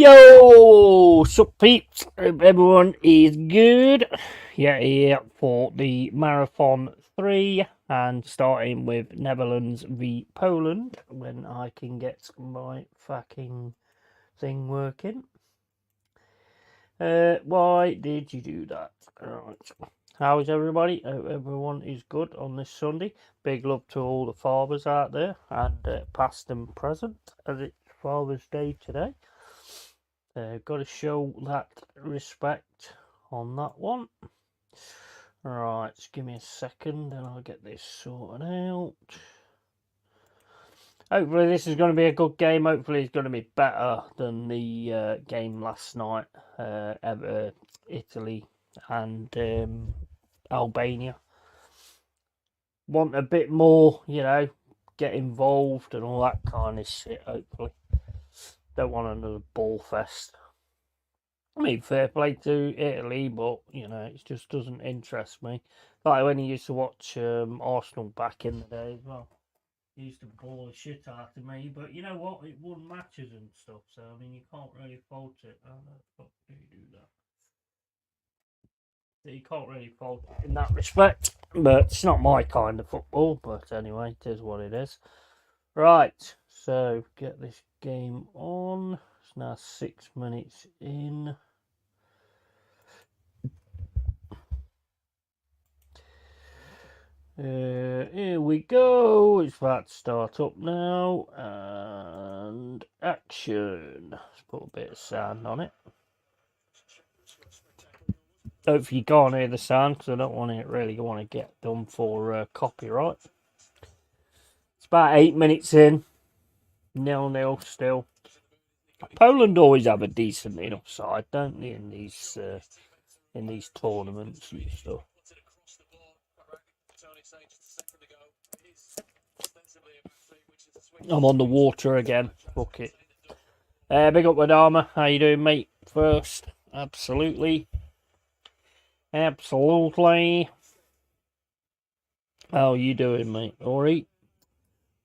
Yo, sup peeps, hope everyone is good. Yeah, here for the Marathon 3 and starting with Netherlands v Poland when I can get my fucking thing working. Why did you do that? Right. How is everybody? Hope everyone is good on this Sunday. Big love to all the fathers out there and past and present as it's Father's Day today. Got to show that respect on that one. Right, just give me a second and I'll get this sorted out. Hopefully this is going to be a good game. Hopefully it's going to be better than the game last night. Italy and Albania. Want a bit more, get involved and all that kind of shit, hopefully. Don't want another ball fest. I mean, fair play to Italy, but, it just doesn't interest me. Like when you used to watch Arsenal back in the day as well. He used to ball the shit out of me, but you know what? It won matches and stuff, so, I mean, you can't really fault it. How the fuck do you do that? So you can't really fault it in that respect, but it's not my kind of football, but anyway, it is what it is. Right, so get this game on. It's now 6 minutes in. Here we go. It's about to start up now. And action. Let's put a bit of sound on it. Hopefully you can't hear the sound because I don't want to get done for copyright. It's about 8 minutes in. 0-0 still. Poland always have a decent enough side, don't they, in these tournaments and stuff. I'm on the water again. Fuck it. Big up Wadama. How you doing, mate? First. Absolutely. Absolutely. How you doing, mate? Alright?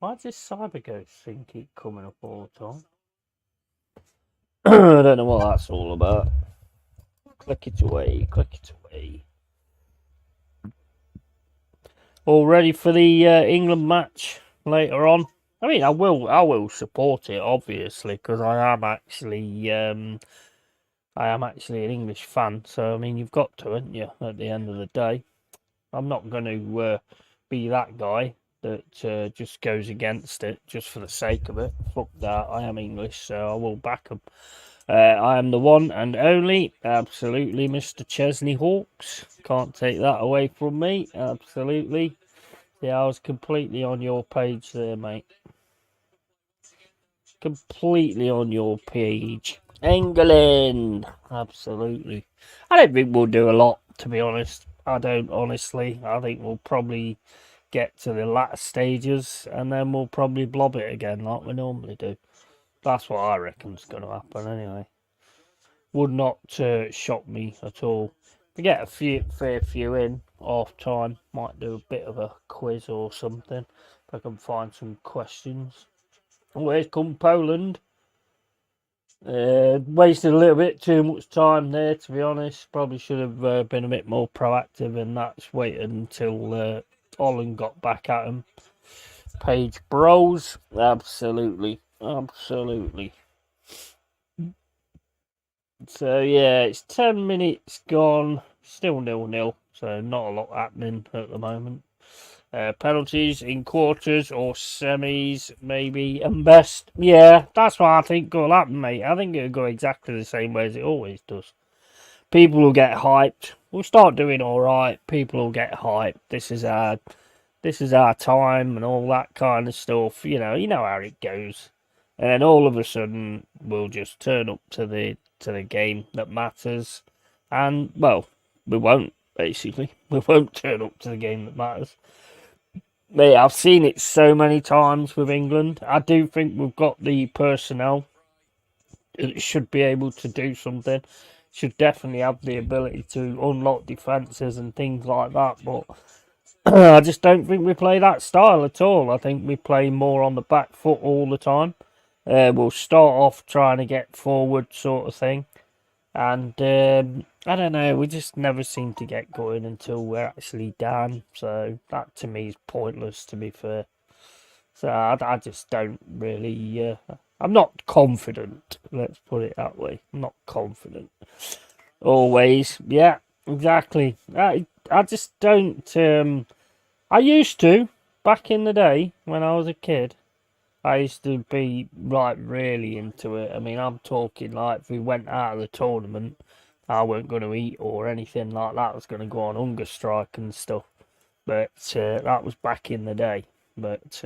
Why does this CyberGhost thing keep coming up all the time? I don't know what that's all about. Click it away. Click it away. All ready for the England match later on? I mean, I will support it, obviously, because I am actually an English fan. So I mean, you've got to, haven't you? At the end of the day, I'm not going to be that guy that just goes against it just for the sake of it. Fuck that. I am English, so I will back them. I am the one and only, absolutely, Mr. Chesney Hawks. Can't take that away from me. Absolutely. Yeah, I was completely on your page there, mate. Completely on your page. England! Absolutely. I don't think we'll do a lot, to be honest. I don't, honestly. I think we'll probably get to the latter stages and then we'll probably blob it again like we normally do. That's what I reckon's going to happen anyway. Would not shock me at all. We get a fair few in half time. Might do a bit of a quiz or something if I can find some questions. Oh, here's come Poland. Wasted a little bit too much time there, to be honest. Probably should have been a bit more proactive in that. Just waited until Holland got back at him. Page bros. Absolutely. Absolutely. So, yeah, it's 10 minutes gone. Still 0-0. So, not a lot happening at the moment. Penalties in quarters or semis, maybe, and best. Yeah, that's what I think will happen, mate. I think it'll go exactly the same way as it always does. People will get hyped. We'll start doing all right. People will get hyped. This is our time and all that kind of stuff. You know how it goes. And all of a sudden, we'll just turn up to the game that matters, and well, we won't. Basically, we won't turn up to the game that matters. Mate, I've seen it so many times with England. I do think we've got the personnel. It should be able to do something. Should definitely have the ability to unlock defences and things like that. But I just don't think we play that style at all. I think we play more on the back foot all the time. We'll start off trying to get forward, sort of thing. And I don't know, we just never seem to get going until we're actually down. So that to me is pointless, to be fair. So I just don't really. I'm not confident. Let's put it that way. I'm not confident. Always, yeah, exactly. I just don't. I used to back in the day when I was a kid. I used to be like really into it. I mean, I'm talking like if we went out of the tournament, I weren't going to eat or anything like that. I was going to go on hunger strike and stuff. But that was back in the day. But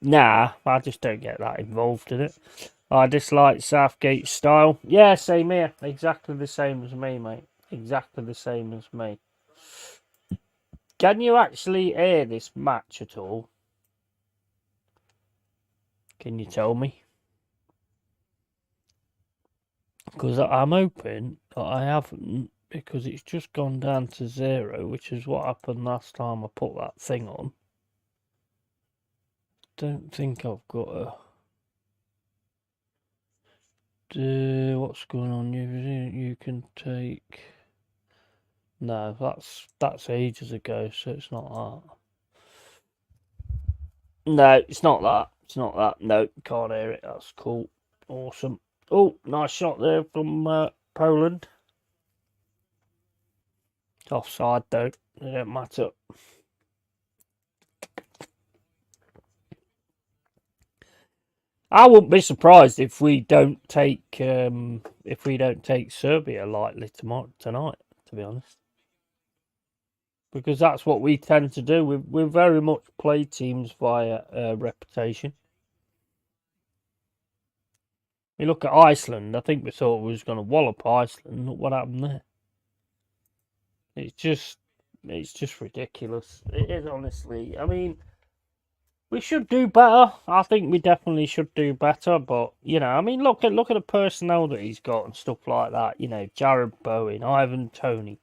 nah, I just don't get that involved in it. I dislike Southgate's style. Yeah, same here. Exactly the same as me, mate. Exactly the same as me. Can you actually air this match at all? Can you tell me? Because I'm hoping that I haven't, because it's just gone down to 0, which is what happened last time I put that thing on. Don't think I've got a... what's going on? You can take... No, that's ages ago, so it's not that. No, it's not that. It's not that. No, can't hear it. That's cool. Awesome. Oh, nice shot there from Poland. Offside though. It don't matter. I wouldn't be surprised if we don't take Serbia lightly tonight. To be honest, because that's what we tend to do. We very much play teams via reputation. You look at Iceland. I think we thought we was going to wallop Iceland. Look what happened there. It's just ridiculous. It is, honestly. I mean, we should do better. I think we definitely should do better. But I mean, look at the personnel that he's got and stuff like that. Jared Bowen, Ivan Toney,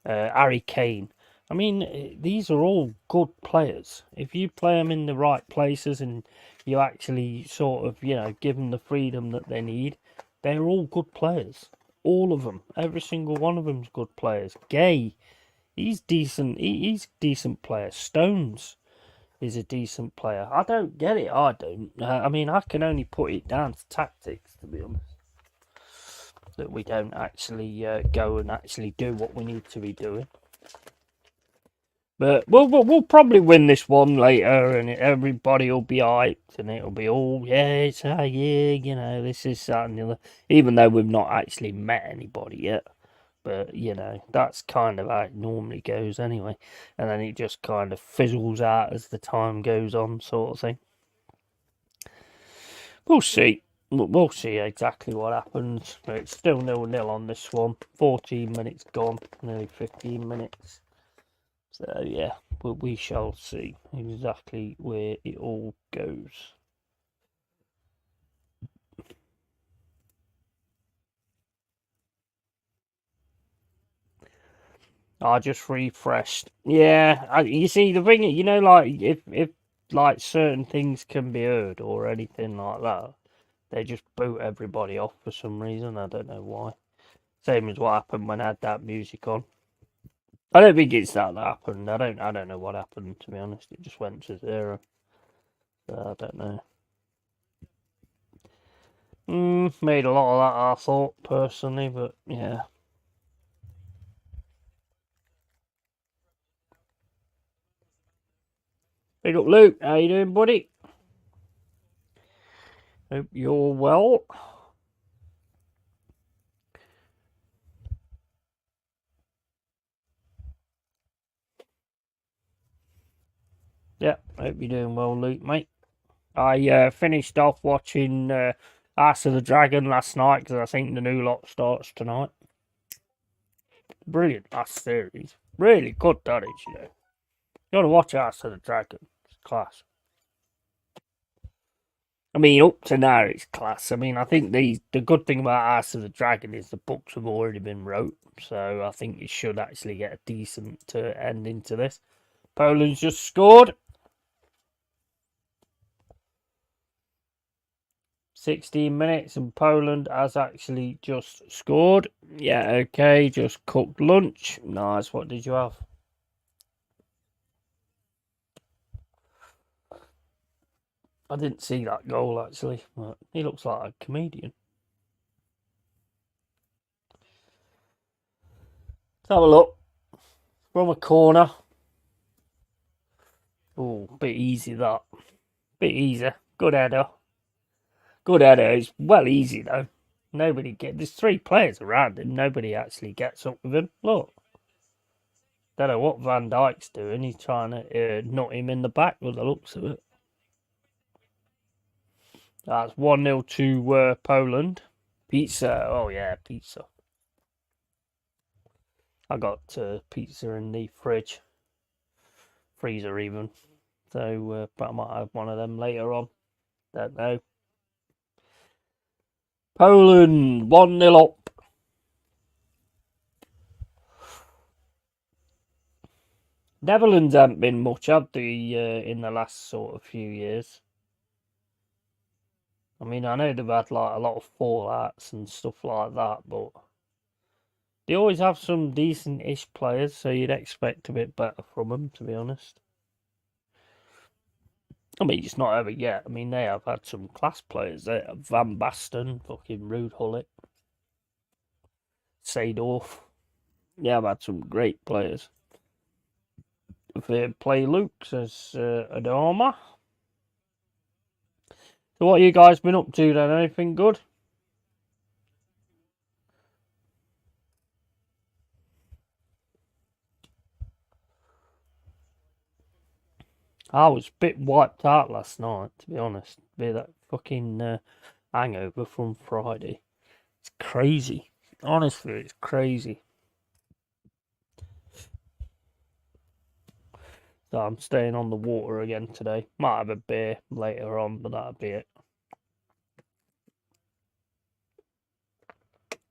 Harry Kane. I mean, these are all good players. If you play them in the right places and you actually sort of, give them the freedom that they need, they're all good players. All of them. Every single one of them's good players. Gay, he's decent. He's a decent player. Stones is a decent player. I don't get it. I don't. I mean, I can only put it down to tactics, to be honest. That we don't actually go and actually do what we need to be doing. But we'll probably win this one later, and everybody will be hyped, and it'll be all it's our year, this is that and the other. Even though we've not actually met anybody yet, but that's kind of how it normally goes anyway, and then it just kind of fizzles out as the time goes on, sort of thing. We'll see. We'll see exactly what happens. But it's still 0-0 on this one. 14 minutes gone, nearly 15 minutes. So yeah, but we shall see exactly where it all goes. I just refreshed. Yeah, you see the thing, like if like certain things can be heard or anything like that, they just boot everybody off for some reason. I don't know why. Same as what happened when I had that music on. I don't think it's that happened. I don't know what happened, to be honest. It just went to 0. So I don't know. Made a lot of that, I thought, personally, but yeah. Big up, Luke. How you doing, buddy? Hope you're well. Yeah, hope you're doing well, Luke, mate. I finished off watching Ass of the Dragon last night because I think the new lot starts tonight. Brilliant, that series. Really good, that is, You gotta watch Ass of the Dragon. It's class. I mean, up to now, it's class. I mean, I think the good thing about Ass of the Dragon is the books have already been wrote, so I think it should actually get a decent ending to this. Poland's just scored. 16 minutes and Poland has actually just scored. Yeah, okay, just cooked lunch. Nice, what did you have? I didn't see that goal actually. But he looks like a comedian. Let's have a look. From a corner. Oh, bit easy that. Bit easy. Good header. Good header. It's well easy though. There's 3 players around him. Nobody actually gets up with him. Look. Don't know what Van Dijk's doing. He's trying to nut him in the back with the looks of it. That's 1-0 to Poland. Pizza. Oh, yeah, pizza. I got pizza in the fridge. Freezer, even. So, but I might have one of them later on. Don't know. Poland, 1-0 up. Netherlands haven't been much, have they, in the last sort of few years? I mean, I know they've had like a lot of fallouts and stuff like that, but they always have some decent-ish players, so you'd expect a bit better from them, to be honest. I mean, it's not over yet. I mean, they have had some class players there. Van Basten, fucking Ruud Gullit, Seedorf. Yeah, I've had some great players. Fair play, Luke, says Adama. So what have you guys been up to then? Anything good? I was a bit wiped out last night, to be honest. Be that fucking hangover from Friday. It's crazy. Honestly, it's crazy. So I'm staying on the water again today. Might have a beer later on, but that'll be it.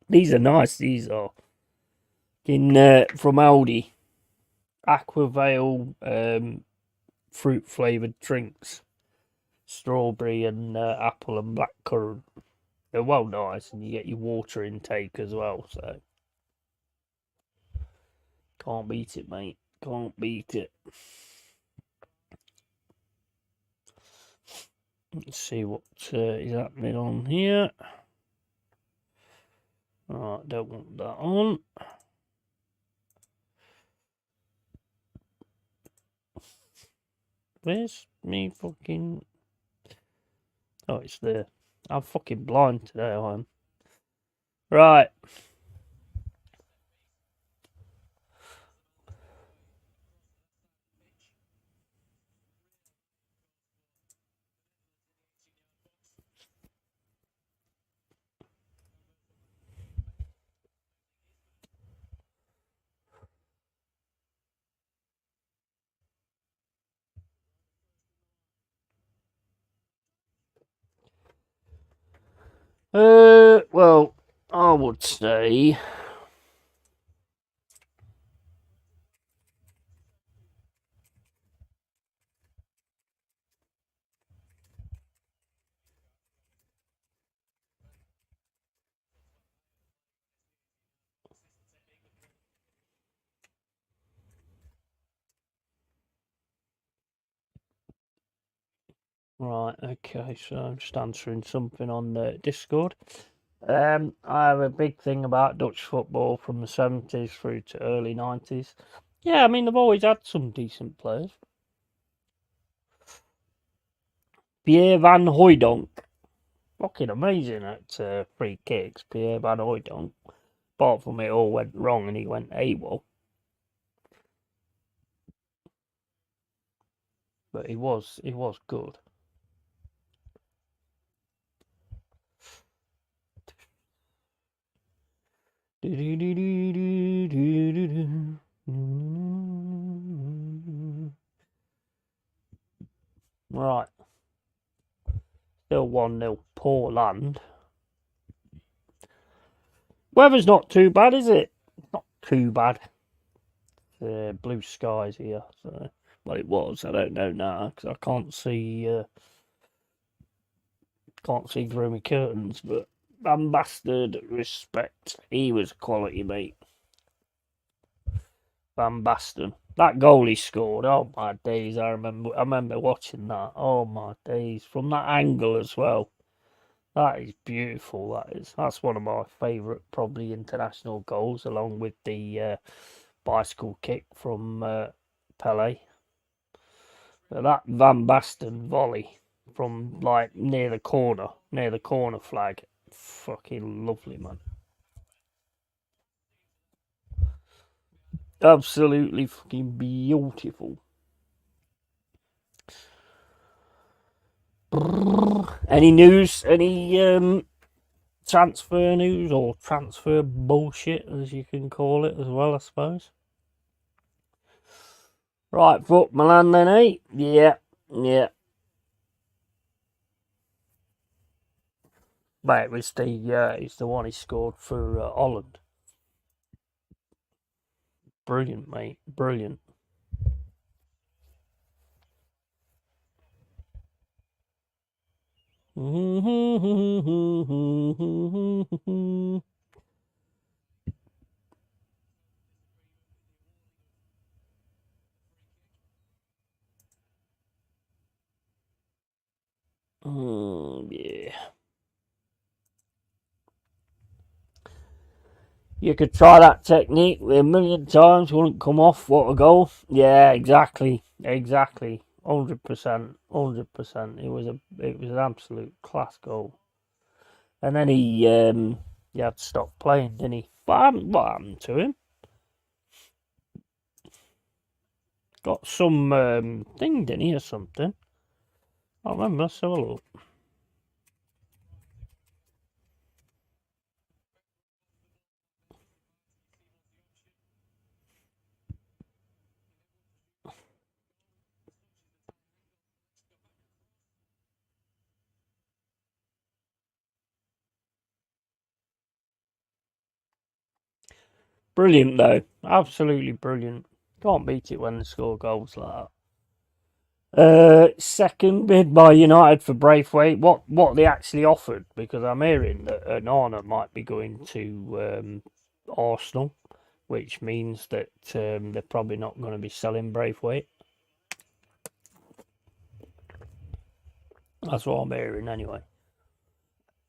These are nice. These are from Aldi. Aquavale fruit flavoured drinks. Strawberry and apple and blackcurrant. They're well nice, and you get your water intake as well, so can't beat it, mate. Can't beat it. Let's see what is happening on here. Alright, don't want that on. Where's me fucking... Oh, it's there. I'm fucking blind today, I am. Right. Well, I would say... Right, okay, so I'm just answering something on the Discord. I have a big thing about Dutch football from the 70s through to early 90s. Yeah, I mean, they've always had some decent players. Pierre van Hooijdonk. Fucking amazing at free kicks, Pierre van Hooijdonk. Apart from it all went wrong and he went AWOL. But he was good. Right. Still 1-0 Poland. Weather's not too bad, is it? Not too bad. Blue skies here. So, well, it was. I don't know now because I can't see Can't see through my curtains, but Van Bastard, respect. He was quality, mate. Van Basten. That goal he scored, oh my days, I remember watching that. Oh my days. From that angle as well. That is beautiful, that is. That's one of my favourite probably international goals, along with the bicycle kick from Pele. But that Van Basten volley from like near the corner flag. Fucking lovely, man. Absolutely fucking beautiful. Any news? Any transfer news or transfer bullshit, as you can call it, as well, I suppose. Right, foot Milan then, eh? Yeah, yeah. But it was it's the one he scored for Holland. Brilliant, mate. Brilliant. Yeah. You could try that technique a million times, wouldn't come off. What a goal! Yeah, exactly, exactly, 100%, 100%. It was an absolute class goal. And then he had to stop playing, didn't he? What happened to him? Got some thing, didn't he, or something? I don't remember. Let's have a look. Brilliant though, absolutely brilliant. Can't beat it when they score goals like that. Second bid by United for Braithwaite. What they actually offered? Because I'm hearing that Onana might be going to Arsenal, which means that they're probably not going to be selling Braithwaite. That's what I'm hearing anyway.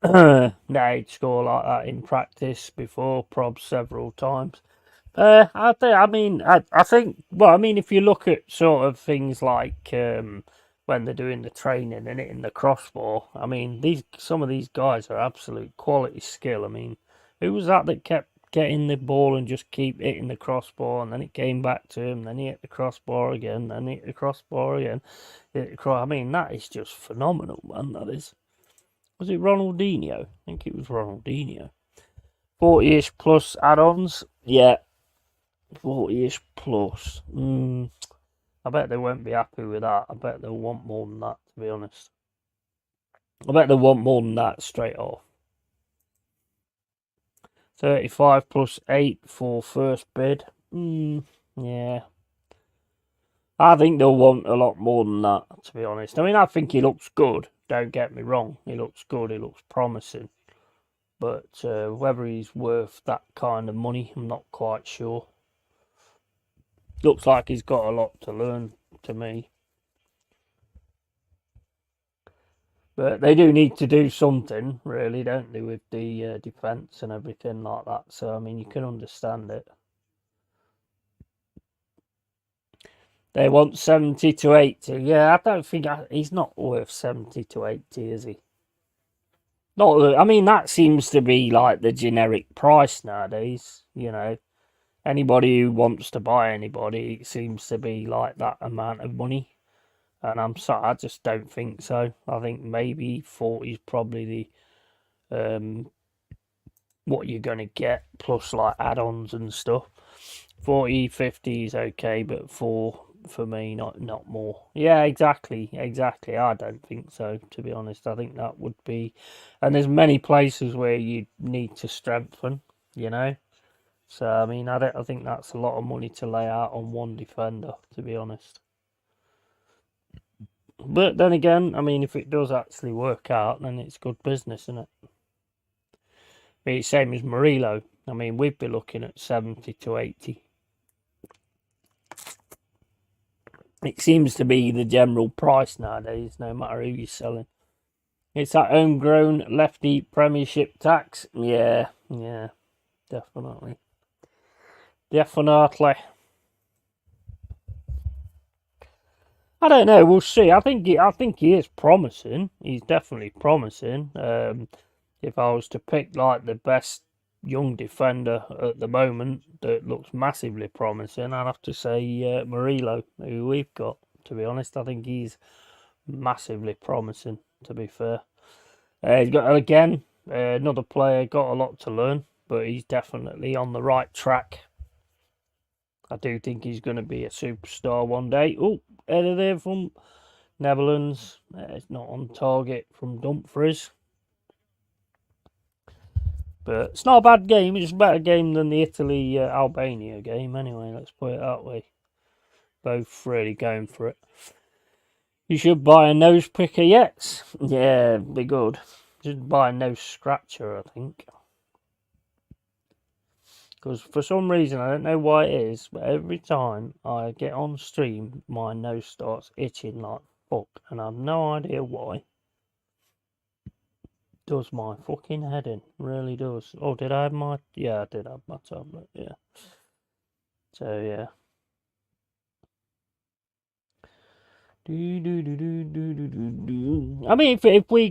They'd score like that in practice before, probs several times. I think. I mean, I think. Well, I mean, if you look at sort of things like when they're doing the training and hitting the crossbar, I mean, some of these guys are absolute quality skill. I mean, who was that kept getting the ball and just keep hitting the crossbar, and then it came back to him, then he hit the crossbar again, then he hit the crossbar again. I mean, that is just phenomenal, man. That is. Was it Ronaldinho? I think it was Ronaldinho. 40-ish plus add-ons. Yeah, 40-ish plus. I bet they won't be happy with that. I bet they'll want more than that, to be honest. I bet they'll want more than that straight off. 35 plus 8 for first bid. Yeah. I think they'll want a lot more than that, to be honest. I mean, I think he looks good. Don't get me wrong. He looks good. He looks promising. But whether he's worth that kind of money, I'm not quite sure. Looks like he's got a lot to learn to me. But they do need to do something, really, don't they, with the defence and everything like that. So, I mean, you can understand it. They want 70 to 80. Yeah, I don't think he's not worth 70 to 80, is he? Not. I mean, that seems to be like the generic price nowadays. Anybody who wants to buy anybody, it seems to be like that amount of money. And I'm sorry, I just don't think so. I think maybe 40 is probably the what you're going to get, plus like add-ons and stuff. 40, 50 is okay, but for me, not more. Yeah, exactly. I don't think so, to be honest. I think that would be, and there's many places where you need to strengthen, you know. So I mean, I think that's a lot of money to lay out on one defender, to be honest. But then again, I mean, if it does actually work out, then it's good business, isn't it? I mean, it's same as Murillo. I mean, we'd be looking at 70 to 80. It seems to be the general price nowadays, no matter who you're selling. It's that homegrown lefty Premiership tax. Yeah, definitely. Definitely. I don't know. We'll see. I think he is promising. He's definitely promising. If I was to pick like the best young defender at the moment that looks massively promising, I'd have to say Murillo, who we've got. To be honest, I think he's massively promising. To be fair, he's got again another player got a lot to learn, but he's definitely on the right track. I do think he's going to be a superstar one day. Oh, header there from Netherlands. It's not on target from Dumfries. But it's not a bad game. It's a better game than the Italy-Albania game anyway. Let's put it that way. Both really going for it. You should buy a nose picker yet. Yeah, be good. You should buy a nose scratcher, I think. Because for some reason, I don't know why it is, but every time I get on stream, my nose starts itching like fuck. And I have no idea why. Does my fucking head in. Really does. Oh, did I have my... Yeah, I did have my tablet, yeah. So, yeah. I mean, if we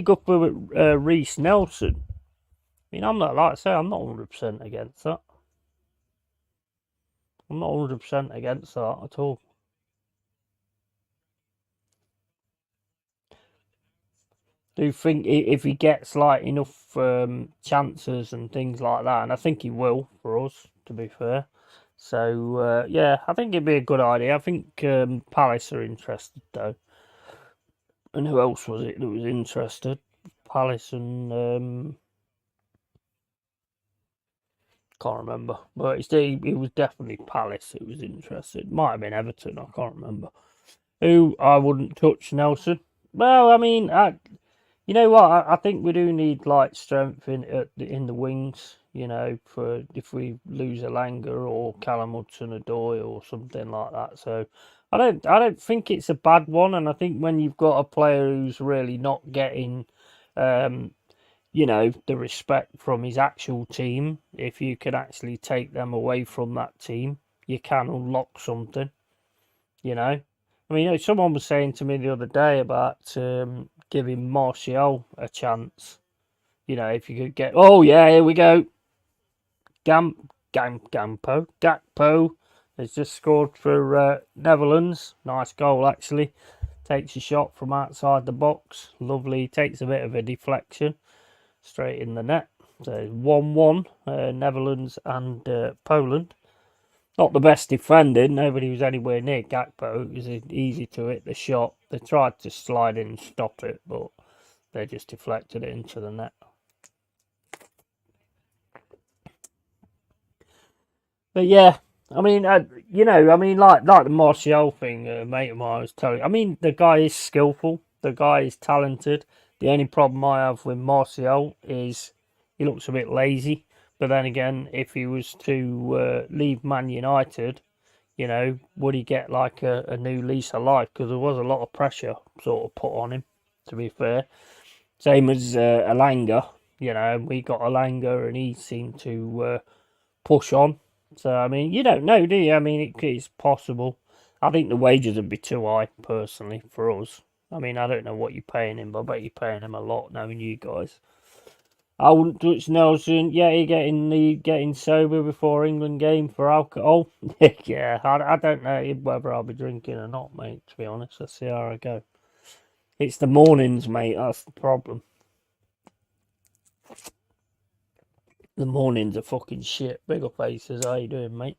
go for Reece Nelson, I mean, I'm not, like I say, I'm not 100% against that. I'm not 100% against that at all. Do you think if he gets like enough chances and things like that, and I think he will for us, to be fair. So yeah, I think it'd be a good idea. I think Palace are interested though. And who else was it that was interested? Palace and can't remember, but it was definitely Palace who was interested. Might have been Everton, I can't remember. Who I wouldn't touch Nelson. Well, I mean, you know what? I think we do need like strength in the wings. You know, for if we lose a Langer or Callum Hudson-Odoi or something like that. So I don't think it's a bad one. And I think when you've got a player who's really not getting, you know, the respect from his actual team, if you can actually take them away from that team, you can unlock something. You know, I mean, someone was saying to me the other day about giving Martial a chance. You know, if you could get, oh yeah, here we go, Gakpo has just scored for Netherlands. Nice goal actually. Takes a shot from outside the box. Lovely. Takes a bit of a deflection straight in the net. So 1-1, Netherlands and Poland. Not the best defending. Nobody was anywhere near Gakpo. It was easy to hit the shot. They tried to slide in and stop it, but they just deflected it into the net. But yeah, I mean, you know, I mean, like the Martial thing, mate of mine was telling. I mean, the guy is skillful. The guy is talented. The only problem I have with Martial is he looks a bit lazy. But then again, if he was to leave Man United, you know, would he get like a new lease of life? Because there was a lot of pressure sort of put on him, to be fair. Same as Alanga, you know, we got Alanga and he seemed to push on. So, I mean, you don't know, do you? I mean, it's possible. I think the wages would be too high, personally, for us. I mean, I don't know what you're paying him, but I bet you're paying him a lot, knowing you guys. I wouldn't touch Nelson. Yeah, he getting sober before England game for alcohol. Yeah, I don't know whether I'll be drinking or not, mate. To be honest, let's see how I go. It's the mornings, mate. That's the problem. The mornings are fucking shit. Bigger faces. How you doing, mate?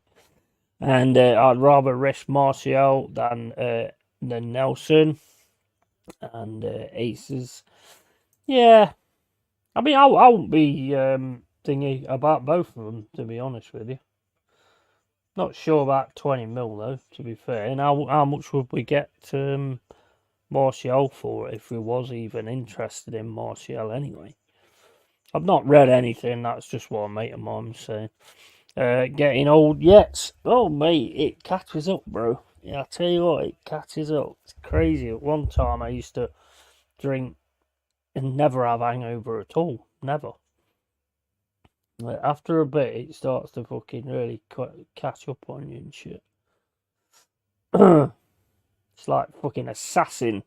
And I'd rather risk Martial than Nelson and Aces. Yeah, I mean, I won't be thingy about both of them, to be honest with you. Not sure about 20 mil though, to be fair. And how much would we get Martial for it if we was even interested in Martial anyway. I've not read anything, that's just what a mate of mine saying. Getting old yet. Oh, mate, it catches up, bro. Yeah, I tell you what, it catches up. It's crazy. At one time, I used to drink and never have hangover at all. Never. Like, after a bit, it starts to fucking really catch up on you and shit. It's like fucking assassin.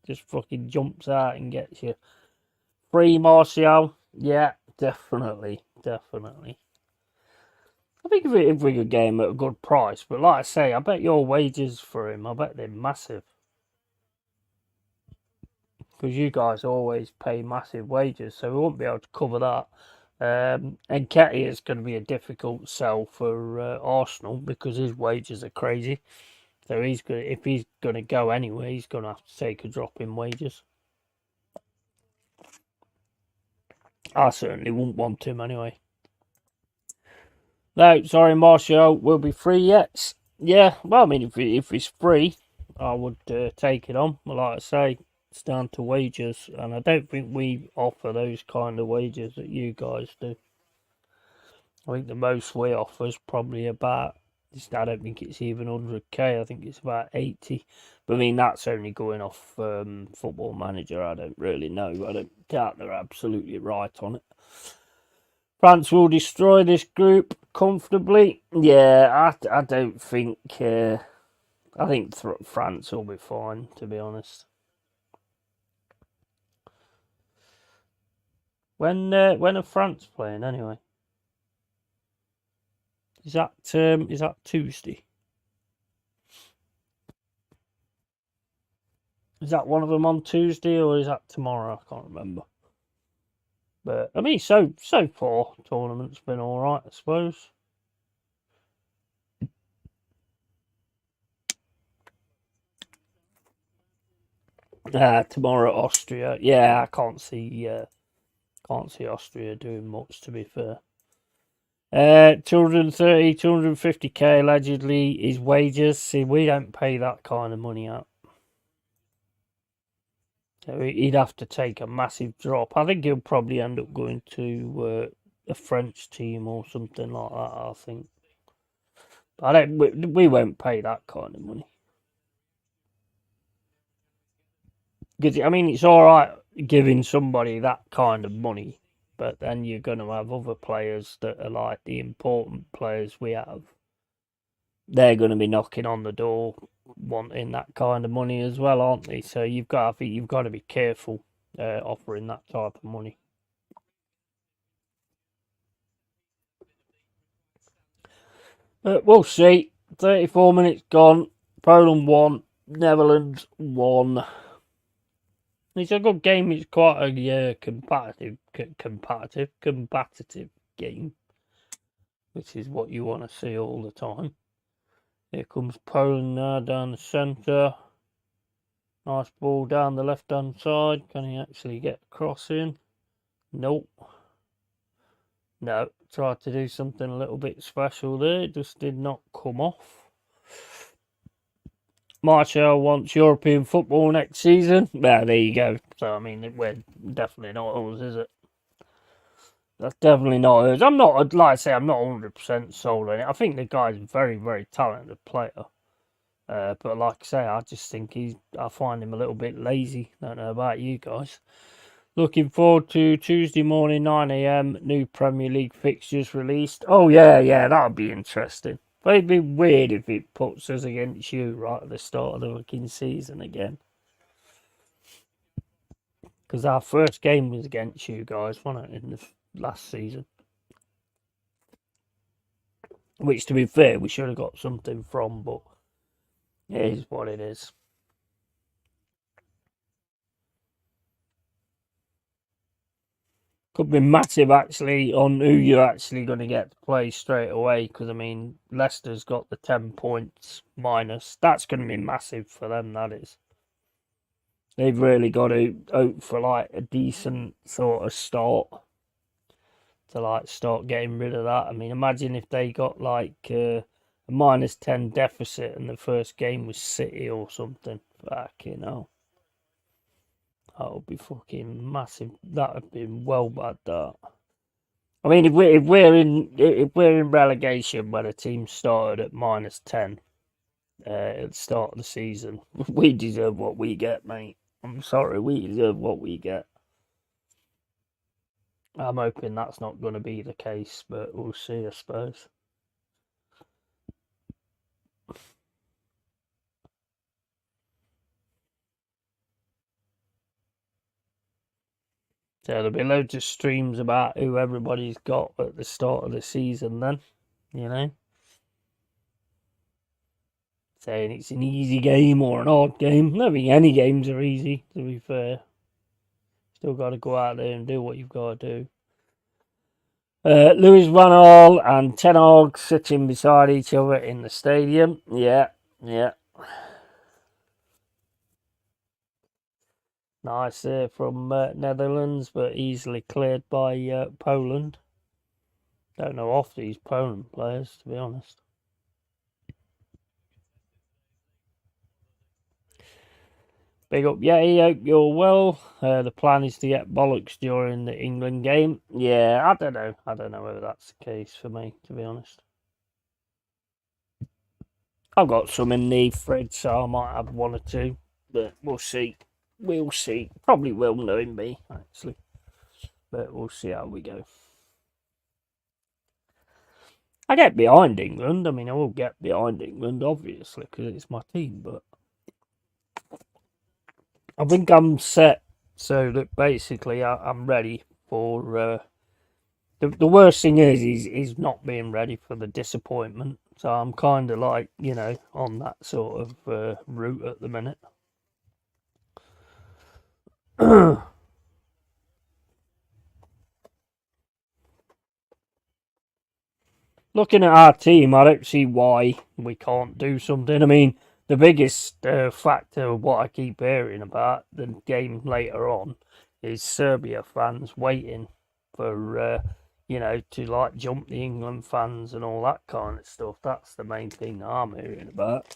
Just fucking jumps out and gets you. Free Martial. Yeah, definitely. Definitely. I think if we could get him at a good price, but like I say, I bet your wages for him, I bet they're massive. Because you guys always pay massive wages, so we won't be able to cover that. And Ketty is going to be a difficult sell for Arsenal because his wages are crazy. So if he's going to go anyway, he's going to have to take a drop in wages. I certainly wouldn't want him anyway. No, sorry, Martial will be free yet. Yeah, well, I mean, if it's free, I would take it on. But like I say, it's down to wages, and I don't think we offer those kind of wages that you guys do. I think the most we offer is probably about, I don't think it's even 100k, I think it's about 80. But I mean, that's only going off Football Manager. I don't really know. I don't doubt they're absolutely right on it. France will destroy this group comfortably. Yeah, I don't think. I think France will be fine, to be honest. When are France playing anyway? Is that Tuesday? Is that one of them on Tuesday or is that tomorrow? I can't remember. But I mean, so far, tournament's been all right, I suppose. Tomorrow Austria. Yeah, I can't see Austria doing much, to be fair. 230, 250k allegedly is wages. See, we don't pay that kind of money out. So he'd have to take a massive drop. I think he'll probably end up going to a French team or something like that, I think. We won't pay that kind of money. Because, I mean, it's alright giving somebody that kind of money, but then you're going to have other players that are like the important players we have. They're going to be knocking on the door wanting that kind of money as well, aren't they? So I think you've got to be careful offering that type of money. We'll see. 34 minutes gone. Poland 1, Netherlands 1. It's a good game. It's quite a competitive game, which is what you want to see all the time. Here comes Poland now down the centre. Nice ball down the left-hand side. Can he actually get across in? Nope. No, tried to do something a little bit special there. It just did not come off. Martial wants European football next season. Well, there you go. So, I mean, we're definitely not us, is it? That's definitely not us. I'm not, like I say, I'm not 100% sold on it. I think the guy's a very, very talented player. But like I say, I just think I find him a little bit lazy. Don't know about you guys. Looking forward to Tuesday morning, 9 a.m. New Premier League fixtures released. Oh, yeah, that'll be interesting. But it'd be weird if it puts us against you right at the start of the fucking season again. Because our first game was against you guys, wasn't it, in the last season? Which, to be fair, we should have got something from, but it is what it is. Could be massive, actually, on who you're actually going to get to play straight away. Because, I mean, Leicester's got the 10 points minus. That's going to be massive for them, that is. They've really got to hope for, like, a decent sort of start to, like, start getting rid of that. I mean, imagine if they got, like, a minus 10 deficit and the first game was City or something. Fucking hell. That would be fucking massive. That would be well bad. That. I mean, if we're in relegation when a team started at -10 at the start of the season, we deserve what we get, mate. I'm sorry, we deserve what we get. I'm hoping that's not going to be the case, but we'll see, I suppose. So there'll be loads of streams about who everybody's got at the start of the season then, you know. Saying it's an easy game or an hard game. I mean, any games are easy, to be fair. Still got to go out there and do what you've got to do. Louis Van Gaal and Ten Hag sitting beside each other in the stadium. Yeah. Nice there from Netherlands, but easily cleared by Poland. Don't know off these Poland players, to be honest. Big up, yeah, hope you're well. The plan is to get bollocks during the England game. Yeah, I don't know. I don't know whether that's the case for me, to be honest. I've got some in the fridge, so I might have one or two, but we'll see. We'll see. Probably will, knowing me, actually. But we'll see how we go. I get behind England. I mean, I will get behind England, obviously, because it's my team, but I think I'm set so that basically I'm ready for. The worst thing is not being ready for the disappointment. So I'm kind of like, you know, on that sort of route at the minute. Looking at our team, I don't see why we can't do something. I mean, the biggest factor of what I keep hearing about the game later on is Serbia fans waiting for, you know, to like jump the England fans and all that kind of stuff. That's the main thing I'm hearing about.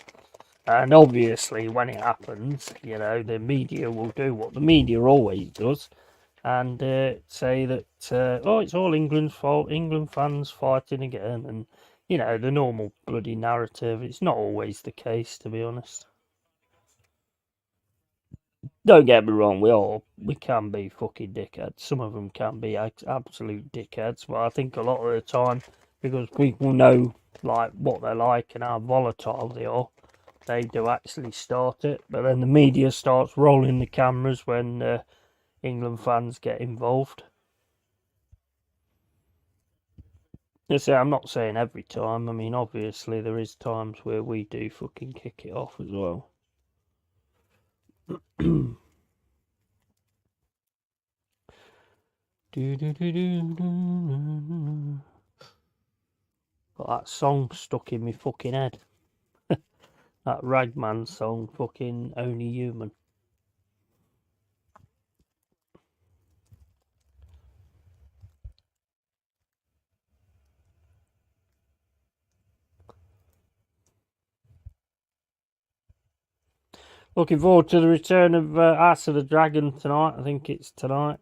And obviously, when it happens, you know, the media will do what the media always does and say that oh, it's all England's fault. England fans fighting again, and you know the normal bloody narrative. It's not always the case, to be honest. Don't get me wrong, we can be fucking dickheads. Some of them can be absolute dickheads, but I think a lot of the time, because people know like what they're like and how volatile they are, they do actually start it. But then the media starts rolling the cameras when England fans get involved. I'm not saying every time. I mean, obviously there is times where we do fucking kick it off as well. Got that song stuck in my fucking head. That Ragman song, fucking Only Human. Looking forward to the return of Ass of the Dragon tonight. I think it's tonight.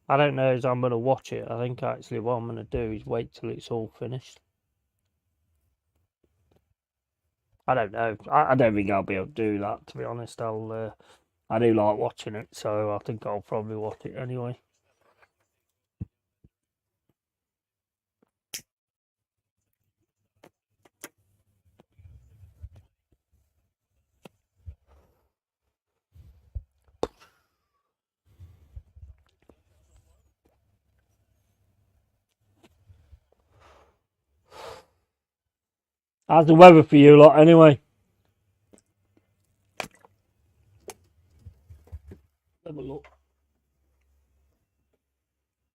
I don't know as I'm going to watch it. I think actually what I'm going to do is wait till it's all finished. I don't know. I don't think I'll be able to do that, to be honest. I do like watching it, so I think I'll probably watch it anyway. How's the weather for you lot anyway? Have a look.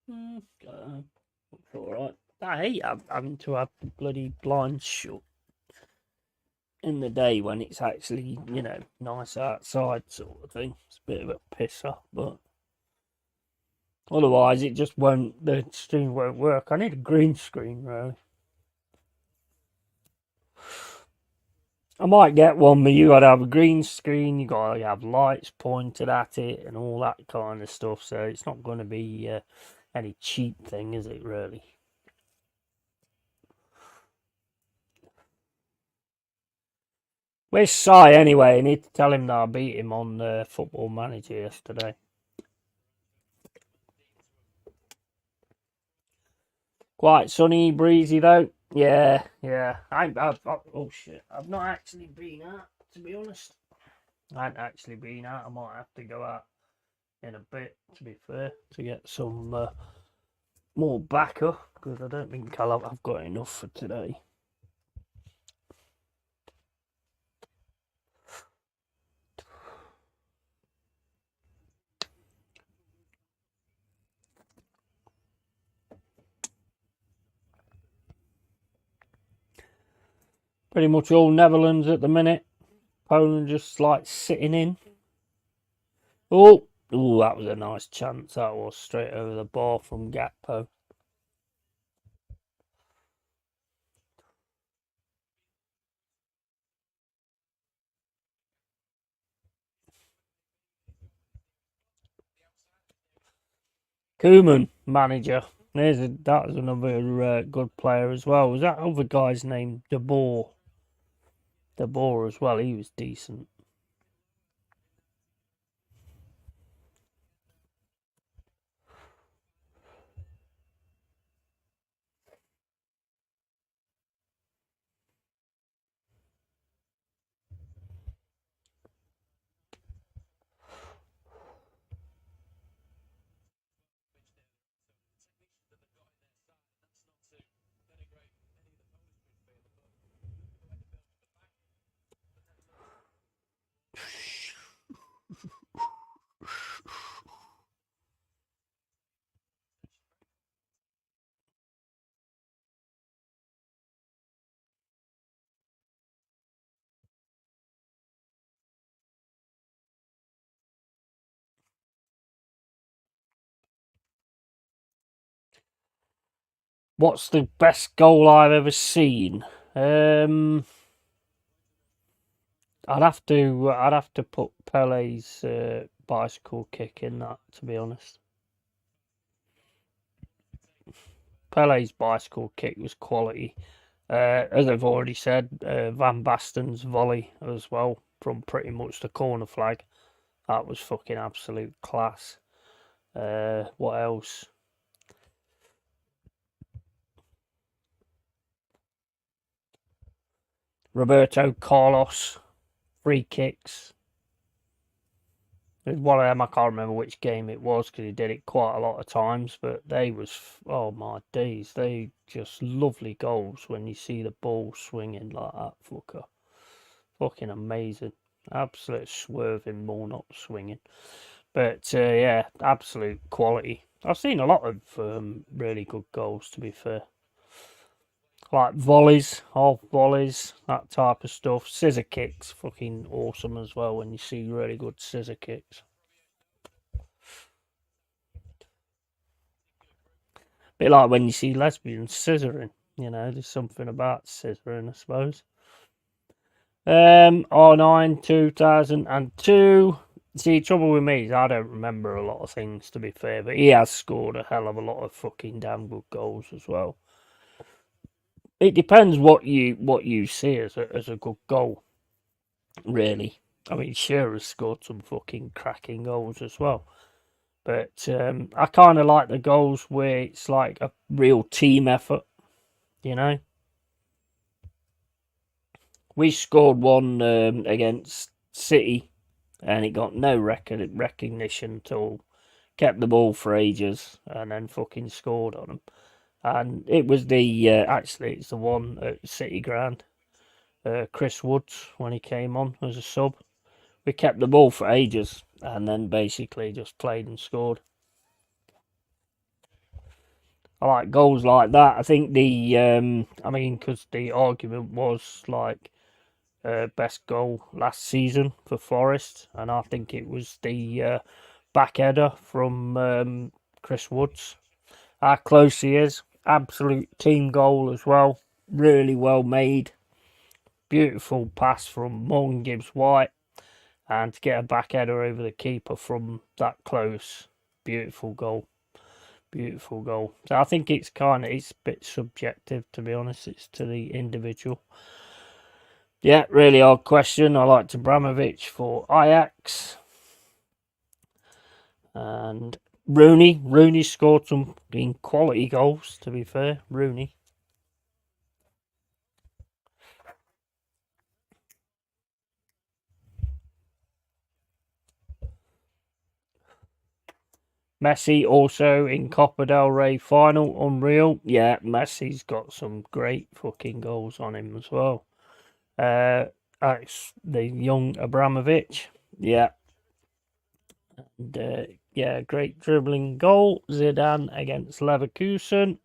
It's alright. I hate having to have the bloody blinds shut in the day when it's actually, you know, nice outside sort of thing. It's a bit of a pisser, but otherwise it just won't, the stream won't work. I need a green screen, really. I might get one, but you got to have a green screen. You got to have lights pointed at it and all that kind of stuff. So it's not going to be any cheap thing, is it? Really? Where's Si anyway? I need to tell him that I beat him on Football Manager yesterday. Quite sunny, breezy though. Yeah, yeah. Oh shit! I've not actually been out, to be honest. I haven't actually been out. I might have to go out in a bit, to be fair, to get some more backup because I don't think I've got enough for today. Pretty much all Netherlands at the minute. Poland just like sitting in. Oh, that was a nice chance. That was straight over the bar from Gakpo. Koeman, manager. That was another good player as well. Was that other guy's name De Boer? De Boer as well. He was decent. What's the best goal I've ever seen? I'd have to put Pele's bicycle kick in that, to be honest. Pele's bicycle kick was quality. As I've already said, Van Basten's volley as well from pretty much the corner flag. That was fucking absolute class. What else? Roberto Carlos free kicks. One of them, I can't remember which game it was because he did it quite a lot of times, but they was, oh my days, they just lovely goals when you see the ball swinging like that, fucker. Fucking amazing. Absolute swerving, more not swinging. But yeah, absolute quality. I've seen a lot of really good goals, to be fair. Like volleys, half volleys, that type of stuff. Scissor kicks, fucking awesome as well when you see really good scissor kicks. Bit like when you see lesbians scissoring, there's something about scissoring, I suppose. R9 2002. See, trouble with me is I don't remember a lot of things, to be fair, but he has scored a hell of a lot of fucking damn good goals as well. It depends what you see as a good goal, really. I mean, Shearer's scored some fucking cracking goals as well. But I kind of like the goals where it's like a real team effort, you know. We scored one against City, and it got no recognition at all. Kept the ball for ages, and then fucking scored on them. And it was actually it's the one at City Ground. Chris Woods when he came on as a sub. We kept the ball for ages, and then basically just played and scored. I like goals like that. I think because the argument was like best goal last season for Forest, and I think it was the back header from Chris Woods. How close he is. Absolute team goal as well. Really well made. Beautiful pass from Morgan Gibbs-White, and to get a back header over the keeper from that close. Beautiful goal. Beautiful goal. So I think it's a bit subjective, to be honest. It's to the individual. Yeah, really odd question. I liked Abramovich for Ajax. And Rooney scored some quality goals, to be fair. Rooney. Messi also in Copa del Rey final. Unreal. Yeah, Messi's got some great fucking goals on him as well. That's the young Abramovich. Yeah. And, yeah, great dribbling goal. Zidane against Leverkusen.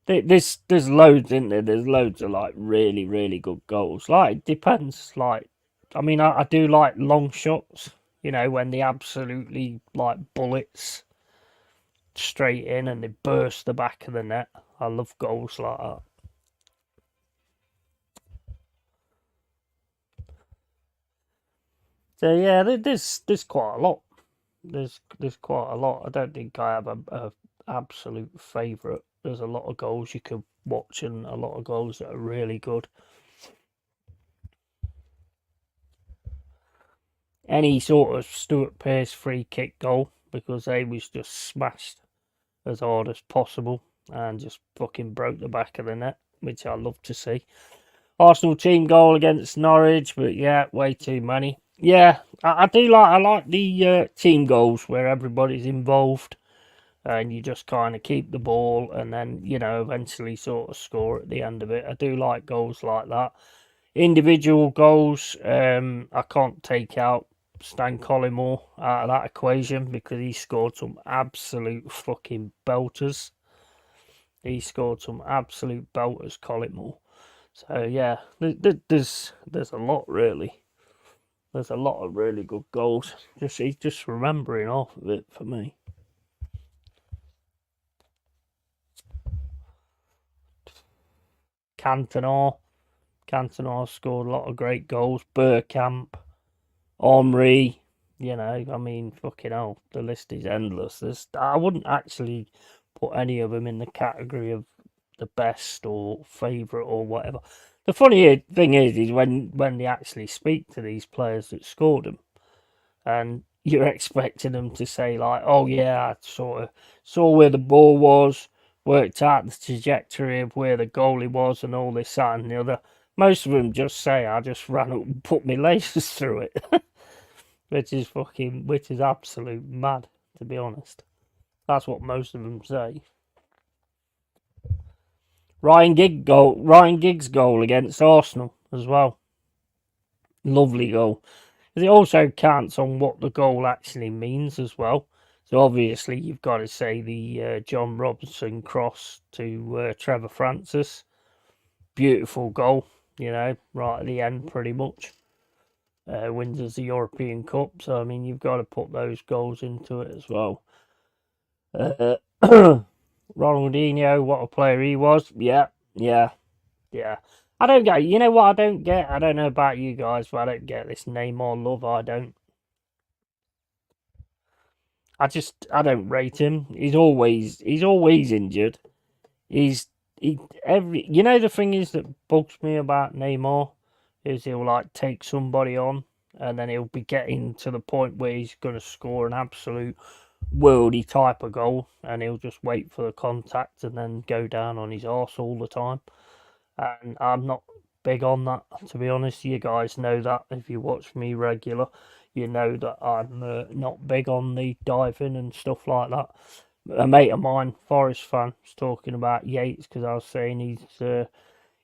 There's loads in there. There's loads of like really, really good goals. Like, it depends. Like, I mean, I do like long shots. You know, when they absolutely like bullets straight in and they burst the back of the net. I love goals like that. So yeah, there's quite a lot. There's quite a lot. I don't think I have a absolute favourite. There's a lot of goals you could watch and a lot of goals that are really good. Any sort of Stuart Pearce free kick goal, because they was just smashed as hard as possible and just fucking broke the back of the net, which I love to see. Arsenal team goal against Norwich, but yeah, way too many. Yeah, I like the team goals where everybody's involved and you just kind of keep the ball and then, you know, eventually sort of score at the end of it. I do like goals like that. Individual goals, I can't take out Stan Collymore out of that equation because he scored some absolute fucking belters. He scored some absolute belters, Collymore. So yeah, there's a lot really. There's a lot of really good goals. Just remembering half of it for me. Cantona, Cantona scored a lot of great goals. Burkamp, Omri. You know, I mean, fucking hell, the list is endless. I wouldn't actually put any of them in the category of the best or favourite or whatever. The funny thing is when they actually speak to these players that scored them, and you're expecting them to say like, "Oh yeah, I sort of saw where the ball was, worked out the trajectory of where the goalie was, and all this that and the other." Most of them just say, "I just ran up and put my lasers through it," which is absolute mad, to be honest. That's what most of them say. Ryan Giggs goal against Arsenal as well. Lovely goal. It also counts on what the goal actually means as well. So obviously you've got to say the John Robinson cross to Trevor Francis. Beautiful goal, you know, right at the end pretty much. Wins us the European Cup. So, I mean, you've got to put those goals into it as well. Ronaldinho, what a player he was. Yeah. I don't get, you know what I don't get? I don't know about you guys, but I don't get this Neymar love. I don't. I don't rate him. He's always injured. He's he every you know the thing is that bugs me about Neymar is he'll like take somebody on and then he'll be getting to the point where he's gonna score an absolute worldy type of goal and he'll just wait for the contact and then go down on his arse all the time. And I'm not big on that, to be honest. You guys know that if you watch me regular, you know that I'm not big on the diving and stuff like that. A mate of mine, Forest fan, was talking about Yates because I was saying he's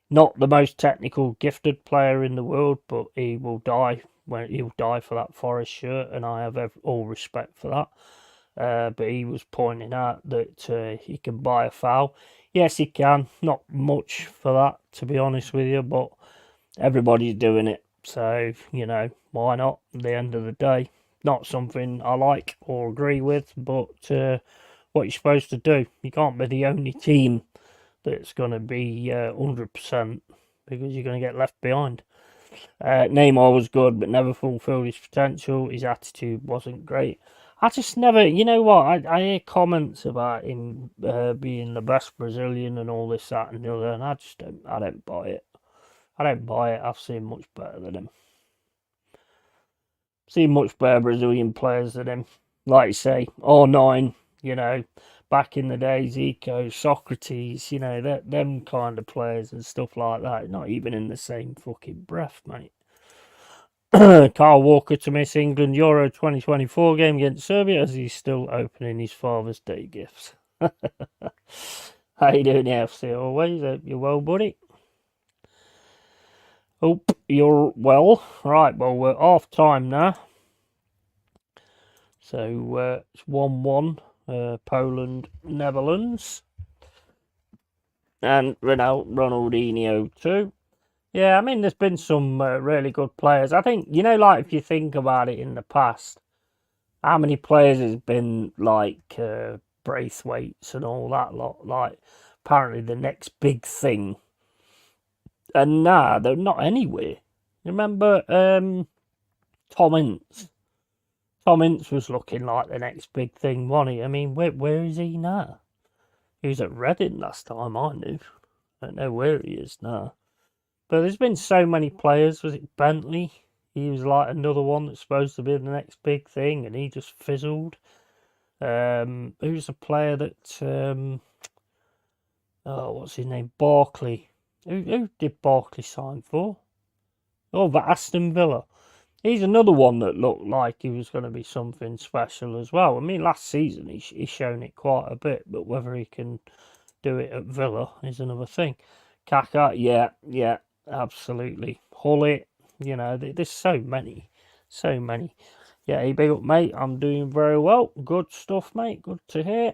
not the most technical, gifted player in the world, but he'll die for that Forest shirt, and I have all respect for that. But he was pointing out that he can buy a foul. Yes, he can. Not much for that, to be honest with you, but everybody's doing it. So, you know, why not? At the end of the day, not something I like or agree with, but what you're supposed to do. You can't be the only team that's going to be 100% because you're going to get left behind. Neymar was good, but never fulfilled his potential. His attitude wasn't great. I just never, you know what? I hear comments about him being the best Brazilian and all this, that, and the other, and I don't buy it. I don't buy it. I've seen much better than him. Seen much better Brazilian players than him. Like you say, R9, you know, back in the day, Zico, Socrates, you know, them kind of players and stuff like that. Not even in the same fucking breath, mate. Kyle Walker to miss England Euro 2024 game against Serbia as he's still opening his Father's Day gifts. How you doing, FC? Always, hope you're well, buddy. Hope you're well. Right, well, we're half time now. So it's 1-1, Poland, Netherlands. And Ronaldinho too. Yeah, I mean, there's been some really good players. I think, you know, like if you think about it in the past, how many players has been like Braithwaite's and all that lot, like apparently the next big thing. And nah, they're not anywhere. Remember Tom Ince? Tom Ince was looking like the next big thing, wasn't he? I mean, where is he now? He was at Reading last time I knew. I don't know where he is now. But there's been so many players. Was it Bentley? He was like another one that's supposed to be the next big thing, and he just fizzled. Who's a player that? What's his name? Barkley. Who did Barkley sign for? Oh, for Aston Villa. He's another one that looked like he was going to be something special as well. I mean, last season he's shown it quite a bit, but whether he can do it at Villa is another thing. Kaka, yeah, absolutely. Hullet, you know, there's so many. Yeah, hey, big up, mate. I'm doing very well. Good stuff, mate. Good to hear.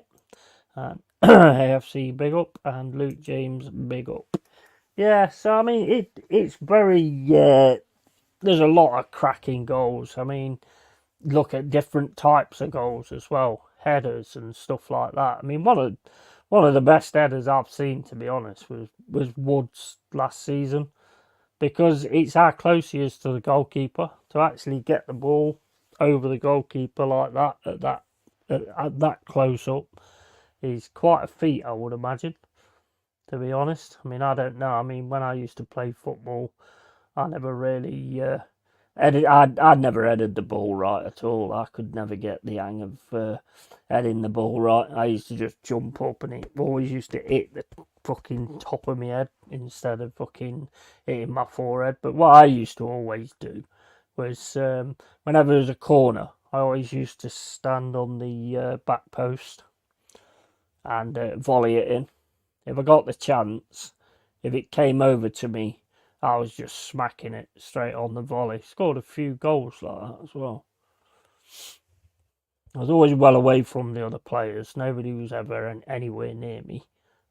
And AFC, big up. And Luke James, big up. Yeah, so, I mean, it's very... there's a lot of cracking goals. I mean, look at different types of goals as well. Headers and stuff like that. I mean, one of the best headers I've seen, to be honest, was Wood's last season, because it's how close he is to the goalkeeper to actually get the ball over the goalkeeper like that at that close up is quite a feat, I would imagine. To be honest, I mean, I don't know. I mean, when I used to play football, I never really I'd never headed the ball right at all. I could never get the hang of heading the ball right. I used to just jump up and it always used to hit the fucking top of my head instead of fucking hitting my forehead. But what I used to always do was whenever there was a corner, I always used to stand on the back post and volley it in. If I got the chance, if it came over to me, I was just smacking it straight on the volley. Scored a few goals like that as well. I was always well away from the other players. Nobody was ever anywhere near me.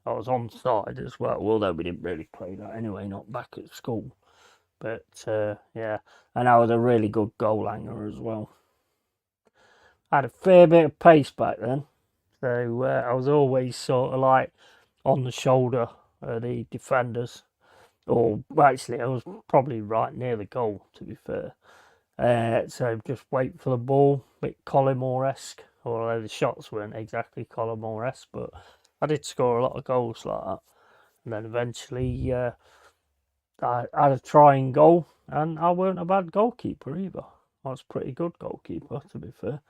I was onside as well, although we didn't really play that anyway, not back at school. But yeah, and I was a really good goal hanger as well. I had a fair bit of pace back then, so I was always sort of like on the shoulder of the defenders. Or actually, I was probably right near the goal, to be fair. So just wait for the ball, a bit Collymore-esque, although the shots weren't exactly Collymore-esque, but I did score a lot of goals like that. And then eventually I had a trying goal, and I weren't a bad goalkeeper either. I was a pretty good goalkeeper, to be fair.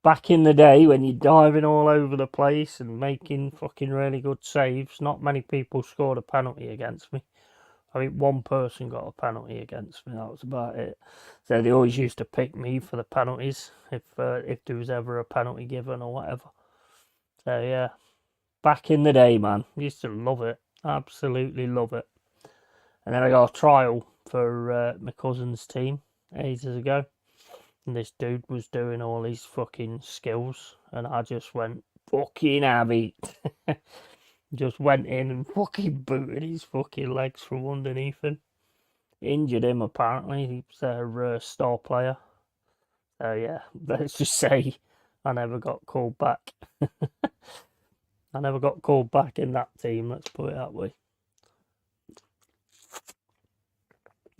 Back in the day when you're diving all over the place and making fucking really good saves, not many people scored a penalty against me. I think one person got a penalty against me. That was about it. So they always used to pick me for the penalties if there was ever a penalty given or whatever. So yeah, back in the day, man, used to love it. Absolutely love it. And then I got a trial for my cousin's team ages ago, and this dude was doing all these fucking skills, and I just went fucking heavy. Just went in and fucking booted his fucking legs from underneath him. Injured him, apparently. He was their star player. So, yeah, let's just say I never got called back. I never got called back in that team, let's put it that way.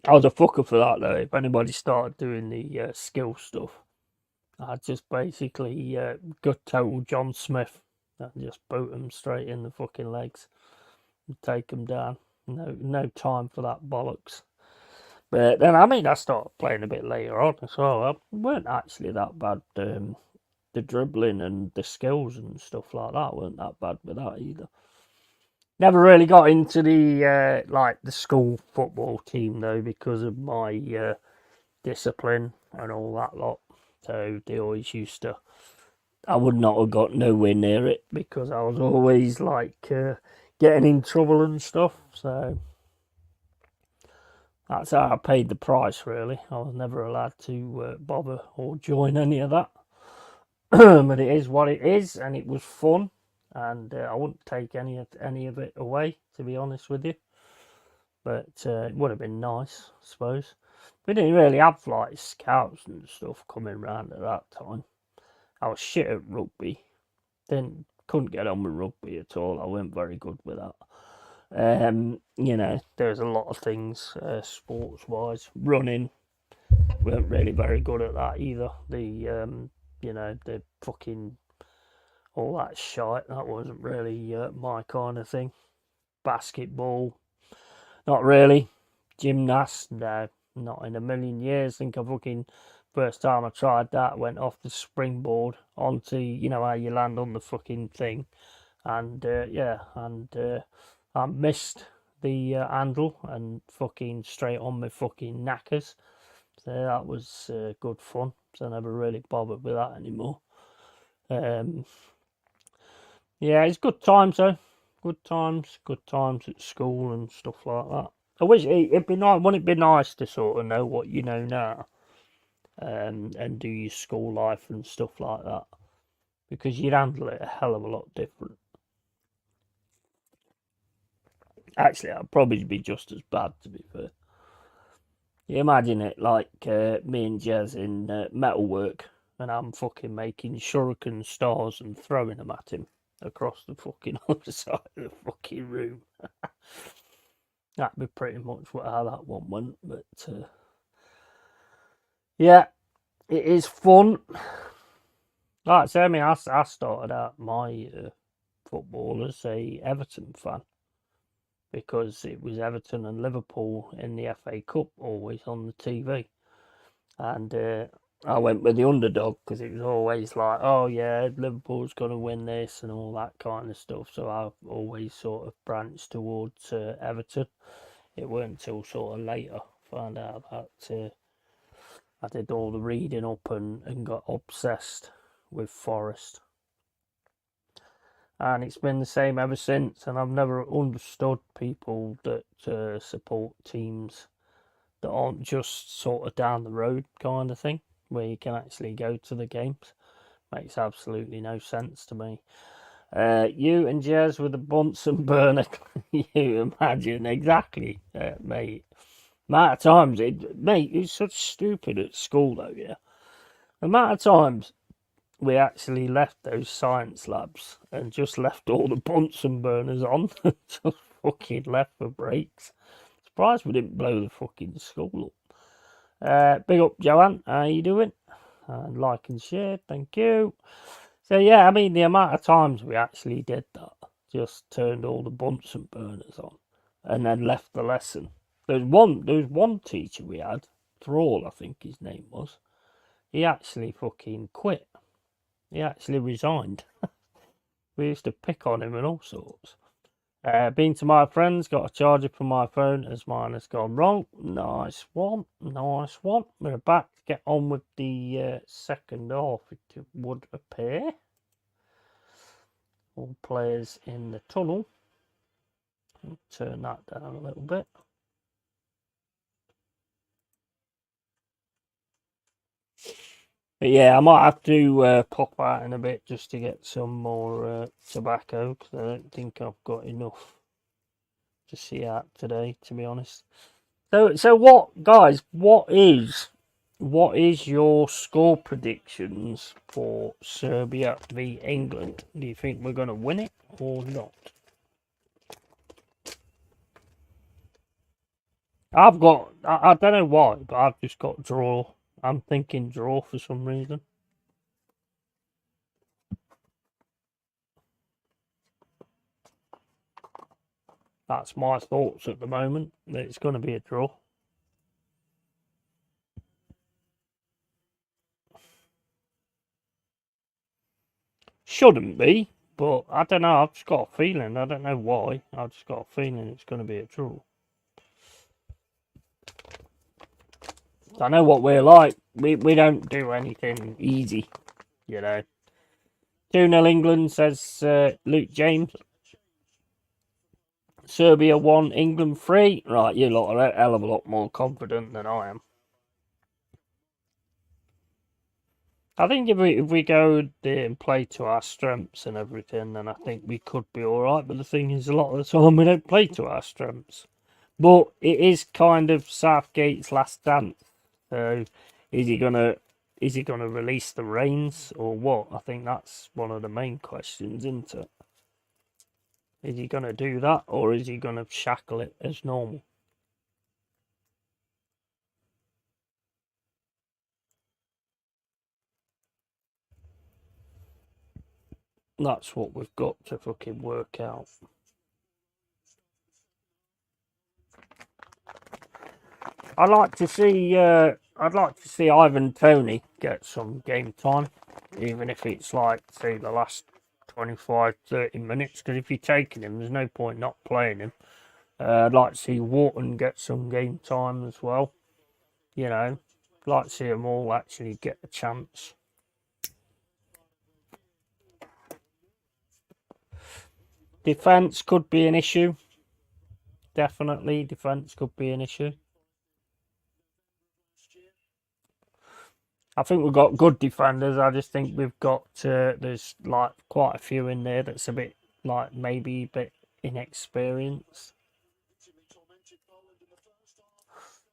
I was a fucker for that though. If anybody started doing the skill stuff, I'd just basically gut total John Smith and just boot him straight in the fucking legs and take him down. No time for that bollocks. But then, I mean, I started playing a bit later on as well. I weren't actually that bad. The dribbling and the skills and stuff like that weren't that bad with that either. Never really got into the like the school football team though because of my discipline and all that lot. So they always used to. I would not have got nowhere near it because I was always like getting in trouble and stuff. So that's how I paid the price. Really, I was never allowed to bother or join any of that. But it is what it is, and it was fun, and I wouldn't take any of it away, to be honest with you. But it would have been nice, I suppose. We didn't really have like scouts and stuff coming around at that time. I was shit at rugby. Couldn't get on with rugby at all. I weren't very good with that. There's a lot of things sports wise. Running, weren't really very good at that either. The fucking all that shite, that wasn't really my kind of thing. Basketball, not really. Gymnast, no, not in a million years. I think I fucking first time I tried that, went off the springboard onto, how you land on the fucking thing, and I missed the handle and fucking straight on my fucking knackers. So that was good fun. So I never really bothered with that anymore. Yeah, it's good times though. Good times at school and stuff like that. I wish it'd be nice. Wouldn't it be nice to sort of know what you know now, and do your school life and stuff like that, because you'd handle it a hell of a lot different. Actually, I'd probably be just as bad, to be fair. You imagine it like me and Jez in metalwork, and I'm fucking making shuriken stars and throwing them at him across the fucking other side of the fucking room. That'd be pretty much how that one went. But yeah, it is fun. Like I say, I started out my football as a Everton fan because it was Everton and Liverpool in the FA Cup always on the TV, and I went with the underdog because it was always like, oh yeah, Liverpool's going to win this and all that kind of stuff. So I always sort of branched towards Everton. It weren't until sort of later I found out that I did all the reading up and got obsessed with Forest. And it's been the same ever since. And I've never understood people that support teams that aren't just sort of down the road kind of thing, where you can actually go to the games. Makes absolutely no sense to me. You and Jez with the Bunsen burner, you imagine exactly, mate. Amount of times, mate, it's such stupid at school though, yeah. The amount of times we actually left those science labs and just left all the Bunsen burners on, just fucking left for breaks. Surprised we didn't blow the fucking school up. Big up, Joanne. How you doing? Like and share, thank you. So yeah, I mean the amount of times we actually did that, just turned all the Bunsen burners on, and then left the lesson. There was one teacher we had, Thrall, I think his name was. He actually fucking quit. He actually resigned. We used to pick on him and all sorts. Been to my friends, got a charger for my phone as mine has gone wrong. Nice one, nice one. We're about to get on with the second half, it would appear. All players in the tunnel. I'll turn that down a little bit. But yeah, I might have to pop out in a bit just to get some more tobacco, because I don't think I've got enough to see out today, to be honest. So what, guys? What is your score predictions for Serbia v England? Do you think we're going to win it or not? I don't know why, but I've just got draw. I'm thinking draw for some reason. That's my thoughts at the moment. That it's going to be a draw. Shouldn't be, but I don't know. I've just got a feeling. I don't know why. I've just got a feeling it's going to be a draw. I know what we're like. We don't do anything easy, you know. 2-0 England, says Luke James. Serbia 1, England 3. Right, you lot are a hell of a lot more confident than I am. I think if we go there and play to our strengths and everything, then I think we could be all right. But the thing is, a lot of the time we don't play to our strengths. But it is kind of Southgate's last dance. So is he gonna release the reins or what? I think that's one of the main questions, isn't it? Is he gonna do that or is he gonna shackle it as normal? That's what we've got to fucking work out. I'd like to see Ivan Toney get some game time, even if it's like say the last 25-30 minutes. Because if you're taking him, there's no point not playing him. I'd like to see Wharton get some game time as well. You know, I'd like to see them all actually get a chance. Defence could be an issue. Definitely, defence could be an issue. I think we've got good defenders. I just think we've got there's like quite a few in there that's a bit like maybe a bit inexperienced.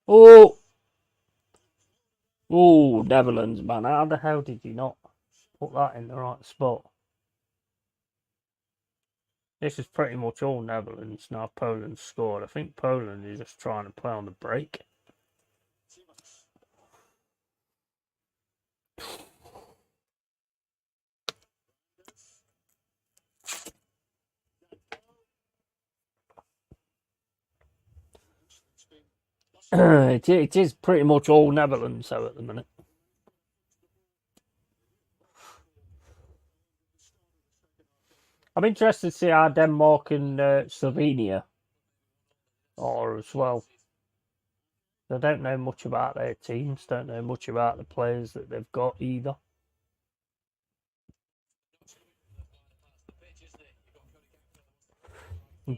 Oh, oh, Netherlands, man! How the hell did you not put that in the right spot? This is pretty much all Netherlands now. Poland scored. I think Poland is just trying to play on the break. It is pretty much all Netherlands, though, at the minute. I'm interested to see how Denmark and Slovenia are as well. I don't know much about their teams, don't know much about the players that they've got either.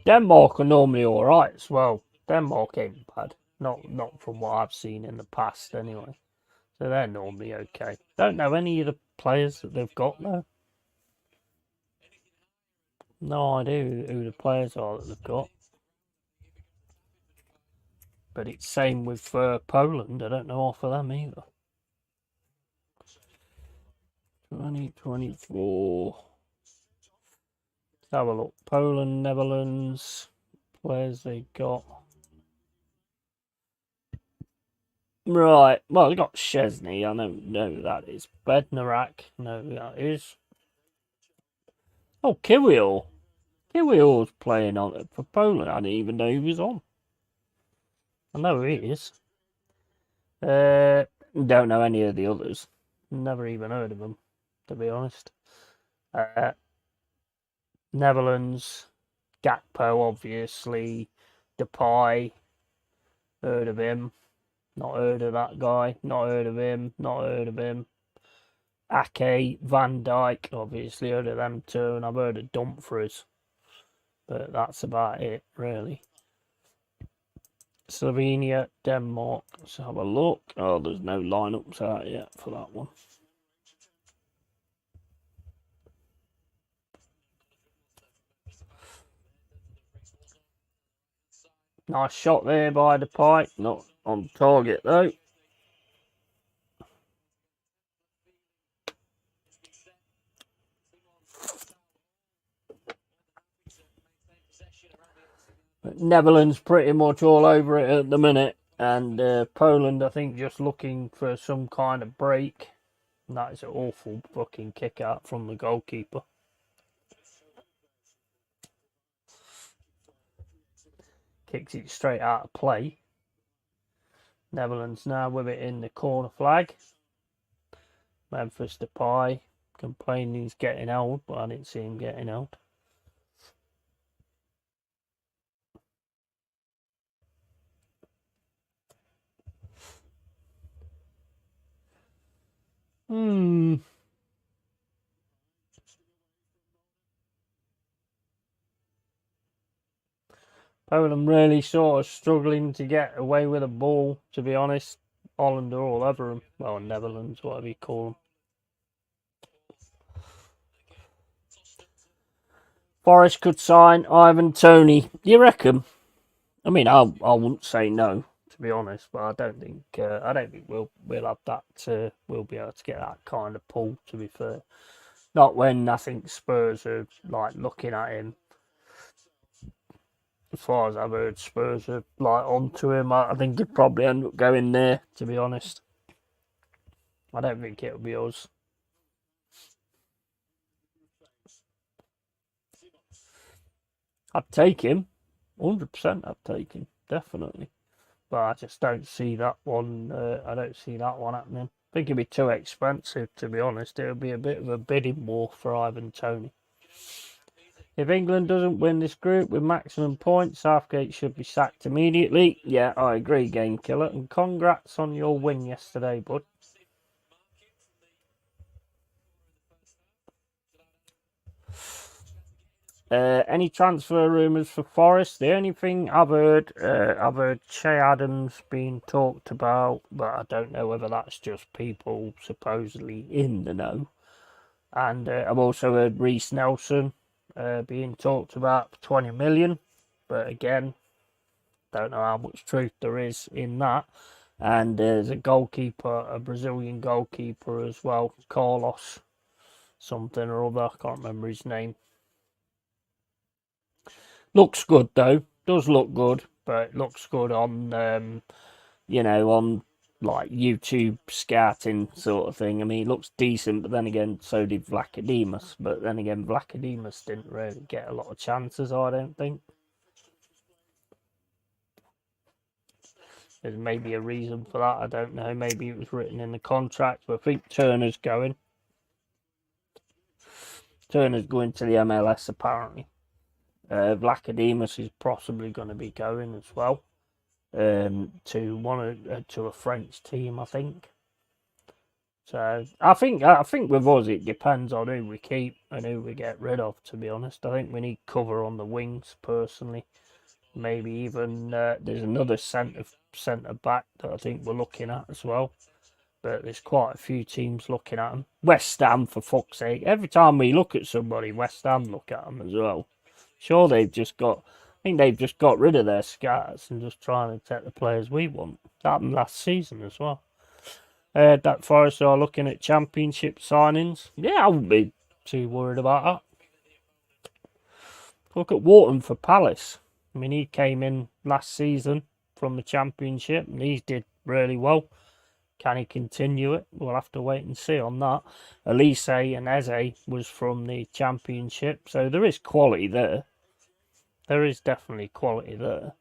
Denmark are normally alright as well. Denmark ain't bad. Not from what I've seen in the past anyway. So they're normally okay. Don't know any of the players that they've got though. No idea who the players are that they've got. But it's same with Poland. I don't know off of them either. 2024. Let's have a look. Poland, Netherlands. Players they got. Right. Well, they got Szczesny. I know who that is. Bednarak. Know who that is. Oh, Kirill. Kirill's playing on it for Poland. I didn't even know he was on. I know who he is. Don't know any of the others. Never even heard of them, to be honest. Netherlands, Gakpo, obviously. Depay, heard of him. Not heard of that guy. Not heard of him. Not heard of him. Ake, Van Dijk, obviously heard of them too, and I've heard of Dumfries. But that's about it, really. Slovenia, Denmark. Let's have a look. Oh, there's no lineups out yet for that one. Nice shot there by Depay. Not on target though. Netherlands pretty much all over it at the minute, and Poland, I think, just looking for some kind of break. And that is an awful fucking kick out from the goalkeeper. Kicks it straight out of play. Netherlands now with it in the corner flag. Memphis Depay complaining he's getting old, but I didn't see him getting old. Poland really sort of struggling to get away with a ball, to be honest. Holland are all over them. Well, Netherlands, whatever you call them. Forest could sign Ivan Toney. You reckon? I mean, I wouldn't say no, to be honest, but I don't think we'll have that. We'll be able to get that kind of pull. To be fair, not when I think Spurs are like looking at him. As far as I've heard, Spurs are like onto him. I think he'd probably end up going there. To be honest, I don't think it'll be us. I'd take him, 100%. I'd take him, definitely. But I just don't see that one. I don't see that one happening. I think it'd be too expensive, to be honest. It would be a bit of a bidding war for Ivan Toney. If England doesn't win this group with maximum points, Southgate should be sacked immediately. Yeah, I agree, Game Killer. And congrats on your win yesterday, bud. Any transfer rumours for Forest? The only thing I've heard Che Adams being talked about, but I don't know whether that's just people supposedly in the know. And I've also heard Reece Nelson being talked about for 20 million, but again, don't know how much truth there is in that. And there's a goalkeeper, a Brazilian goalkeeper as well, Carlos something or other. I can't remember his name. Looks good though. Does look good, but it looks good on on like YouTube scouting sort of thing. I mean, it looks decent, but then again, so did Vlachodimos. But then again, Vlachodimos didn't really get a lot of chances, I don't think. There's maybe a reason for that. I don't know. Maybe it was written in the contract, but I think Turner's going. Turner's going to the MLS apparently. Vlachodimos is possibly going to be going as well to a French team, I think. So I think with us it depends on who we keep and who we get rid of. To be honest, I think we need cover on the wings personally. Maybe even there's another centre back that I think we're looking at as well. But there's quite a few teams looking at them. West Ham, for fuck's sake! Every time we look at somebody, West Ham look at them as well. Sure, I think they've just got rid of their scouts and just trying to take the players we want. That happened last season as well. That Forest are looking at championship signings. Yeah, I wouldn't be too worried about that. Look at Wharton for Palace. I mean, he came in last season from the championship and he did really well. Can he continue it? We'll have to wait and see on that. Elise and Eze was from the championship, so there is quality there. There is definitely quality there.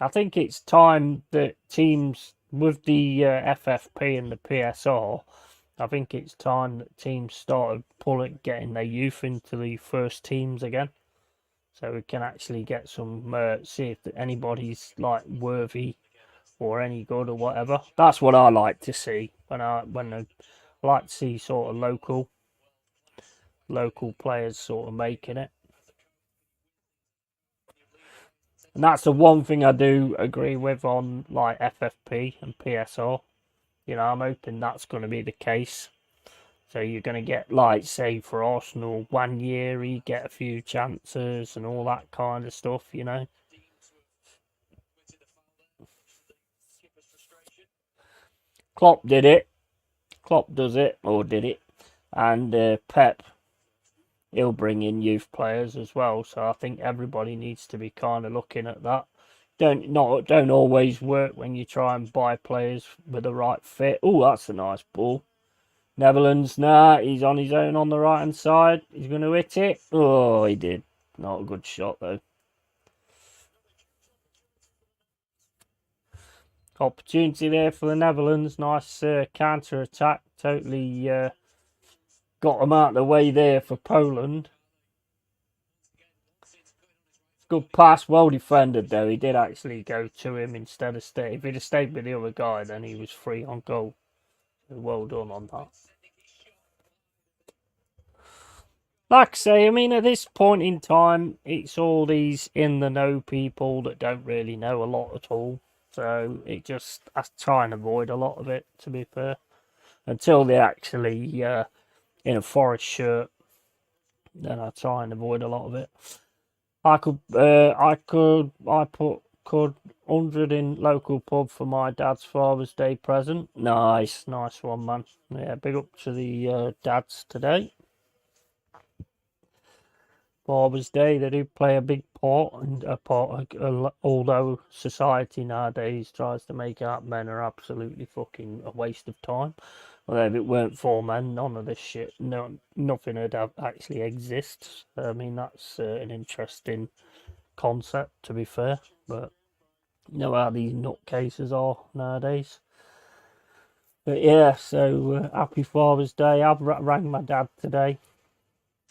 I think it's time that teams with the FFP and the PSR, I think it's time that teams started getting their youth into the first teams again, so we can actually get some see if anybody's like worthy or any good or whatever. That's what I like to see when I like to see sort of local players sort of making it. And that's the one thing I do agree with on like FFP and PSR. I'm hoping that's going to be the case. So you're going to get, like, say, for Arsenal, 1 year, you get a few chances and all that kind of stuff. Klopp did it. Klopp does it, or did it. And Pep he'll bring in youth players as well. So I think everybody needs to be kind of looking at that. Don't always work when you try and buy players with the right fit. Oh, that's a nice ball. Netherlands, nah, he's on his own on the right hand side. He's going to hit it. Oh, he did. Not a good shot though. Opportunity there for the Netherlands. Nice counter attack. Totally got them out of the way there for Poland. Good pass, well defended though. He did actually go to him instead of stay. If he'd have stayed with the other guy, then he was free on goal. So well done on that. Like I say, I mean, at this point in time, it's all these in the know people that don't really know a lot at all. So I try and avoid a lot of it, to be fair, until they're actually in a Forest shirt. Then I try and avoid a lot of it. I put 100 in local pub for my dad's Father's Day present. Nice one, man. Yeah, big up to the dads today. Father's Day, they do play a big part, although society nowadays tries to make out men are absolutely fucking a waste of time. Although if it weren't for men, none of this shit, nothing would actually exist. I mean, that's an interesting concept, to be fair, but you know how these nutcases are nowadays. But yeah, so happy Father's Day. I've rang my dad today.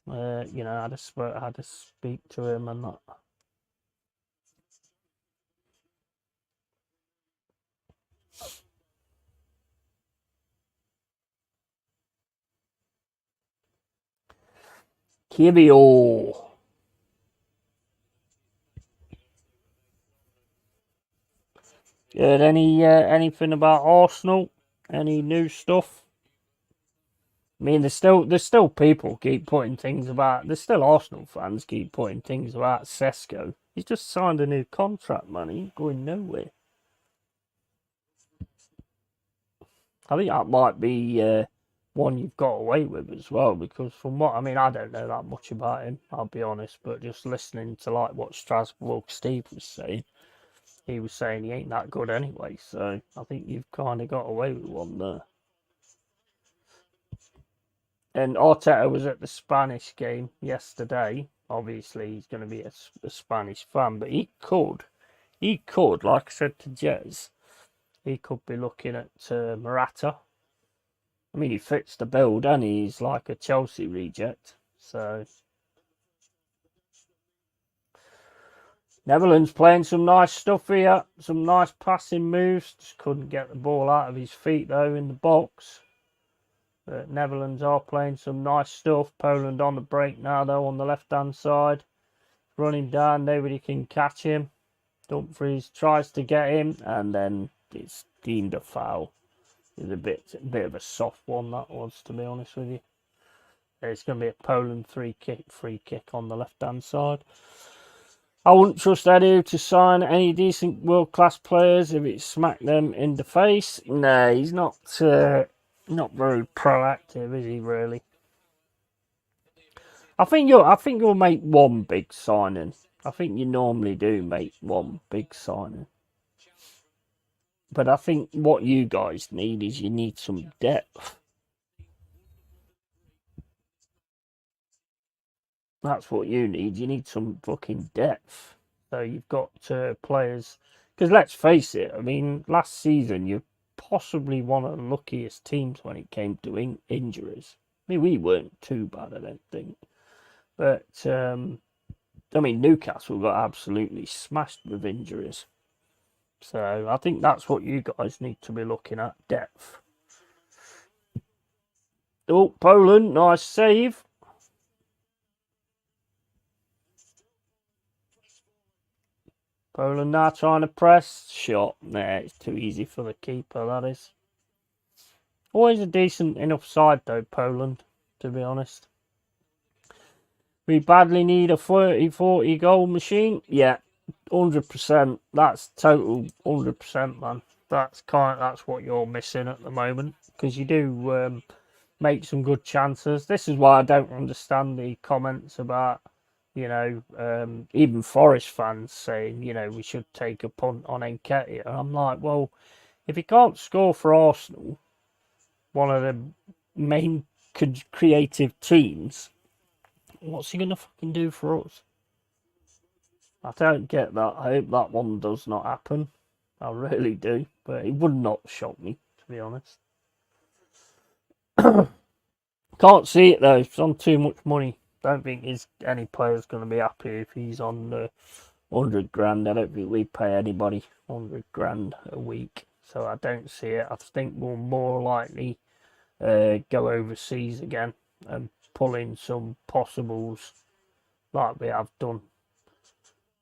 You know, I had to speak to him and that. Kibio. Heard anything about Arsenal? Any new stuff? I mean, there's still people keep putting things about. There's still Arsenal fans keep putting things about Sesko. He's just signed a new contract, man. He ain't going nowhere. I think that might be one you've got away with as well, because from what I mean, I don't know that much about him. I'll be honest, but just listening to like what Strasbourg Steve was saying, he was saying he ain't that good anyway. So I think you've kind of got away with one there. And Arteta was at the Spanish game yesterday. Obviously, he's going to be a Spanish fan, but he could, like I said to Jez, he could be looking at Morata. I mean, he fits the build, and he's like a Chelsea reject. So, Netherlands playing some nice stuff here, some nice passing moves. Just couldn't get the ball out of his feet though in the box. But Netherlands are playing some nice stuff. Poland on the break now though on the left hand side. Running down, nobody can catch him. Dumfries tries to get him and then it's deemed a foul. It's a bit of a soft one that was, to be honest with you. It's going to be a Poland free kick on the left hand side. I wouldn't trust Edu to sign any decent world class players if it smacked them in the face. No, he's not very proactive, is he? Really? I think you'll make one big signing. I think you normally do make one big signing. But I think what you guys need is you need some depth. That's what you need. You need some fucking depth. So you've got players. Because let's face it, I mean, last season you possibly one of the luckiest teams when it came to injuries. I mean, we weren't too bad, I don't think. But, I mean, Newcastle got absolutely smashed with injuries. So I think that's what you guys need to be looking at, depth. Oh, Poland, nice save. Poland now trying to press. Shot. Nah, it's too easy for the keeper, that is. Always a decent enough side, though, Poland, to be honest. We badly need a 30-40 goal machine. Yeah, 100%. That's total 100%, man. That's what you're missing at the moment. Because you do, make some good chances. This is why I don't understand the comments about, even Forest fans saying, we should take a punt on Nketiah. I'm like, well, if he can't score for Arsenal, one of the main creative teams, what's he going to fucking do for us? I don't get that. I hope that one does not happen. I really do. But it would not shock me, to be honest. Can't see it, though. It's on too much money. Don't think any player's going to be happy if he's on 100 grand. I don't think we pay anybody 100 grand a week. So I don't see it. I think we'll more likely go overseas again and pull in some possibles like we have done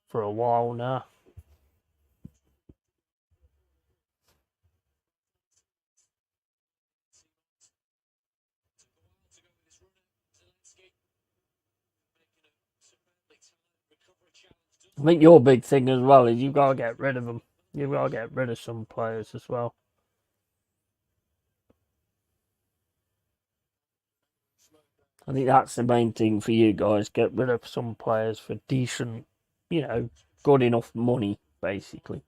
for a while now. I think your big thing as well is you've got to get rid of them. You've got to get rid of some players as well. I think that's the main thing for you guys. Get rid of some players for decent, good enough money, basically.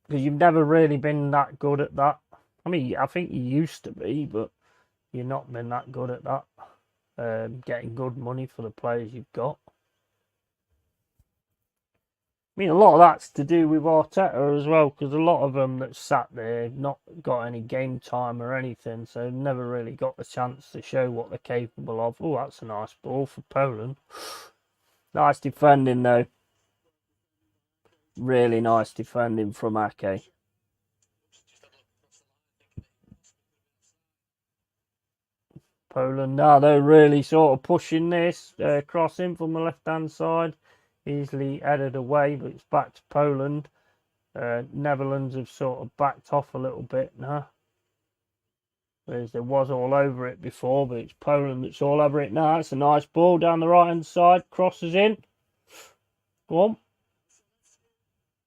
Because you've never really been that good at that. I mean, I think you used to be, but you've not been that good at that. Getting good money for the players you've got. I mean, a lot of that's to do with Arteta as well, because a lot of them that sat there have not got any game time or anything, so never really got the chance to show what they're capable of. Oh, that's a nice ball for Poland. Nice defending, though. Really nice defending from Ake. Poland now, they're really sort of pushing this. Crossing from the left-hand side. Easily headed away, but it's back to Poland. Netherlands have sort of backed off a little bit now. Whereas there was all over it before, but it's Poland that's all over it now. It's a nice ball down the right-hand side. Crosses in. Go on.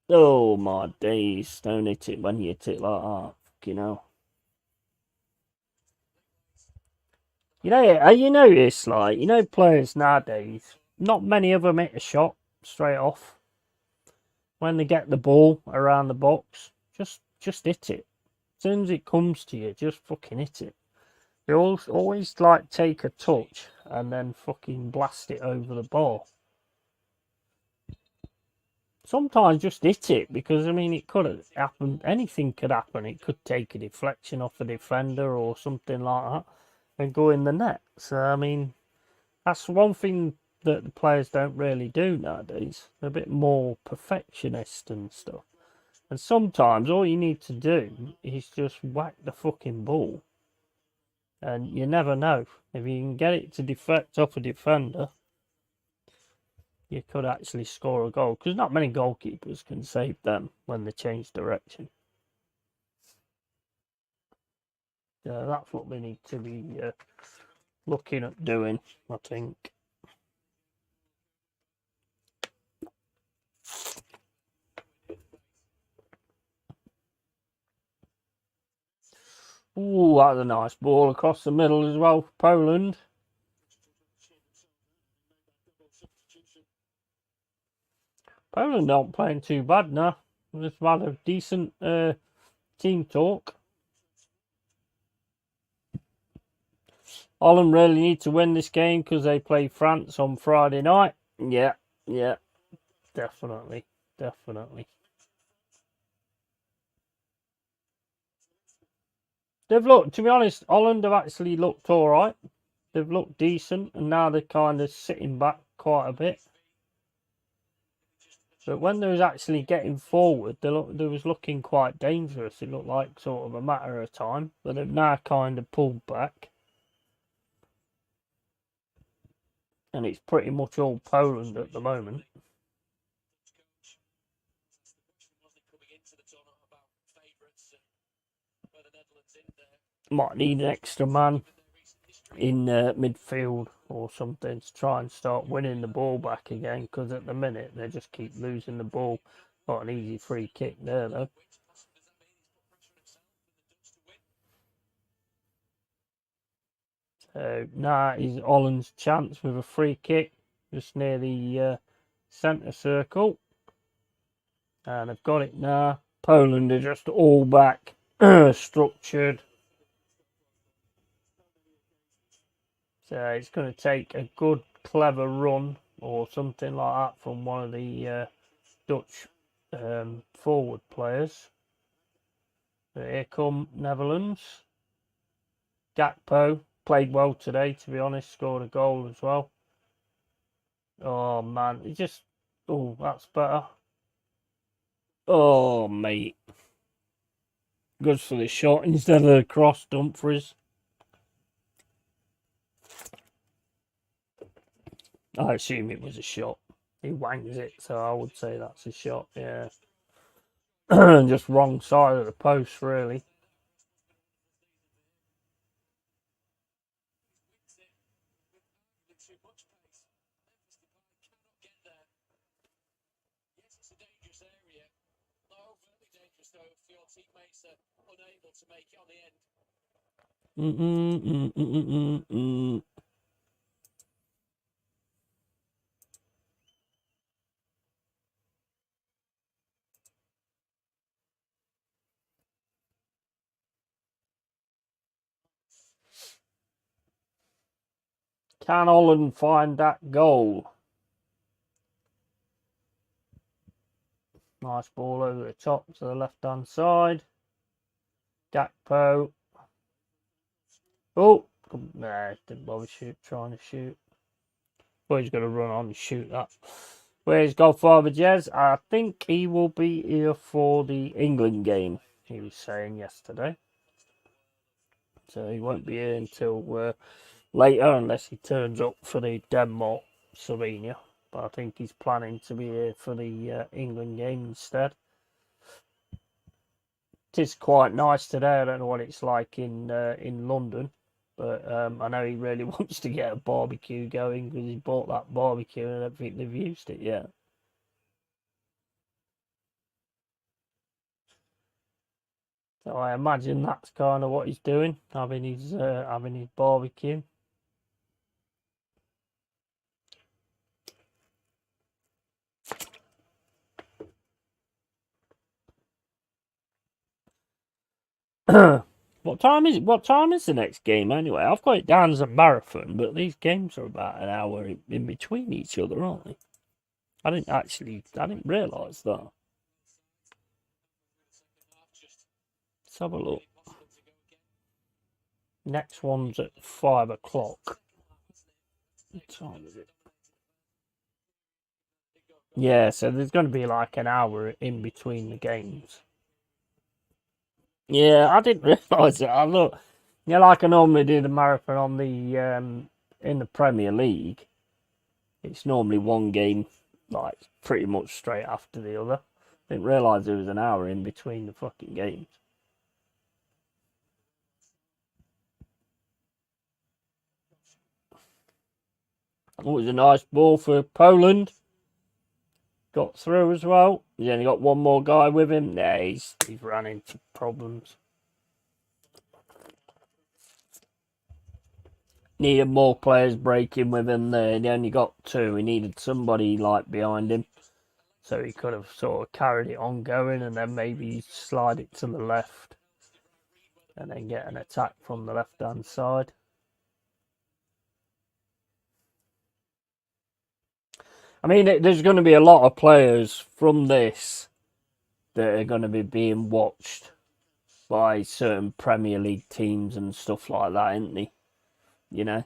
Oh, my days. Don't hit it when you hit it like that. You know. You notice, players nowadays, not many of them hit a shot straight off. When they get the ball around the box, just hit it. As soon as it comes to you, just fucking hit it. They always like take a touch and then fucking blast it over the bar. Sometimes just hit it because it could happen. Anything could happen. It could take a deflection off a defender or something like that and go in the net. So that's one thing that the players don't really do nowadays. They're a bit more perfectionist and stuff. And sometimes all you need to do is just whack the fucking ball. And you never know. If you can get it to deflect off a defender, you could actually score a goal. Because not many goalkeepers can save them when they change direction. Yeah, that's what we need to be looking at doing, I think. Ooh, that's a nice ball across the middle as well for Poland. Poland aren't playing too bad now. They've had a decent team talk. Holland really need to win this game because they play France on Friday night. Yeah, definitely. They've looked, to be honest, Holland have actually looked alright. They've looked decent, and now they're kind of sitting back quite a bit. But when they was actually getting forward, they was looking quite dangerous. It looked like sort of a matter of time, but they've now kind of pulled back. And it's pretty much all Poland at the moment. Might need an extra man in midfield or something to try and start winning the ball back again, because at the minute they just keep losing the ball. Got an easy free kick there though. So now is Holland's chance with a free kick just near the centre circle. And they've got it now. Poland are just all back structured. So it's going to take a good, clever run or something like that from one of the Dutch forward players. So here come Netherlands. Gakpo played well today, to be honest. Scored a goal as well. Oh, man. It just... Oh, that's better. Oh, mate. Goes for the shot instead of the cross, Dumfries. I assume it was a shot. He wangs it, so I would say that's a shot, yeah. Just wrong side of the post, really. Can Holland find that goal? Nice ball over the top to the left-hand side. Gakpo. Oh, nah, didn't bother trying to shoot. Well, he's going to run on and shoot that. Where's Godfather Jez? I think he will be here for the England game, he was saying yesterday. So he won't be here until later unless he turns up for the Denmark Slovenia. But I think he's planning to be here for the England game instead. It is quite nice today. I don't know what it's like in London, but I know he really wants to get a barbecue going because he bought that barbecue and I don't think they've used it yet. So I imagine that's kind of what he's doing, having his barbecue. What time is it? What time is the next game anyway? I've got it down as a marathon, but these games are about an hour in between each other, aren't they? I didn't realise that. Let's have a look. Next one's at 5 o'clock. What time is it? Yeah, so there's going to be like an hour in between the games. Yeah, I didn't realise it. I look, like I normally do the marathon on the in the Premier League. It's normally one game, like pretty much straight after the other. Didn't realise there was an hour in between the fucking games. Oh, it was a nice ball for Poland. Got through as well. He's only got one more guy with him. Nah, he's ran into problems. Needed more players breaking with him there. He only got two. He needed somebody like behind him. So he could have sort of carried it on going and then maybe slide it to the left. And then get an attack from the left-hand side. I mean, there's going to be a lot of players from this that are going to be being watched by certain Premier League teams and stuff like that, isn't they? You know?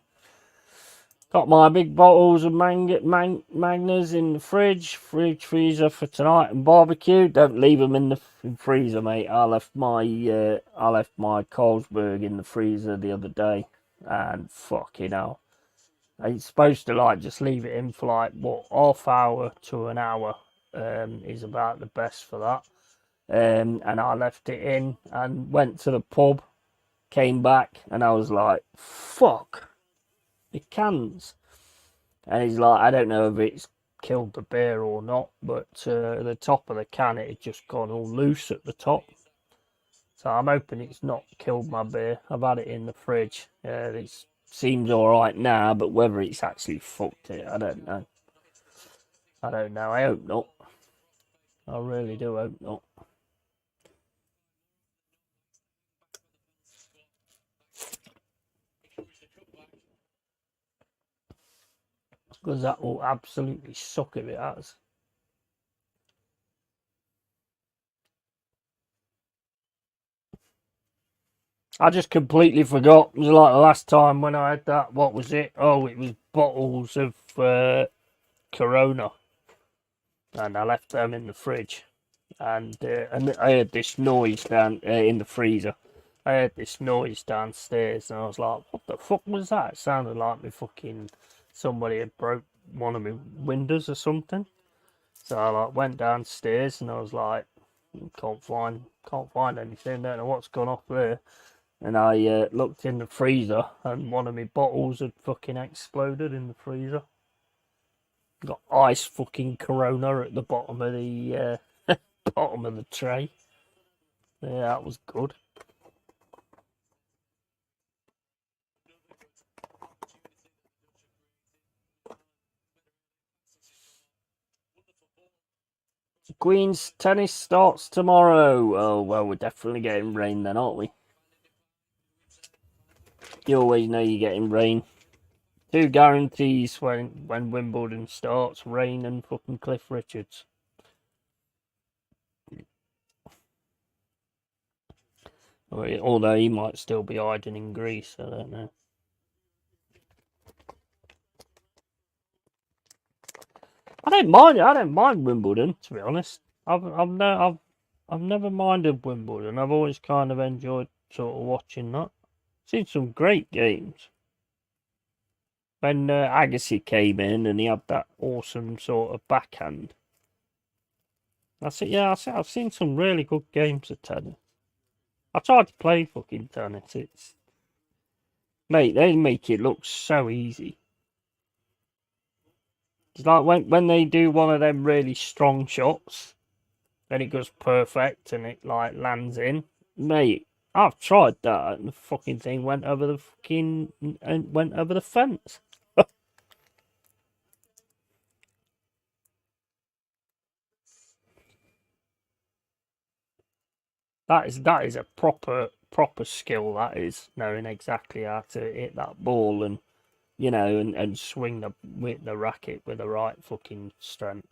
Got my big bottles of Magners in the fridge freezer for tonight and barbecue. Don't leave them in the freezer, mate. I left my Carlsberg in the freezer the other day, and fucking hell, it's supposed to like just leave it in for like what half hour to an hour is about the best for that. And I left it in and went to the pub, came back, and I was like, fuck. The cans, and he's like, I don't know if it's killed the beer or not, but the top of the can it had just gone all loose at the top, so I'm hoping it's not killed my beer. I've had it in the fridge. It's seems alright now, but whether it's actually fucked it, I don't know. I don't know. I hope not. I really do hope not. Because that will absolutely suck if it has. I just completely forgot. It was like the last time when I had that. What was it? Oh, it was bottles of Corona, and I left them in the fridge. And I heard this noise down in the freezer. I heard this noise downstairs, and I was like, "What the fuck was that?" It sounded like me fucking somebody had broke one of my windows or something. So I like went downstairs, and I was like, "Can't find anything. Don't know what's gone off there." And I looked in the freezer, and one of my bottles had fucking exploded in the freezer. Got ice fucking Corona at the bottom of the bottom of the tray. Yeah, that was good. Queen's tennis starts tomorrow. Oh well, we're definitely getting rain then, aren't we? You always know you're getting rain. Two guarantees when Wimbledon starts: rain and fucking Cliff Richards. Although he might still be hiding in Greece, I don't know. I don't mind. I don't mind Wimbledon, to be honest. I've never minded Wimbledon. I've always kind of enjoyed sort of watching that. Seen some great games. When Agassi came in and he had that awesome sort of backhand. That's it. Yeah, I've seen some really good games of tennis. I tried to play fucking tennis. Mate, they make it look so easy. It's like when they do one of them really strong shots, then it goes perfect and it like lands in. Mate, I've tried that and the fucking thing went over the fucking and went over the fence. That is a proper skill. That is knowing exactly how to hit that ball and and swing the racket with the right fucking strength.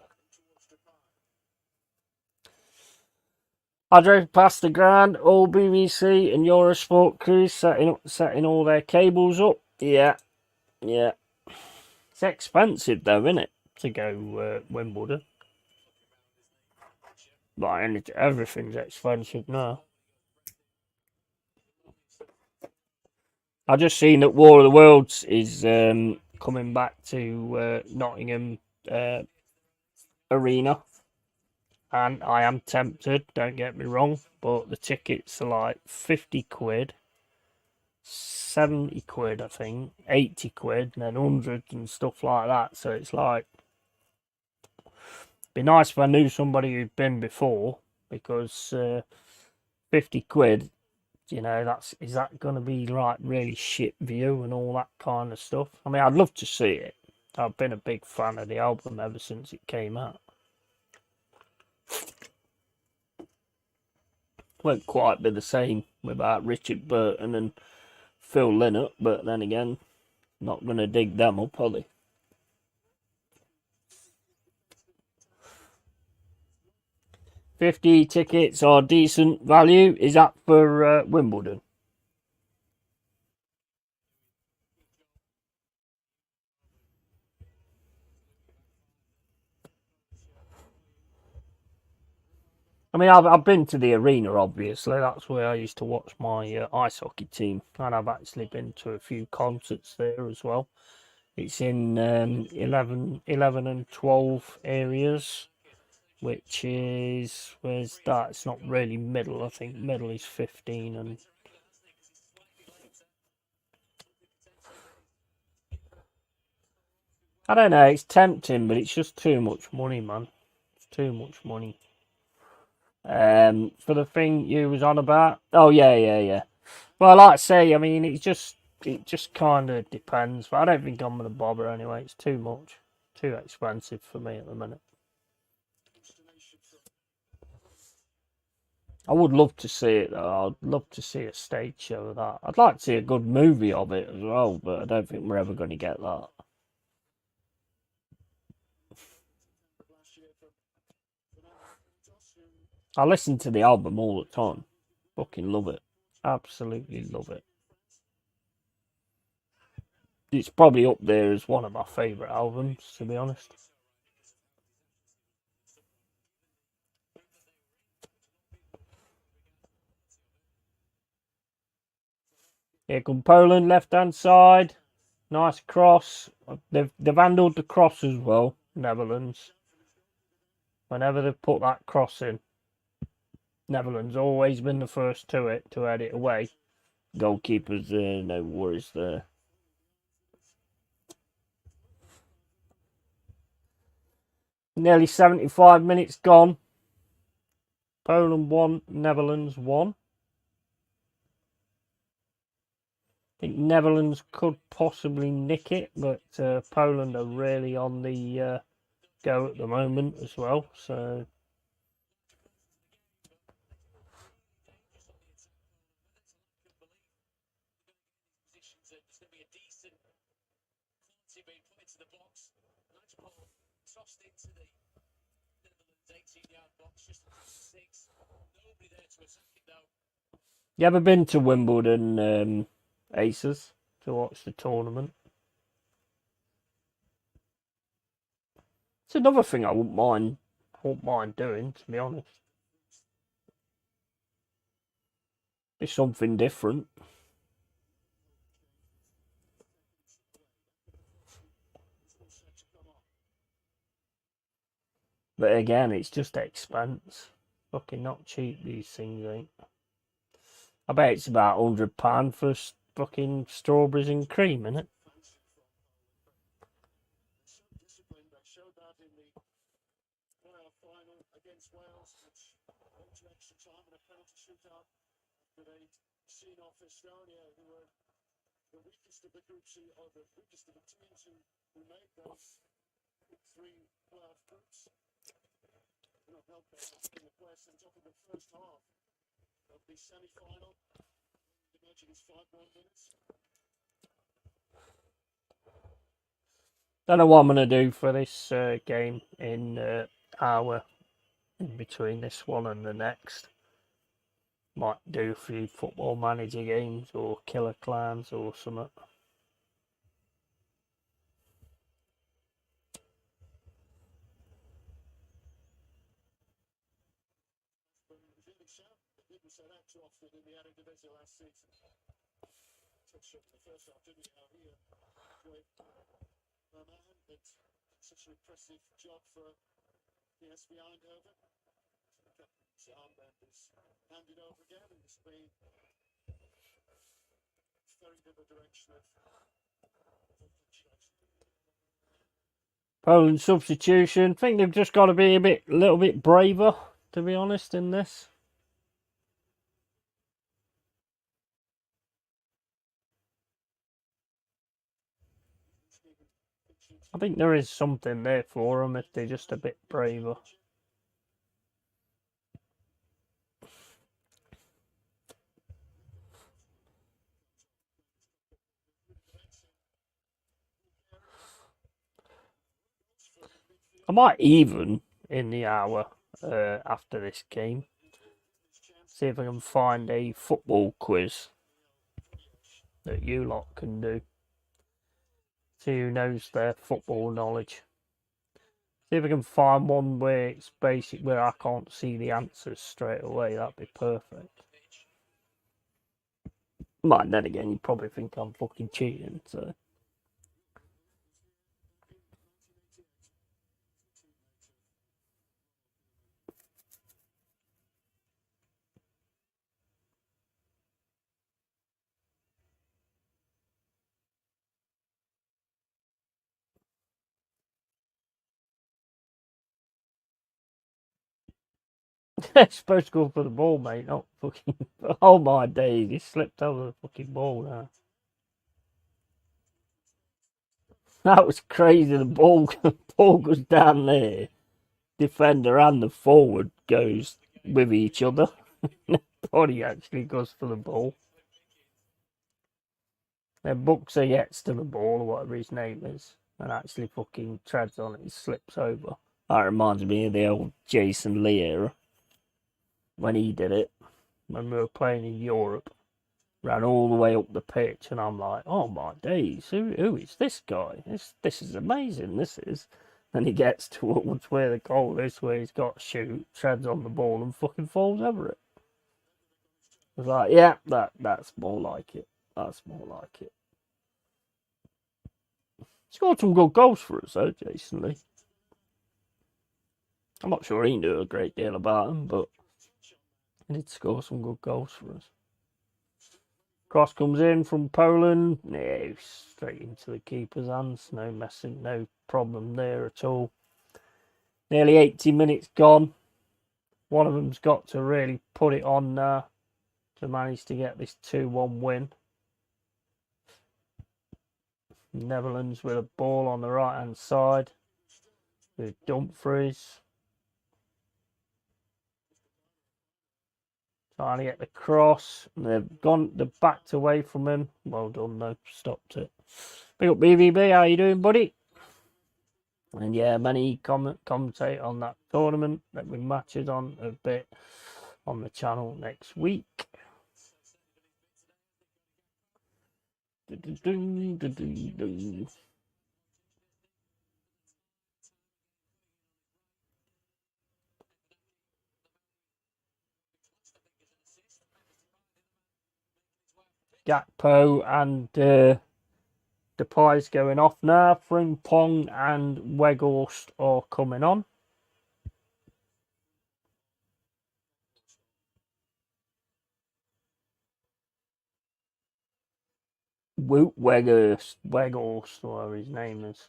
I drove past the Grand, all BBC and Eurosport crews setting all their cables up. Yeah, yeah. It's expensive though, isn't it, to go Wimbledon? Like everything's expensive now. I just seen that War of the Worlds is coming back to Nottingham Arena, and I am tempted. Don't get me wrong, but the tickets are like 50 quid, 70 quid, I think, 80 quid, and then 100 and stuff like that. So it's like, be nice if I knew somebody who'd been before, because 50 quid, is that going to be like really shit view and all that kind of stuff? I mean, I'd love to see it. I've been a big fan of the album ever since it came out. Won't quite be the same without Richard Burton and Phil Lynott, but then again, not going to dig them up, are they? 50 tickets are decent value. Is that for Wimbledon? I mean, I've been to the arena, obviously. That's where I used to watch my ice hockey team. And I've actually been to a few concerts there as well. It's in 11 and 12 areas, which is, where's that? It's not really middle. I think middle is 15 and I don't know, it's tempting, but it's just too much money, man. It's too much money. For the thing you was on about. Oh yeah, yeah, yeah. Well, like I say, I mean, it's just it just kind of depends. But I don't think I'm going to bother anyway. It's too much. Too expensive for me at the minute. I would love to see it though. I'd love to see a stage show of that. I'd like to see a good movie of it as well, but I don't think we're ever going to get that. I listen to the album all the time. Fucking love it. Absolutely love it. It's probably up there as one of my favourite albums, to be honest. Here come Poland, left-hand side. Nice cross. They've handled the cross as well, Netherlands. Whenever they've put that cross in, Netherlands always been the first to head it away. Goalkeepers there, no worries there. Nearly 75 minutes gone. Poland 1, Netherlands 1. I think Netherlands could possibly nick it, but Poland are really on the go at the moment as well. So you ever been to Wimbledon Aces to watch the tournament? It's another thing I wouldn't mind doing, to be honest. It's something different. But again, it's just expense. Fucking not cheap, these things ain't. I bet it's about £100 for fucking strawberries and cream, innit? Don't know what I'm gonna do for this game in hour in between this one and the next. Might do a few football manager games or killer clans or something. Poland substitution. I think they've just got to be a little bit braver, to be honest, in this. I think there is something there for them if they're just a bit braver. I might even, in the hour after this game, see if I can find a football quiz that you lot can do. See who knows their football knowledge. See if I can find one where it's basic, where I can't see the answers straight away. That'd be perfect. But then again, you probably think I'm fucking cheating, so. Supposed to go for the ball, mate, not fucking. Oh my days, he slipped over the fucking ball now. That was crazy. The ball goes down there. Defender and the forward goes with each other. Body actually goes for the ball. Then Buxer gets to the ball, or whatever his name is, and actually fucking treads on it and slips over. That reminds me of the old Jason Lee era when he did it, when we were playing in Europe. Ran all the way up the pitch, and I'm like, oh my days, who is this guy? This is amazing, this is. Then he gets towards where the goal is, where he's got to shoot, treads on the ball, and fucking falls over it. I was like, yeah, that's more like it. That's more like it. Scored some good goals for us, though, Jason Lee. I'm not sure he knew a great deal about him, but he did score some good goals for us. Cross comes in from Poland. No, straight into the keeper's hands. No messing, no problem there at all. Nearly 80 minutes gone. One of them's got to really put it on now to manage to get this 2-1 win. Netherlands with a ball on the right hand side with Dumfries. Trying to get the cross. They're backed away from him. Well done, though. Stopped it. Big up BVB. How you doing, buddy? And yeah, many commentate on that tournament that we matches on a bit on the channel next week. Gakpo and Depay's going off now. Frimpong and Weghorst are coming on. Woot Weghorst, whatever his name is.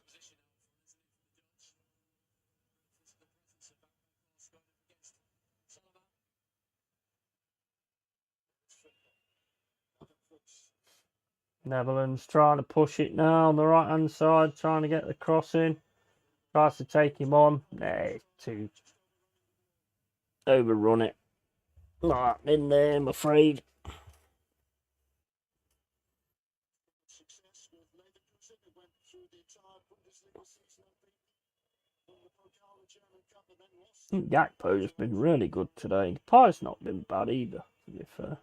Netherlands trying to push it now on the right hand side, trying to get the cross in. Tries to take him on. Nah, to overrun it. Not in there, I'm afraid. Gakpo's been really good today. Pie's not been bad either, to be fair.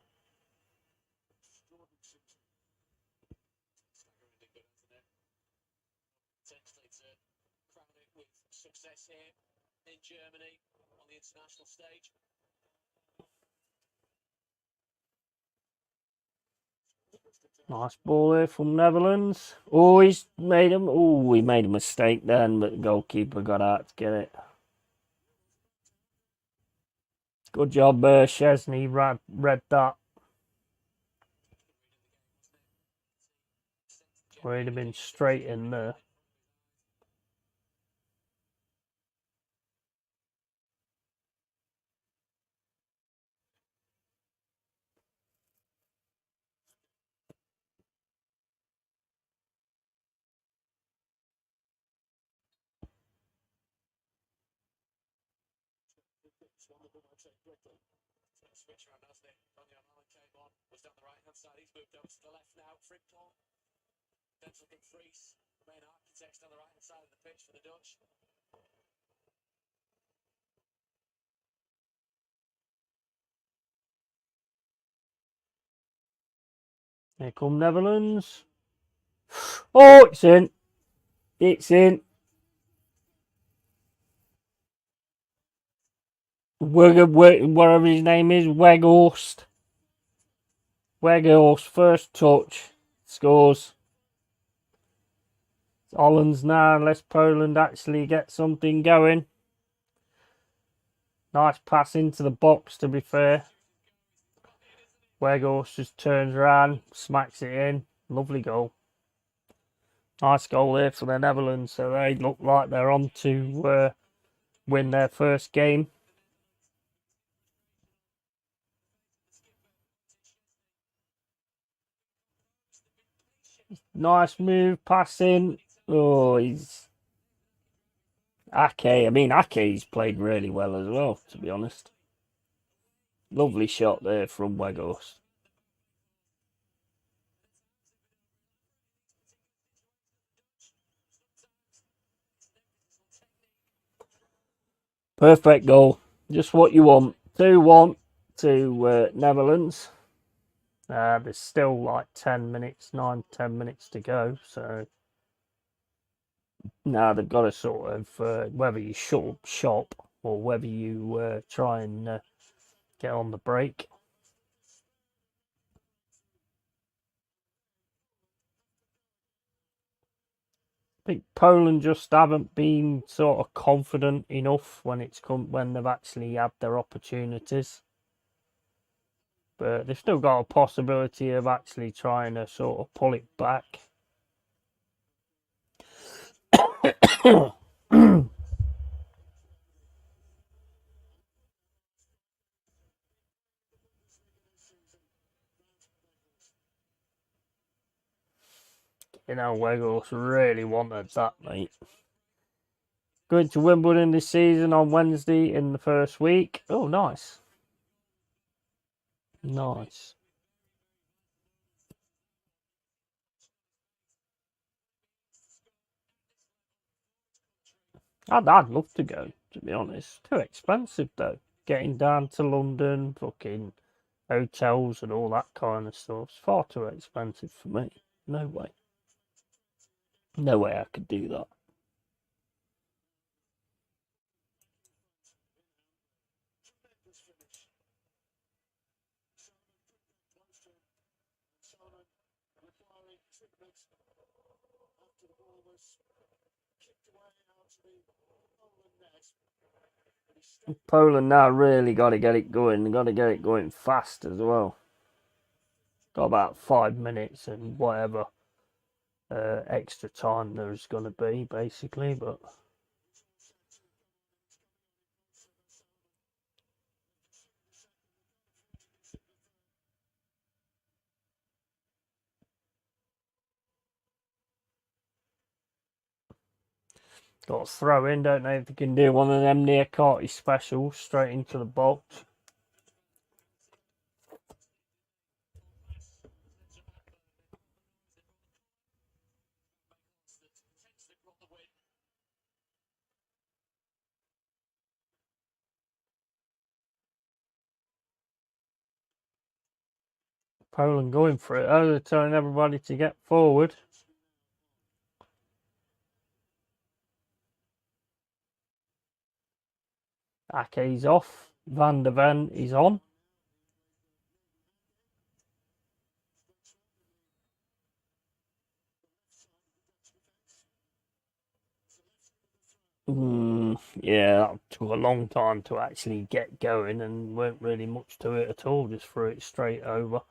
Nice ball there from Netherlands. Oh, he made a mistake then, but the goalkeeper got out to get it. Good job, Chesney read that. Or he'd have been straight in there. Switch around, hasn't it? Daniel Allen came on, was down the right hand side, he's moved over to the left now. Frimpong, Denzel Dumfries, the main architects down the right hand side of the pitch for the Dutch. Here come Netherlands. Oh, it's in. It's in. Whatever his name is, Weghorst. Weghorst, first touch, scores. It's Holland's now, unless Poland actually get something going. Nice pass into the box, to be fair. Weghorst just turns around, smacks it in. Lovely goal. Nice goal there for the Netherlands. So they look like they're on to win their first game. Nice move, pass in. Oh, he's Ake. I mean, Ake's played really well as well, to be honest. Lovely shot there from Weghorst. Perfect goal. Just what you want. 2-1 to Netherlands. There's still like 10 minutes, 9, 10 minutes to go. So now they've got to sort of, whether you shop or whether you try and get on the break. I think Poland just haven't been sort of confident enough when they've actually had their opportunities. But they've still got a possibility of actually trying to sort of pull it back. You know, Weghorst really wanted that, mate. Going to Wimbledon this season on Wednesday in the first week. Oh, nice. Nice. I'd love to go, to be honest. Too expensive, though. Getting down to London, fucking hotels and all that kind of stuff. It's far too expensive for me. No way. No way I could do that. Poland now really got to get it going. They've got to get it going fast as well. Got about 5 minutes and whatever extra time there's going to be, basically. But got to throw in, don't they? If they can do one of them near Carty specials straight into the box. Poland going for it. Oh, they're telling everybody to get forward. Ake's off. Van der Ven is on. Yeah, that took a long time to actually get going and weren't really much to it at all. Just threw it straight over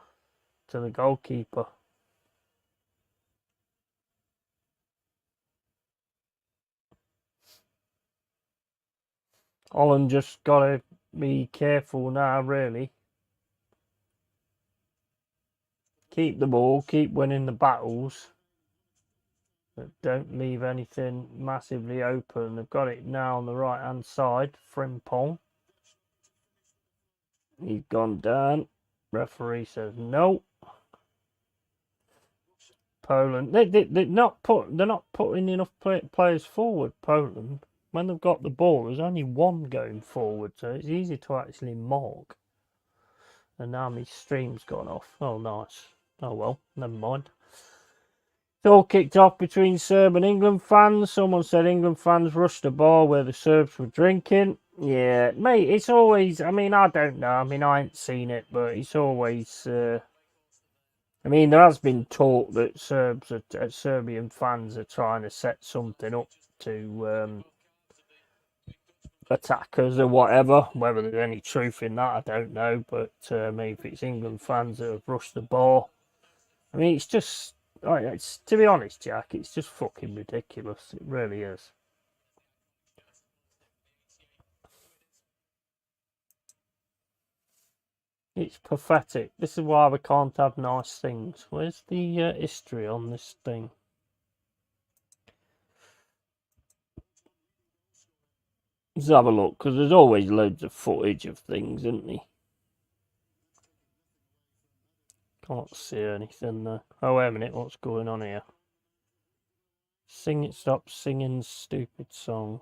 to the goalkeeper. Holland just got to be careful now, really. Keep the ball, keep winning the battles, but don't leave anything massively open. They've got it now on the right hand side. Frimpong. He's gone down. Referee says no. Poland. They're not putting enough players forward. Poland. When they've got the ball, there's only one going forward, so it's easy to actually mark. And now my stream's gone off. Oh, nice. Oh well, never mind. It's all kicked off between Serb and England fans. Someone said England fans rushed the bar where the Serbs were drinking. Yeah, mate, it's always. I mean, I don't know. I mean, I ain't seen it, but it's always. I mean, there has been talk that Serbian fans are trying to set something up to attack us or whatever. Whether there's any truth in that, I don't know. But maybe if it's England fans that have rushed the bar, I mean, it's just. It's, to be honest, Jack, it's just fucking ridiculous. It really is. It's pathetic. This is why we can't have nice things. Where's the history on this thing? Let's have a look, because there's always loads of footage of things, isn't there? Can't see anything there. Oh, wait a minute, what's going on here? Stop singing stupid song.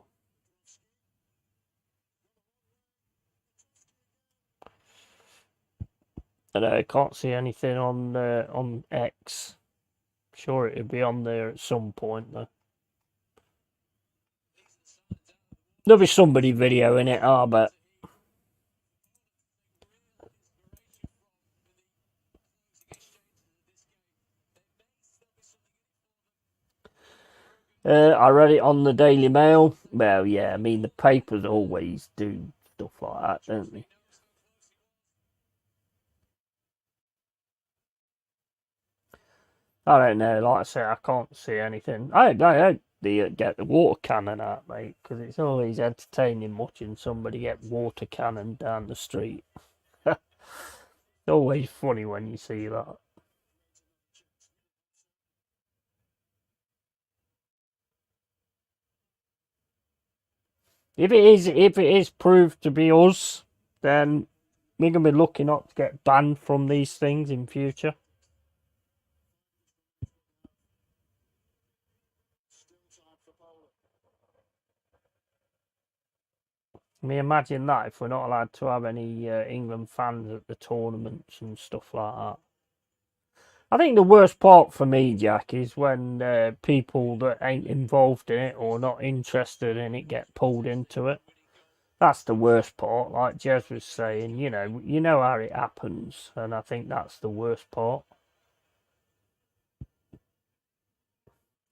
I can't see anything on X. Sure, it'll be on there at some point though. There'll be somebody videoing it, I bet. I read it on the Daily Mail. Well, yeah, I mean the papers always do stuff like that, don't they? I don't know. Like I say, I can't see anything. I hope they get the water cannon out, mate, because it's always entertaining watching somebody get water cannon down the street. It's always funny when you see that. If it is proved to be us, then we're gonna be looking up to get banned from these things in future. I mean, imagine that if we're not allowed to have any England fans at the tournaments and stuff like that. I think the worst part for me, Jack, is when people that ain't involved in it or not interested in it get pulled into it. That's the worst part. Like Jez was saying, you know how it happens, and I think that's the worst part.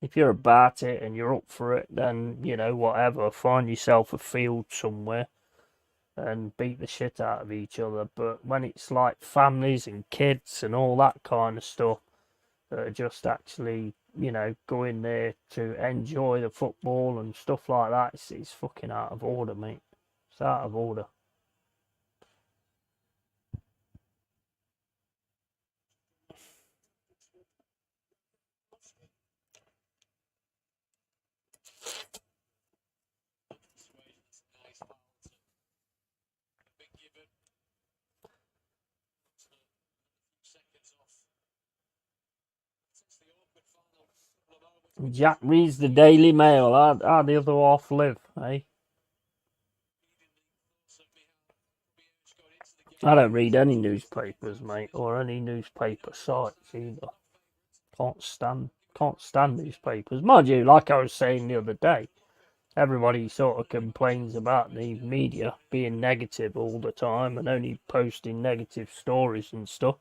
If you're about it and you're up for it, then whatever. Find yourself a field somewhere and beat the shit out of each other. But when it's like families and kids and all that kind of stuff that are just actually, go in there to enjoy the football and stuff like that, it's fucking out of order, mate. It's out of order. Jack reads the Daily Mail. How the other half live, eh? I don't read any newspapers, mate, or any newspaper sites either. Can't stand newspapers. Mind you, like I was saying the other day, everybody sort of complains about the media being negative all the time and only posting negative stories and stuff.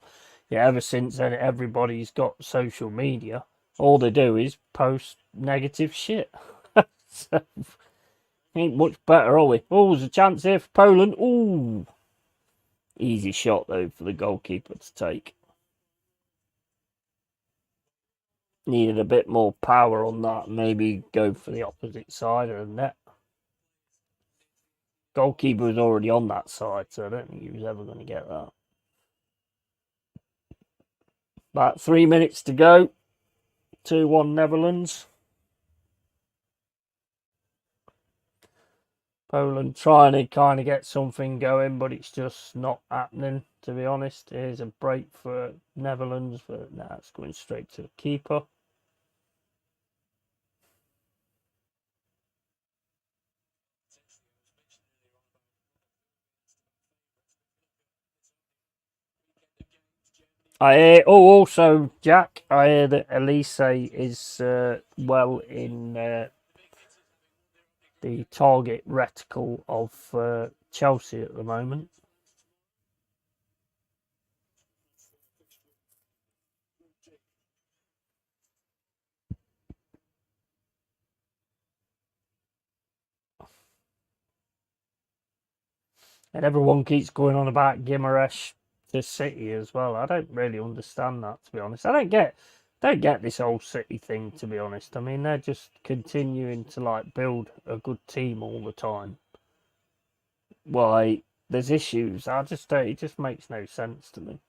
Yeah, ever since then, everybody's got social media. All they do is post negative shit. So, ain't much better, are we? Oh, there's a chance here for Poland. Ooh. Easy shot, though, for the goalkeeper to take. Needed a bit more power on that. Maybe go for the opposite side of the net. Goalkeeper was already on that side, so I don't think he was ever going to get that. About 3 minutes to go. 2-1 Netherlands. Poland trying to kind of get something going, but it's just not happening, to be honest. Here's a break for Netherlands, but now it's going straight to the keeper. Also, Jack, I hear that Elise is well in the target reticle of Chelsea at the moment. And everyone keeps going on about Gimaresh to City as well. I don't really understand that, to be honest. I don't get this whole City thing, to be honest. I mean, they're just continuing to like build a good team all the time. Why there's issues? I just don't. It just makes no sense to me.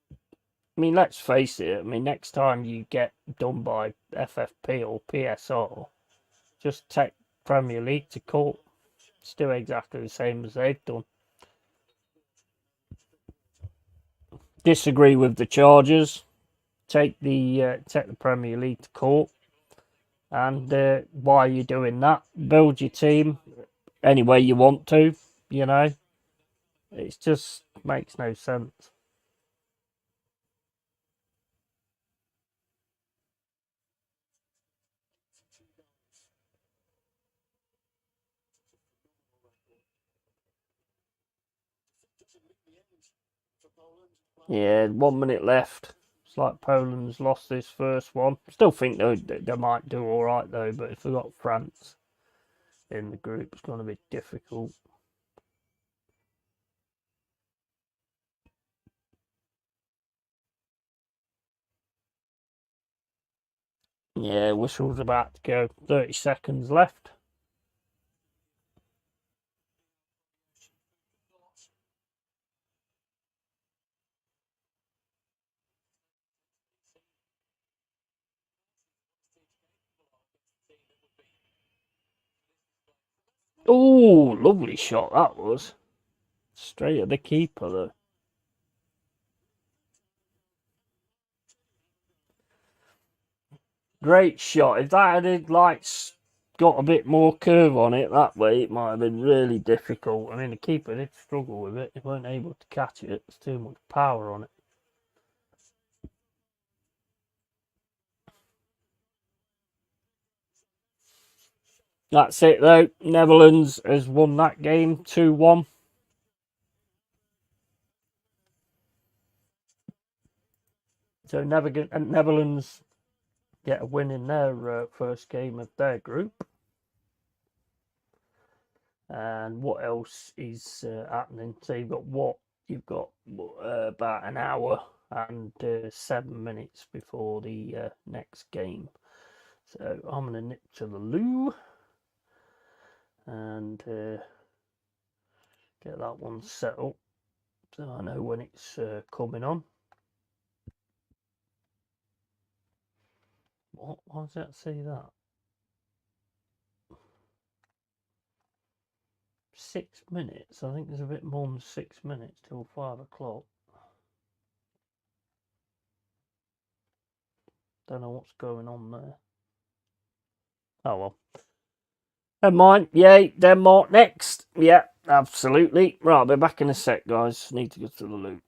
I mean, let's face it. I mean, next time you get done by FFP or PSR, Just take Premier League to court. It's still exactly the same as they've done. Disagree with the charges. Take the Premier League to court. And why are you doing that? Build your team any way you want to. You know, it just makes no sense. Yeah, 1 minute left. It's like Poland's lost this first one. Still think they might do all right though, but if we got France in the group, it's going to be difficult. Yeah, whistle's about to go. 30 seconds left. Oh, lovely shot that was. Straight at the keeper though. Great shot. If that had got a bit more curve on it that way, it might have been really difficult. I mean, the keeper did struggle with it. He weren't able to catch it. There's too much power on it. That's it though. Netherlands has won that game 2-1. So Netherlands get a win in their first game of their group. And what else is happening? So you've got about an hour and 7 minutes before the next game. So I'm gonna nip to the loo and get that one set up so I know when it's coming on. What? Why does that say that? 6 minutes. I think there's a bit more than 6 minutes till 5 o'clock. Don't know what's going on there. Oh well. Never mind. Yay, Denmark next. Yeah, absolutely. Right, I'll be back in a sec, guys. Need to go to the loo.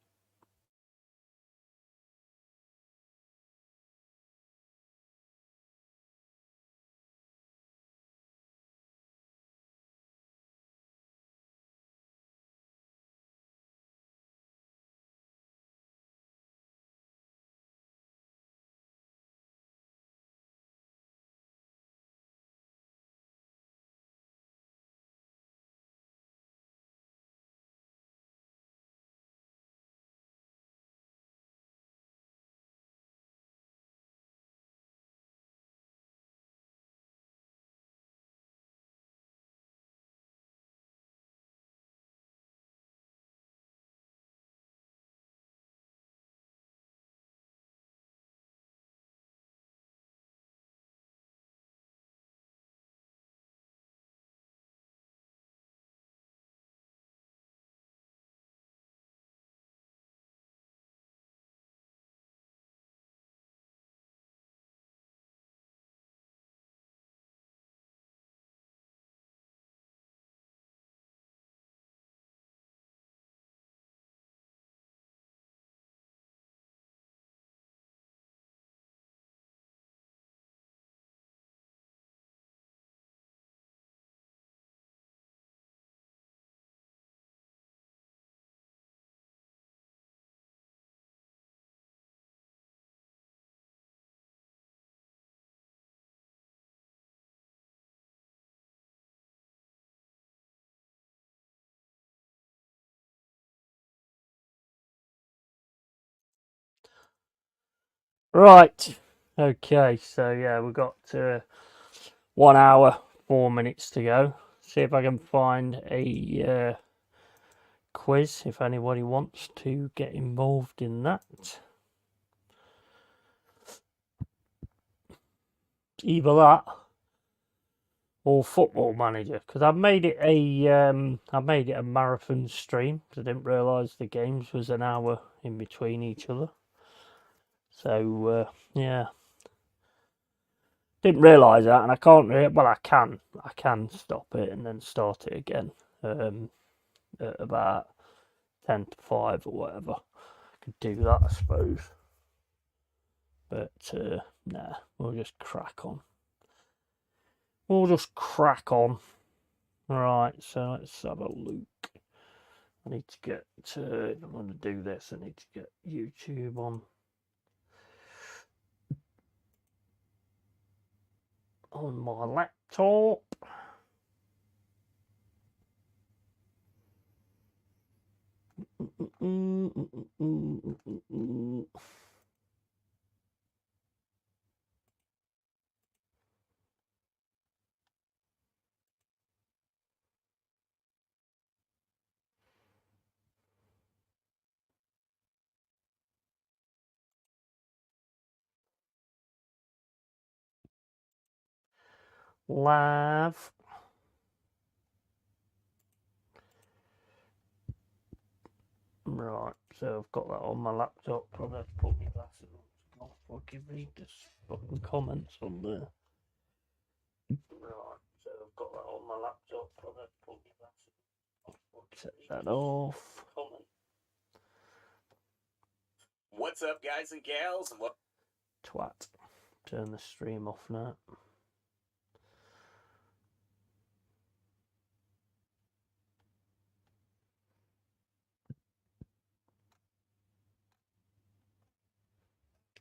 Right. Okay, so yeah, we've got 1 hour, 4 minutes to go. See if I can find a quiz if anybody wants to get involved in that. Either that or Football Manager, because I made it a marathon stream. 'Cause I didn't realise the games was an hour in between each other. So yeah, didn't realise that, and I can't. Well, I can stop it and then start it again. At about 10 to 5 or whatever. I could do that, I suppose. But nah, we'll just crack on. We'll just crack on. Right, so let's have a look. I need to get if I'm going to do this, I need to get YouTube on my laptop. Live. Right, so I've got that on my laptop. Probably have to put my glasses on. I'll fucking read this fucking comments on there. Right, so I've got that on my laptop. Probably have to put my glasses on. I'll take that off. Comment. What's up, guys and gals? What? Twat. Turn the stream off now.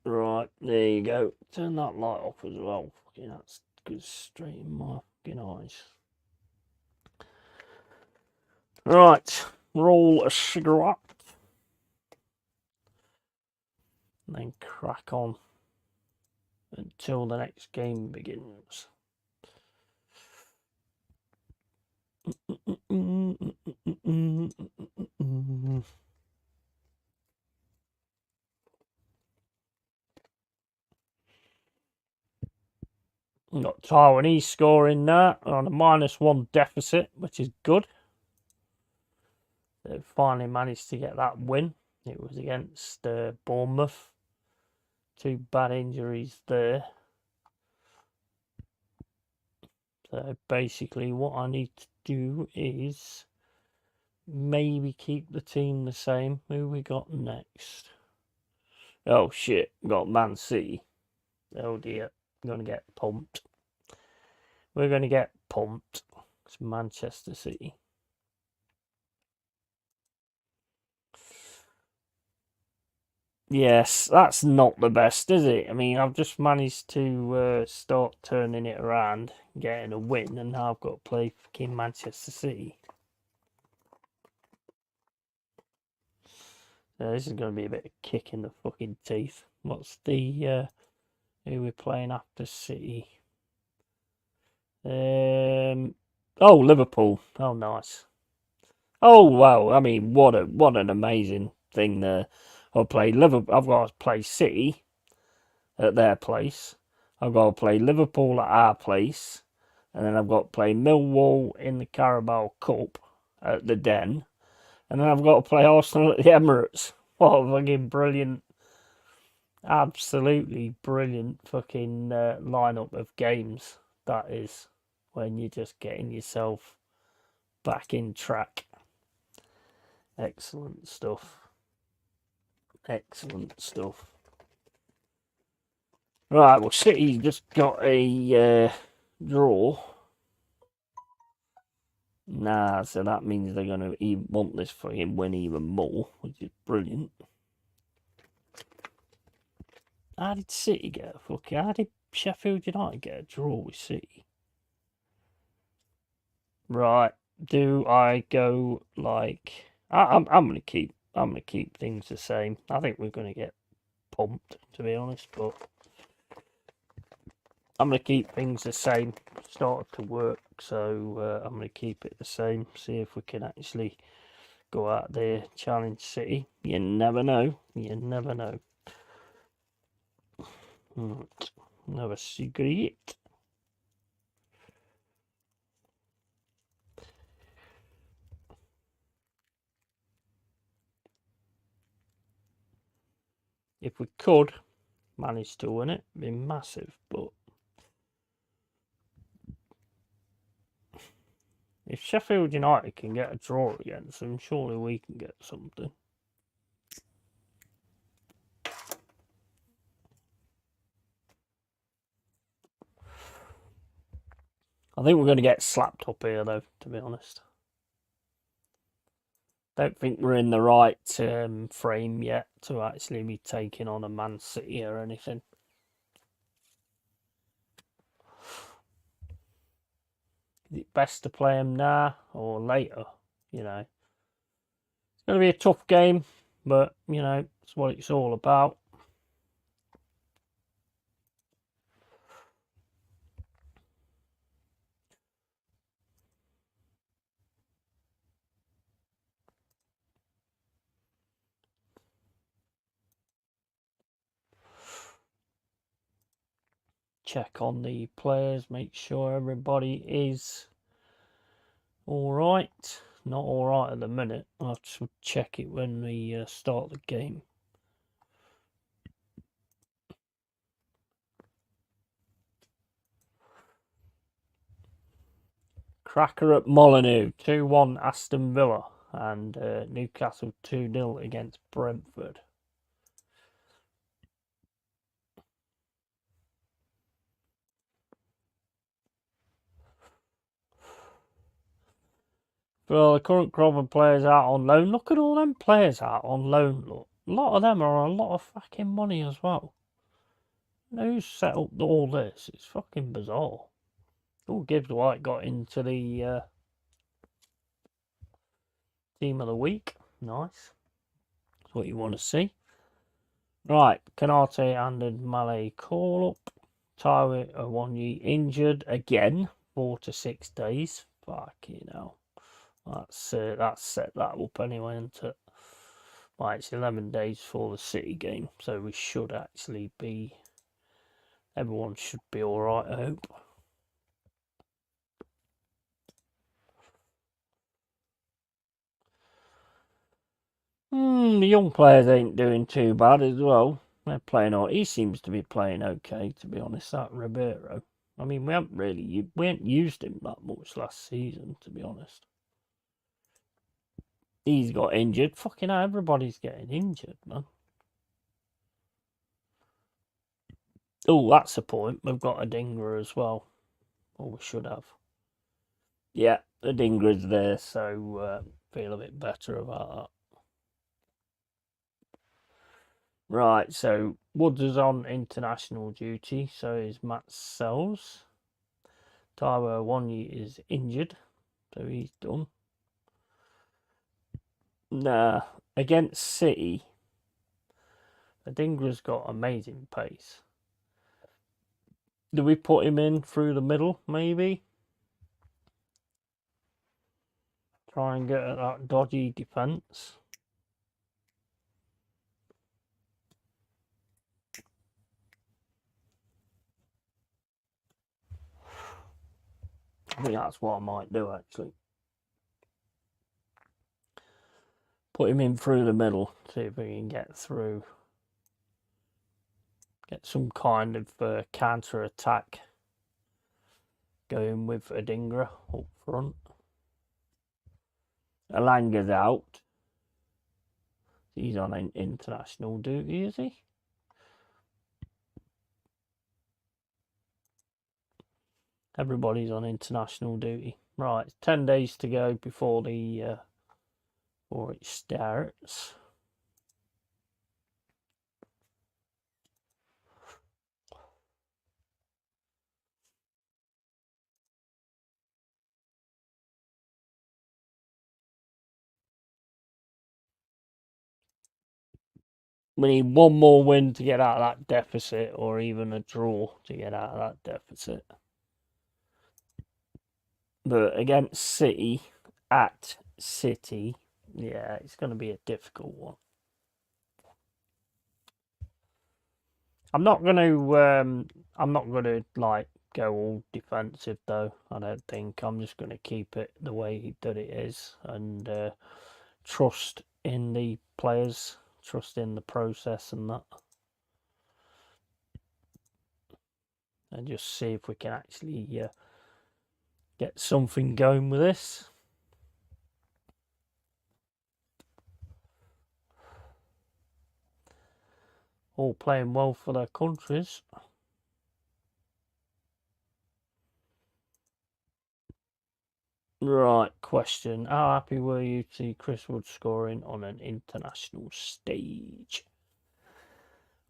Right, there you go. Turn that light off as well. Fucking that's good straight in my fucking eyes. Right, roll a cigarette. And then crack on until the next game begins. Got Taiwanese scoring there on a -1 deficit, which is good. They finally managed to get that win. It was against Bournemouth. 2 bad injuries there. So basically what I need to do is maybe keep the team the same. Who we got next? Oh shit, got Man City. Oh dear, we're going to get pumped. We're going to get pumped. It's Manchester City. Yes, that's not the best, is it? I mean, I've just managed to start turning it around, getting a win, and now I've got to play fucking Manchester City. So this is going to be a bit of kick in the fucking teeth. What's the who we're playing after City? Oh, Liverpool. Oh, nice. Oh wow! I mean, what an amazing thing there. I'll play Liverpool. I've got to play City at their place. I've got to play Liverpool at our place, and then I've got to play Millwall in the Carabao Cup at the Den, and then I've got to play Arsenal at the Emirates. What a fucking brilliant, absolutely brilliant fucking lineup of games that is when you're just getting yourself back in track. Excellent stuff. Excellent stuff. Right, well, City just got a draw. Nah, so that means they're going to want this fucking win even more, which is brilliant. How did City get a fucking... How did Sheffield United get a draw with City? Right, do I go like... I'm gonna keep things the same. I think we're gonna get pumped, to be honest, but I'm going to keep things the same. Started to work, so I'm going to keep it the same. See if we can actually go out there, challenge City. You never know. You never know. Right. Another cigarette. If we could manage to win it, it'd be massive. But if Sheffield United can get a draw against them, surely we can get something. I think we're going to get slapped up here, though, to be honest. Don't think we're in the right frame yet to actually be taking on a Man City or anything. Is it best to play them now or later? You know, it's going to be a tough game, but you know, it's what it's all about. Check on the players, make sure everybody is all right. Not all right at the minute. I'll have to check it when we start the game. Cracker at Molineux, 2-1 Aston Villa, and Newcastle 2-0 against Brentford. Well, the current crop of players out on loan. Look at all them players out on loan. Look, a lot of them are on a lot of fucking money as well. Who's set up all this? It's fucking bizarre. Oh, Gibbs White got into the team of the week. Nice. That's what you want to see. Right, Canate and Malay call up. Taiwo Awoniyi injured again, 4 to 6 days. Fucking hell. That's set that up anyway, isn't it? Right, it's 11 days for the City game, so we should actually be. Everyone should be alright, I hope. The young players ain't doing too bad as well. They're playing all. He seems to be playing okay, to be honest. That Ribeiro. I mean, we ain't used him that much last season, to be honest. He's got injured. Fucking hell, everybody's getting injured, man. Oh, that's a point. We've got a dinger as well. Or we should have. Yeah, the dinger's there, so feel a bit better about that. Right, so Woods is on international duty, so is Matt Sells. Taiwo Awoniyi is injured, so he's done. Nah, against City, Adingra's got amazing pace. Do we put him in through the middle, maybe? Try and get at that dodgy defence. I think that's what I might do, actually. Put him in through the middle, see if we can get through. Get some kind of counter-attack going with Adingra up front. Alanga's out. He's on international duty, is he? Everybody's on international duty. Right, 10 days to go before the before it starts. We need one more win to get out of that deficit, or even a draw to get out of that deficit. But against City, at City, yeah, it's going to be a difficult one. I'm not going to like go all defensive though. I don't think. I'm just going to keep it the way that it is and trust in the players, trust in the process and that. and just see if we can actually get something going with this. All playing well for their countries. Right, question. How happy were you to see Chris Wood scoring on an international stage?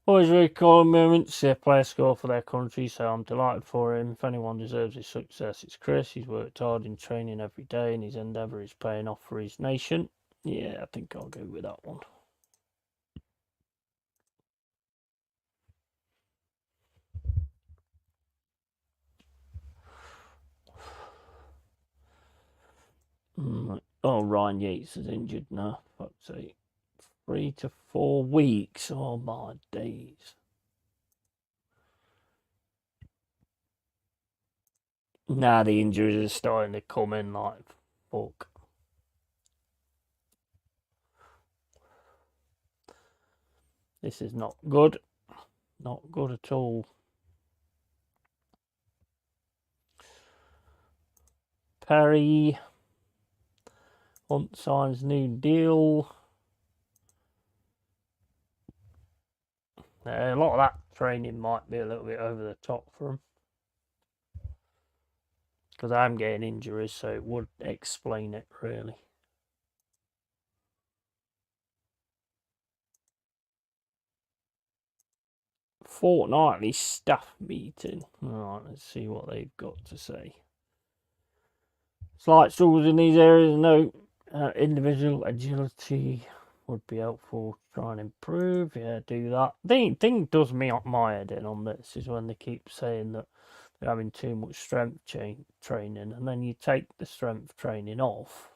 Always very cool moment to see a player score for their country, so I'm delighted for him. If anyone deserves his success, it's Chris. He's worked hard in training every day, and his endeavour is paying off for his nation. Yeah, I think I'll go with that one. Oh, Ryan Yates is injured now. Fuck's sake. 3 to 4 weeks. Oh, my days. Now the injuries are starting to come in like fuck. This is not good. Not good at all. Perry. Hunt signs new deal. A lot of that training might be a little bit over the top for him. Because I'm getting injuries, so it would explain it, really. Fortnightly staff meeting. Alright, let's see what they've got to say. Slight struggles in these areas. No individual agility would be helpful to try and improve. Yeah, do that. Thing does me up my head in on this is when they keep saying that they're having too much strength training, and then you take the strength training off,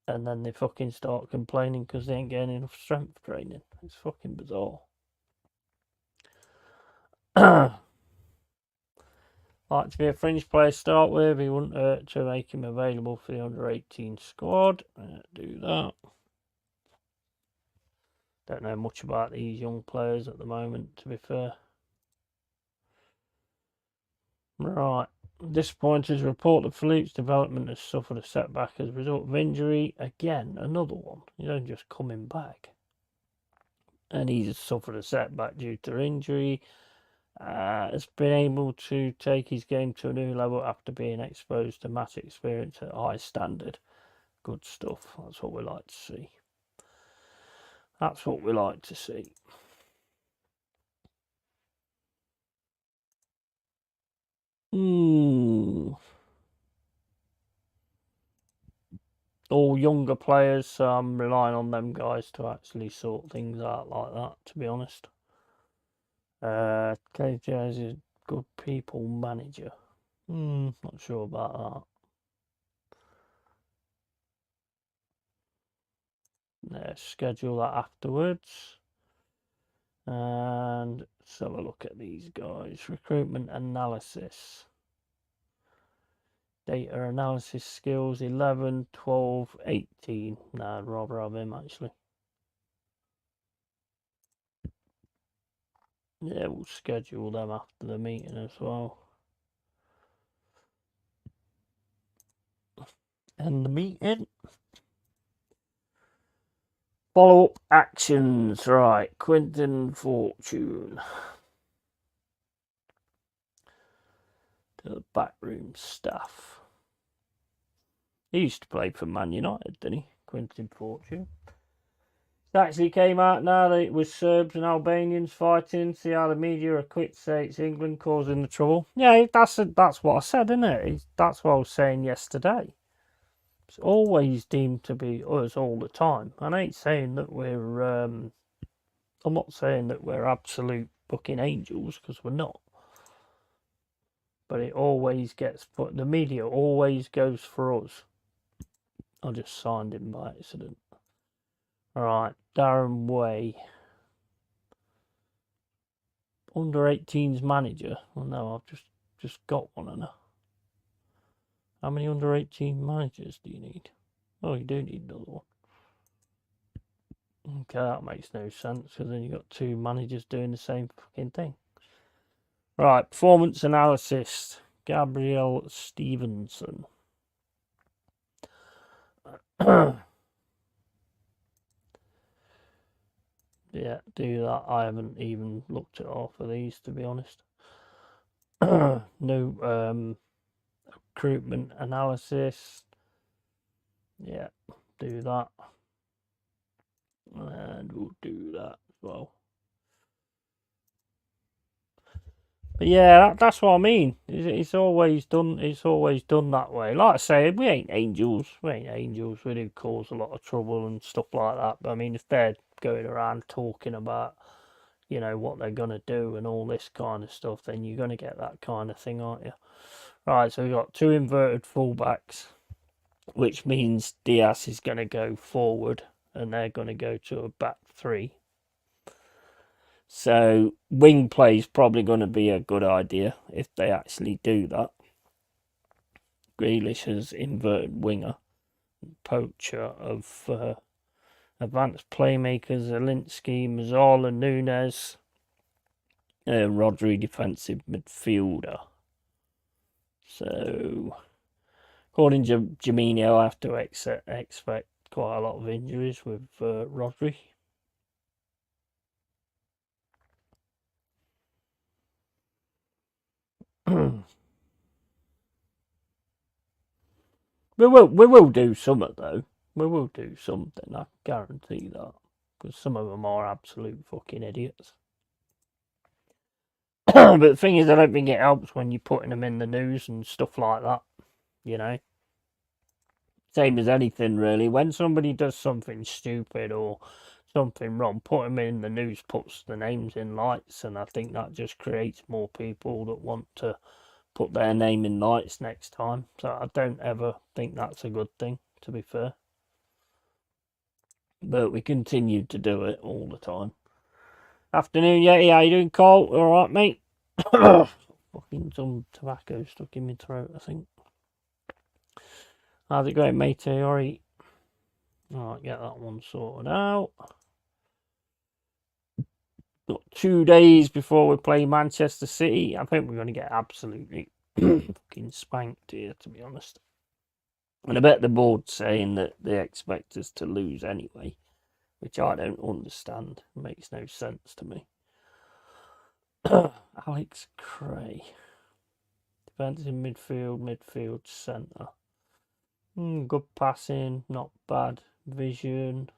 and then they fucking start complaining because they ain't getting enough strength training. It's fucking bizarre. Like to be a fringe player to start with, he wouldn't hurt to make him available for the under-18 squad. Do that. Don't know much about these young players at the moment, to be fair. Right. Disappointed to report that Philippe's development has suffered a setback as a result of injury. Again, another one. He's only just coming back. And he's suffered a setback due to injury. Has been able to take his game to a new level after being exposed to match experience at a high standard. Good stuff. That's what we like to see. That's what we like to see. All younger players, so I'm relying on them guys to actually sort things out like that, to be honest. KJ is a good people manager. Not sure about that. Schedule that afterwards. And let's have a look at these guys. Recruitment analysis. Data analysis skills 11, 12, 18. Nah, I'd rather have him actually. Yeah, we'll schedule them after the meeting as well. And the meeting. Follow-up actions. Right, Quinton Fortune. To the backroom staff. He used to play for Man United, didn't he? Quinton Fortune. It actually came out now that it was Serbs and Albanians fighting. See how the media are quick to say it's England causing the trouble. Yeah, that's what I said, isn't it? That's what I was saying yesterday. It's always deemed to be us all the time. I ain't saying that we're. I'm not saying that we're absolute fucking angels, because we're not. But it always gets put. The media always goes for us. I just signed him by accident. Alright, Darren Way. Under 18s manager. Well, no, I've just got one of them. How many under 18 managers do you need? Oh, you do need another one. Okay, that makes no sense, because then you've got two managers doing the same fucking thing. Right, performance analysis. Gabriel Stevenson. Yeah, do that. I haven't even looked at all of these, to be honest. No recruitment analysis. Yeah, do that. And we'll do that as well. But yeah, that's what I mean. It's always done. It's always done that way. Like I say, we ain't angels. We ain't angels. We do cause a lot of trouble and stuff like that. But I mean, if they're going around talking about, what they're gonna do and all this kind of stuff, then you're gonna get that kind of thing, aren't you? Right. So we've got two inverted fullbacks, which means Diaz is gonna go forward, and they're gonna go to a back three. So wing play is probably going to be a good idea if they actually do that. Grealish as inverted winger, poacher of advanced playmakers, Alinsky, Mazzola, Nunes, Rodri defensive midfielder. So, according to Jaminho, I have to expect quite a lot of injuries with Rodri. We will do something though. We will do something. I guarantee that, because some of them are absolute fucking idiots. But the thing is, I don't think it helps when you're putting them in the news and stuff like that. Same as anything really. When somebody does something stupid or something wrong, put them in the news, puts the names in lights, and I think that just creates more people that want to put their name in lights next time. So I don't ever think that's a good thing, to be fair. But we continued to do it all the time. Afternoon, Yeti, how you doing, Cole? Alright, mate? Fucking some tobacco stuck in my throat, I think. How's it going, mate? Alright. Alright, get that one sorted out. Got 2 days before we play Manchester City. I think we're going to get absolutely fucking spanked here, to be honest. And I bet the board's saying that they expect us to lose anyway, which I don't understand. It makes no sense to me. Alex Cray. Defensive midfield, centre. Good passing, not bad. Vision.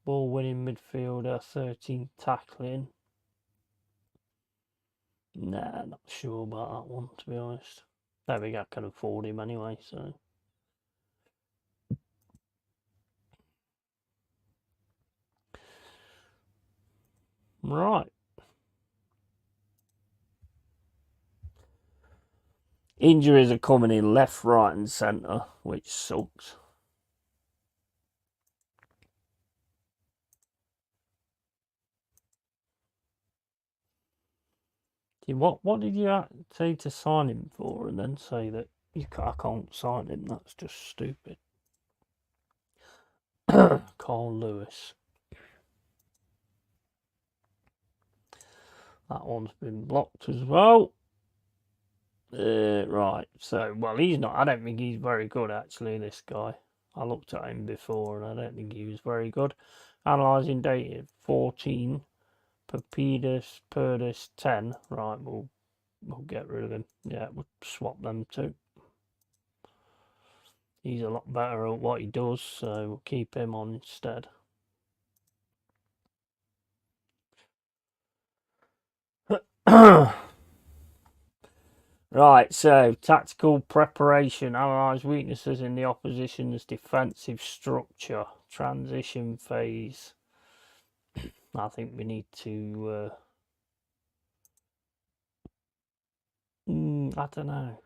Ball winning midfielder, 13 tackling. Nah, not sure about that one, to be honest. I don't think I can afford him anyway, so. Right. Injuries are coming in left, right, and centre, which sucks. What did you say to sign him for, and then say that I can't sign him? That's just stupid. Carl Lewis. That one's been blocked as well. Right, so, well, he's not. I don't think he's very good, actually, this guy. I looked at him before, and I don't think he was very good. Analysing data 14. Perdis 10. Right, we'll get rid of him. Yeah, we'll swap them two. He's a lot better at what he does, so we'll keep him on instead. Right, so tactical preparation, analyse weaknesses in the opposition's defensive structure, transition phase. I think we need to. I don't know.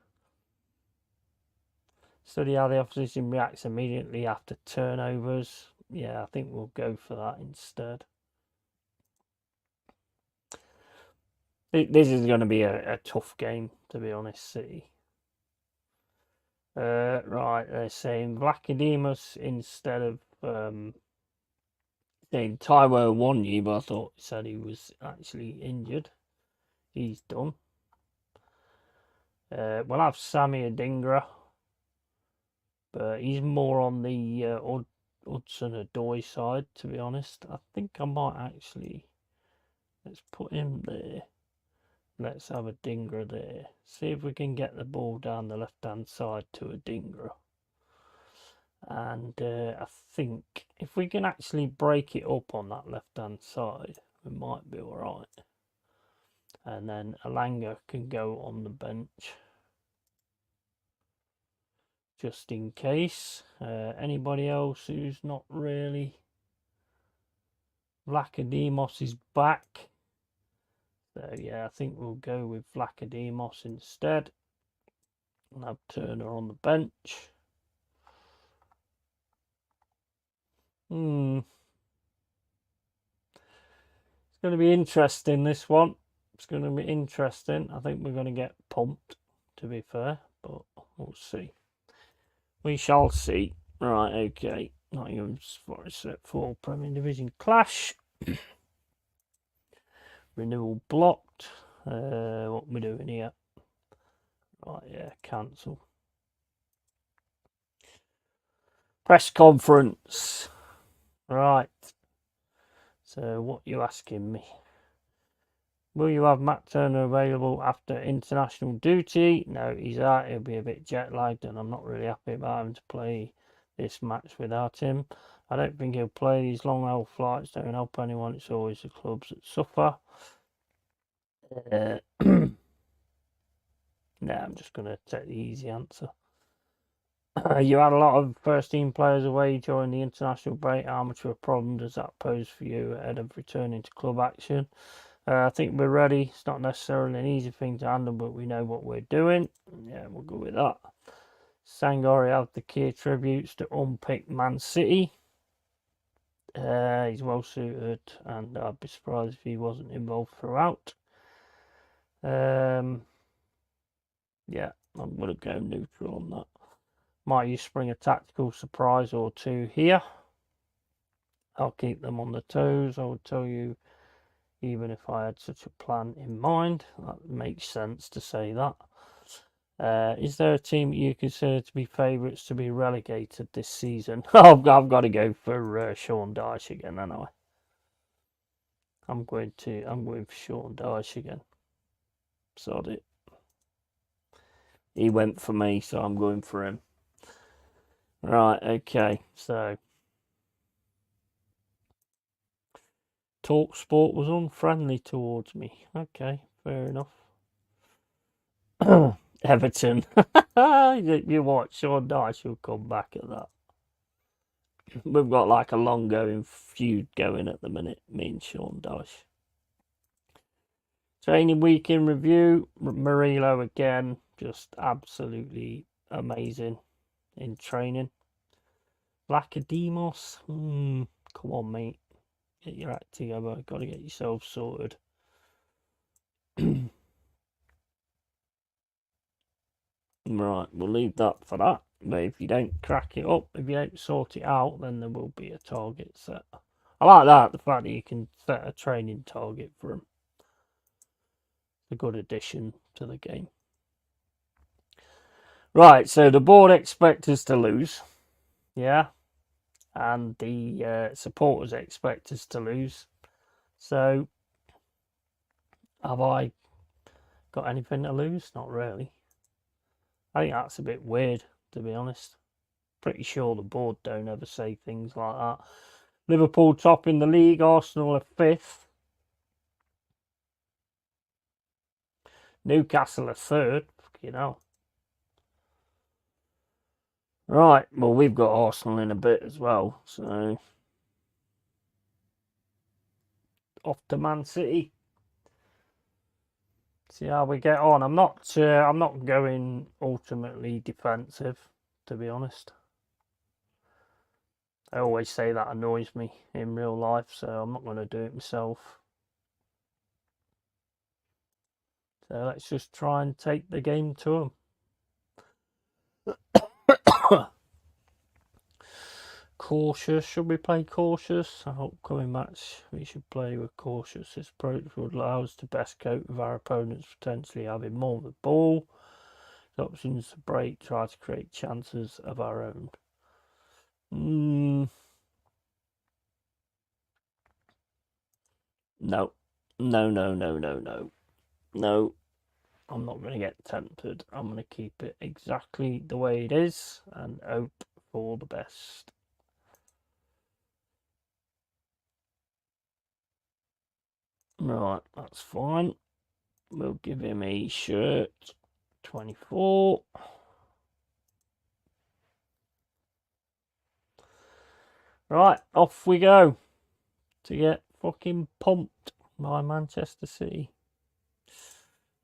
Study how the opposition reacts immediately after turnovers. Yeah, I think we'll go for that instead. This is going to be a tough game, to be honest, City. Right, they're saying Vlachodimos instead of saying Taiwo won you, but I thought he said he was actually injured. He's done. We'll have Sammy Adingra, but he's more on the Hudson-Odoi side, to be honest. I think I might actually... Let's put him there. Let's have Adingra there. See if we can get the ball down the left-hand side to Adingra. And I think if we can actually break it up on that left-hand side, we might be all right. And then Alanga can go on the bench, just in case. Anybody else who's not really... Vlachodimos is back. So yeah, I think we'll go with Vlachodimos instead. And have Turner on the bench. It's going to be interesting, this one. It's going to be interesting. I think we're going to get pumped, to be fair, but we'll see. We shall see. Right, okay. Nottingham Forest set 4 Premier Division clash. Renewal blocked. What are we doing here? Right, yeah, cancel. Press conference. Right. So what are you asking me? Will you have Matt Turner available after international duty? No, he's out. He'll be a bit jet lagged, and I'm not really happy about having to play this match without him. I don't think he'll play. These long haul flights don't help anyone. It's always the clubs that suffer. No, I'm just going to take the easy answer. You had a lot of first team players away during the international break. How much of a problem does that pose for you ahead of returning to club action? I think we're ready. It's not necessarily an easy thing to handle, but we know what we're doing. Yeah, we'll go with that. Sangori have the key attributes to unpick Man City. He's well suited, and I'd be surprised if he wasn't involved throughout. Yeah, I'm going to go neutral on that. Might you spring a tactical surprise or two here? I'll keep them on the toes. I would tell you, even if I had such a plan in mind. That makes sense to say that. Is there a team you consider to be favourites to be relegated this season? I've got to go for Sean Dyche again, haven't I? I'm going for Sean Dyche again. Sod it. He went for me, so I'm going for him. Right, okay, so TalkSport was unfriendly towards me. Okay, fair enough. Everton. You watch, Sean Dyche will come back at that. We've got like a long going feud going at the minute, me and Sean Dyche. Training week in review. Murillo again, just absolutely amazing in training. Vlachodimos. Come on, mate. Get your act together. Got to get yourself sorted. Right, we'll leave that for that. But if you don't crack it up, if you don't sort it out, then there will be a target set. I like that, the fact that you can set a training target for him. A good addition to the game. Right, so the board expect us to lose. Yeah. And the supporters expect us to lose. So, have I got anything to lose? Not really. I think that's a bit weird, to be honest. Pretty sure the board don't ever say things like that. Liverpool top in the league, Arsenal are 5th. Newcastle are 3rd. Fucking hell. Right, well, we've got Arsenal in a bit as well, so off to Man City. See how we get on. I'm not going ultimately defensive, to be honest. I always say that annoys me in real life, so I'm not going to do it myself. So let's just try and take the game to them. cautious. Should we play cautious? Our upcoming match, we should play with cautious. This approach would allow us to best cope with our opponents potentially having more of the ball. The options to break, try to create chances of our own. No. No. No. I'm not going to get tempted. I'm going to keep it exactly the way it is and hope for the best. Right, that's fine. We'll give him a shirt. 24. Right, off we go to get fucking pumped by Manchester City.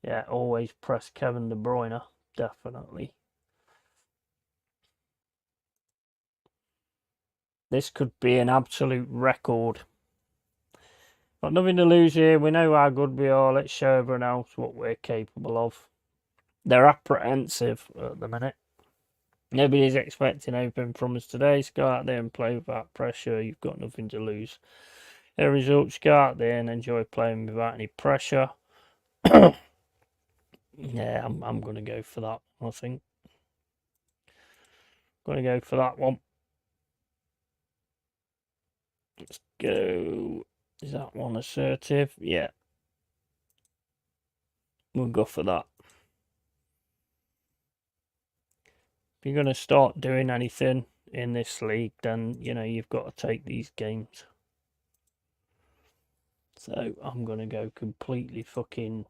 Yeah, always press Kevin De Bruyne. Definitely. This could be an absolute record. Got nothing to lose here. We know how good we are. Let's show everyone else what we're capable of. They're apprehensive at the minute. Nobody's expecting anything from us today. So go out there and play without pressure. You've got nothing to lose. The results, go out there and enjoy playing without any pressure. Yeah, I'm going to go for that, I think. Going to go for that one. Let's go. Is that one assertive? Yeah. We'll go for that. If you're going to start doing anything in this league, then, you know, you've got to take these games. So I'm going to go completely fucking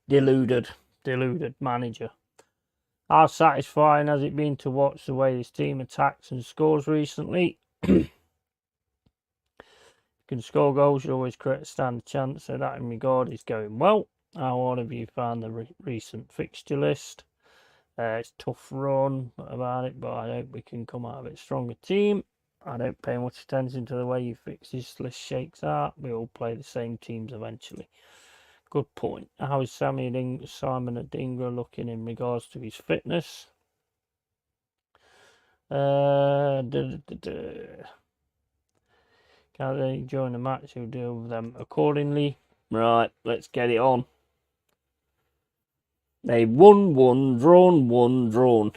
deluded manager. How satisfying has it been to watch the way this team attacks and scores recently? Can score goals, you always create a stand chance, so that in regard is going well. How have you found the recent fixture list? It's a tough run about it, but I hope we can come out of it a stronger team. I don't pay much attention to the way your fixtures list shakes out. We all play the same teams eventually. Good point. How is Simon Adingra looking in regards to his fitness? Can they join the match? We'll deal with them accordingly. Right, let's get it on. They won one, drawn one, drawn.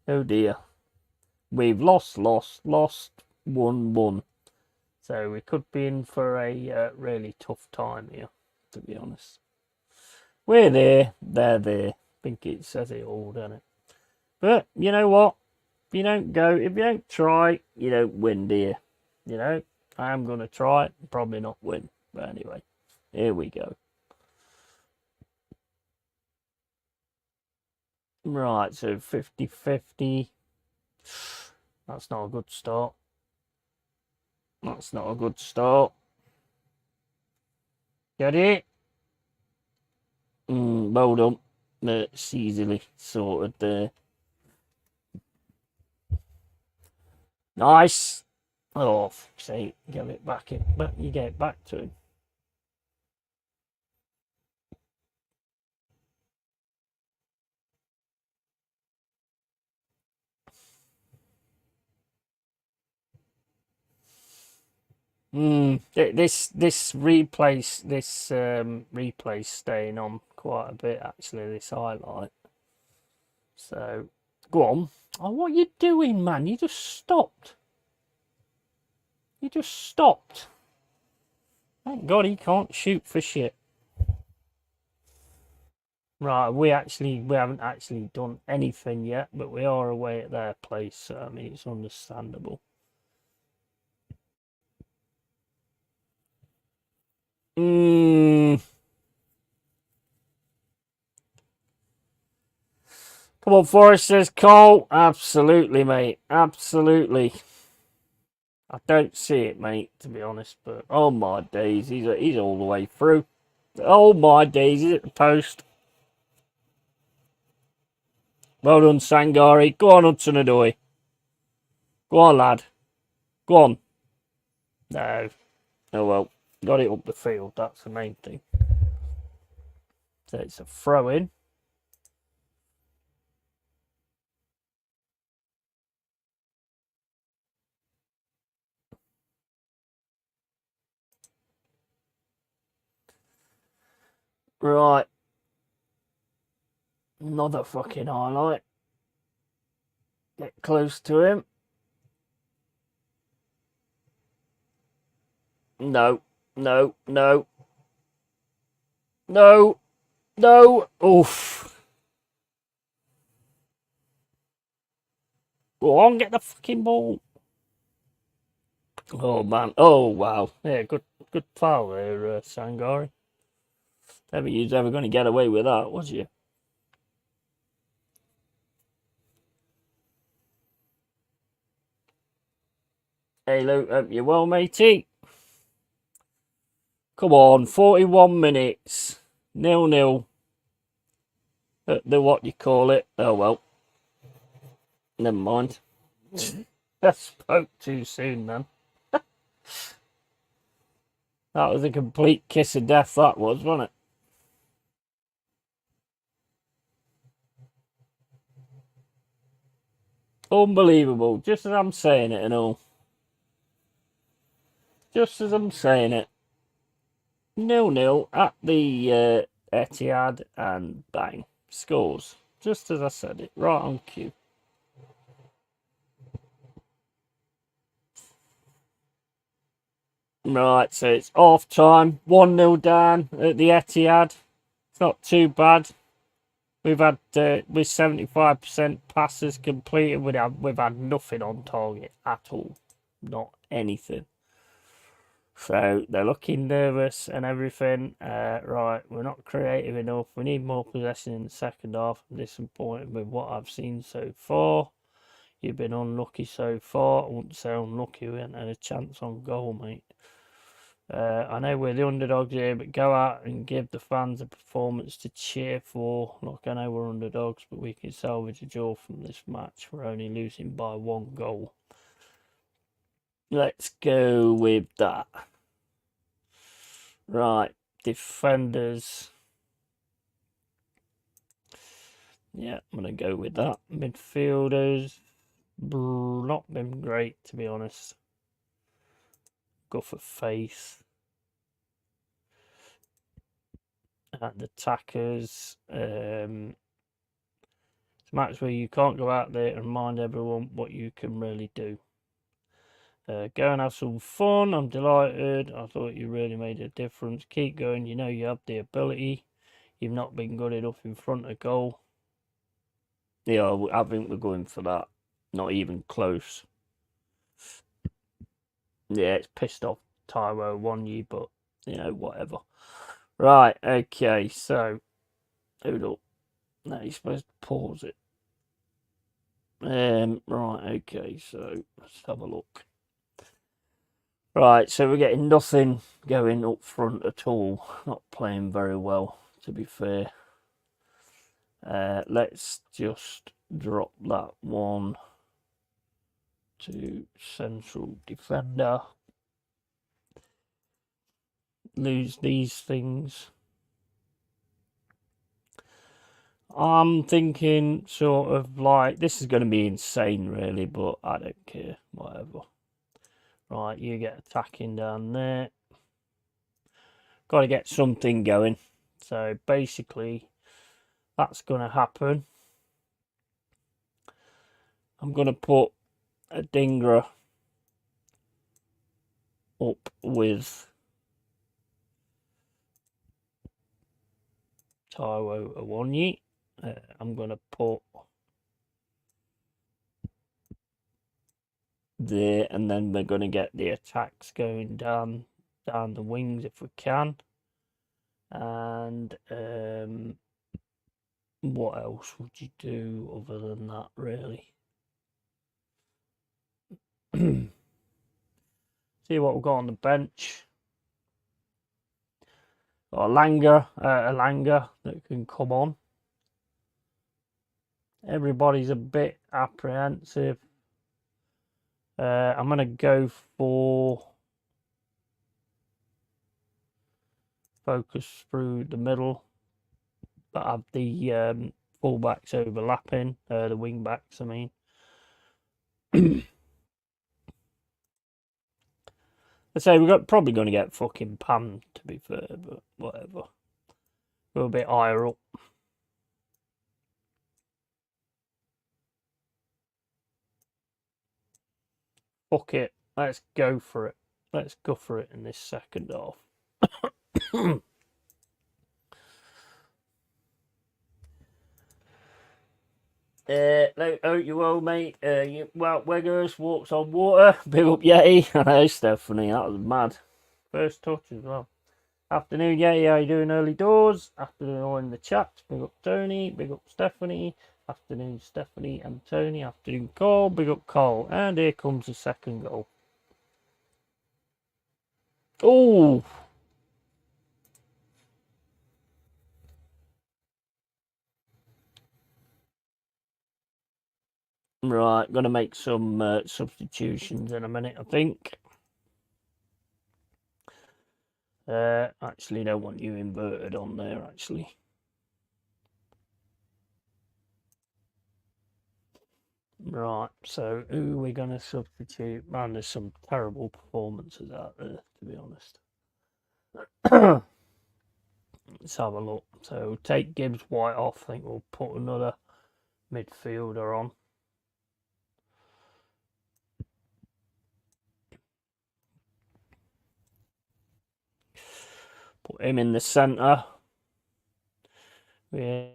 Oh dear. We've lost, won, won. So we could be in for a really tough time here, to be honest. We're there, they're there. I think it says it all, doesn't it? But you know what? If you don't try, you don't win, do you? You know, I'm going to try, probably not win. But anyway, here we go. Right, so 50-50. That's not a good start. That's not a good start. Get it? Well done. It's easily sorted there. Nice. Oh, fuck's sake. Give it back in. But you get it back to him. This replay staying on quite a bit actually, this highlight. So go on. Oh, what are you doing, man? You just stopped. Thank God he can't shoot for shit. Right, we haven't actually done anything yet, but we are away at their place, so I mean it's understandable. Come on, Forrest, says Cole. Absolutely, mate. Absolutely. I don't see it, mate, to be honest, but oh my days, he's all the way through. Oh my days, he's at the post. Well done, Sangari. Go on, Hudson-Odoi. Go on, lad. Go on. No. Oh well. Got it up the field. That's the main thing. So it's a throw in. Right. Another fucking highlight. Get close to him. No. No. No. No. No. Oof. Go on, get the fucking ball. Oh man. Oh wow. Yeah, good foul there, Sangari. Never you was ever going to get away with that, was you? Hey Luke, hope you're well, matey. Come on, 41 minutes. 0-0. The what you call it. Oh well. Never mind. I spoke too soon then. That was a complete kiss of death, that was, wasn't it? Unbelievable. Just as I'm saying it and all. Just as I'm saying it. 0-0 at the Etihad and bang. Scores. Just as I said it. Right on cue. Right, so it's half time. 1-0 down at the Etihad. It's not too bad. We've had with 75% passes completed. We've had nothing on target at all. Not anything. So they're looking nervous and everything. Right, we're not creative enough. We need more possession in the second half. I'm disappointed with what I've seen so far. You've been unlucky so far. I wouldn't say unlucky. We haven't had a chance on goal, mate. I know we're the underdogs here, but go out and give the fans a performance to cheer for. Look, I know we're underdogs, but we can salvage a draw from this match. We're only losing by 1 goal. Let's go with that. Right, defenders. Yeah, I'm going to go with that. Midfielders. Not been great, to be honest. Go for Faith. And attackers. It's a match where you can't go out there and remind everyone what you can really do. Go and have some fun. I'm delighted. I thought you really made a difference. Keep going. You know you have the ability. You've not been good enough in front of goal. Yeah, I think we're going for that. Not even close. Yeah, it's pissed off Tyro won you, but you know, whatever. Right, okay, so hold up. Now you're supposed to pause it. Right, okay, so let's have a look. Right, so we're getting nothing going up front at all. Not playing very well, to be fair. Let's just drop that one to central defender. Lose these things. I'm thinking sort of like, this is going to be insane really, but I don't care, whatever. Right, you get attacking down there. Got to get something going. So basically, that's going to happen. I'm going to put a Dingra up with Taiwo Awonyi. I'm going to put there, and then we're going to get the attacks going down the wings if we can. And what else would you do other than that, really? See what we've got on the bench. Got a Langer that can come on. Everybody's a bit apprehensive. I'm going to go for focus through the middle, but have the fullbacks overlapping, the wing backs, I mean. I'd say we're probably going to get fucking panned, to be fair, but whatever. Go a bit higher up. Fuck it. Let's go for it. Let's go for it in this second half. Oh, you will, mate. Well, Weggers walks on water. Big up, Yeti. I know, Stephanie. That was mad. First touch as well. Afternoon, Yeti. How you doing? Early doors. Afternoon, all in the chat. Big up, Tony. Big up, Stephanie. Afternoon, Stephanie and Tony. Afternoon, Cole. Big up, Cole. And here comes the second goal. Oh! Right, gonna make some substitutions in a minute, I think. Actually, don't want you inverted on there, actually. Right, so who are we gonna substitute? Man, there's some terrible performances out there, to be honest. Let's have a look. So take Gibbs White off. I think we'll put another midfielder on. Put him in the centre. We'll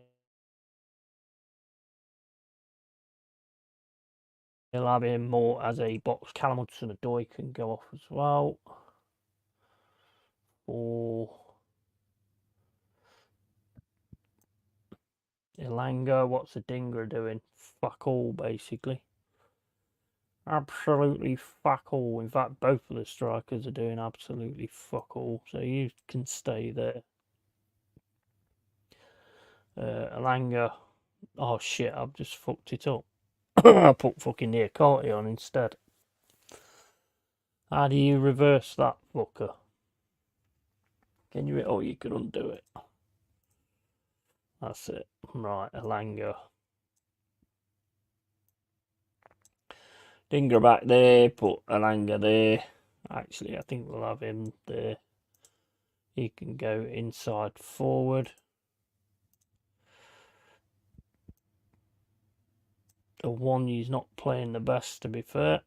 have him more as a box. Callum Hudson-Odoi can go off as well. Or Ilanga, what's the Dinger doing? Fuck all, basically. Absolutely fuck all. In fact, both of the strikers are doing absolutely fuck all. So you can stay there. Ilanga. Oh shit, I've just fucked it up. I put fucking Niakate on instead. How do you reverse that, fucker? Can you? Oh, you can undo it. That's it. Right, Ilanga. Dinger back there, put Ilanga there. Actually, I think we'll have him there. He can go inside forward. The one he's not playing the best, to be fair.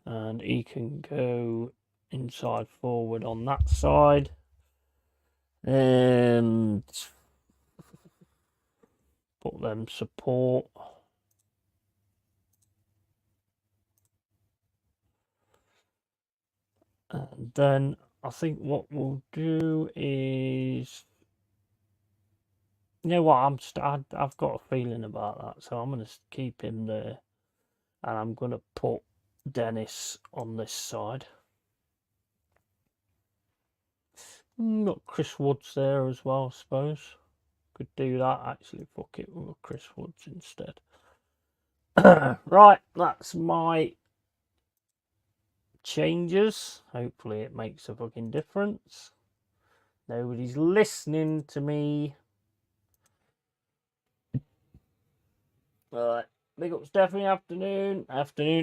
And he can go inside forward on that side. And put them support. And then I think what we'll do is, you know what, I've got a feeling about that, so I'm going to keep him there, and I'm going to put Dennis on this side. Got Chris Woods there as well, I suppose. Could do that, actually. Fuck it, we'll go Chris Woods instead. Right, that's my changes. Hopefully it makes a fucking difference. Nobody's listening to me. Right, big up Stephanie. Afternoon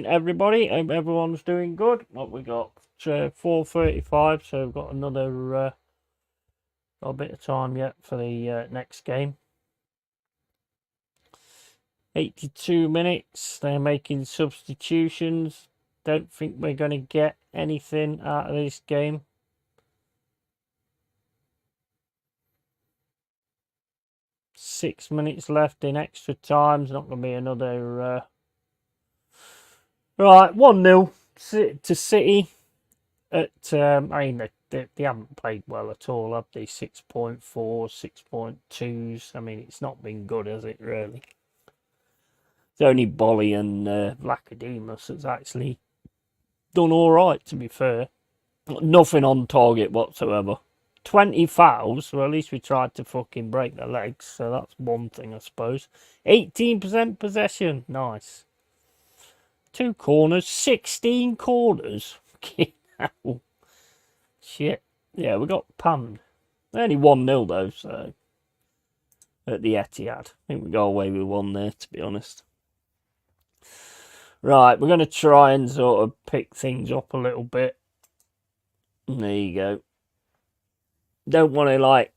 everybody. Hope everyone's doing good. What we got? 4:35, so we've got another got a bit of time yet for the next game. 82 minutes. They're making substitutions. Don't think we're going to get anything out of this game. Six minutes left in extra time. It's not going to be another. Right, 1-0 to City. I mean, they haven't played well at all, have they? 6.4, 6.2s. I mean, it's not been good, has it, really? It's only Bolly and Vlachodimos that's actually done all right, to be fair. Nothing on target whatsoever. 20 fouls, well, at least we tried to fucking break their legs, so that's one thing, I suppose. 18% possession, nice. 2 corners, 16 corners. Shit. Yeah, we got panned. Only 1-0 though, so. At the Etihad. I think we got away with one there, to be honest. Right, we're going to try and sort of pick things up a little bit. There you go. don't want to like.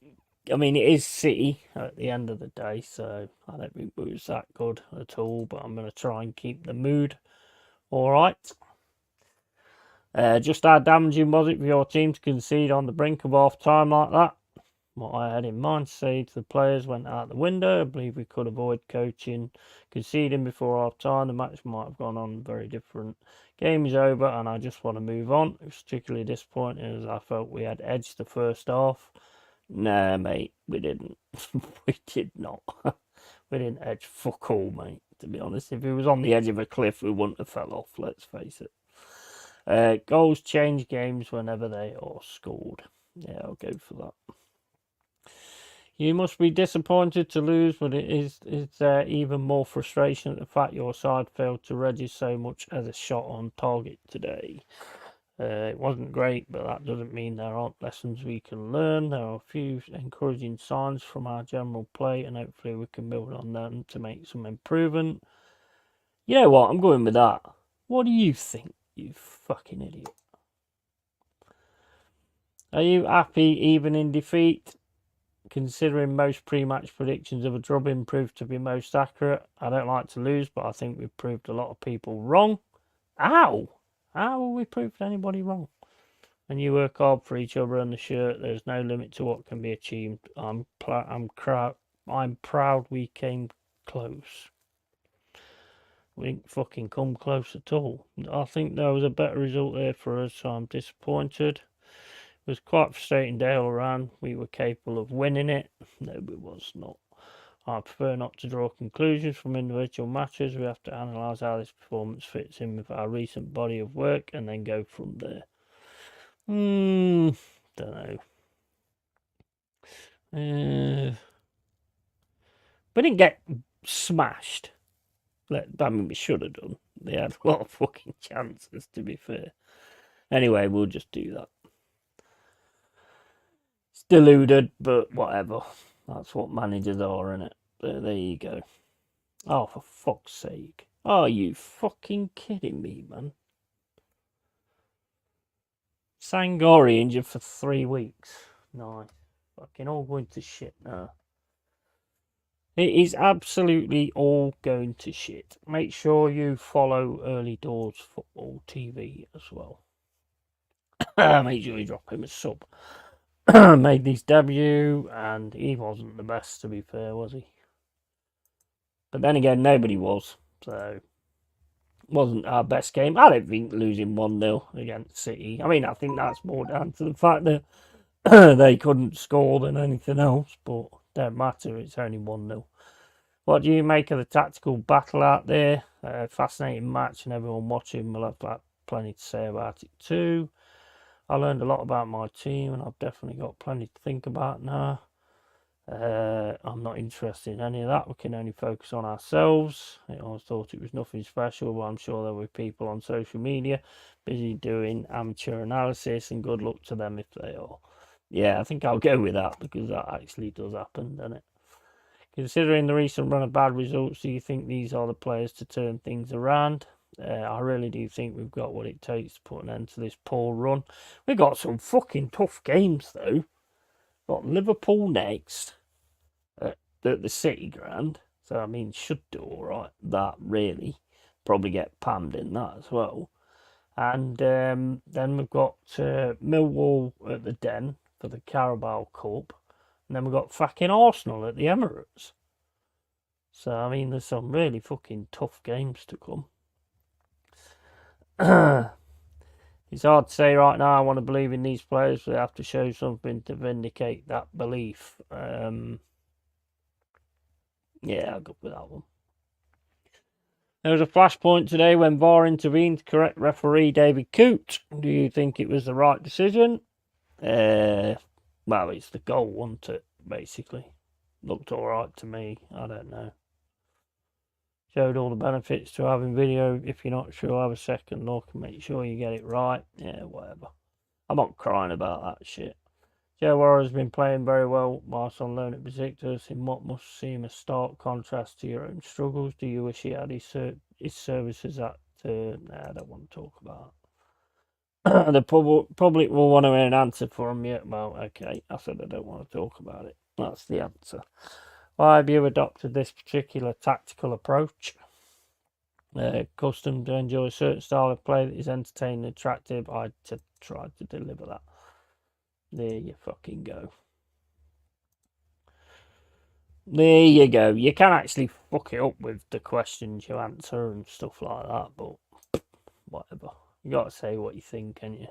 I mean, it is City at the end of the day, so I don't think it was that good at all. But I'm going to try and keep the mood all right. Just how damaging was it for your team to concede on the brink of half time like that? What I had in mind to say to the players went out the window. I believe we could avoid coaching, conceding before half time. The match might have gone on very different. Game is over, and I just want to move on. It was particularly disappointing as I felt we had edged the first half. Nah, mate, we didn't. We did not. We didn't edge fuck all, mate. To be honest, if it was on the edge of a cliff, we wouldn't have fell off. Let's face it. Goals change games whenever they are scored. Yeah, I'll go for that. You must be disappointed to lose, but is there even more frustration at the fact your side failed to register so much as a shot on target today? It wasn't great, but that doesn't mean there aren't lessons we can learn. There are a few encouraging signs from our general play, and hopefully we can build on them to make some improvement. You know what? I'm going with that. What do you think, you fucking idiot? Are you happy even in defeat? Considering most pre-match predictions of a drubbing proved to be most accurate, I don't like to lose, but I think we've proved a lot of people wrong. Ow! How have we proved anybody wrong? And you work hard for each other and the shirt. There's no limit to what can be achieved. I'm proud we came close. We didn't fucking come close at all. I think there was a better result there for us, so I'm disappointed. It was quite frustrating day all around. We were capable of winning it. No, we was not. I prefer not to draw conclusions from individual matches. We have to analyse how this performance fits in with our recent body of work and then go from there. Don't know. We didn't get smashed. I mean, we should have done. They had a lot of fucking chances, to be fair. Anyway, we'll just do that. It's deluded, but whatever. That's what managers are, innit? There you go. Oh, for fuck's sake. Are you fucking kidding me, man? Sangori injured for 3 weeks. Nice. Fucking all going to shit now. It is absolutely all going to shit. Make sure you follow Early Doors Football TV as well. Make sure you drop him a sub. Made his debut, and he wasn't the best, to be fair, was he? But then again, nobody was, so it wasn't our best game. I don't think losing 1-0 against City. I mean, I think that's more down to the fact that they couldn't score than anything else, but don't matter, it's only 1-0. What do you make of the tactical battle out there? Fascinating match, and everyone watching will have plenty to say about it too. I learned a lot about my team, and I've definitely got plenty to think about now. I'm not interested in any of that. We can only focus on ourselves. I always thought it was nothing special, but I'm sure there were people on social media busy doing amateur analysis, and good luck to them if they are. Yeah, I think I'll go with that because that actually does happen, doesn't it? Considering the recent run of bad results, do you think these are the players to turn things around? I really do think we've got what it takes to put an end to this poor run. We've got some fucking tough games, though. Got Liverpool next at the City Ground. So, I mean, should do all right. That, really. Probably get pammed in that as well. And then we've got Millwall at the Den for the Carabao Cup. And then we've got fucking Arsenal at the Emirates. So, I mean, there's some really fucking tough games to come. It's hard to say right now. I want to believe in these players, but they have to show something to vindicate that belief. Yeah, I'll go with that one. There was a flashpoint today when VAR intervened to correct referee David Coote. Do you think it was the right decision? Well, it's the goal, wasn't it, basically? Looked alright to me. I don't know. Showed all the benefits to having video. If you're not sure, have a second look and make sure you get it right. Yeah, whatever. I'm not crying about that shit. Joe Warren has been playing very well whilst on loan at Besiktas in what must seem a stark contrast to your own struggles. Do you wish he had his services at... Nah, I don't want to talk about The public will want to hear an answer from you. Well, okay, I said I don't want to talk about it. That's the answer. Why have you adopted this particular tactical approach? Custom to enjoy a certain style of play that is entertaining and attractive. I tried to deliver that. There you fucking go. There you go. You can actually fuck it up with the questions you answer and stuff like that, but whatever. You got to say what you think, can you?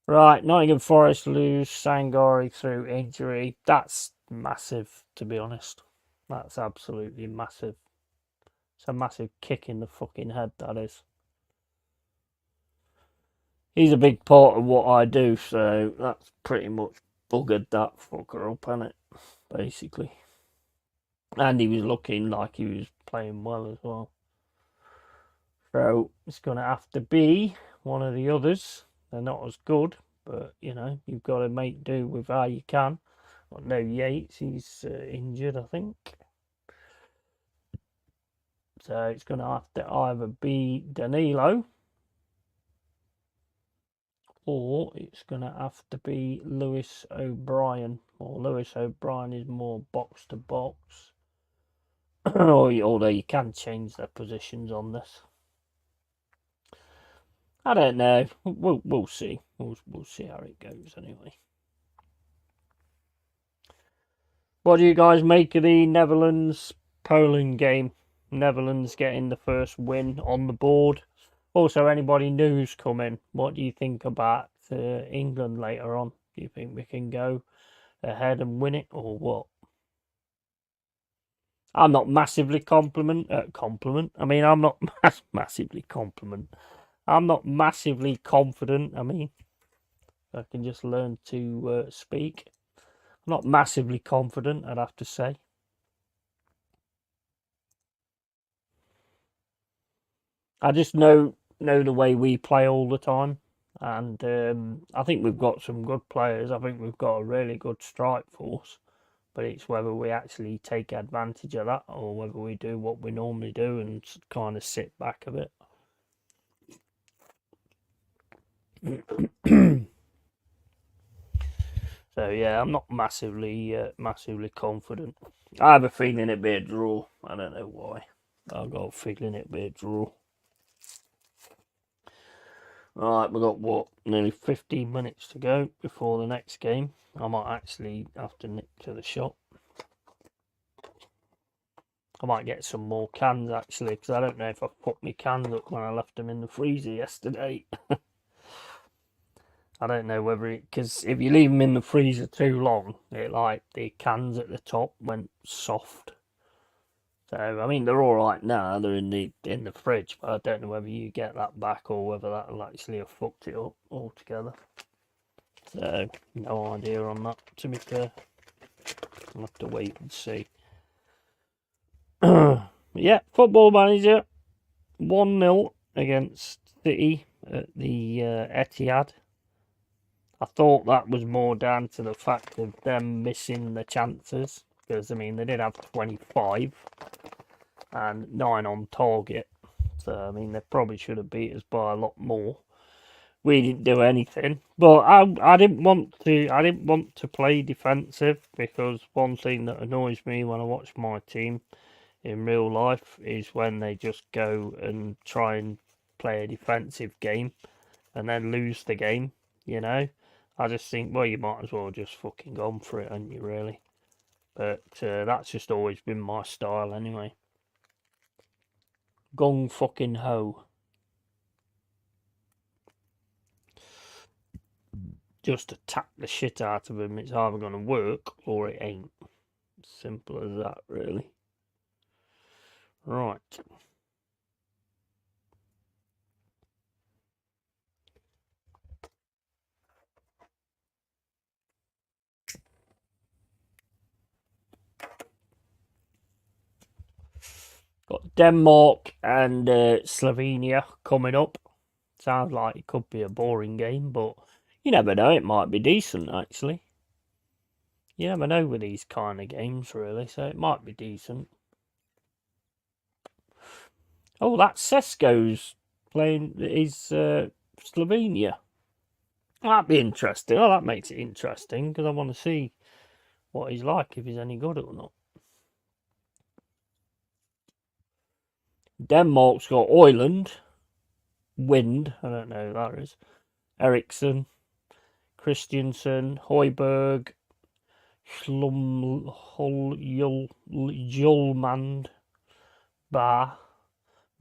Right, Nottingham Forest lose Sangari through injury. That's massive, to be honest. That's absolutely massive. It's a massive kick in the fucking head, that is. He's a big part of what I do, so that's pretty much buggered that fucker up, hasn't it? Basically. And he was looking like he was playing well as well. So it's going to have to be one of the others. They're not as good, but you know, you've got to make do with how you can. Well, no Yates, he's injured, I think. So it's going to have to either be Danilo or it's going to have to be Lewis O'Brien. Or Lewis O'Brien is more box to box. Although you can change their positions on this. I don't know. We'll see. We'll see how it goes anyway. What do you guys make of the Netherlands-Poland game? Netherlands getting the first win on the board. Also, anybody news coming? What do you think about England later on? Do you think we can go ahead and win it, or what? I'm not massively compliment. I mean, I'm not massively compliment. I'm not massively confident. I mean, I can just learn to speak. I'm not massively confident, I'd have to say. I just know the way we play all the time, and I think we've got some good players. I think we've got a really good strike force, but it's whether we actually take advantage of that or whether we do what we normally do and kind of sit back a bit. So yeah, I'm not massively confident. I have a feeling it'll be a draw. I don't know why. I've got a feeling it'll be a draw. Right, we've got what, nearly 15 minutes to go before the next game. I might actually have to nip to the shop. I might get some more cans actually, because I don't know if I put my cans up when I left them in the freezer yesterday. I don't know whether because if you leave them in the freezer too long, it like the cans at the top went soft. So I mean they're all right now. They're in the fridge, but I don't know whether you get that back or whether that'll actually have fucked it up altogether. So no idea on that. To be fair, I'll have to wait and see. Yeah, Football Manager 1-0 against City at the Etihad. I thought that was more down to the fact of them missing the chances, because I mean they did have 25 and 9 on target, so I mean they probably should have beat us by a lot more. We didn't do anything, but I didn't want to play defensive, because one thing that annoys me when I watch my team in real life is when they just go and try and play a defensive game and then lose the game, you know. I just think, well, you might as well just fucking gone for it, hadn't you, really? But that's just always been my style anyway. Gung fucking ho. Just attack the shit out of him. It's either going to work or it ain't. Simple as that, really. Right. Got Denmark and Slovenia coming up. Sounds like it could be a boring game, but you never know. It might be decent, actually. You never know with these kind of games, really, so it might be decent. Oh, that's Sesko's playing his Slovenia. That'd be interesting. Oh, that makes it interesting because I want to see what he's like, if he's any good or not. Denmark's got Oiland, Wind, I don't know who that is, Eriksson, Christiansen, Højbjerg, Hjulmand, Bar,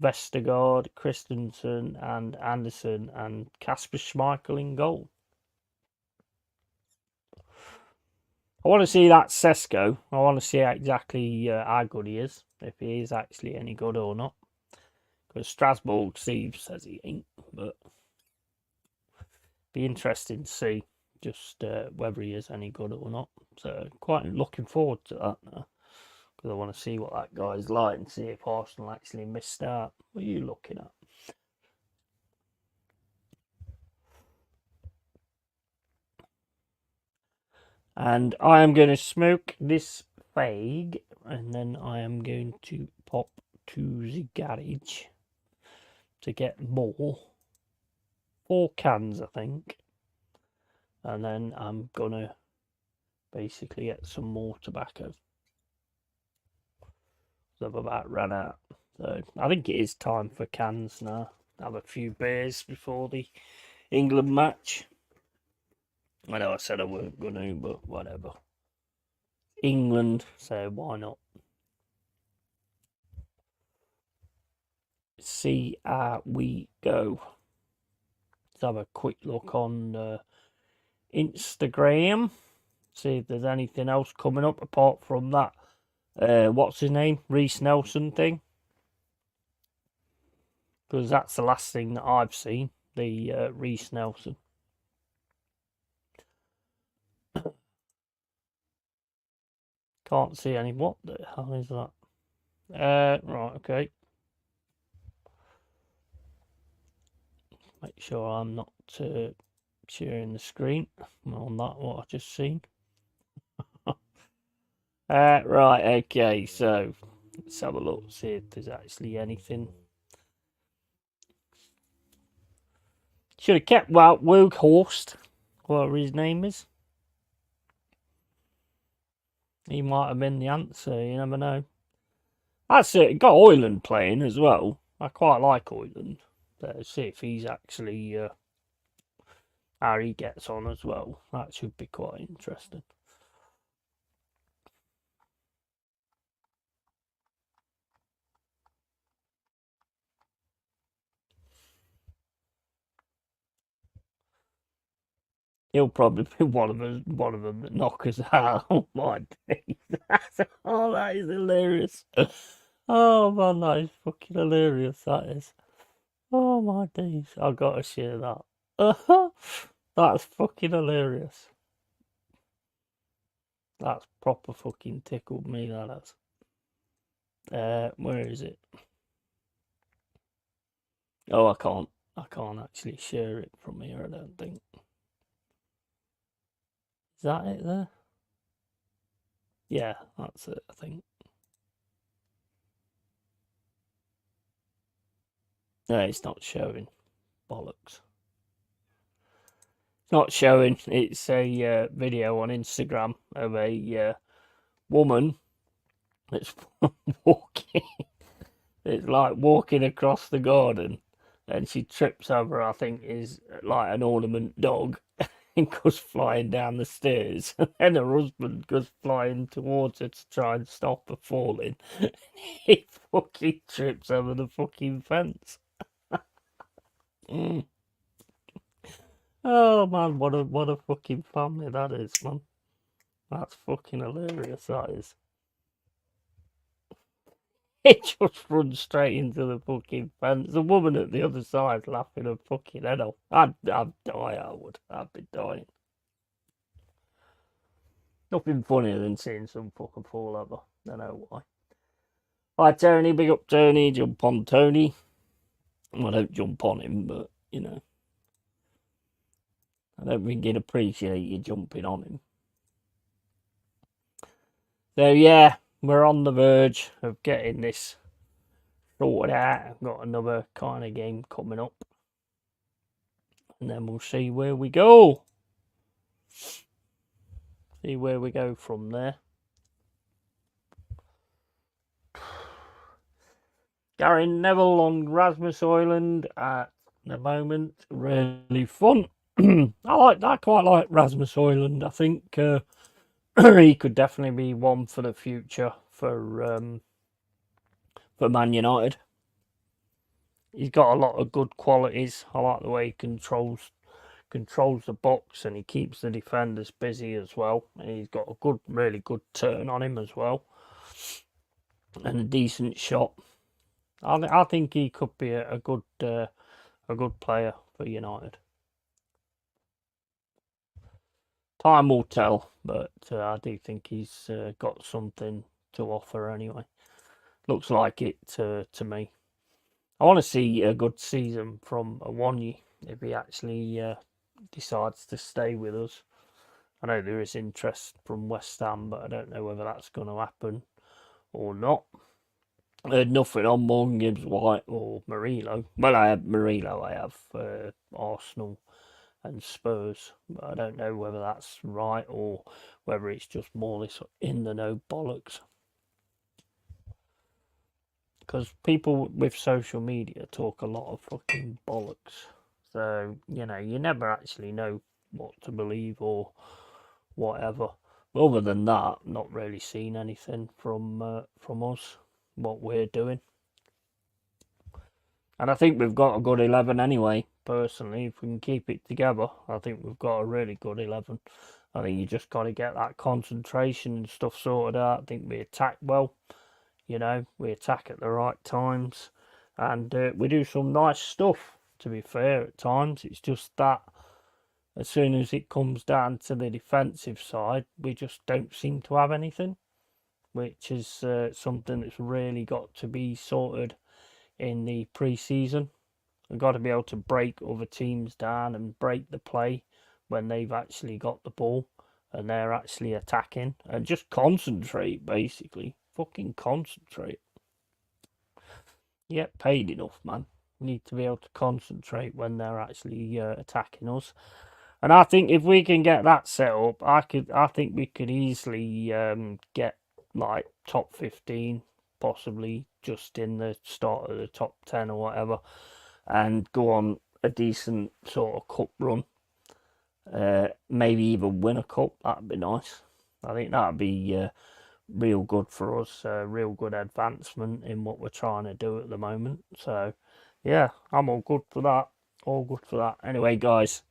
Vestergaard, Christensen, and Anderson, and Kasper Schmeichel in goal. I want to see that Sesko. I want to see exactly how good he is, if he is actually any good or not. Because Strasbourg, Steve says he ain't, but be interesting to see just whether he is any good or not. So quite looking forward to that now, because I want to see what that guy's like and see if Arsenal actually missed out. What are you looking at? And I am going to smoke this fag, and then I am going to pop to the garage to get more. 4 cans, I think. And then I'm going to basically get some more tobacco. So I've about run out. So I think it is time for cans now. Have a few beers before the England match. I know I said I weren't going to, but whatever. England, so why not? See how we go. Let's have a quick look on Instagram. See if there's anything else coming up apart from that. What's his name? Reece Nelson thing. Because that's the last thing that I've seen. The Reece Nelson. Can't see any. What the hell is that? Right, okay. Make sure I'm not sharing the screen on that, what I've just seen. Right, okay, so let's have a look, see if there's actually anything. Should have kept Woghorst, whatever his name is. He might have been the answer, you never know. That's it, got Oiland playing as well. I quite like Oiland. Let's see if he's actually how he gets on as well. That should be quite interesting. He'll probably be one of them that knock us out. Oh my days. Oh, that is hilarious. Oh man, that is fucking hilarious, that is. Oh my days. I've got to share that. That's fucking hilarious. That's proper fucking tickled me, that has. Where is it? Oh, I can't actually share it from here, I don't think. Is that it there? Yeah, that's it, I think. No, it's not showing. Bollocks. It's not showing. It's a video on Instagram of a woman that's walking. It's like walking across the garden, and she trips over, I think, is like an ornament dog, and goes flying down the stairs. And her husband goes flying towards her to try and stop her falling. He fucking trips over the fucking fence. Oh man, what a fucking family that is, man. That's fucking hilarious, that is. It just runs straight into the fucking fence. The woman at the other side laughing her fucking head off. I'd die, I would. I'd be dying. Nothing funnier than seeing some fucking fall over. I don't know why. Hi Tony, big up Tony, jump on Tony. Well, I don't jump on him, but, you know. I don't think he'd appreciate you jumping on him. So yeah, we're on the verge of getting this sorted out. I've got another kind of game coming up. and then we'll see where we go. See where we go from there. Gary Neville on Rasmus Island at the moment. Really fun. I quite like Rasmus Island. I think he could definitely be one for the future for Man United. He's got a lot of good qualities. I like the way he controls the box, and he keeps the defenders busy as well. And he's got a really good turn on him as well, and a decent shot. I think he could be a good player for United. Time will tell, but I do think he's got something to offer anyway. Looks like it to me. I want to see a good season from Awoniyi if he actually decides to stay with us. I know there is interest from West Ham, but I don't know whether that's going to happen or not. I heard nothing on Morgan Gibbs White or Murillo. Well, I have Murillo, I have Arsenal and Spurs, but I don't know whether that's right or whether it's just more this in the know bollocks. Because people with social media talk a lot of fucking bollocks. So, you never actually know what to believe or whatever. Other than that, not really seen anything from us, what we're doing. And I think we've got a good 11 anyway, personally. If we can keep it together, I think we've got a really good 11. I think you just got to get that concentration and stuff sorted out. I think we attack well. We attack at the right times, and we do some nice stuff, to be fair, at times. It's just that as soon as it comes down to the defensive side, we just don't seem to have anything, which is something that's really got to be sorted in the pre-season. We've got to be able to break other teams down and break the play when they've actually got the ball and they're actually attacking, and just concentrate, basically. Fucking concentrate. You get paid enough, man. We need to be able to concentrate when they're actually attacking us. And I think if we can get that set up, I think we could easily get like top 15, possibly just in the start of the top 10 or whatever, and go on a decent sort of cup run. Maybe even win a cup. That'd be nice. I think that'd be real good for us. Real good advancement in what we're trying to do at the moment. So, yeah, I'm all good for that. All good for that. Anyway, guys,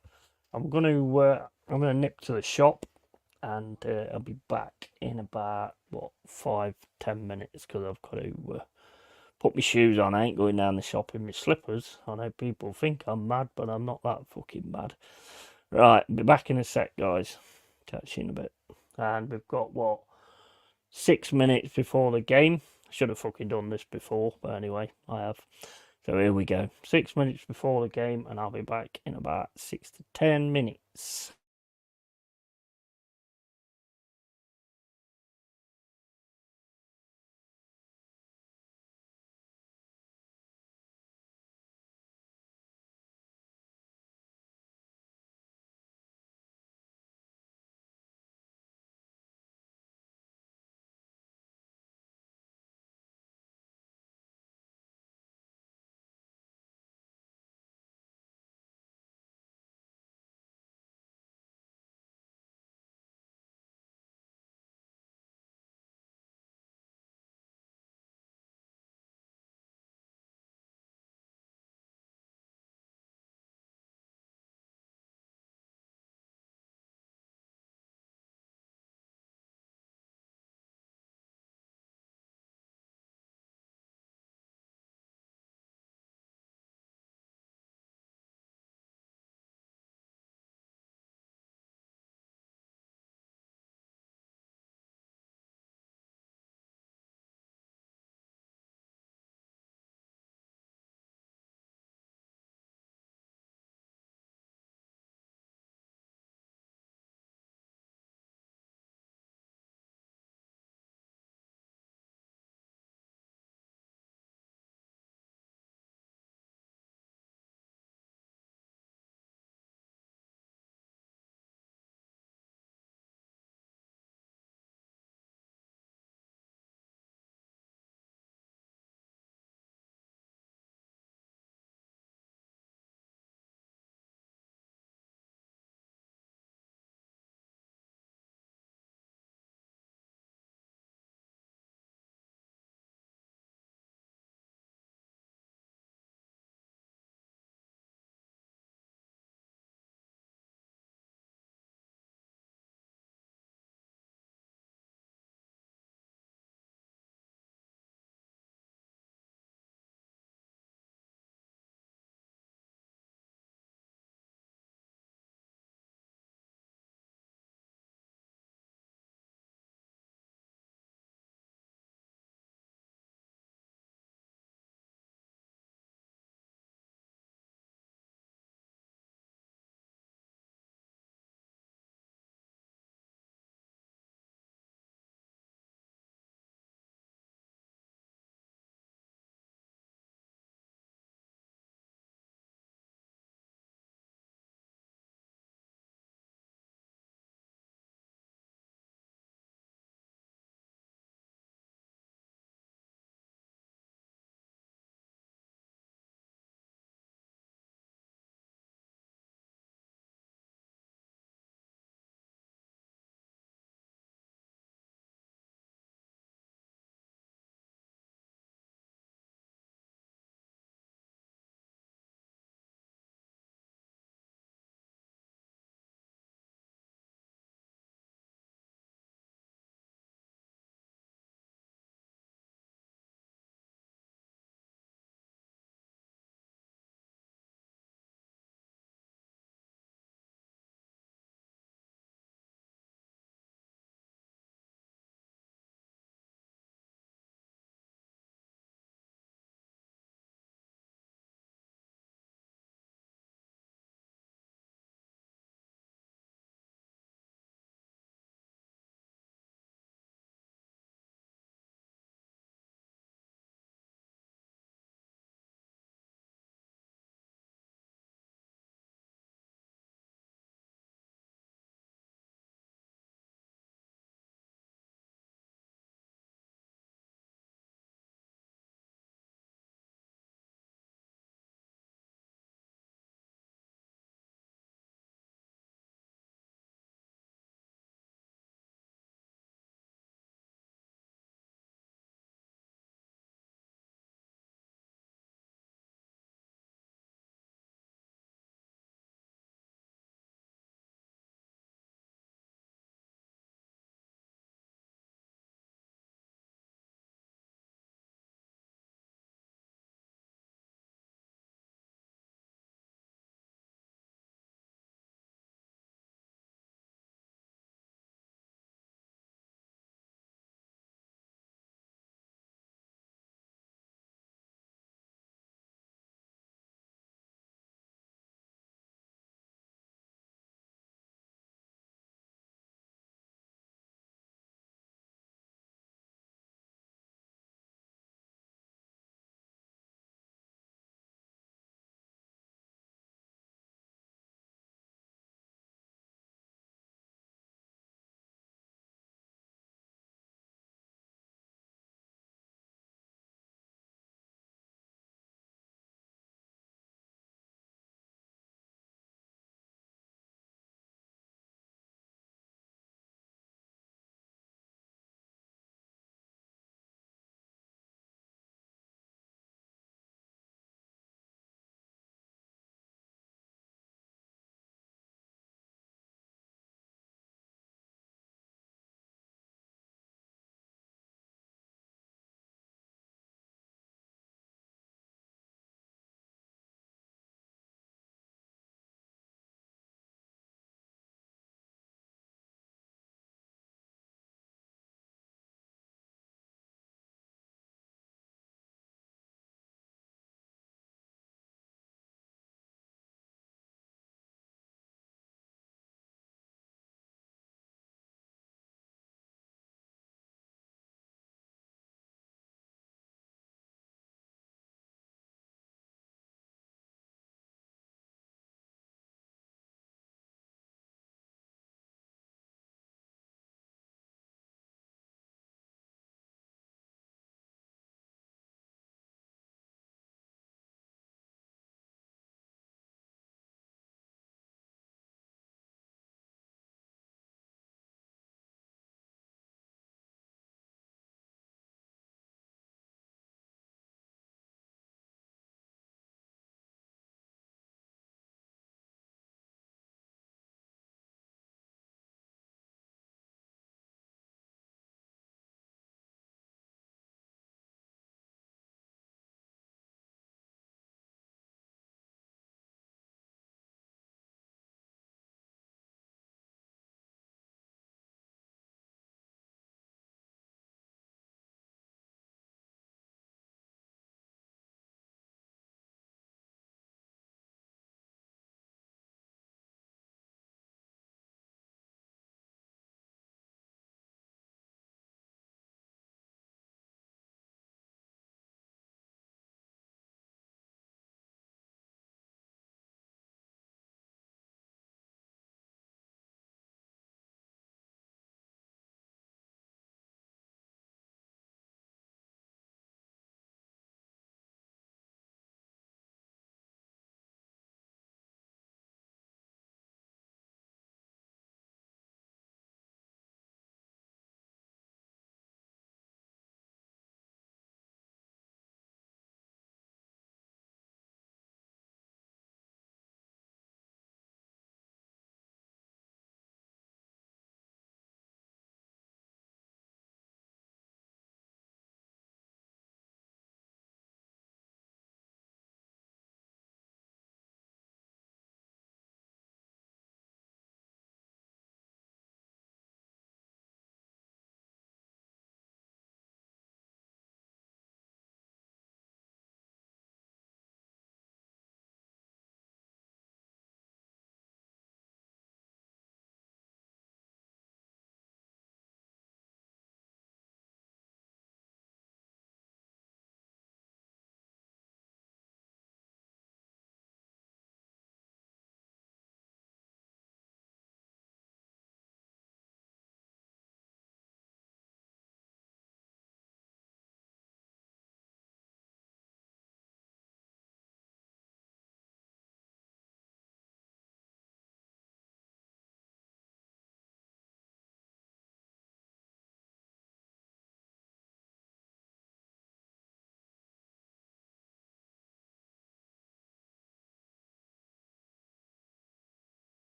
I'm gonna nip to the shop, and I'll be back in about 5-10 minutes because I've got to put my shoes on. I ain't going down the shop in my slippers. I know people think I'm mad, but I'm not that fucking mad. Right, be back in a sec, guys. Catch you in a bit. And we've got 6 minutes before the game. I should have fucking done this before, but anyway, I have. So here we go. 6 minutes before the game, and I'll be back in about 6 to 10 minutes.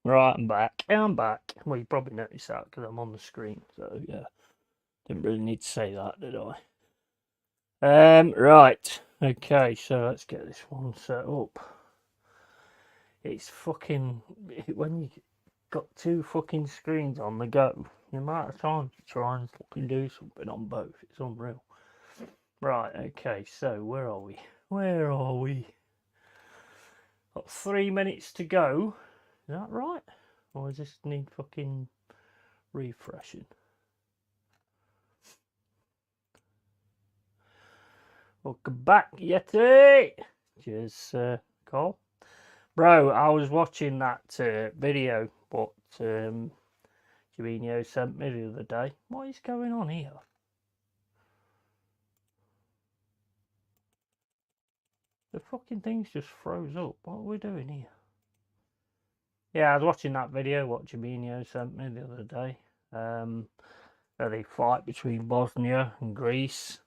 Right, I'm back. Yeah, I'm back. Well, you probably noticed that because I'm on the screen. So, yeah. Didn't really need to say that, did I? Right. Okay, so let's get this one set up. It's fucking... When you got two fucking screens on the go, the amount of time to try and fucking do something on both, it's unreal. Right, okay, so where are we? Where are we? Got 3 minutes to go. Is that right? Or does this need fucking refreshing? Welcome back, Yeti! Cheers, Carl. Bro, I was watching that video what Jimino sent me the other day. What is going on here? The fucking thing's just froze up. What are we doing here? Yeah, I was watching that video what Jimino sent me the other day. Where they fight between Bosnia and Greece.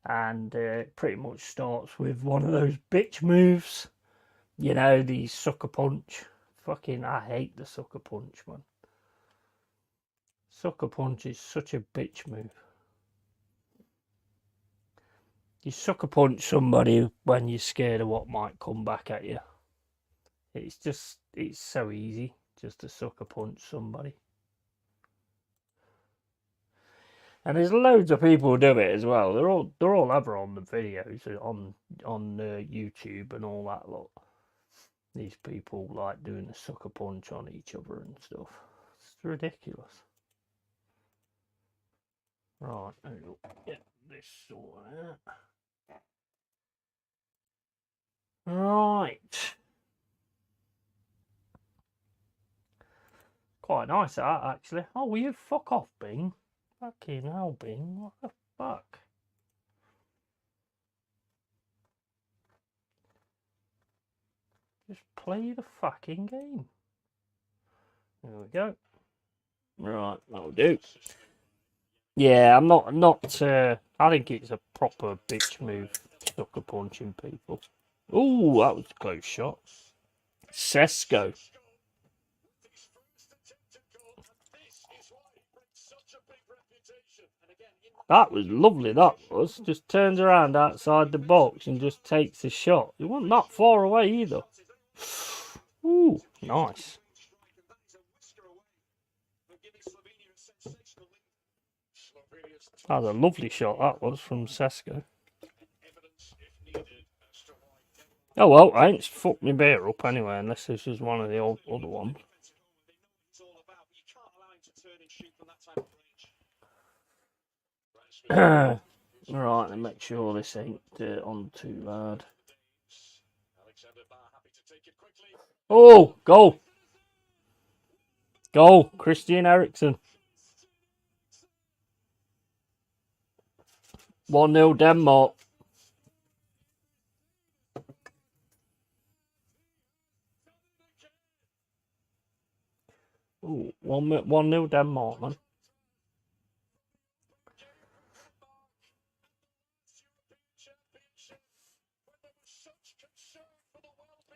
And it pretty much starts with one of those bitch moves. You know, the sucker punch. Fucking, I hate the sucker punch, man. Sucker punch is such a bitch move. You sucker punch somebody when you're scared of what might come back at you. It's so easy just to sucker punch somebody. And there's loads of people who do it as well. They're all over on the videos on YouTube and all that lot. These people like doing the sucker punch on each other and stuff. It's ridiculous. Right, get this sorted out. Right. Quite nice that actually. Oh, will you fuck off, Bing? Fucking hell, Bing. What the fuck? Just play the fucking game. There we go. Right, that'll do. Yeah, I'm not. I think it's a proper bitch move, sucker punching people. Ooh, that was a close shot. Sesko. That was lovely, that was. Just turns around outside the box and just takes a shot. It wasn't that far away either. Ooh, nice. That was a lovely shot, that was, from Sesko. Oh well, I ain't fucked my beer up anyway, unless this is one of the other ones. Right, and make sure this ain't on too hard. Oh, goal! Goal, Christian Eriksen. 1-0 Denmark. Ooh, 1-0 Denmark, man.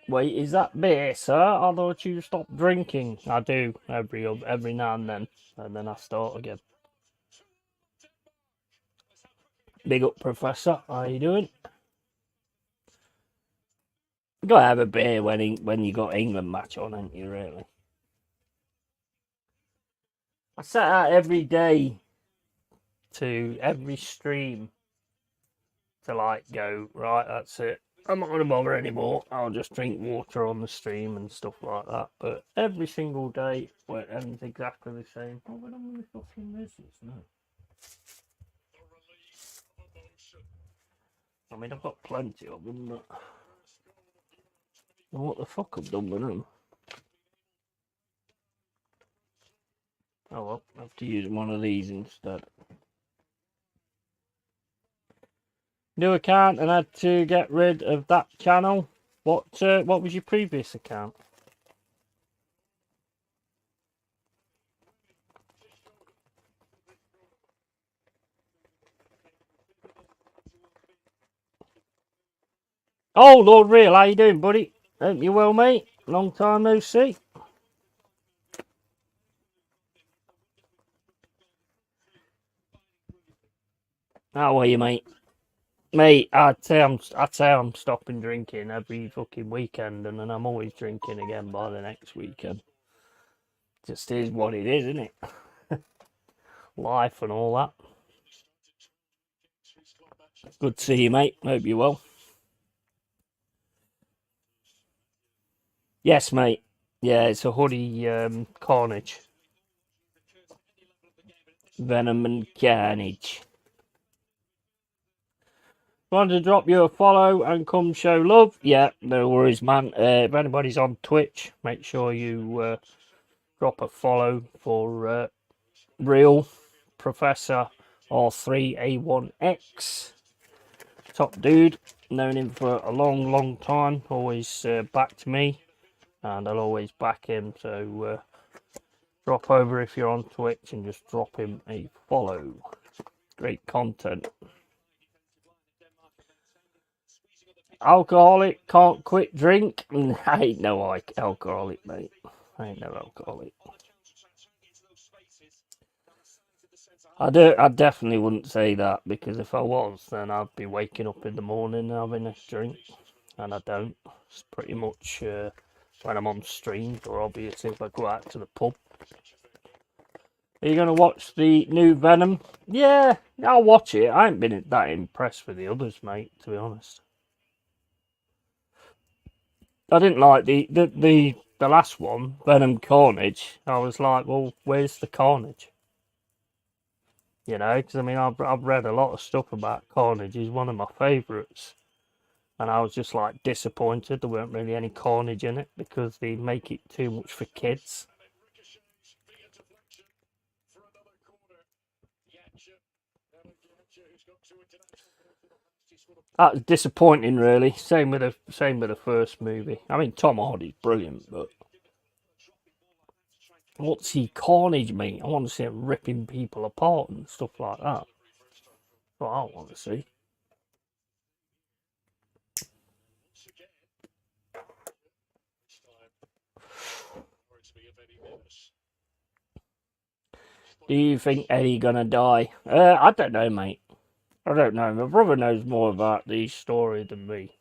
Wait, is that beer, sir? I thought you stopped drinking. I do every now and then I start again. Big up, Professor. How you doing? You gotta have a beer when you got England match on, ain't you? Really? I set out every day to every stream to like go right. That's it. I'm not gonna bother anymore. I'll just drink water on the stream and stuff like that. But every single day, well, ends exactly the same. Oh, but I'm gonna fucking miss this now. I mean, I've got plenty of them, but what the fuck I've done with them? Oh well, I have to use one of these instead. New account and had to get rid of that channel. What was your previous account? Oh, Lord Real, how you doing, buddy? Hope you well, mate. Long time no see. How are you, mate? Mate, I'd say I'm stopping drinking every fucking weekend, and then I'm always drinking again by the next weekend. Just is what it is, isn't it? Life and all that. Good to see you, mate. Hope you're well. Yes, mate. Yeah, it's a hoodie carnage. Venom and carnage. Want to drop you a follow and come show love? Yeah, no worries, man. If anybody's on Twitch, make sure you drop a follow for Real Professor R3A1X. Top dude. Known him for a long, long time. Always backed me, and I'll always back him. So drop over if you're on Twitch and just drop him a follow. Great content. Alcoholic, can't quit drink. I ain't no alcoholic, mate. I ain't no alcoholic. I definitely wouldn't say that, because if I was, then I'd be waking up in the morning and having a drink, and I don't. It's pretty much when I'm on stream, or obviously if I go out to the pub. Are you going to watch the new Venom? Yeah, I'll watch it. I ain't been that impressed with the others, mate, to be honest. I didn't like the last one, Venom Carnage. I was like, well, where's the Carnage? You know, because I mean, I've read a lot of stuff about Carnage. He's one of my favourites, and I was just like disappointed there weren't really any Carnage in it, because they make it too much for kids. That was disappointing, really. Same with the first movie. I mean, Tom Hardy's brilliant, but what's he Carnage, mate? I want to see him ripping people apart and stuff like that. That's what I want to see. Do you think Eddie gonna die? I don't know, mate. I don't know. My brother knows more about the story than me.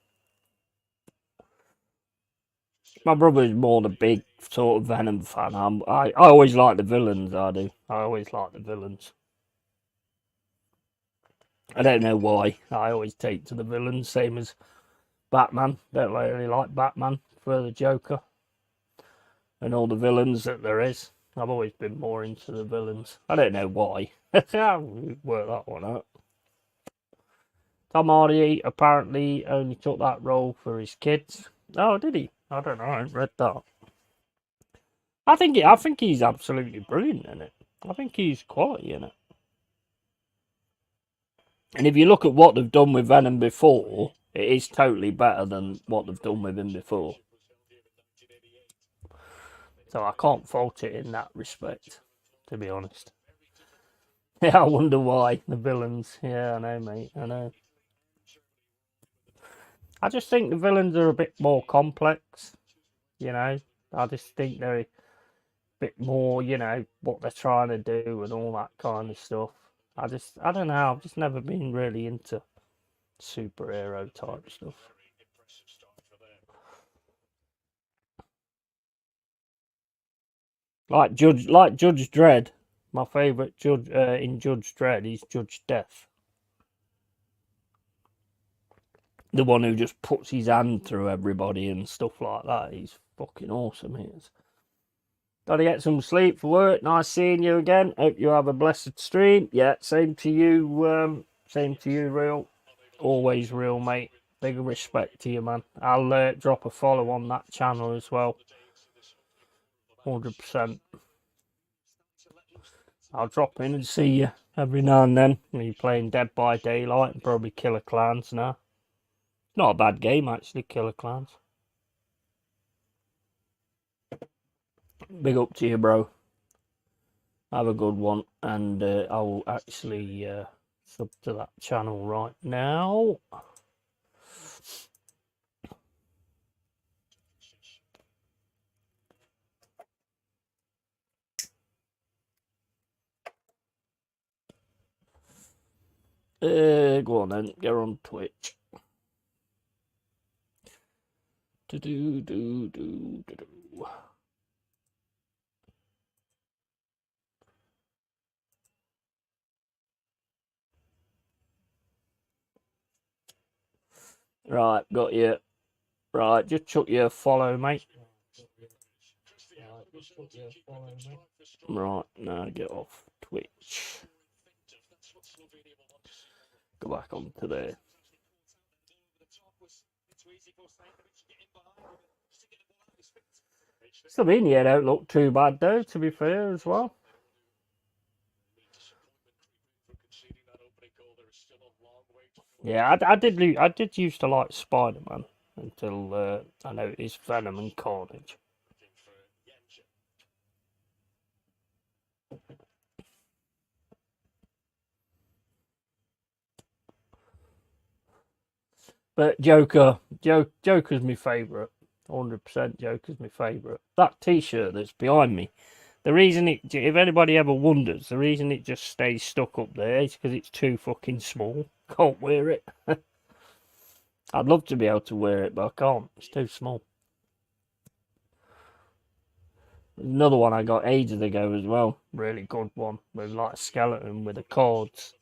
My brother's more the big sort of Venom fan. I always like the villains. I do. I always like the villains. I don't know why. I always take to the villains, same as Batman. Don't really like Batman for the Joker and all the villains that there is. I've always been more into the villains. I don't know why. I'll work that one out. Tom Hardy apparently only took that role for his kids. Oh, did he? I don't know. I haven't read that. I think he's absolutely brilliant in it. I think he's quality in it. And if you look at what they've done with Venom before, it is totally better than what they've done with him before. So I can't fault it in that respect, to be honest. Yeah, I wonder why the villains. Yeah, I know, mate. I know. I just think the villains are a bit more complex. You know, I just think they're a bit more. What they're trying to do and all that kind of stuff. I don't know. I've just never been really into superhero type stuff. Like Judge Dredd. My favourite judge in Judge Dredd is Judge Death. The one who just puts his hand through everybody and stuff like that. He's fucking awesome, he is. Gotta get some sleep for work. Nice seeing you again. Hope you have a blessed stream. Yeah, same to you. Same to you, Real. Always Real, mate. Big respect to you, man. I'll drop a follow on that channel as well. 100%. I'll drop in and see you every now and then when you're playing Dead by Daylight and probably Killer Clans now. Not a bad game, actually, Killer Clans. Big up to you, bro. Have a good one, and I will actually sub to that channel right now. Go on then, go on Twitch. Do. Right, got you. Right, just chuck your follow, mate. Right, now get off Twitch. Go back onto there. Slovenia don't look too bad though, to be fair as well. Yeah, I did used to like Spider-Man until I noticed Venom and Carnage. But Joker's my favourite. 100% Joker's my favourite. That T-shirt that's behind me, the reason if anybody ever wonders, the reason it just stays stuck up there is because it's too fucking small. Can't wear it. I'd love to be able to wear it, but I can't. It's too small. Another one I got ages ago as well. Really good one with like a skeleton with the cords.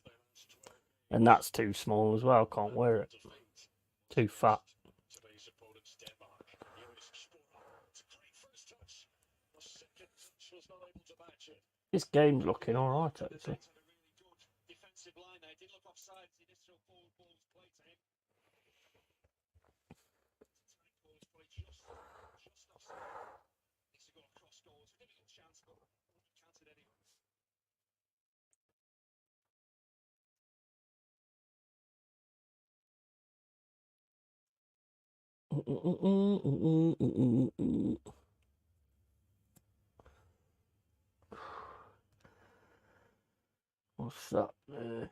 And that's too small as well. Can't wear it. Too fat. This game's looking alright actually. What's that there?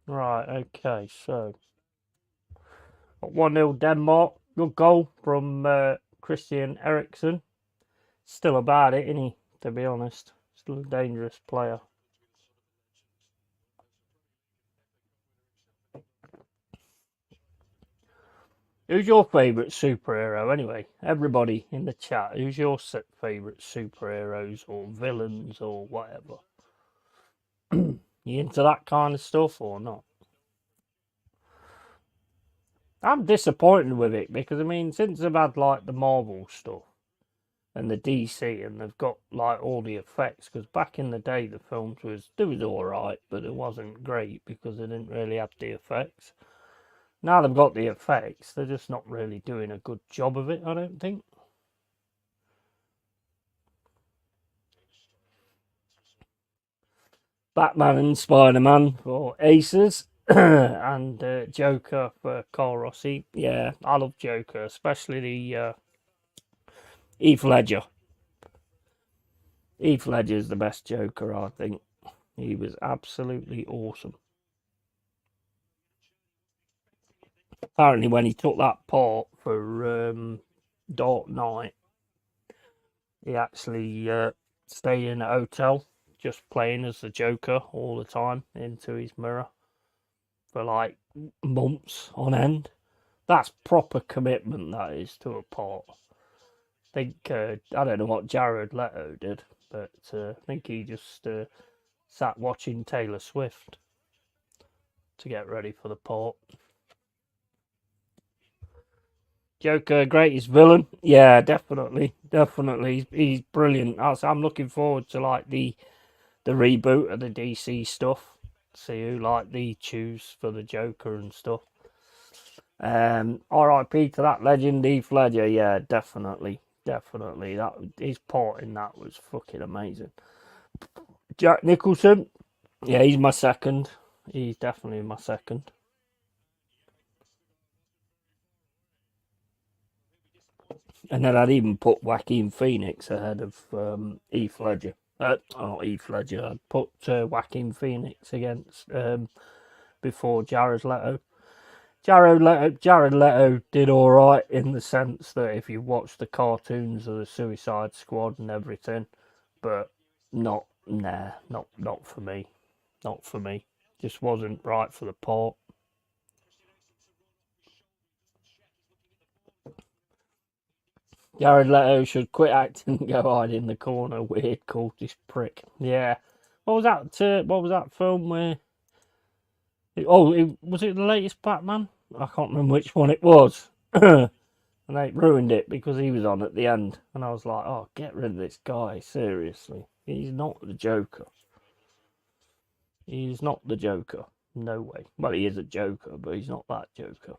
Right, okay, so 1-0 Denmark. Good goal from Christian Eriksen. Still about it, isn't he? To be honest, still a dangerous player. Who's your favourite superhero anyway? Everybody in the chat, who's your favourite superheroes or villains or whatever? You into that kind of stuff or not? I'm disappointed with it because I mean, since they've had like the Marvel stuff and the DC, and they've got like all the effects. Because back in the day, the films was all right, but it wasn't great because they didn't really have the effects. Now they've got the effects, they're just not really doing a good job of it. I don't think. Batman and Spider-Man for Aces. And Joker for Carl Rossi. Yeah, I love Joker, especially the Heath Ledger. Heath Ledger's the best Joker, I think. He was absolutely awesome. Apparently, when he took that part for Dark Knight, he actually stayed in a hotel just playing as the Joker all the time into his mirror for like months on end. That's proper commitment, that is, to a part. I think, I don't know what Jared Leto did, but I think he just sat watching Taylor Swift to get ready for the part. Joker, greatest villain. Yeah, definitely. He's brilliant. I'm looking forward to like the reboot of the DC stuff. See who like they choose for the Joker and stuff. R.I.P. to that legend, Heath Ledger. Yeah, definitely. That his part in that was fucking amazing. Jack Nicholson. Yeah, he's my second. He's definitely my second. And then I'd even put Joaquin Phoenix ahead of Heath Ledger. Not Heath Ledger. I'd put Joaquin Phoenix against before Jared Leto. Jared Leto did all right in the sense that if you watch the cartoons of the Suicide Squad and everything, but not for me. Not for me. Just wasn't right for the part. Jared Leto should quit acting and go hide in the corner. Weird cultist prick. Yeah. What was that? What was that film where? Was it the latest Batman? I can't remember which one it was. And they ruined it because he was on at the end, and I was like, "Oh, get rid of this guy! Seriously, he's not the Joker. He's not the Joker. No way. Well, he is a Joker, but he's not that Joker."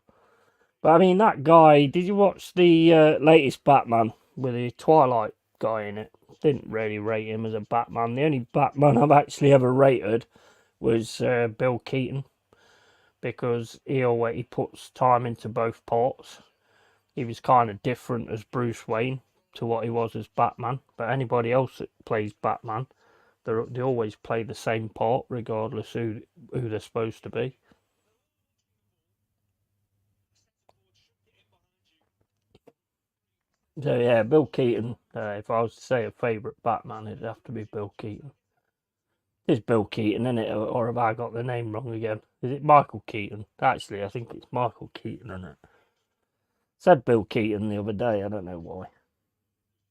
But I mean, that guy. Did you watch the latest Batman with the Twilight guy in it? Didn't really rate him as a Batman. The only Batman I've actually ever rated was Bill Keaton, because he puts time into both parts. He was kind of different as Bruce Wayne to what he was as Batman. But anybody else that plays Batman, they always play the same part, regardless who they're supposed to be. So yeah, Bill Keaton. If I was to say a favourite Batman, it'd have to be Bill Keaton. It's Bill Keaton, isn't it? Or have I got the name wrong again? Is it Michael Keaton? Actually, I think it's Michael Keaton, isn't it? Said Bill Keaton the other day. I don't know why.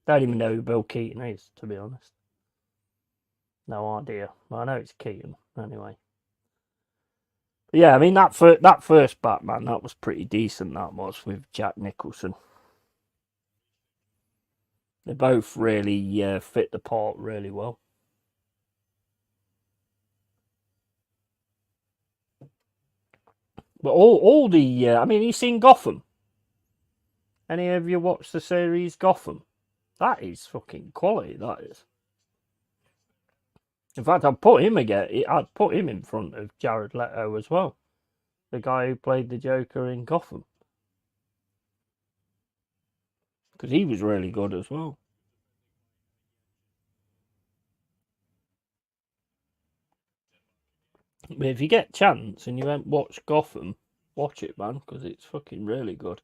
Don't even know who Bill Keaton is, to be honest. No idea. I know it's Keaton anyway. But yeah, I mean that first Batman, that was pretty decent. That was with Jack Nicholson. They both really fit the part really well. But all the I mean, you seen Gotham? Any of you watched the series Gotham? That is fucking quality. That is. In fact, I'd put him in front of Jared Leto as well, the guy who played the Joker in Gotham, because he was really good as well. But if you get a chance and you haven't watched Gotham, watch it, man, because it's fucking really good.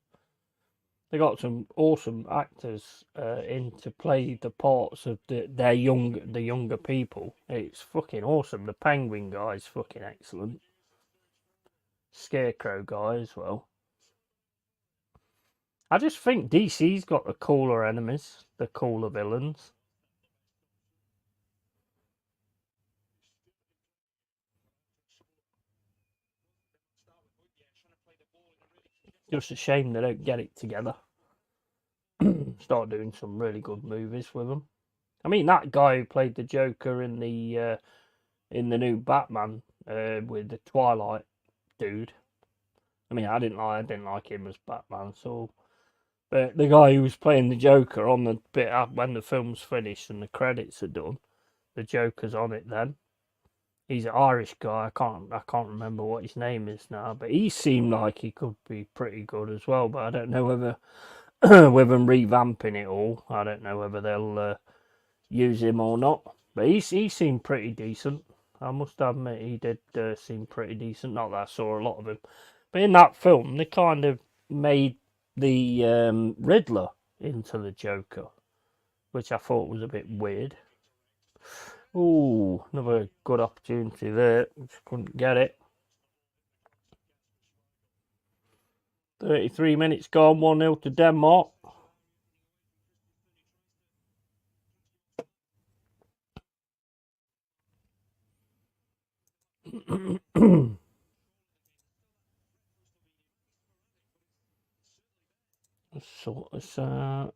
They got some awesome actors in to play the parts of the younger people. It's fucking awesome. The Penguin guy's fucking excellent. Scarecrow guy as well. I just think DC's got the cooler enemies, the cooler villains. Just a shame they don't get it together. Start doing some really good movies with them. I mean, that guy who played the Joker in the new Batman with the Twilight dude. I mean, I didn't like him as Batman. So, but the guy who was playing the Joker on the bit when the film's finished and the credits are done, the Joker's on it. Then he's an Irish guy. I can't remember what his name is now, but he seemed like he could be pretty good as well. But I don't know whether with them revamping it all, I don't know whether they'll use him or not. But he seemed pretty decent. I must admit he did seem pretty decent. Not that I saw a lot of him, but in that film they kind of made the Riddler into the Joker, which I thought was a bit weird. Ooh, another good opportunity there. Just couldn't get it. 33 minutes gone, 1-0 to Denmark. Sort this out.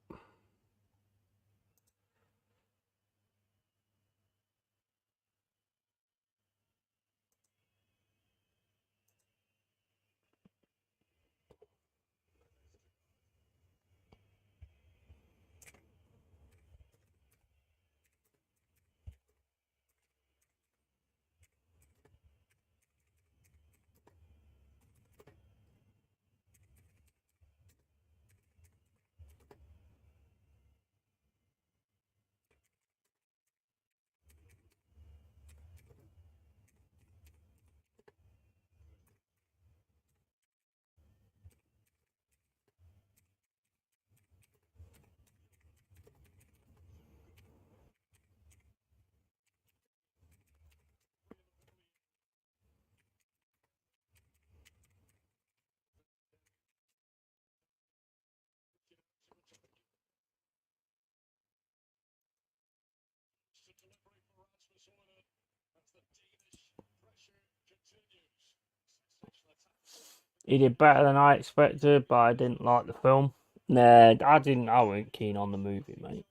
He did better than I expected, but I didn't like the film. Nah, I didn't. I weren't keen on the movie, mate.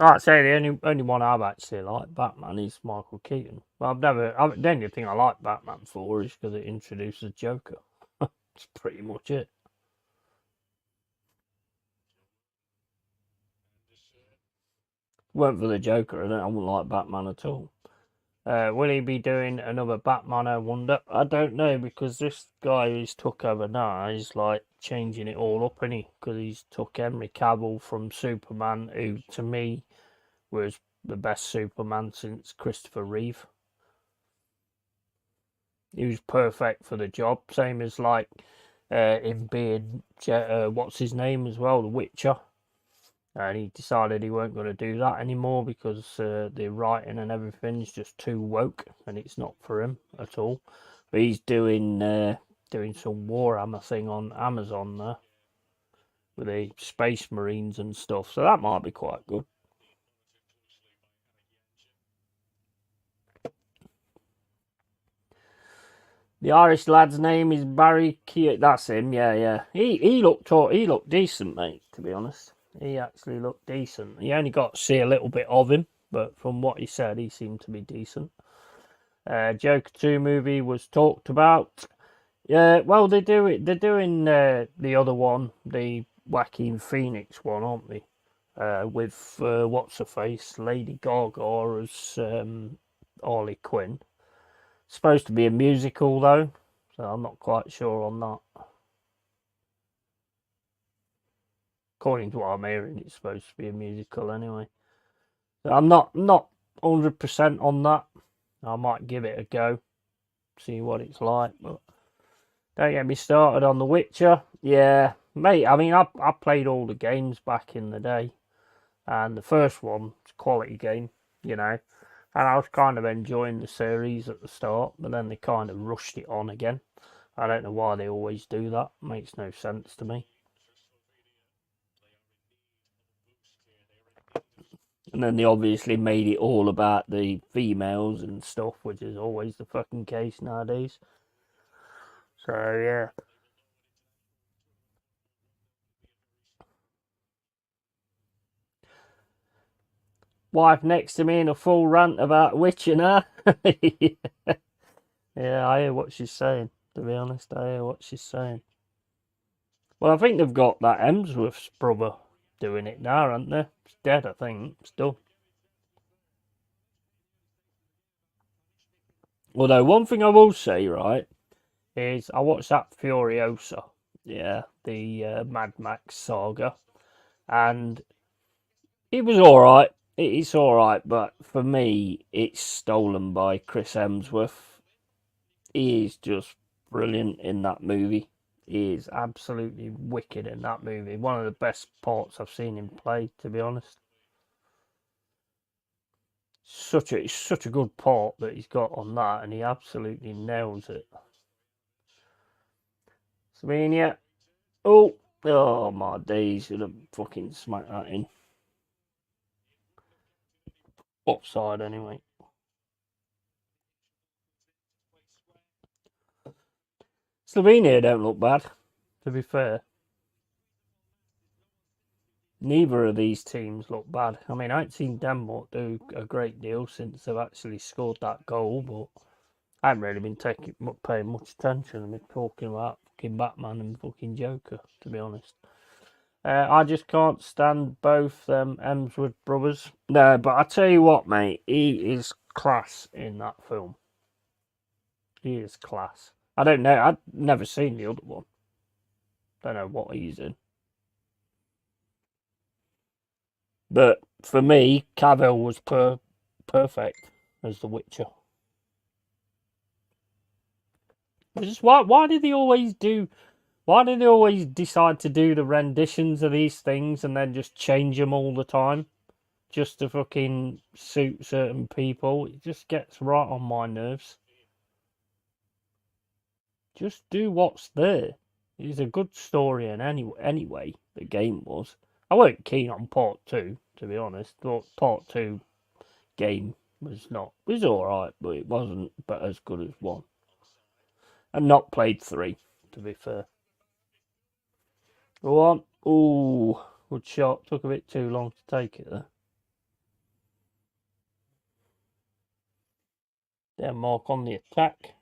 I'd say the only one I've actually liked Batman is Michael Keaton. Well, the only thing I like Batman for is because it introduces Joker. That's pretty much it. Weren't for the Joker, I wouldn't like Batman at all. Will he be doing another Batman? I wonder. I don't know because this guy who's took over now is like changing it all up, isn't he? Because he's took Henry Cavill from Superman, who to me was the best Superman since Christopher Reeve. He was perfect for the job, same as like him being what's his name as well, The Witcher. And he decided he weren't going to do that anymore because the writing and everything's just too woke, and it's not for him at all. But he's doing some Warhammer thing on Amazon there with the Space Marines and stuff, so that might be quite good. The Irish lad's name is Barry Keoghan. That's him. Yeah, yeah. He looked decent, mate. To be honest, he actually looked decent. He only got to see a little bit of him, but from what he said, he seemed to be decent. Joker 2 movie was talked about. Yeah, well, they do it. They're doing the other one, the Joaquin Phoenix one, aren't they? With what's her face, Lady Gaga as Harley Quinn. Supposed to be a musical though, so I'm not quite sure on that. According to what I'm hearing, it's supposed to be a musical anyway. So I'm not 100% on that. I might give it a go, see what it's like. But don't get me started on The Witcher. Yeah, mate. I mean, I played all the games back in the day, and the first one was a quality game, you know. And I was kind of enjoying the series at the start, but then they kind of rushed it on again. I don't know why they always do that. Makes no sense to me. And then they obviously made it all about the females and stuff, which is always the fucking case nowadays. So yeah. Wife next to me in a full rant about witching her. Yeah, I hear what she's saying. To be honest, I hear what she's saying. Well, I think they've got that Hemsworth's brother doing it now, aren't they? It's dead, I think. It's done. Although, one thing I will say, right, is I watched that Furiosa, yeah, the Mad Max saga, and it was alright. It's alright, but for me, it's stolen by Chris Hemsworth. He is just brilliant in that movie. He is absolutely wicked in that movie. One of the best parts I've seen him play, to be honest. It's such a good part that he's got on that, and he absolutely nails it. Slovenia. Oh my days! Should have fucking smacked that in. Offside anyway. Slovenia don't look bad, to be fair. Neither of these teams look bad. I mean, I ain't seen Denmark do a great deal since they've actually scored that goal, but I haven't really been paying much attention. I've been talking about fucking Batman and fucking Joker, to be honest. I just can't stand both Hemsworth brothers. No, but I tell you what, mate, he is class in that film. He is class. I don't know. I've never seen the other one. Don't know what he's in. But for me, Cavill was perfect as the Witcher. Just why did they always do? Why do they always decide to do the renditions of these things and then just change them all the time? Just to fucking suit certain people. It just gets right on my nerves. Just do what's there. It's a good story, and anyway, the game was. I weren't keen on part two, to be honest. Thought part two game was all right, but it wasn't but as good as one. And not played three, to be fair. Go on. Ooh, good shot. Took a bit too long to take it there. Denmark on the attack.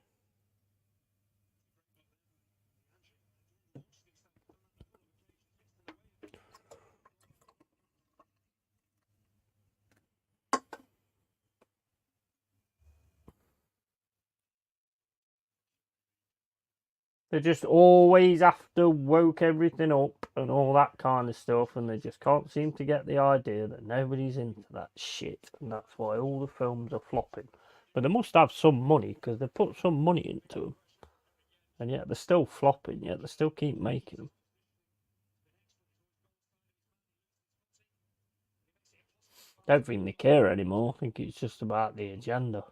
They just always have to woke everything up and all that kind of stuff, and they just can't seem to get the idea that nobody's into that shit, and that's why all the films are flopping. But they must have some money because they put some money into them, and yet they're still flopping. Yet they still keep making them. Don't think they care anymore. I think it's just about the agenda.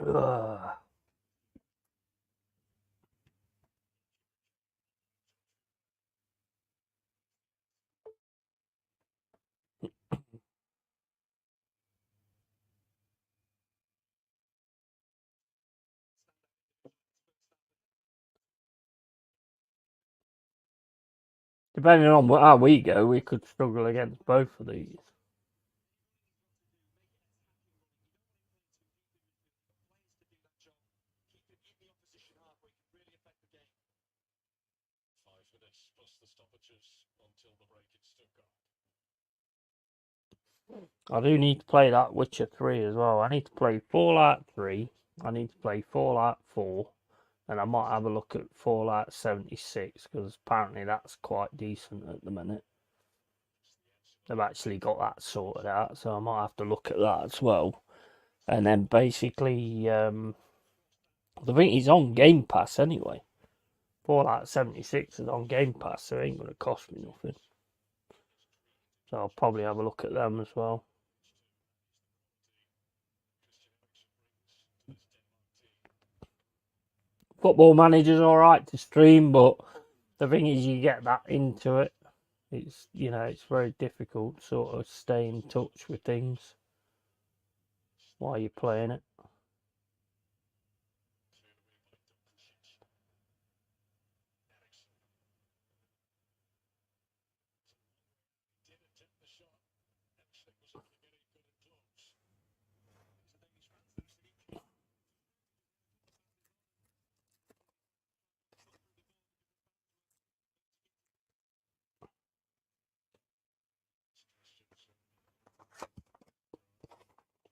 Ugh. Depending on how we go, we could struggle against both of these. I do need to play that Witcher 3 as well. I need to play Fallout 3. I need to play Fallout 4. And I might have a look at Fallout 76 because apparently that's quite decent at the minute. They've actually got that sorted out, so I might have to look at that as well. And then basically, I think it's on Game Pass anyway. Fallout 76 is on Game Pass, so it ain't going to cost me nothing. So I'll probably have a look at them as well. Football Manager's alright to stream, but the thing is, you get that into it. It's very difficult to sort of stay in touch with things while you're playing it.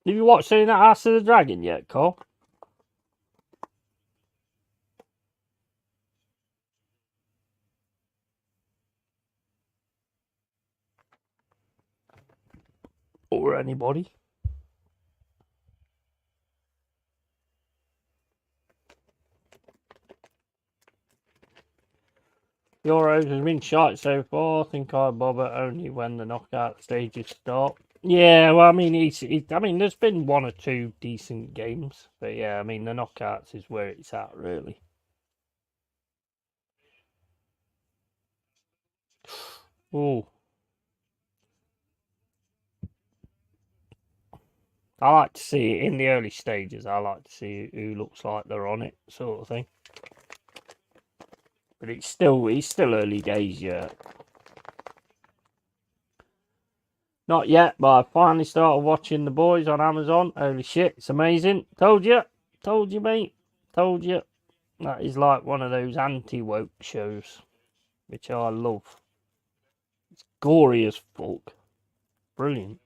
Have you watched any of that House of the Dragon yet, Cole? Or anybody? Euros has been shite so far. I think I bother only when the knockout stages start. Yeah, well, I mean, there's been one or two decent games, but yeah, I mean, the knockouts is where it's at, really. Oh, I like to see it in the early stages. I like to see who looks like they're on it, sort of thing. But it's still early days yet. Not yet, but I finally started watching The Boys on Amazon. Holy shit, it's amazing. Told you, mate. Told you. That is like one of those anti-woke shows, which I love. It's gory as fuck. Brilliant.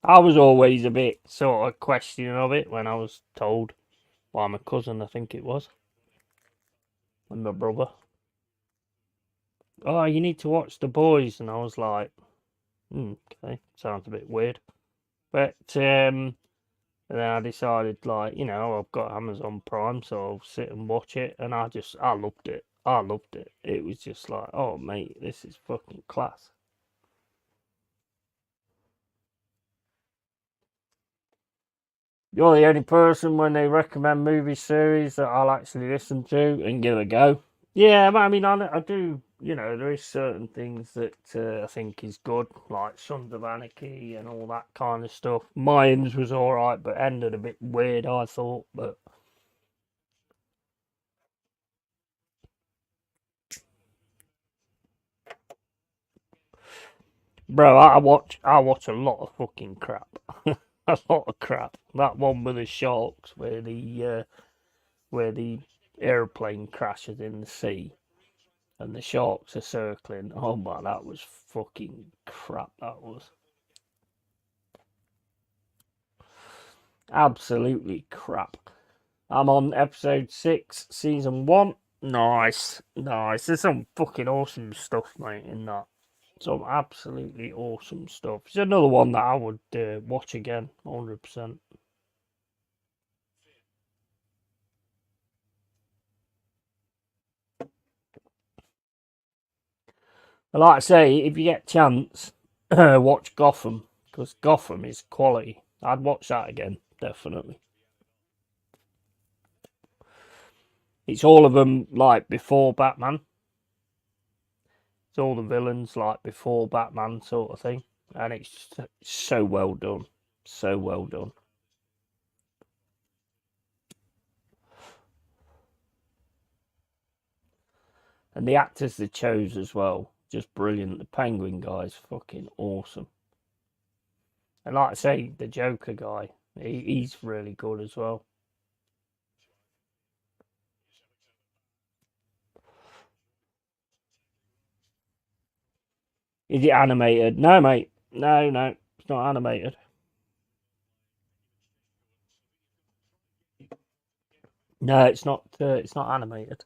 I was always a bit sort of questioning of it when I was told by my cousin, I think it was, and my brother. Oh, you need to watch The Boys, and I was like, okay, sounds a bit weird, but And then I decided, like, I've got Amazon Prime, so I'll sit and watch it. And I loved it. I loved it. It was just like, oh, mate, this is fucking class. You're the only person when they recommend movie series that I'll actually listen to and give a go. Yeah, but I mean, I do, there is certain things that I think is good, like Sons of Anarchy and all that kind of stuff. Mayans was alright, but ended a bit weird, I thought. But, bro, I watch a lot of fucking crap. A lot of crap. That one with the sharks where the airplane crashes in the sea and the sharks are circling. Oh man, that was fucking crap. That was absolutely crap. I'm on episode 6, season 1. Nice, nice. There's some fucking awesome stuff, mate, in that. Some absolutely awesome stuff. It's another one that I would watch again, 100%. But like I say, if you get a chance, watch Gotham, because Gotham is quality. I'd watch that again, definitely. It's all of them like before Batman. It's all the villains like before Batman sort of thing, and it's so well done, so well done. And the actors they chose as well, just brilliant. The Penguin guy's fucking awesome, and like I say, the Joker guy, he's really good as well. Is it animated? No, mate. No, no, it's not animated. No, it's not. It's not animated.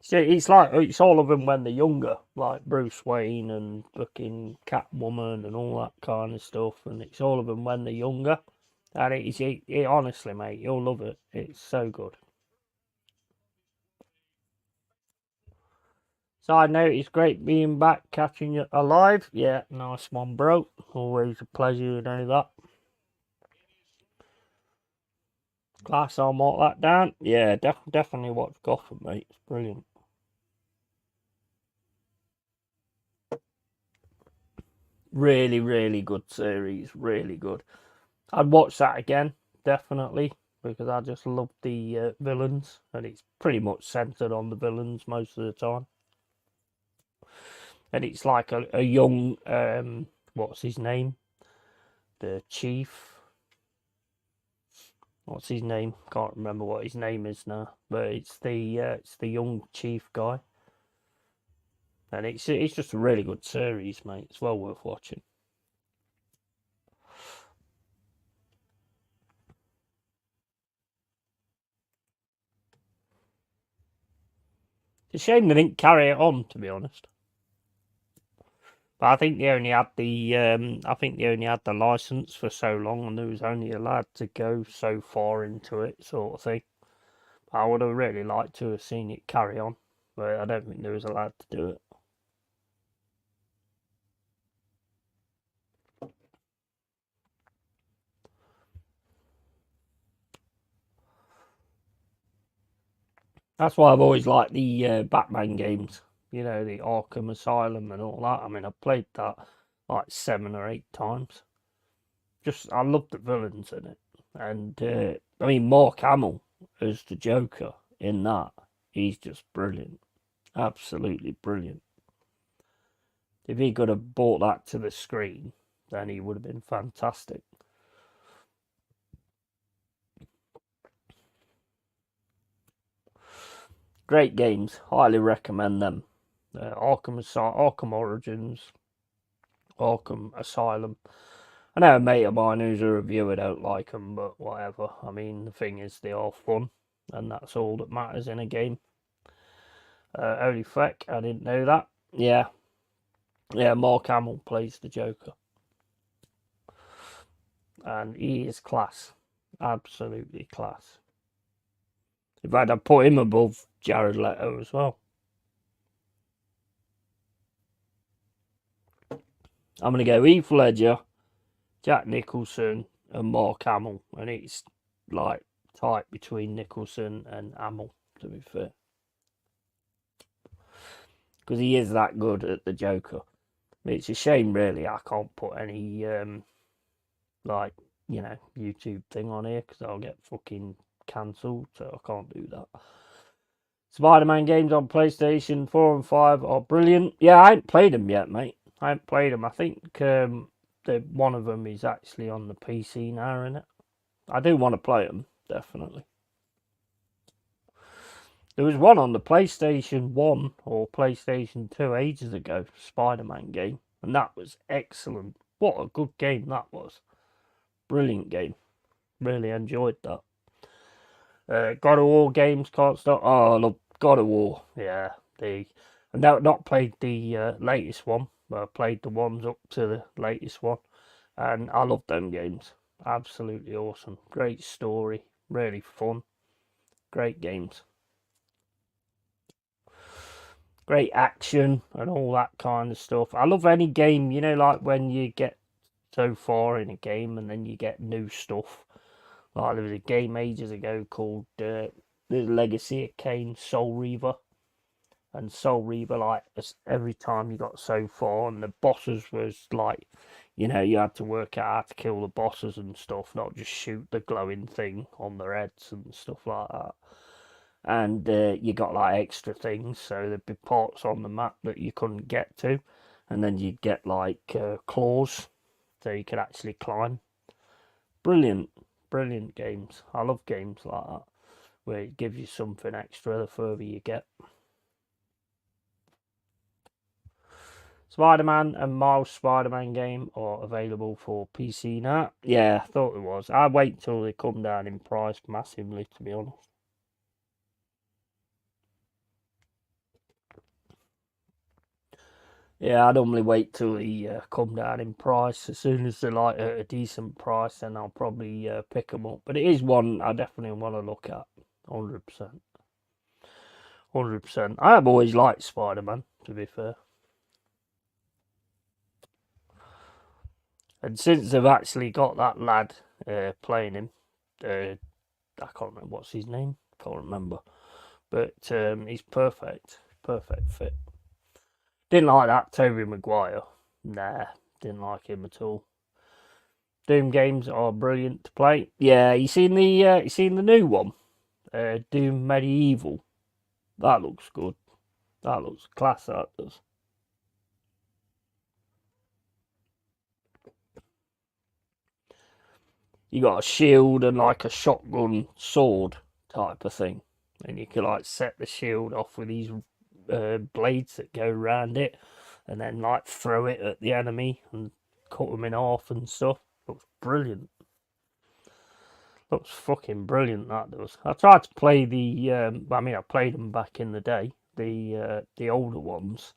See, it's all of them when they're younger, like Bruce Wayne and fucking Catwoman and all that kind of stuff, and it's all of them when they're younger. And honestly, mate, you'll love it. It's so good. Side note, it's great being back, catching you alive. Yeah, nice one, bro. Always a pleasure to know that. Class, I'll mark that down. Yeah, definitely watch Gotham, mate. It's brilliant. Really, really good series. Really good. I'd watch that again, definitely, because I just love the villains, and it's pretty much centered on the villains most of the time. And it's like a young, what's his name? The chief. What's his name? Can't remember what his name is now, but it's the young chief guy, and it's just a really good series, mate. It's well worth watching. It's a shame they didn't carry it on, to be honest. But I think they only had the license for so long, and they was only allowed to go so far into it, sort of thing. I would have really liked to have seen it carry on, but I don't think they was allowed to do it. That's why I've always liked the Batman games. The Arkham Asylum and all that. I mean, I've played that like 7 or 8 times. Just I love the villains in it, and I mean Mark Hamill as the Joker in that. He's just brilliant, absolutely brilliant. If he could have brought that to the screen, then he would have been fantastic. Great games, highly recommend them. Arkham Origins, Arkham Asylum. I know a mate of mine who's a reviewer don't like them, but whatever. I mean, the thing is, they are fun, and that's all that matters in a game. Holy feck, I didn't know that. Yeah, yeah, Mark Hamill plays the Joker. and he is class, absolutely class. In fact, I put him above Jared Leto as well. I'm gonna go Heath Ledger, Jack Nicholson, and Mark Hamill, and it's like tight between Nicholson and Hamill, to be fair, because he is that good at the Joker. It's a shame, really. I can't put any like YouTube thing on here because I'll get fucking cancelled, so I can't do that. Spider-Man games on PlayStation 4 and 5 are brilliant. Yeah, I ain't played them yet, mate. I haven't played them. I think one of them is actually on the PC now, isn't it? I do want to play them, definitely. There was one on the PlayStation 1 or PlayStation 2 ages ago, Spider-Man game, and that was excellent. What a good game that was. Brilliant game. Really enjoyed that. God of War games can't stop. Oh, I love God of War. Yeah, I've not played the latest one, but I played the ones up to the latest one, and I love them games. Absolutely awesome. Great story. Really fun. Great games. Great action and all that kind of stuff. I love any game, like when you get so far in a game and then you get new stuff. Like there was a game ages ago called The Legacy of Kain Soul Reaver. And Soul Reaver, like every time you got so far, and the bosses was like, you had to work out how to kill the bosses and stuff, not just shoot the glowing thing on their heads and stuff like that. And you got like extra things, so there'd be parts on the map that you couldn't get to, and then you'd get like claws, so you could actually climb. Brilliant, brilliant games. I love games like that, where it gives you something extra the further you get. Spider-Man and Miles Spider-Man game are available for PC now. Yeah, I thought it was. I'd wait till they come down in price massively, to be honest. Yeah, I normally wait till they come down in price. As soon as they're like at a decent price, then I'll probably pick them up. But it is one I definitely want to look at. 100%. 100%. I have always liked Spider-Man, to be fair. And since they've actually got that lad playing him, I can't remember what's his name. Can't remember. But he's perfect. Perfect fit. Didn't like that Tobey Maguire. Nah, didn't like him at all. Doom games are brilliant to play. Yeah, you seen the new one, Doom Medieval. That looks good. That looks class. That does. You got a shield and like a shotgun sword type of thing, and you can like set the shield off with these blades that go around it, and then like throw it at the enemy and cut them in half and stuff. Looks brilliant. Looks fucking brilliant. That does. I tried to play I played them back in the day, the older ones,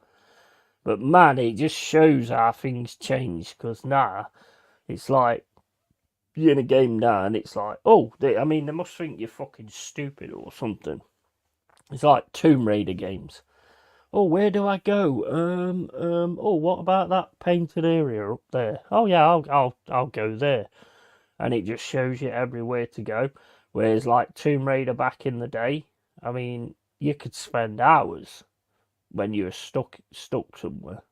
but man, it just shows how things change. Because now it's like you're in a game now, and it's like, oh, they must think you're fucking stupid or something. It's like Tomb Raider games. Oh, where do I go? Oh, what about that painted area up there? Oh yeah, I'll go there, and it just shows you everywhere to go. Whereas like Tomb Raider back in the day, you could spend hours when you were stuck somewhere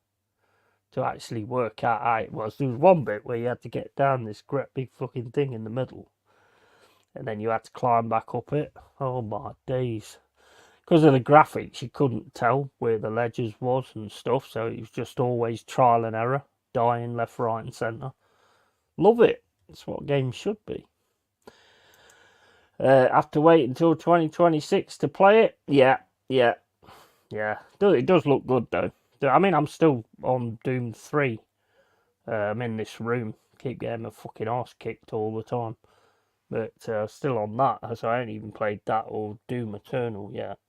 to actually work out how it was. There was one bit where you had to get down this great big fucking thing in the middle, and then you had to climb back up it. Oh my days. Because of the graphics, you couldn't tell where the ledges was and stuff, so it was just always trial and error, dying left, right, and centre. Love it. That's what games should be. Have to wait until 2026 to play it? Yeah. It does look good though. I'm still on Doom 3. I'm in this room. Keep getting my fucking arse kicked all the time. But still on that, so I ain't even played that or Doom Eternal yet.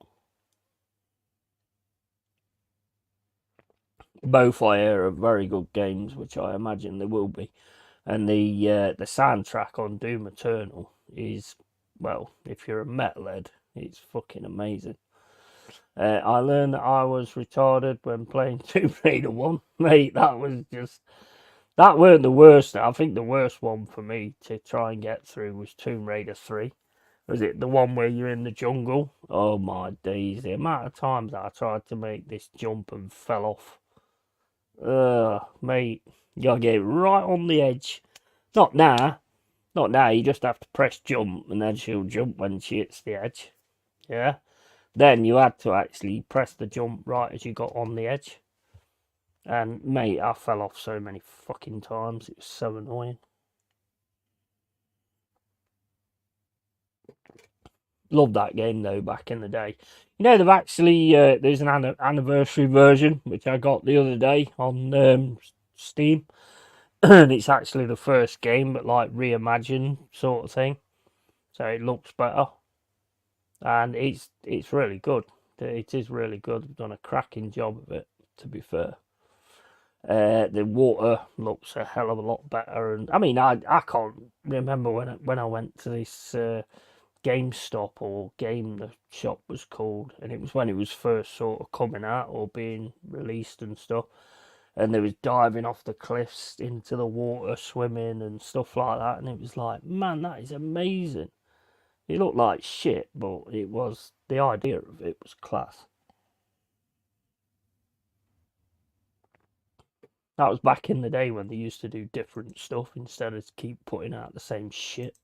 Both I hear are very good games, which I imagine they will be. And the soundtrack on Doom Eternal is, well, if you're a metalhead, it's fucking amazing. I learned that I was retarded when playing Tomb Raider 1. Mate, that weren't the worst. I think the worst one for me to try and get through was Tomb Raider 3. Was it the one where you're in the jungle? Oh my days, the amount of times that I tried to make this jump and fell off. Mate, you gotta get right on the edge. Not now. Not now, you just have to press jump and then she'll jump when she hits the edge. Yeah? Then you had to actually press the jump right as you got on the edge. And mate, I fell off so many fucking times. It was so annoying. Loved that game though back in the day. You know, they've actually there's an anniversary version which I got the other day on Steam, and it's actually the first game, but like reimagined sort of thing. So it looks better, and it's really good. It is really good. They've done a cracking job of it, to be fair. The water looks a hell of a lot better, and I mean, I can't remember when I went to this GameStop or game the shop was called, and it was when it was first sort of coming out or being released and stuff. And there was diving off the cliffs into the water, swimming and stuff like that, and it was like, man, that is amazing. It looked like shit, but it was the idea of it was class. That was back in the day when they used to do different stuff instead of keep putting out the same shit.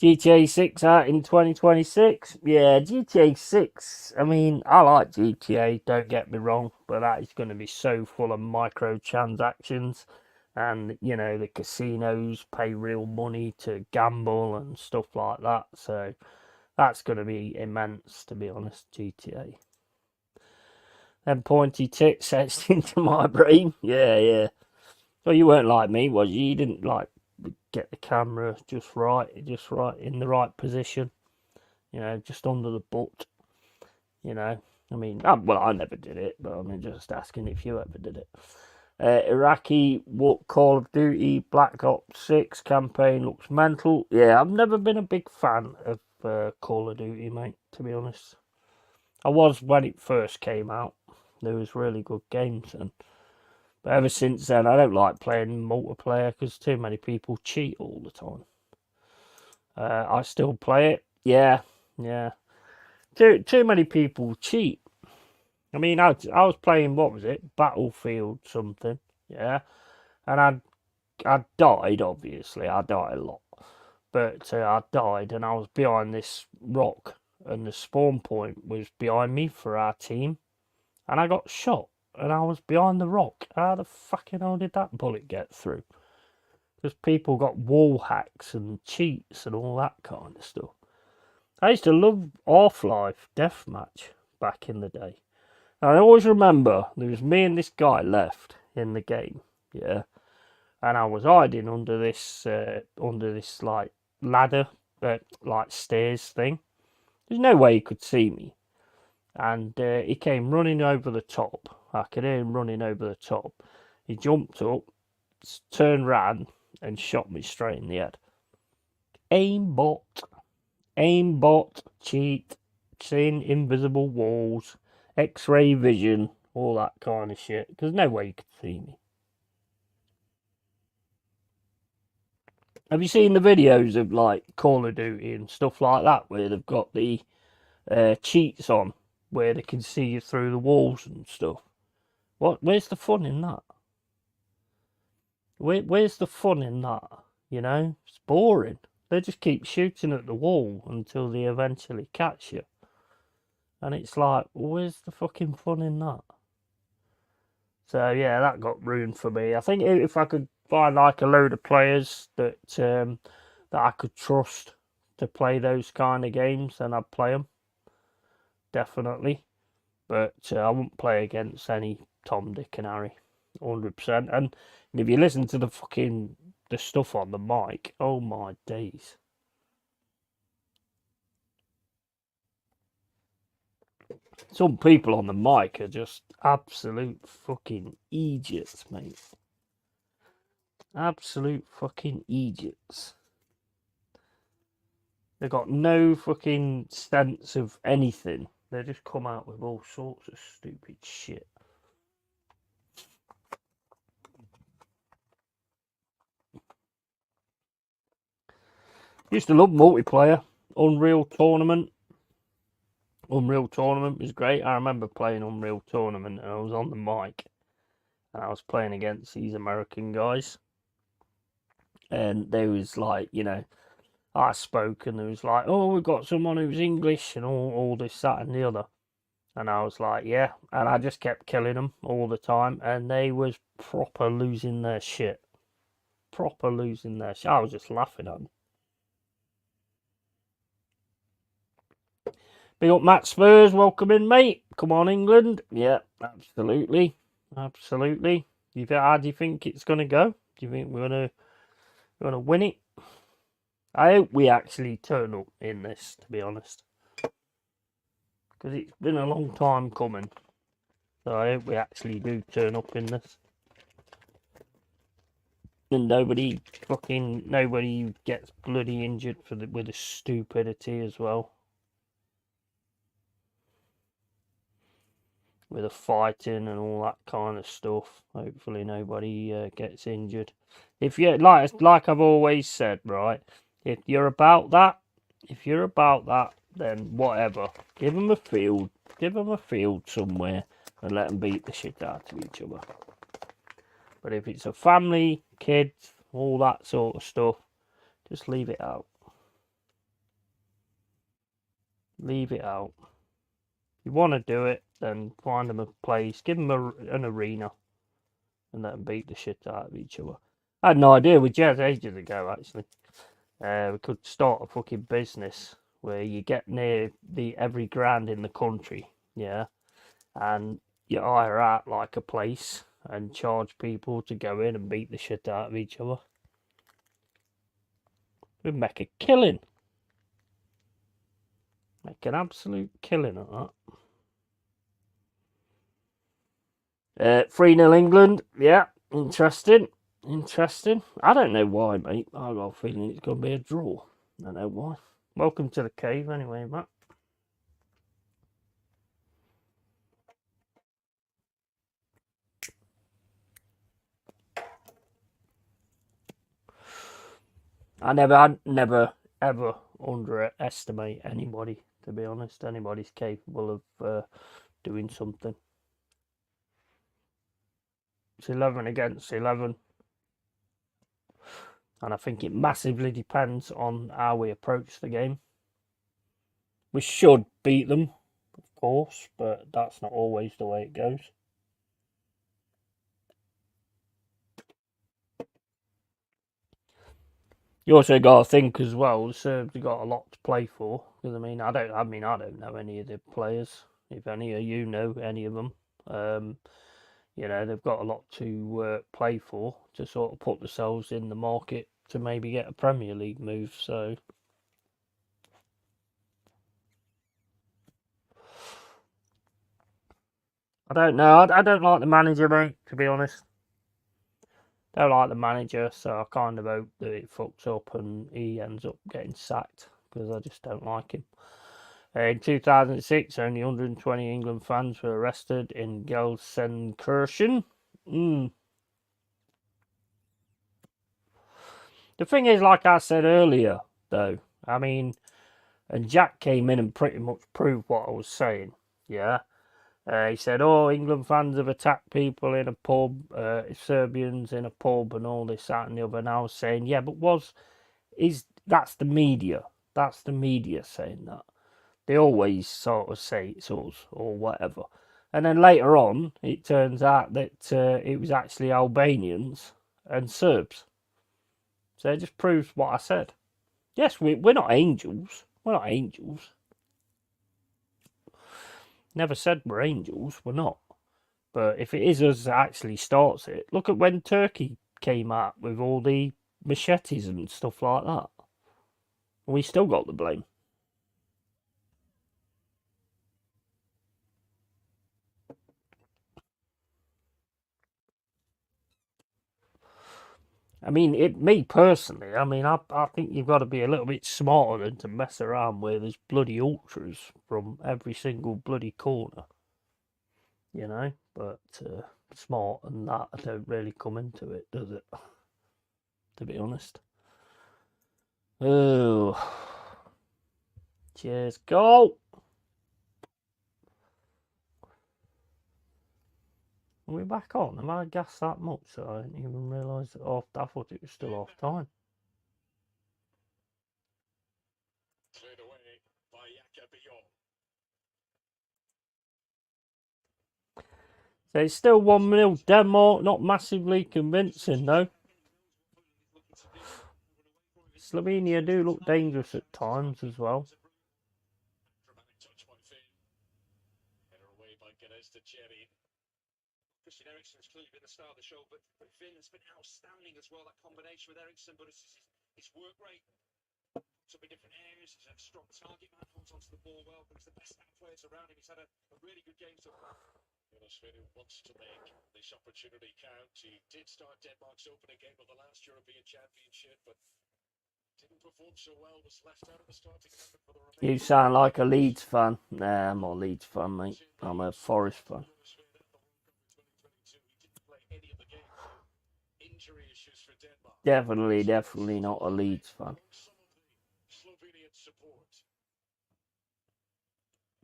GTA 6 out in 2026. Yeah, GTA 6. I mean, I like GTA, don't get me wrong, but that is going to be so full of microtransactions. And, you know, the casinos pay real money to gamble and stuff like that. So that's going to be immense, to be honest, GTA. Then pointy tits etched into my brain. Yeah, yeah. Well, you weren't like me, was you? You didn't like get the camera just right in the right position. You know, just under the butt. You know, I mean, well, I never did it, but I'm just asking if you ever did it. Iraqi what Call of Duty Black Ops 6 campaign looks mental. Yeah, I've never been a big fan of Call of Duty, mate, to be honest. I was when it first came out. There was really good games, but ever since then, I don't like playing multiplayer because too many people cheat all the time. I still play it. Yeah, yeah. Too many people cheat. I mean, I was playing, what was it, Battlefield something. Yeah, and I died. Obviously, I died a lot, but I died, and I was behind this rock, and the spawn point was behind me for our team, and I got shot, and I was behind the rock. How the fucking hell did that bullet get through? Because people got wall hacks and cheats and all that kind of stuff. I used to love Half-Life Deathmatch back in the day. And I always remember there was me and this guy left in the game, yeah, and I was hiding under this like ladder, like stairs thing. There's no way he could see me, and he came running over the top. I could hear him running over the top. He jumped up, turned round, and shot me straight in the head. Aimbot, aimbot, cheat, seeing invisible walls, X-ray vision, all that kind of shit. Because no way you could see me. Have you seen the videos of like Call of Duty and stuff like that where they've got the cheats on, where they can see you through the walls and stuff? Where's the fun in that? Where's the fun in that? You know, it's boring. They just keep shooting at the wall until they eventually catch you. And it's like, where's the fucking fun in that? So yeah, that got ruined for me. I think if I could find like a load of players that I could trust to play those kind of games, then I'd play them definitely. But I wouldn't play against any Tom, Dick, and Harry, 100%. And if you listen to the stuff on the mic, oh my days. Some people on the mic are just absolute fucking idiots, mate. Absolute fucking idiots. They've got no fucking sense of anything. They just come out with all sorts of stupid shit. Used to love multiplayer. Unreal Tournament. Unreal Tournament was great. I remember playing Unreal Tournament and I was on the mic and I was playing against these American guys. And they was like, you know, I spoke and there was like, oh, we've got someone who's English and all this, that and the other. And I was like, yeah. And I just kept killing them all the time. And they was proper losing their shit. Proper losing their shit. I was just laughing at them. Big up Matt Spurs, welcome in, mate. Come on, England. Yeah, absolutely. Absolutely. How do you think it's going to go? Do you think we're going to win it? I hope we actually turn up in this, to be honest. Because it's been a long time coming. So I hope we actually do turn up in this. And nobody gets bloody injured with the stupidity as well. With the fighting and all that kind of stuff. Hopefully nobody gets injured. If you like I've always said, right? If you're about that, then whatever. Give them a field somewhere and let them beat the shit out of each other. But if it's a family, kids, all that sort of stuff, just leave it out. Leave it out. If you want to do it, then find them a place, give them an arena, and let them beat the shit out of each other. I had no idea with Jazz ages ago, actually. We could start a fucking business where you get near every ground in the country, yeah, and you hire out like a place and charge people to go in and beat the shit out of each other. We'd make a killing. Make an absolute killing at that. 3-0 England. Yeah, interesting. Interesting. I don't know why, mate. I've got a feeling it's going to be a draw. I don't know why. Welcome to the cave, anyway, Matt. I'd never, ever underestimate anybody, to be honest. Anybody's capable of doing something. It's 11 against 11. And I think it massively depends on how we approach the game. We should beat them, of course, but that's not always the way it goes. You also got to think as well. The Serbs have got a lot to play for. Because I don't know any of the players. If any of you know any of them, they've got a lot to play for to sort of put themselves in the market to maybe get a Premier League move. So I don't know. I don't like the manager, mate. To be honest, don't like the manager. So I kind of hope that it fucks up and he ends up getting sacked because I just don't like him. In 2006, only 120 England fans were arrested in Gelsenkirchen. The thing is, like I said earlier, though, and Jack came in and pretty much proved what I was saying. Yeah. He said, oh, England fans have attacked people in a pub, Serbians in a pub, and all this, that, and the other. And I was saying, yeah, but that's the media. That's the media saying that. They always sort of say it's us or whatever. And then later on, it turns out that it was actually Albanians and Serbs. So it just proves what I said. Yes, we're not angels. We're not angels. Never said we're angels. We're not. But if it is us that actually starts it, look at when Turkey came out with all the machetes and stuff like that. We still got the blame. I mean, me personally, I mean, I think you've got to be a little bit smarter than to mess around where there's bloody ultras from every single bloody corner, you know. But smart and that don't really come into it, does it? To be honest. Oh, cheers, go! Are we back on? Have I gassed that much? So I didn't even realise that off. I thought it was still off time. So it's still 1-0 Denmark, not massively convincing though. Slovenia do look dangerous at times as well. Christian Eriksen's clearly been the star of the show, but Finn's been outstanding as well, that combination with Eriksen, but it's his work rate puts up in different areas. He's a strong target man, holds onto the ball well, but he's the best out players around him. He's had a really good game so far. Sweden wants to make this opportunity count. He did start Denmark's opening game of the last European Championship, but didn't perform so well, was left out of the starting lineup for the remaining. You sound like a Leeds fan. Nah, I'm not a Leeds fan, mate. I'm a Forest fan. Definitely not a Leeds fan.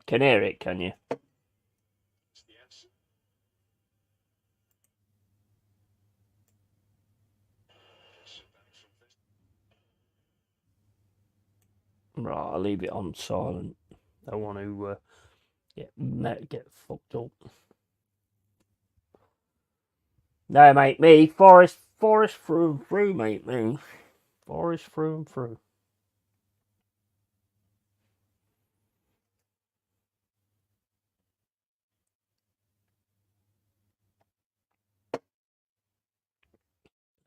Can hear it, can you? Right, I'll leave it on silent. I want to get fucked up. No, mate, me, Forest through and through, mate, me. Forest through and through.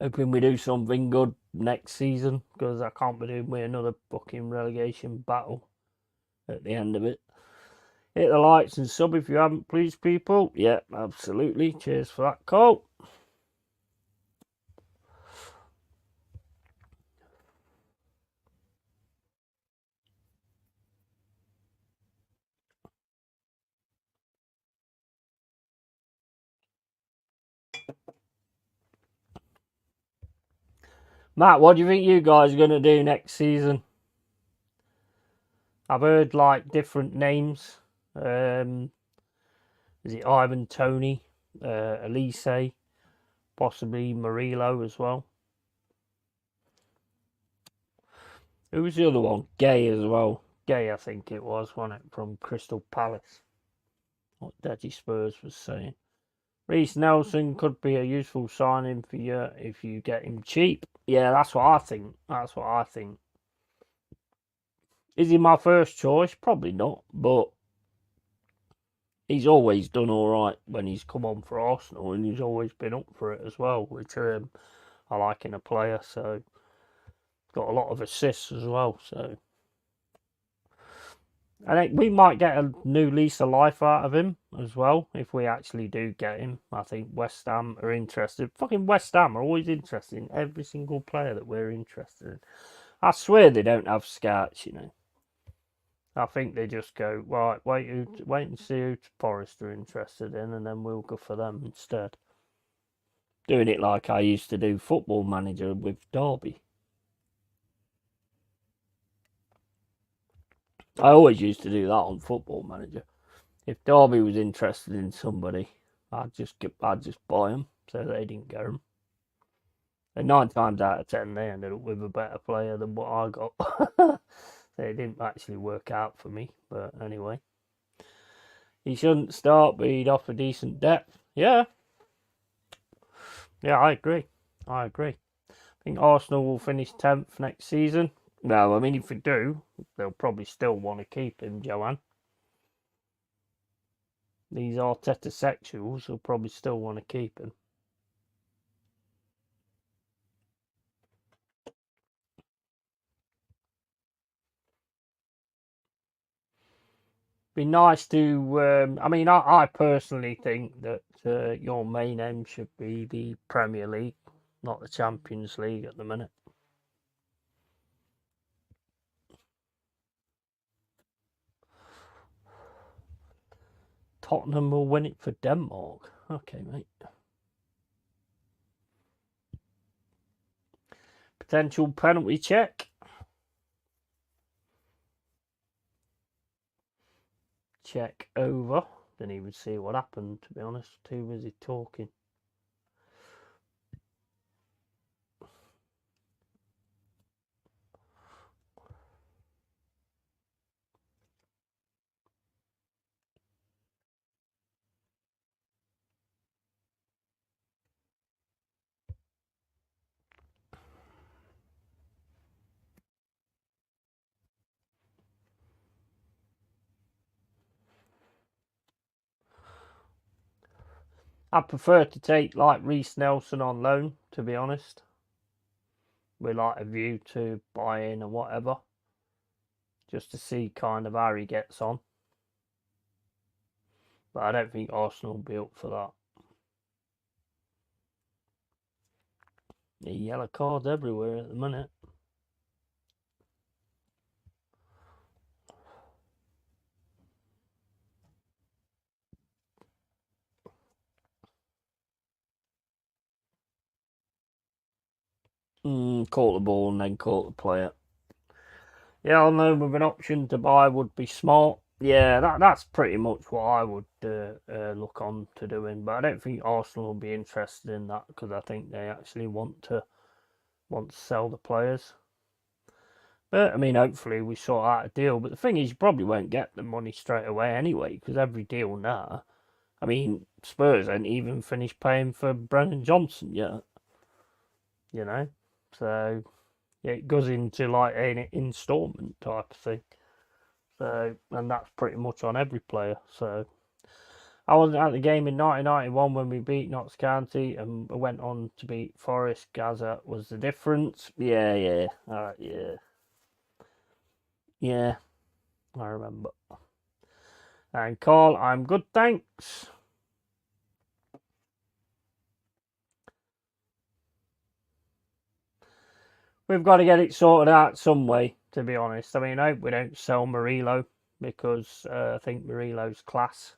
Hoping we do something good next season, because I can't be doing with another fucking relegation battle at the end of it. Hit the likes and sub if you haven't, please, people. Yeah, absolutely. Cheers for that, Cole. Matt, what do you think you guys are going to do next season? I've heard like different names. Is it Ivan Toney, Elise, possibly Murillo as well? Who was the other one? Gay as well. Gay, I think it was, wasn't it, from Crystal Palace? What Daddy Spurs was saying. Reece Nelson could be a useful signing for you if you get him cheap. Yeah, that's what I think. Is he my first choice? Probably not, but he's always done all right when he's come on for Arsenal, and he's always been up for it as well, which I like in a player. So got a lot of assists as well. So I think we might get a new lease of life out of him as well if we actually do get him. I think West Ham are interested. Fucking West Ham are always interested in every single player that we're interested in. I swear they don't have scouts, you know. I think they just go, right, wait and see who Forest are interested in, and then we'll go for them instead. Doing it like I used to do Football Manager with Derby. I always used to do that on Football Manager. If Derby was interested in somebody, I'd just buy them so they didn't get them. And 9 times out of 10, they ended up with a better player than what I got. So it didn't actually work out for me. But anyway, he shouldn't start, but he'd offer decent depth. Yeah, I agree. I think Arsenal will finish 10th next season. Well, I mean, if we do, they'll probably still want to keep him, Joanne. These Arteta sexuals will probably still want to keep him. Be nice to. I mean, I personally think that your main aim should be the Premier League. not the Champions League at the minute. Tottenham will win it for Denmark. Okay, mate. Potential penalty check. Check over. Didn't even see what happened, to be honest. Too busy talking. I prefer to take like Reece Nelson on loan, to be honest. With like a view to buy in or whatever. Just to see kind of how he gets on. But I don't think Arsenal will be up for that. The yellow cards everywhere at the minute. Caught the ball and then caught the player. Yeah, I know with an option to buy would be smart. Yeah, that's pretty much what I would look on to doing. But I don't think Arsenal will be interested in that because I think they actually want to sell the players. But I mean, hopefully we sort out a deal. But the thing is, you probably won't get the money straight away anyway because every deal now. I mean, Spurs ain't even finished paying for Brennan Johnson yet. You know, so yeah, it goes into like an instalment type of thing. So, and that's pretty much on every player. So, I wasn't at the game in 1991 when we beat Notts County and went on to beat Forest. Gaza was the difference. Yeah. Yeah, I remember. And Carl, I'm good, thanks. We've got to get it sorted out some way, to be honest. I mean, I hope we don't sell Murillo because I think Murillo's class.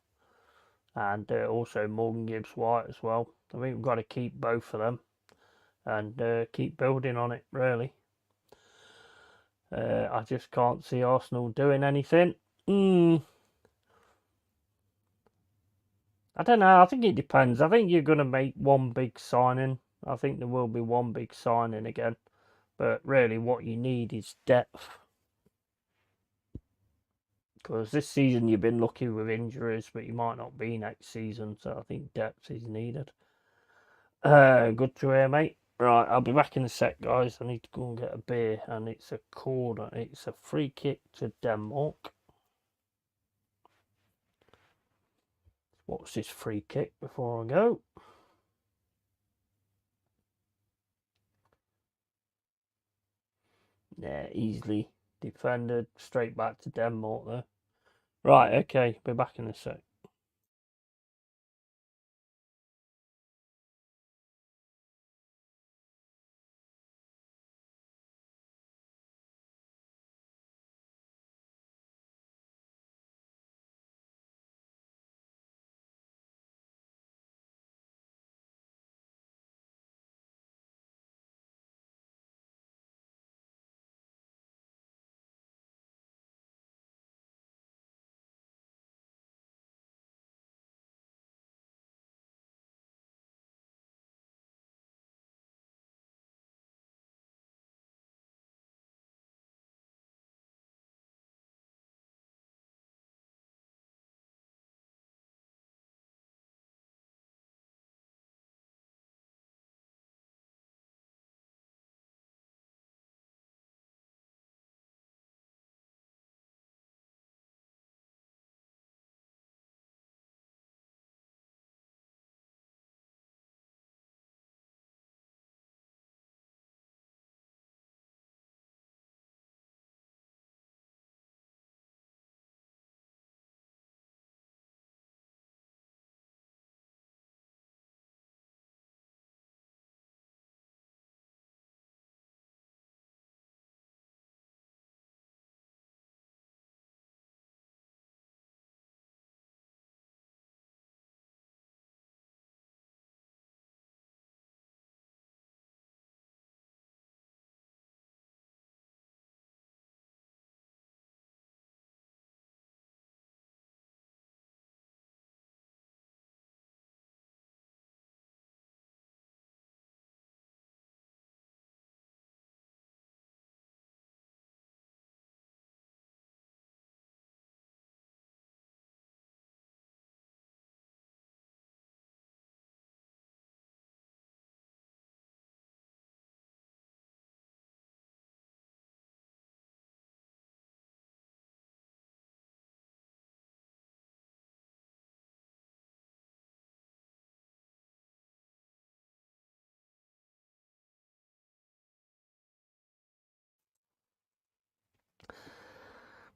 And also Morgan Gibbs White as well. I think we've got to keep both of them and keep building on it, really. I just can't see Arsenal doing anything. I don't know. I think it depends. I think you're going to make one big signing. I think there will be one big signing again. But really, what you need is depth. Because this season you've been lucky with injuries, but you might not be next season. So I think depth is needed. Good to hear, mate. Right, I'll be back in a sec, guys. I need to go and get a beer, and it's a corner. It's a free kick to Denmark. What's this free kick before I go? Yeah, easily defended. Straight back to Denmark there. Right, okay. Be back in a sec.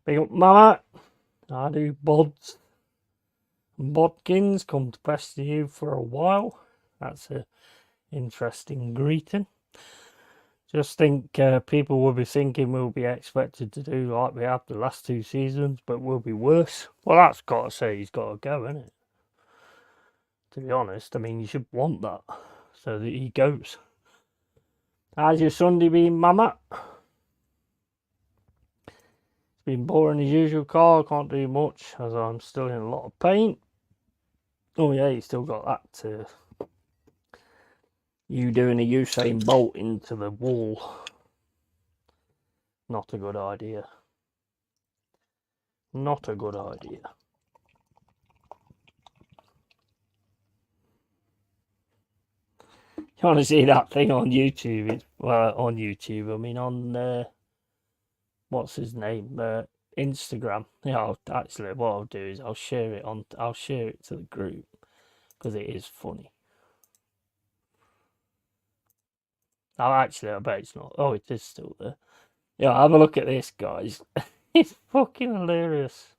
Big up, Mama. I do bods and bodkins. Come to pester you for a while. That's a interesting greeting. Just think people will be thinking we'll be expected to do like we have the last 2 seasons, but we'll be worse. Well, that's got to say he's got to go, isn't it? To be honest, I mean, you should want that so that he goes. How's your Sunday been, Mama? It's been boring as usual, Carl. Can't do much as I'm still in a lot of pain. Oh yeah, you still got that. You doing a Usain Bolt into the wall. Not a good idea. Not a good idea. You want to see that thing on YouTube? It's, well, on YouTube. I mean, on what's his name? Instagram. Yeah, actually, what I'll do is I'll share it to the group because it is funny. Oh, actually, I bet it's not. Oh, it is still there. Yeah, have a look at this, guys. It's fucking hilarious.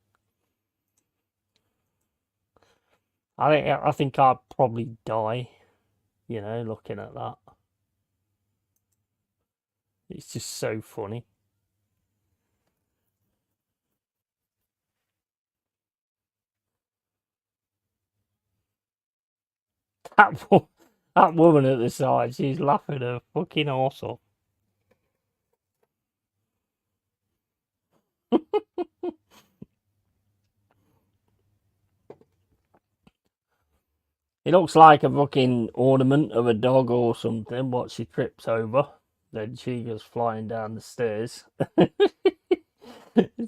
I think I'd probably die, looking at that. It's just so funny. That that woman at the side, she's laughing her fucking arse off. It looks like a fucking ornament of a dog or something. What she trips over, then she goes flying down the stairs.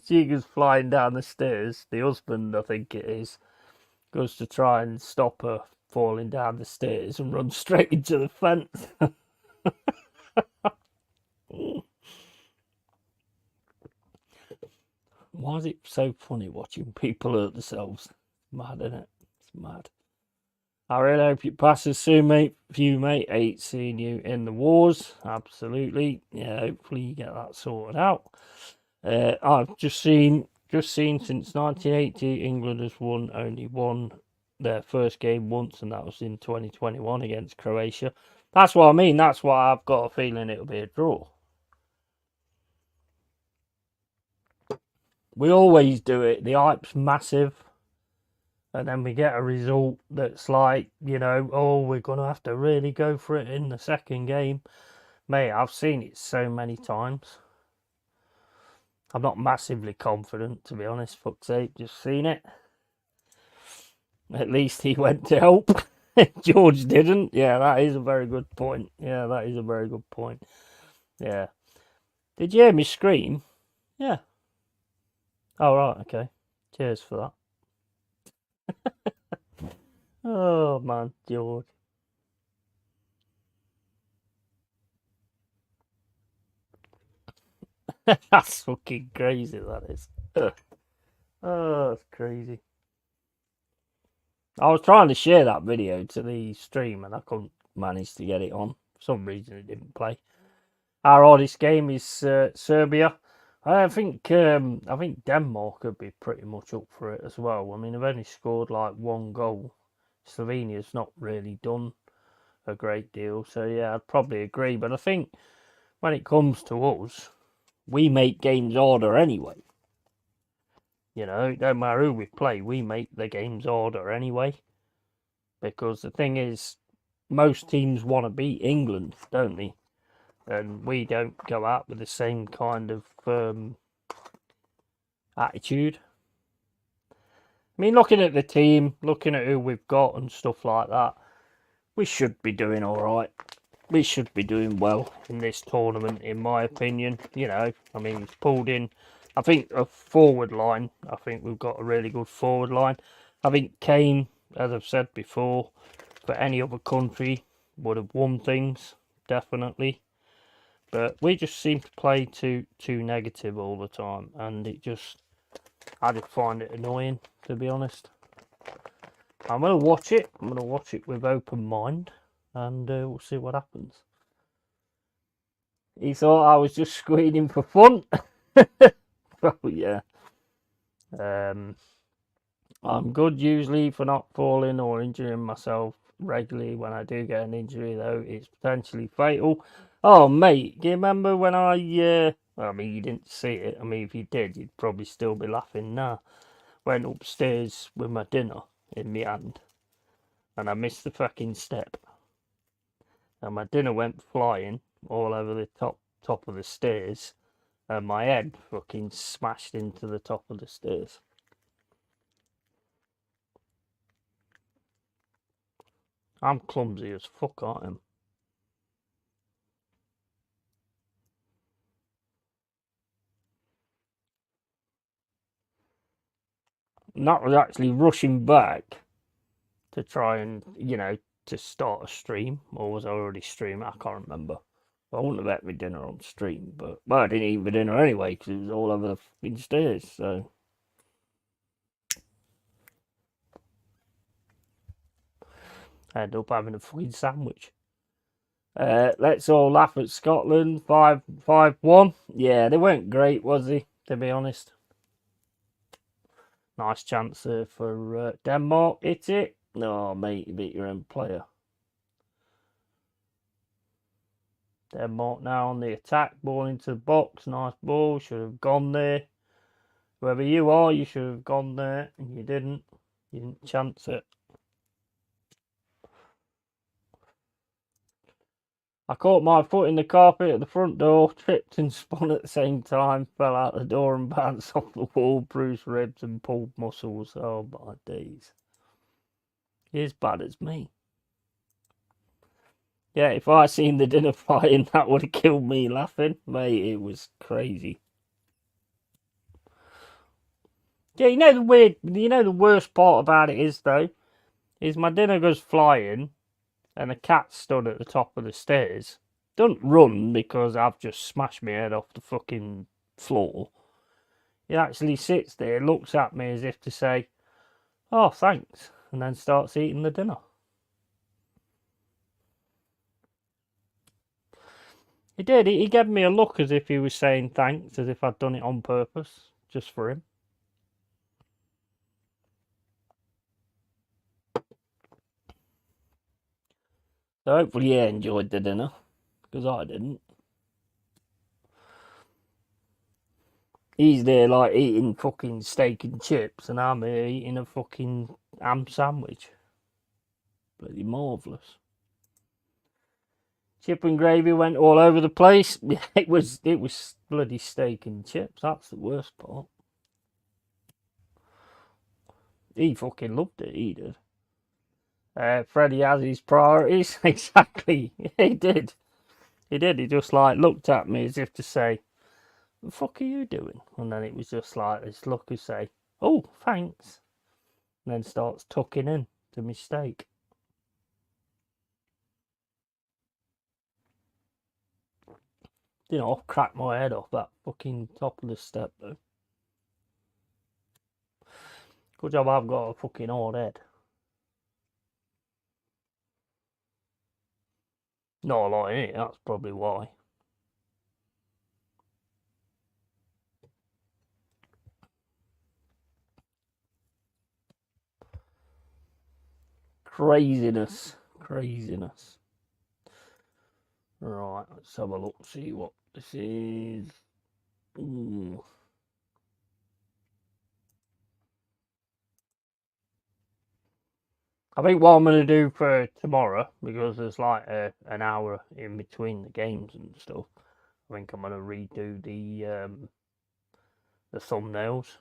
She goes flying down the stairs. The husband, I think it is, goes to try and stop her falling down the stairs and runs straight into the fence. Why is it so funny watching people hurt themselves? It's mad, isn't it? It's mad. I really hope it passes soon, mate. For you, mate. Hate seeing you in the wars. Absolutely. Yeah, hopefully you get that sorted out. I've just seen since 1980, England has only won their first game once, and that was in 2021 against Croatia. That's what I mean. That's why I've got a feeling it'll be a draw. We always do it. The hype's massive. And then we get a result that's like, oh, we're going to have to really go for it in the second game. Mate, I've seen it so many times. I'm not massively confident, to be honest. Fuck's sake, just seen it. At least he went to help. George didn't. Yeah, that is a very good point. Yeah, that is a very good point. Yeah. Did you hear me scream? Yeah. Oh, right, okay. Cheers for that. Oh, man, George. That's fucking crazy, that is. Oh, that's crazy. I was trying to share that video to the stream and I couldn't manage to get it on. For some reason it didn't play. Our hardest game is Serbia. I think Denmark could be pretty much up for it as well. I mean, they've only scored like 1 goal. Slovenia's not really done a great deal. So yeah, I'd probably agree. But I think when it comes to us, we make games harder anyway. No matter who we play, we make the games harder anyway. Because the thing is, most teams want to beat England, don't they? And we don't go out with the same kind of attitude. I mean, looking at the team, looking at who we've got and stuff like that, we should be doing all right. We should be doing well in this tournament, in my opinion. I mean, it's pulled in. I think a forward line. I think we've got a really good forward line. I think Kane, as I've said before, for any other country would have won things, definitely. But we just seem to play too negative all the time, and I just find it annoying, to be honest. I'm gonna watch it. I'm gonna watch it with open mind, and we'll see what happens. He thought I was just screening for fun. Oh yeah. I'm good usually for not falling or injuring myself regularly. When I do get an injury, though, it's potentially fatal. Oh, mate, do you remember when I mean, you didn't see it. I mean, if you did, you'd probably still be laughing now. Went upstairs with my dinner in my hand, and I missed the fucking step, and my dinner went flying all over the top of the stairs, and my head fucking smashed into the top of the stairs. I'm clumsy as fuck, I am. And that was actually rushing back to try and, to start a stream, or was I already streaming? I can't remember. I wouldn't have ate my dinner on stream, but well, I didn't eat my dinner anyway because it was all over the fucking stairs. So I ended up having a fucking sandwich. Let's all laugh at Scotland. 5-1. Yeah, they weren't great, was they? To be honest. Nice chance there for Denmark. Hit it. No, mate, you beat your own player. Denmark now on the attack. Ball into the box. Nice ball. Should have gone there. Whoever you are, you should have gone there. And you didn't. You didn't chance it. I caught my foot in the carpet at the front door, tripped and spun at the same time, fell out the door and bounced off the wall, bruised ribs and pulled muscles. Oh my days. You're as bad as me. Yeah, if I seen the dinner flying, that would have killed me laughing. Mate, it was crazy. Yeah, the worst part about it is though, is my dinner goes flying and the cat stood at the top of the stairs. Don't run because I've just smashed my head off the fucking floor. He actually sits there, looks at me as if to say, "Oh, thanks," and then starts eating the dinner. He did. He gave me a look as if he was saying thanks, as if I'd done it on purpose, just for him. So hopefully he enjoyed the dinner, because I didn't. He's there like eating fucking steak and chips, and I'm here eating a fucking ham sandwich. Bloody marvellous. Chip and gravy went all over the place. It was bloody steak and chips. That's the worst part. He fucking loved it. He did. Freddie has his priorities. Exactly. He did. He did. He just like looked at me as if to say, "The fuck are you doing?" And then it was just like this look to say, "Oh, thanks." And then starts tucking in to my steak. I'll crack my head off that fucking top of the step though. Good job I've got a fucking hard head. Not a lot in it, that's probably why. Craziness. Craziness. Right, let's have a look, see what this is. Ooh. I think what I'm going to do for tomorrow, because there's like an hour in between the games and stuff, I think I'm going to redo the thumbnails.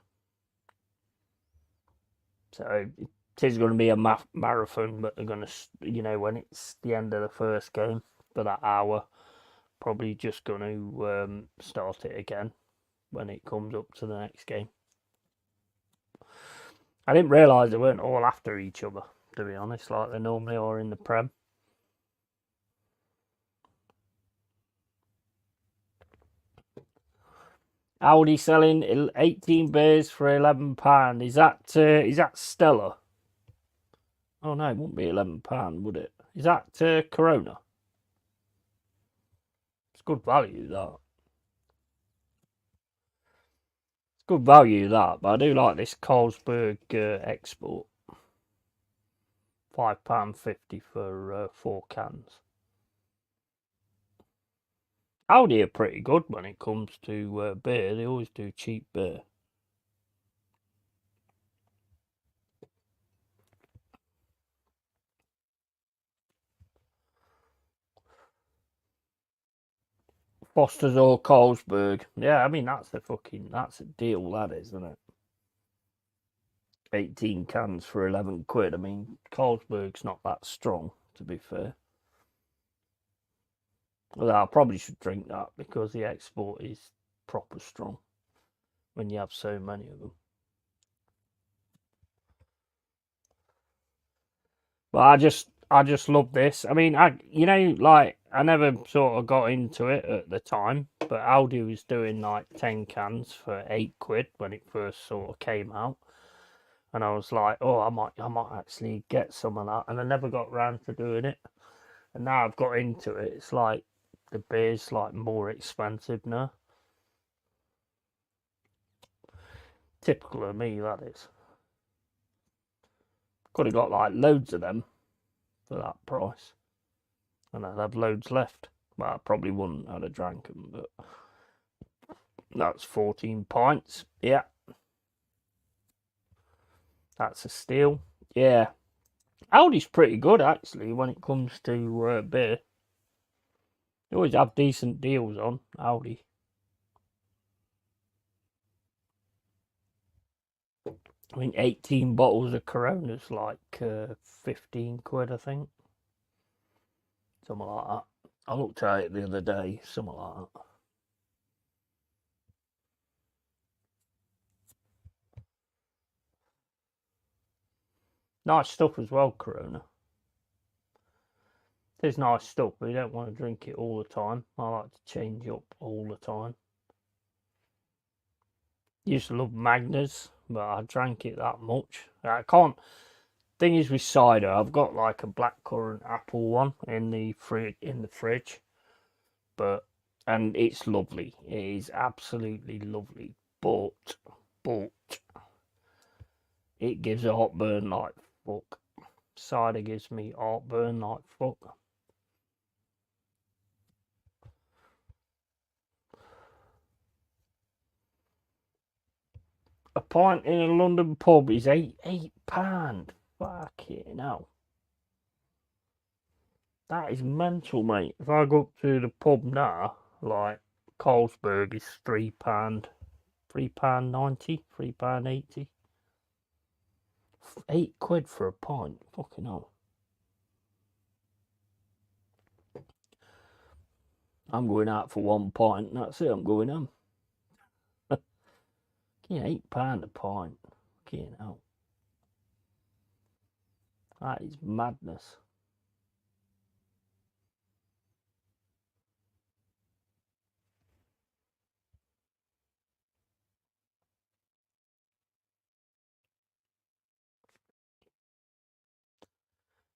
So it is going to be a marathon, but they're going to, when it's the end of the first game for that hour, probably just going to start it again when it comes up to the next game. I didn't realise they weren't all after each other, to be honest, like they normally are in the Prem. Audi selling 18 beers for £11. Is that Stella? Oh no, it wouldn't be £11, would it? Is that Corona? It's good value, that. Good value that, but I do like this Carlsberg export. £5.50 for 4 cans. Aldi are pretty good when it comes to beer. They always do cheap beer. Foster's or Carlsberg. Yeah, I mean that's a deal, that is, isn't it? 18 cans for 11 quid. I mean, Carlsberg's not that strong, to be fair. Well, I probably should drink that because the export is proper strong when you have so many of them. But I just love this. I mean, I never sort of got into it at the time, but Aldi was doing like 10 cans for 8 quid when it first sort of came out. And I was like, oh, I might actually get some of that. And I never got round to doing it. And now I've got into it. It's like the beer's like more expensive now. Typical of me, that is. Could have got like loads of them for that price. And I'd have loads left. Well, I probably wouldn't. I'd have drank them, but that's 14 pints. Yeah. That's a steal. Yeah. Aldi's pretty good, actually, when it comes to beer. They always have decent deals on Aldi. I mean, 18 bottles of Corona's like 15 quid, I think. Something like that. I looked at it the other day, something like that. Nice stuff as well, Corona. It's nice stuff, but you don't want to drink it all the time. I like to change up all the time. Used to love Magners, but I drank it that much. I can't. Thing is with cider, I've got like a blackcurrant apple one in the fridge, and it's lovely. It is absolutely lovely, but it gives a heartburn like fuck. Cider gives me heartburn like fuck. A pint in a London pub is £8. Fucking hell. That is mental, mate. If I go up to the pub now, like Carlsberg is £3, £3.90, £3.80. £8 for a pint. Fucking hell. I'm going out for 1 pint, and that's it. I'm going home. Yeah, £8 a pint. Fucking hell. That is madness.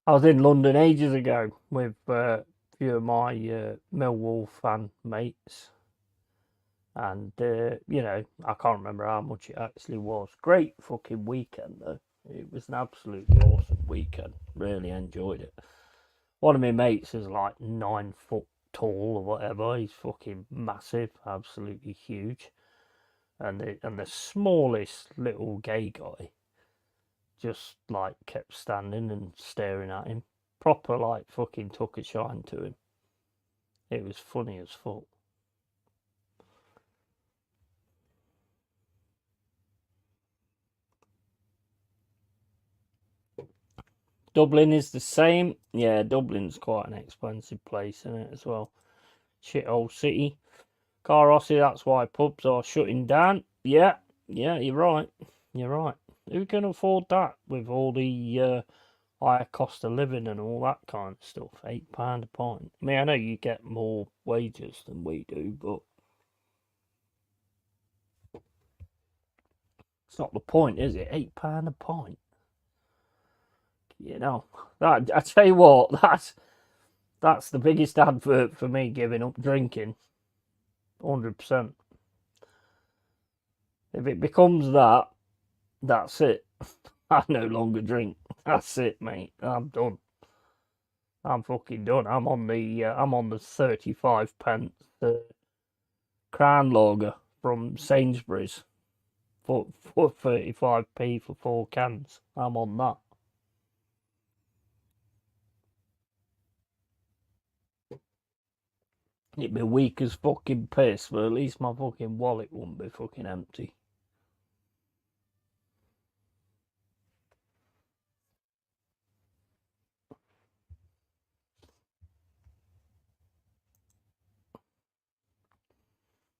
I was in London ages ago with a few of my Millwall fan mates. And, I can't remember how much it actually was. Great fucking weekend, though. It was an absolutely awesome weekend. Really enjoyed it. One of my mates is like 9 foot tall or whatever. He's fucking massive, absolutely huge. And the smallest little gay guy just like kept standing and staring at him. Proper like fucking took a shine to him. It was funny as fuck. Dublin is the same. Yeah, Dublin's quite an expensive place, isn't it, as well? Shit old city. Carossi, that's why pubs are shutting down. Yeah, you're right. You're right. Who can afford that with all the higher cost of living and all that kind of stuff? £8 a pint. I mean, I know you get more wages than we do, but it's not the point, is it? £8 a pint. That I tell you what, that's the biggest advert for me giving up drinking. 100%. If it becomes that, that's it. I no longer drink. That's it, mate. I'm done. I'm fucking done. I'm on the 35 pence Crown Lager from Sainsbury's for 35p for 4 cans. I'm on that. It'd be weak as fucking piss, but at least my fucking wallet wouldn't be fucking empty.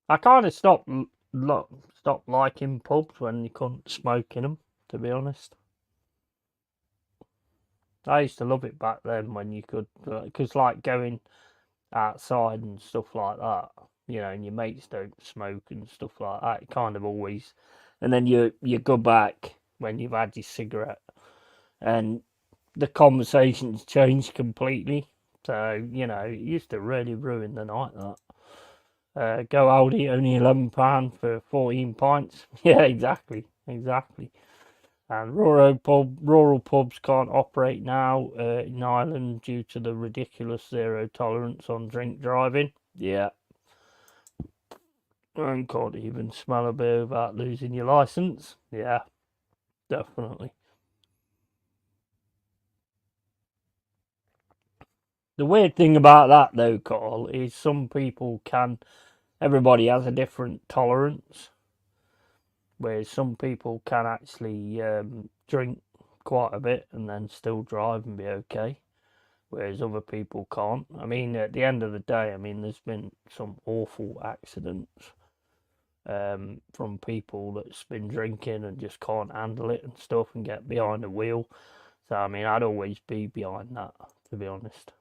I kind of stopped liking pubs when you couldn't smoke in them. To be honest, I used to love it back then when you could, because like going outside and stuff like that, and your mates don't smoke and stuff like that. It kind of always, and then you go back when you've had your cigarette, and the conversations change completely. So it used to really ruin the night. That go Aldi, only £11 for 14 pints. Yeah, exactly. And rural pubs can't operate now in Ireland due to the ridiculous zero tolerance on drink driving. Yeah, and can't even smell a beer without losing your license. Yeah, definitely. The weird thing about that, though, Carl, is some people can. Everybody has a different tolerance, whereas some people can actually drink quite a bit and then still drive and be okay, whereas other people can't. I mean, at the end of the day, I mean, there's been some awful accidents from people that's been drinking and just can't handle it and stuff and get behind the wheel. So, I mean, I'd always be behind that, to be honest.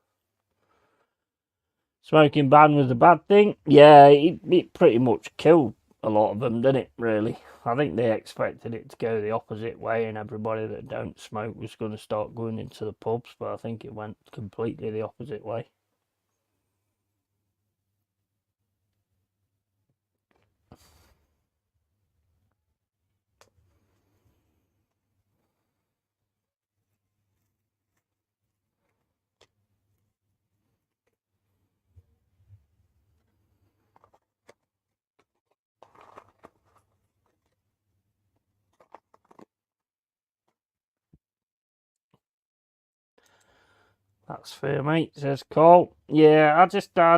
Smoking ban was a bad thing. Yeah, it pretty much killed a lot of them, didn't it, really? I think they expected it to go the opposite way and everybody that don't smoke was going to start going into the pubs, but I think it went completely the opposite way. That's fair, mate, says Carl. Yeah, I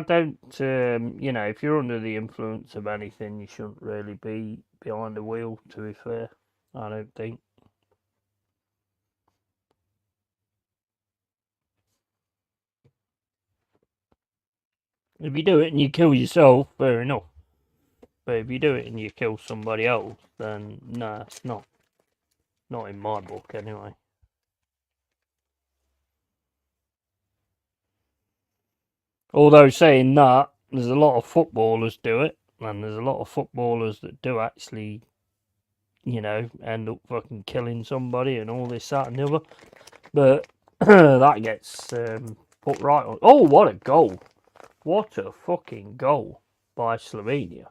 don't, if you're under the influence of anything, you shouldn't really be behind the wheel, to be fair. I don't think. If you do it and you kill yourself, fair enough. But if you do it and you kill somebody else, then no, it's not. Not in my book, anyway. Although saying that, there's a lot of footballers do it, and there's a lot of footballers that do actually, end up fucking killing somebody and all this, that, and the other. But that gets put right on. Oh, what a goal! What a fucking goal by Slovenia.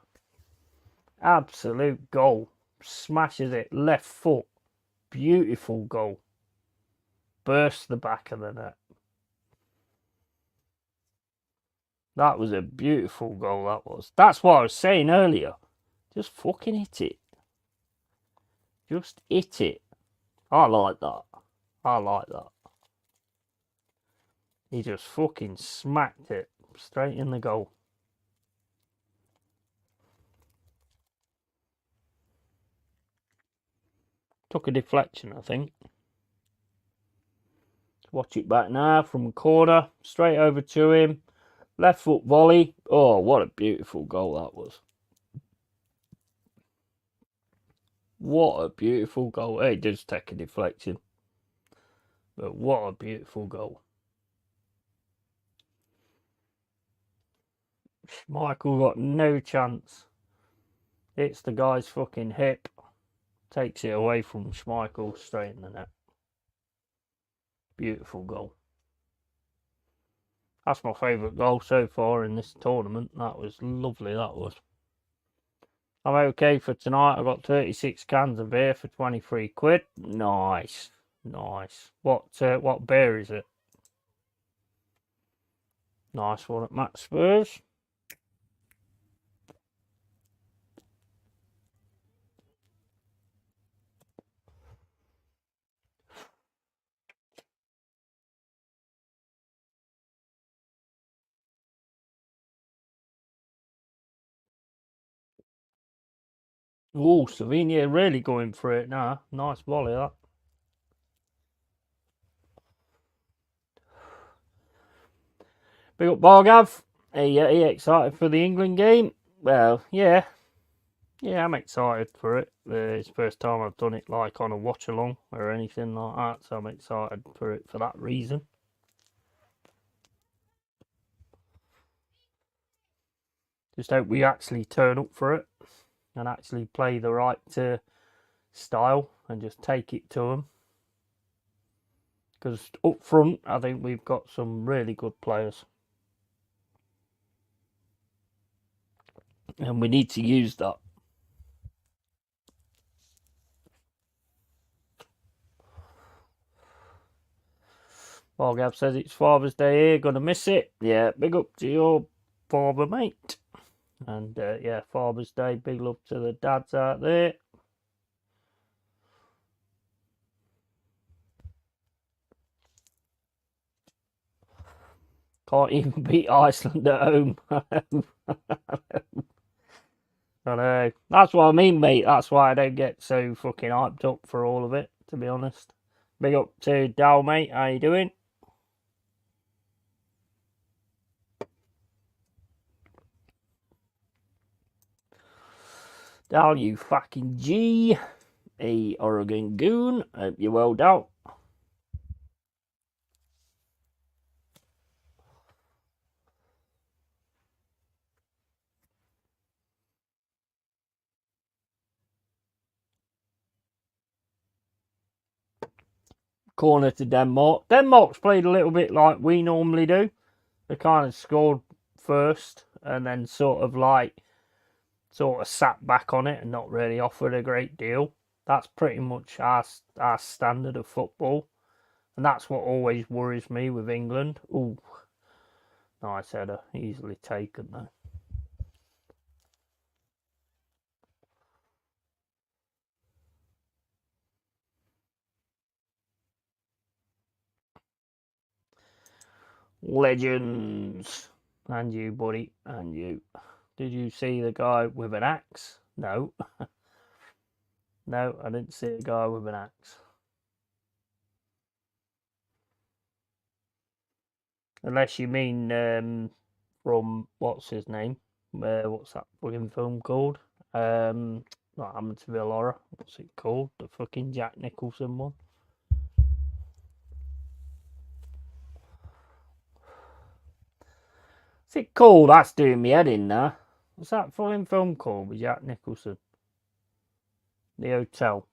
Absolute goal. Smashes it left foot. Beautiful goal. Bursts the back of the net. That was a beautiful goal, that was. That's what I was saying earlier. Just fucking hit it. Just hit it. I like that. I like that. He just fucking smacked it straight in the goal. Took a deflection, I think. Watch it back now from the corner. Straight over to him. Left foot volley. Oh, what a beautiful goal that was. What a beautiful goal. It does take a deflection. But what a beautiful goal. Michael got no chance. Hits the guy's fucking hip. Takes it away from Schmeichel straight in the net. Beautiful goal. That's my favourite goal so far in this tournament. That was lovely, that was. I'm okay for tonight. I got 36 cans of beer for 23 quid. Nice. Nice. What beer is it? Nice one at Matt Spurs. Oh, Slovenia really going for it now. Nice volley, that. Big up Bargav. Are you excited for the England game? Well, yeah. Yeah, I'm excited for it. It's the first time I've done it like on a watch along or anything like that, so I'm excited for it for that reason. Just hope we actually turn up for it and actually play the right style and just take it to them. Because up front, I think we've got some really good players. And we need to use that. Gab says it's Father's Day here, gonna miss it. Yeah, big up to your father, mate. And yeah, Father's Day, big love to the dads out there. Can't even beat Iceland at home. I know. That's what I mean, mate. That's why I don't get so fucking hyped up for all of it, to be honest. Big up to Dal, mate. How you doing? Dal, you fucking G. A Oregon goon. Hope you're well, Dal. Corner to Denmark. Denmark's played a little bit like we normally do. They kind of scored first and then sort of sat back on it and not really offered a great deal. That's pretty much our standard of football. And that's what always worries me with England. Ooh, nice header. Easily taken, though. Legends. And you, buddy. And you. Did you see the guy with an axe? No. No, I didn't see a guy with an axe. Unless you mean from what's his name? What's that fucking film called? Not Amityville Horror. What's it called? The fucking Jack Nicholson one. What's it called? That's doing me head in now. What's that fucking film called with Jack Nicholson? The Hotel.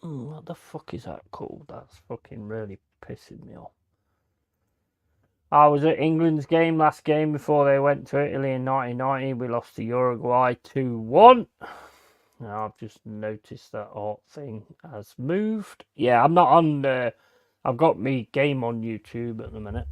What the fuck is that called? That's fucking really pissing me off. I was at England's game, last game before they went to Italy in 1990. We lost to Uruguay 2-1. Now I've just noticed that art thing has moved. Yeah, I'm not on. I've got me game on YouTube at the minute.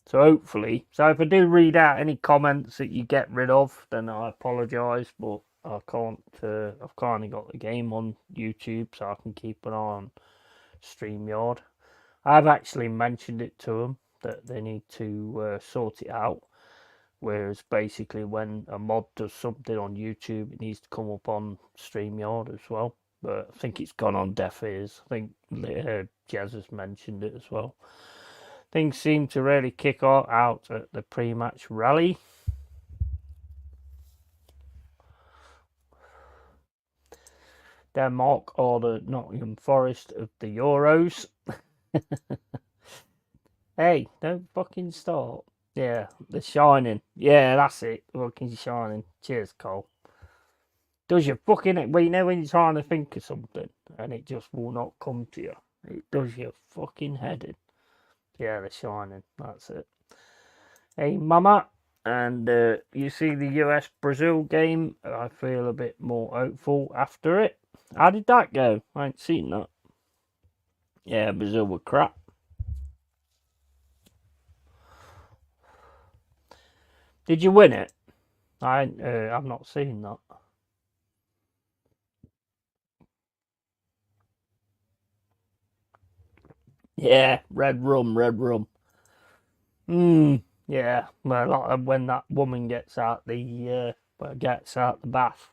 So hopefully, if I do read out any comments that you get rid of, then I apologise, but I can't. I've kind of got the game on YouTube, so I can keep an eye on StreamYard. I've actually mentioned it to them that they need to sort it out. Whereas basically, when a mod does something on YouTube, it needs to come up on StreamYard as well. But I think it's gone on deaf ears. I think Jazz has mentioned it as well. Things seem to really kick out at the pre-match rally. Denmark or the Nottingham Forest of the Euros. Hey, don't fucking start. Yeah, The Shining. Yeah, that's it. Fucking Shining. Cheers, Cole. Does your fucking... Well, you know when you're trying to think of something and it just will not come to you. It does your fucking head in. Yeah, The Shining. That's it. Hey, Mama. And you see the US Brazil game. I feel a bit more hopeful after it. How did that go? I ain't seen that. Yeah, Brazil were crap. Did you win it? I've not seen that. Yeah, red rum, red rum. Yeah. Well, like when that woman gets out the bath,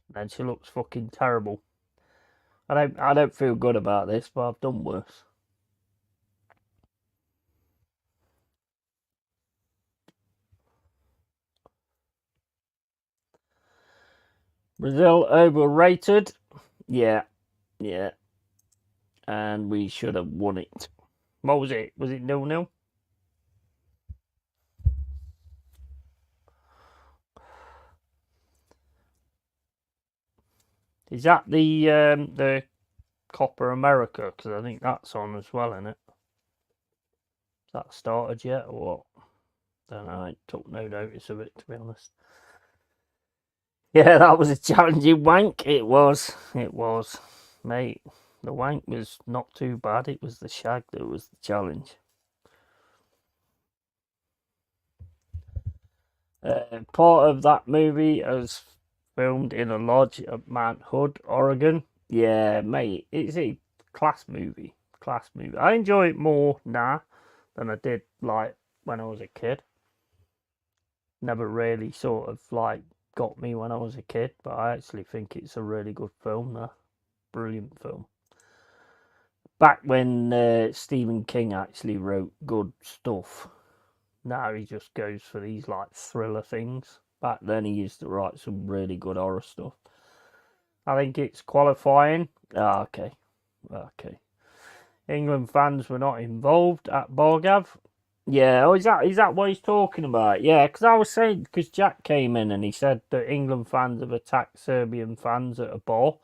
then she looks fucking terrible. I don't feel good about this, but I've done worse. Brazil overrated. Yeah, yeah. And we should have won it. What was it? Was it 0-0? Is that the Copper America? Because I think that's on as well, isn't it? Has that started yet or what? Don't know. I took no notice of it, to be honest. Yeah, that was a challenging wank. It was. It was. Mate, the wank was not too bad. It was the shag that was the challenge. Part of that movie was filmed in a lodge at Mount Hood, Oregon. Yeah, mate, it's a class movie. Class movie. I enjoy it more now than I did like when I was a kid. Never really sort of like got me when I was a kid, but I actually think it's a really good film now. Brilliant film. Back when Stephen King actually wrote good stuff. Now he just goes for these like thriller things. Back then he used to write some really good horror stuff. I think it's qualifying. Okay. Okay. England fans were not involved at Borgav. Yeah, oh, is that what he's talking about? Yeah, because I was saying, because Jack came in and he said that England fans have attacked Serbian fans at a bar.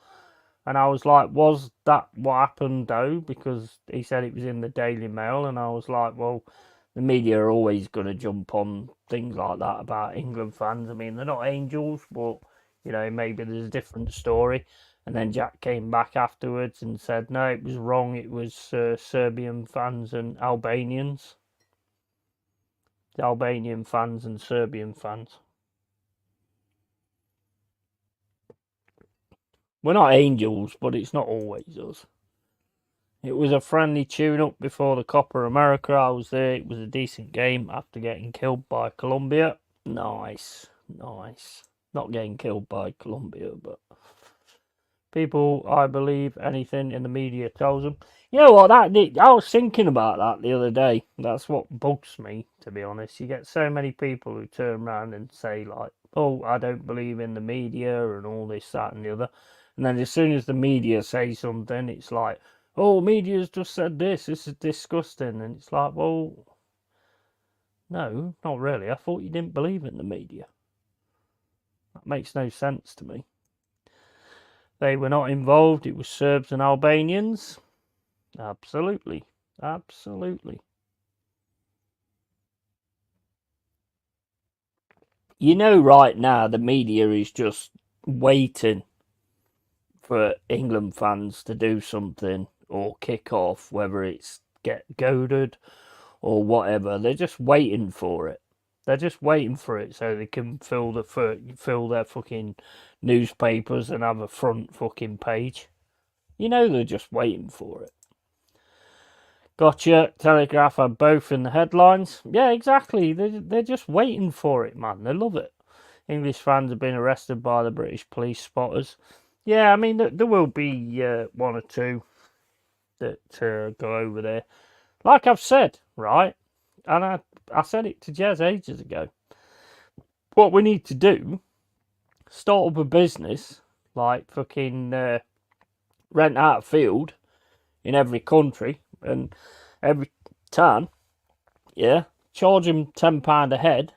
And I was like, was that what happened though? Because he said it was in the Daily Mail. And I was like, well, the media are always going to jump on things like that about England fans. I mean, they're not angels, but, maybe there's a different story. And then Jack came back afterwards and said, no, it was wrong. It was Serbian fans and Albanians. The Albanian fans and Serbian fans. We're not angels, but it's not always us. It was a friendly tune-up before the Copper America. I was there. It was a decent game after getting killed by Colombia. Nice, nice. Not getting killed by Colombia, but people, I believe anything in the media tells them. You know what? I was thinking about that the other day. That's what bugs me, to be honest. You get so many people who turn around and say like, "Oh, I don't believe in the media and all this, that, and the other," and then as soon as the media say something, it's like, "Oh, media's just said this. This is disgusting," and it's like, well, no, not really. I thought you didn't believe in the media. That makes no sense to me. They were not involved. It was Serbs and Albanians. Absolutely. Absolutely. Right now, the media is just waiting for England fans to do something or kick off, whether it's get goaded or whatever. They're just waiting for it. They're just waiting for it so they can fill their fucking newspapers and have a front fucking page. They're just waiting for it. Gotcha, Telegraph are both in the headlines. Yeah, exactly. They're just waiting for it, man. They love it. English fans have been arrested by the British police spotters. Yeah, I mean, there will be one or two that go over there. Like I've said, right? And I said it to Jez ages ago. What we need to do, start up a business, like fucking rent out a field in every country and every town, yeah, charge them £10 a head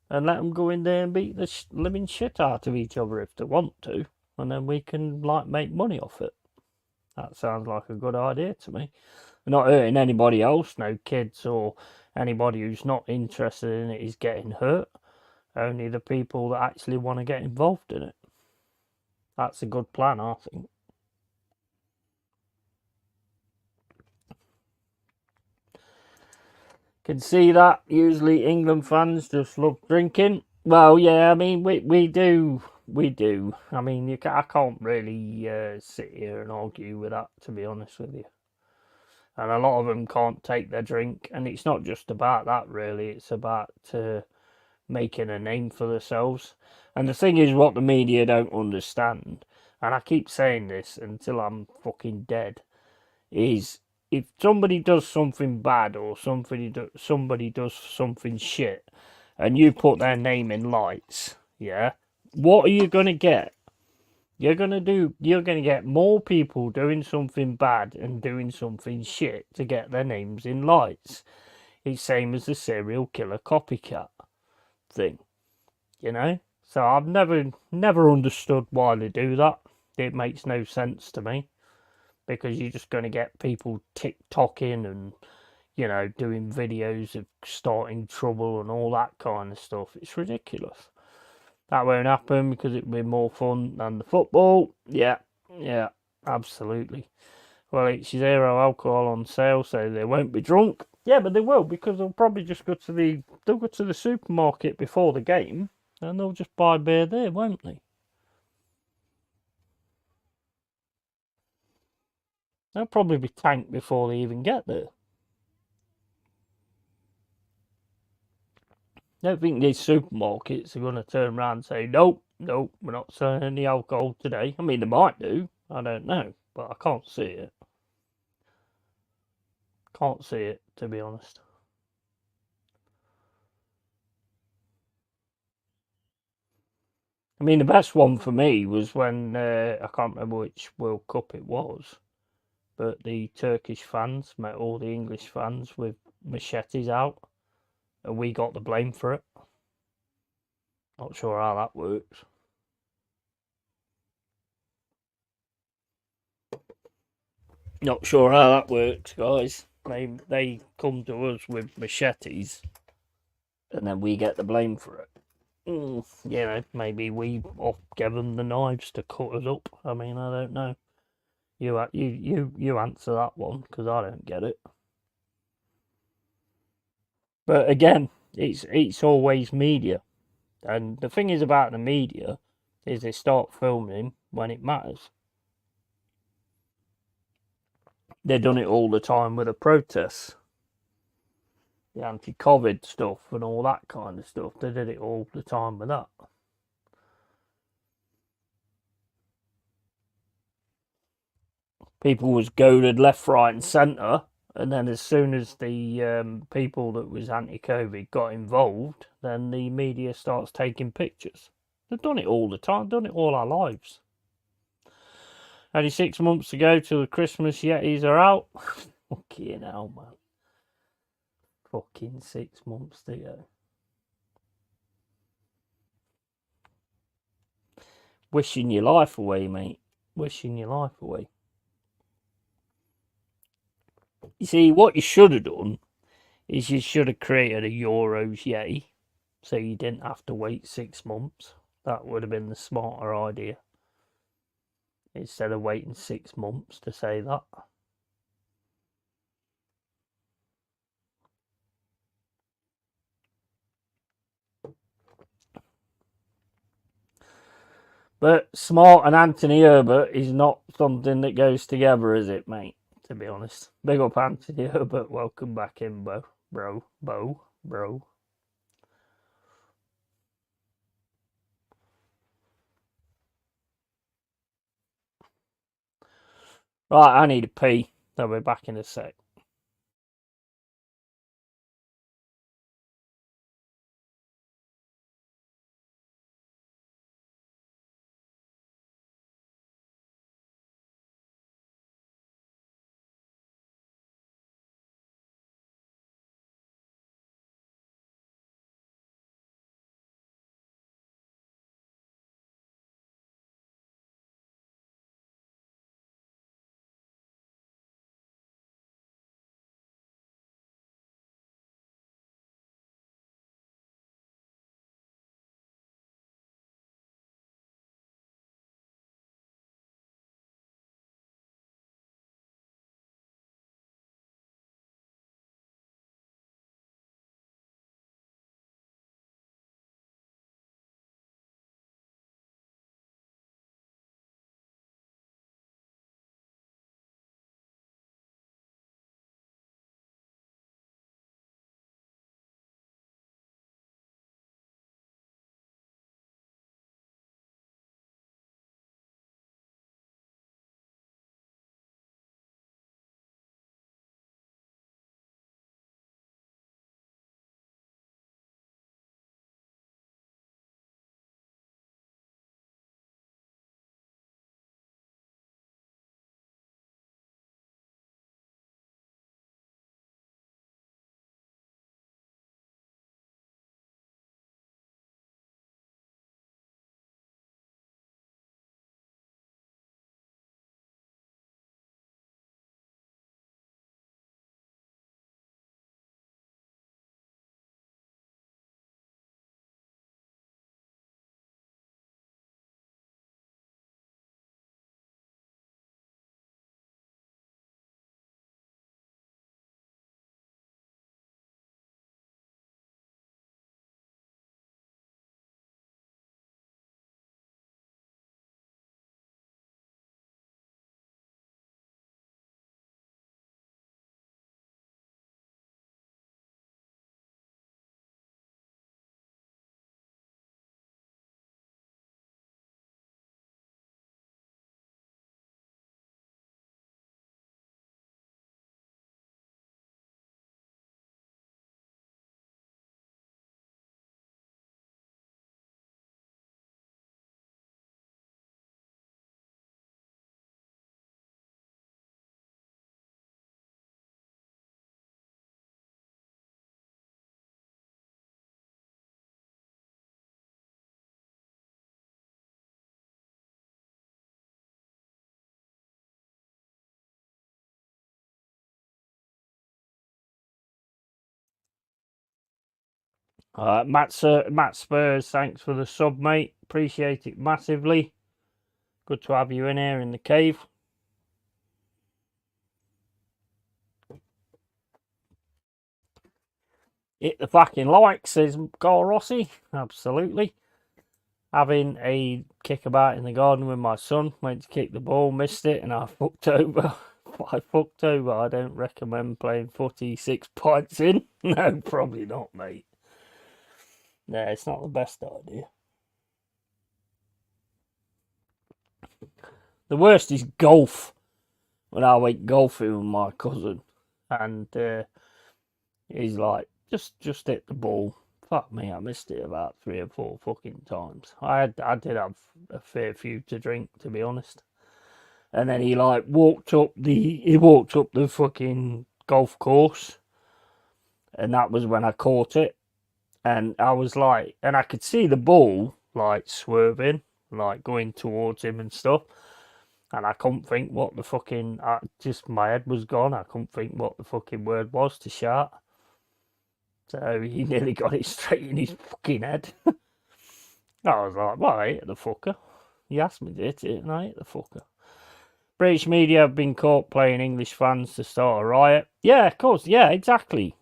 and let them go in there and beat the living shit out of each other if they want to, and then we can like make money off it. That sounds like a good idea to me. We're not hurting anybody else, no kids or Anybody who's not interested in it is getting hurt. Only the people that actually want to get involved in it. That's a good plan, I think. Can see that. Usually England fans just love drinking. Well, yeah, I mean, we do. We do. I mean, I can't really sit here and argue with that, to be honest with you. And a lot of them can't take their drink. And it's not just about that, really. It's about making a name for themselves. And the thing is, what the media don't understand, and I keep saying this until I'm fucking dead, is if somebody does something bad or somebody does something shit, and you put their name in lights, yeah, what are you gonna get? You're gonna get more people doing something bad and doing something shit to get their names in lights. It's same as the serial killer copycat thing, you know. So I've never understood why they do that. It makes no sense to me, because you're just going to get people TikToking and, you know, doing videos of starting trouble and all that kind of stuff. It's ridiculous. That won't happen because it'll be more fun than the football. Yeah, yeah, absolutely. Well, it's 0 alcohol on sale, so they won't be drunk. Yeah, but they will, because they'll probably just they'll go to the supermarket before the game, and they'll just buy beer there, won't they? They'll probably be tanked before they even get there. I don't think these supermarkets are going to turn around and say, nope, nope, we're not selling any alcohol today. I mean, they might do. I don't know. But I can't see it. Can't see it, to be honest. I mean, the best one for me was when, I can't remember which World Cup it was, but the Turkish fans met all the English fans with machetes out, and we got the blame for it. Not sure how that works. Not sure how that works, guys. They come to us with machetes, and then we get the blame for it. You know, maybe we gave them the knives to cut us up. I mean, I don't know. You answer that one, because I don't get it. But again, it's always media, and the thing is about the media is they start filming when it matters. They've done it all the time with the protests, the anti-COVID stuff, and all that kind of stuff. They did it all the time with that. People was goaded left, right, and centre, and then as soon as the people that was anti-COVID got involved, then the media starts taking pictures. They've done it all the time, done it all our lives. Only 6 months to go till the Christmas Yetis are out. Fucking hell, man. Fucking 6 months to go. Wishing your life away, mate. Wishing your life away. You see, what you should have done is you should have created a Euros Yeti, so you didn't have to wait 6 months. That would have been the smarter idea, instead of waiting 6 months to say that. But Smart and Anthony Herbert is not something that goes together, is it, mate? To be honest. Big up Anthony Herbert. Welcome back in, bro. Bro. Right, I need a pee. I'll be back in a sec. Matt Spurs, thanks for the sub, mate. Appreciate it massively. Good to have you in here in the cave. Hit the fucking like, says Carl Rossi. Absolutely. Having a kickabout in the garden with my son. Went to kick the ball, missed it, and I fucked over. I fucked over. I don't recommend playing footy 6 pints in. No, probably not, mate. No, it's not the best idea. The worst is golf. When I went golfing with my cousin, and he's like, just hit the ball. Fuck me, I missed it about 3 or 4 fucking times. I did have a fair few to drink, to be honest. And then he walked up the fucking golf course, and that was when I caught it. And I was like, and I could see the ball like swerving, like going towards him and stuff. And I couldn't think what the fucking, just my head was gone. I couldn't think what the fucking word was to shout. So he nearly got it straight in his fucking head. I was like, well, I hit the fucker. He asked me to hit it, and I hit the fucker. British media have been caught playing English fans to start a riot. Yeah, of course. Yeah, exactly.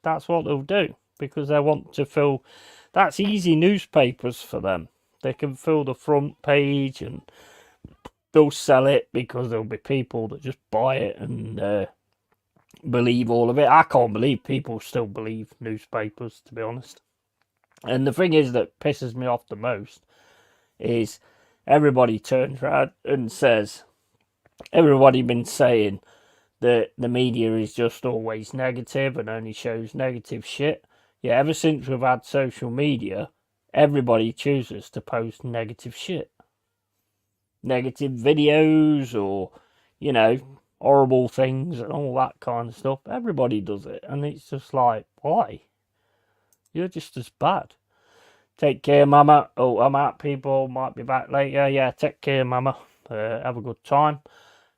That's what they'll do. Because they want to fill... That's easy newspapers for them. They can fill the front page and they'll sell it because there'll be people that just buy it and believe all of it. I can't believe people still believe newspapers, to be honest. And the thing is that pisses me off the most is everybody turns around and says, everybody been saying that the media is just always negative and only shows negative shit. Yeah, ever since we've had social media, everybody chooses to post negative shit. Negative videos or, horrible things and all that kind of stuff. Everybody does it. And it's just like, why? You're just as bad. Take care, Mama. Oh, I'm out, people. Might be back later. Yeah, take care, Mama. Have a good time.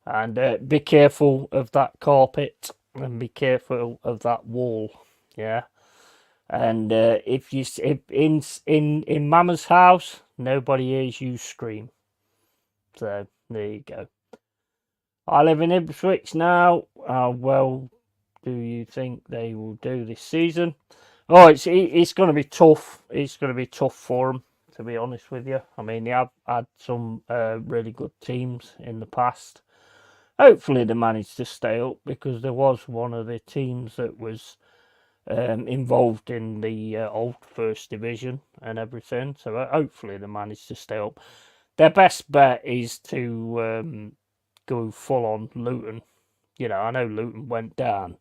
And be careful of that carpet. And be careful of that wall. Yeah. And if in Mama's house, nobody hears you scream. So there you go. I live in Ipswich now. How well do you think they will do this season? Oh, it's going to be tough. It's going to be tough for them, to be honest with you. I mean, they have had some really good teams in the past. Hopefully, they managed to stay up because there was one of the teams that was involved in the old First Division and everything. So hopefully, they managed to stay up. Their best bet is to go full on Luton. I know Luton went down,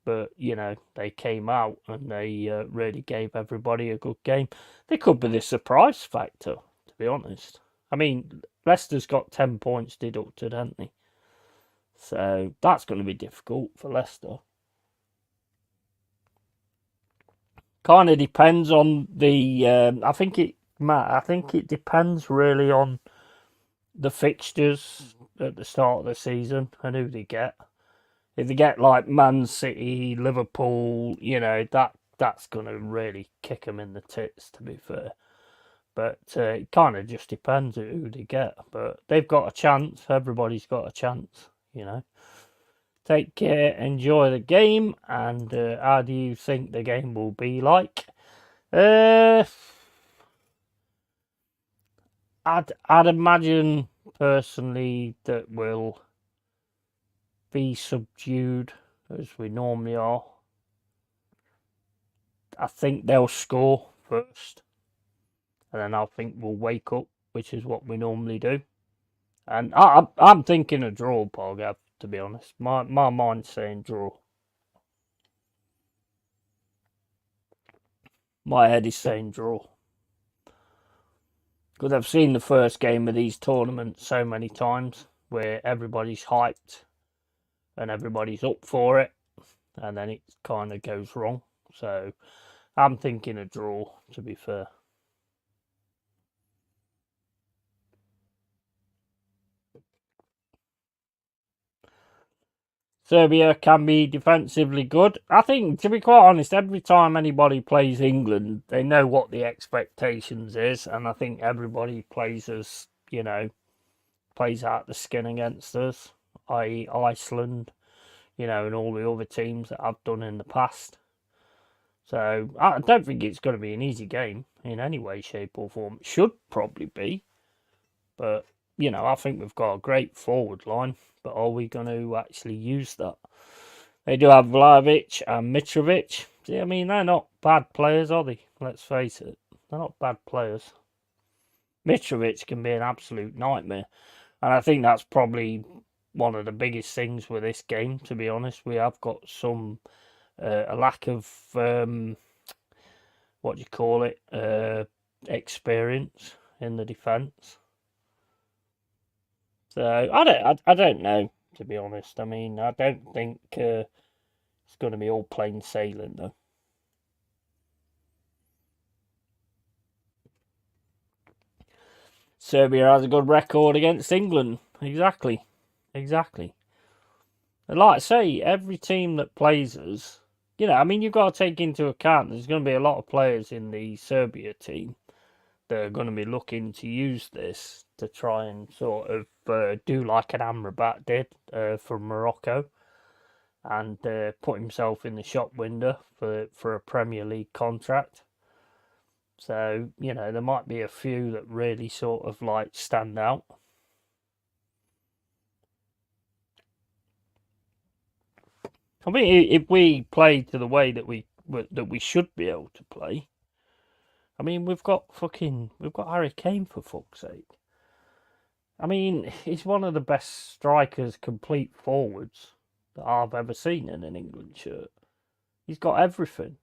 but they came out and they really gave everybody a good game. They could be the surprise factor, to be honest. I mean, Leicester's got 10 points deducted, haven't they? So that's going to be difficult for Leicester. Kind of depends on the. I think it depends really on the fixtures at the start of the season and who they get. If they get like Man City, Liverpool, that's going to really kick them in the tits, to be fair. But it kind of just depends on who they get. But they've got a chance. Everybody's got a chance, Take care, enjoy the game, and how do you think the game will be like? I'd imagine personally that we'll be subdued as we normally are. I think they'll score first, and then I think we'll wake up, which is what we normally do. And I'm thinking a draw, Paul, to be honest. My mind's saying draw. My head is saying draw. Because I've seen the first game of these tournaments so many times where everybody's hyped and everybody's up for it, and then it kind of goes wrong. So I'm thinking a draw, to be fair. Serbia can be defensively good. I think, to be quite honest, every time anybody plays England, they know what the expectations is, and I think everybody plays as, plays out the skin against us, i.e. Iceland, and all the other teams that I've done in the past. So I don't think it's going to be an easy game in any way, shape, or form. It should probably be, but I think we've got a great forward line. But are we going to actually use that? They do have Vlahovic and Mitrovic. See, I mean, they're not bad players, are they? Let's face it, they're not bad players. Mitrovic can be an absolute nightmare, and I think that's probably one of the biggest things with this game. To be honest, we have got a lack of what do you call it, experience in the defence. So I don't know, to be honest. I mean, I don't think it's going to be all plain sailing though. Serbia has a good record against England. Exactly. And like I say, every team that plays us, I mean, you've got to take into account there's going to be a lot of players in the Serbia team that are going to be looking to use this to try and sort of do like an Amrabat did for Morocco and put himself in the shop window for a Premier League contract. So, there might be a few that really sort of like stand out. I mean, if we play to the way that we should be able to play, I mean, we've got Harry Kane, for fuck's sake. I mean, he's one of the best strikers, complete forwards that I've ever seen in an England shirt. He's got everything.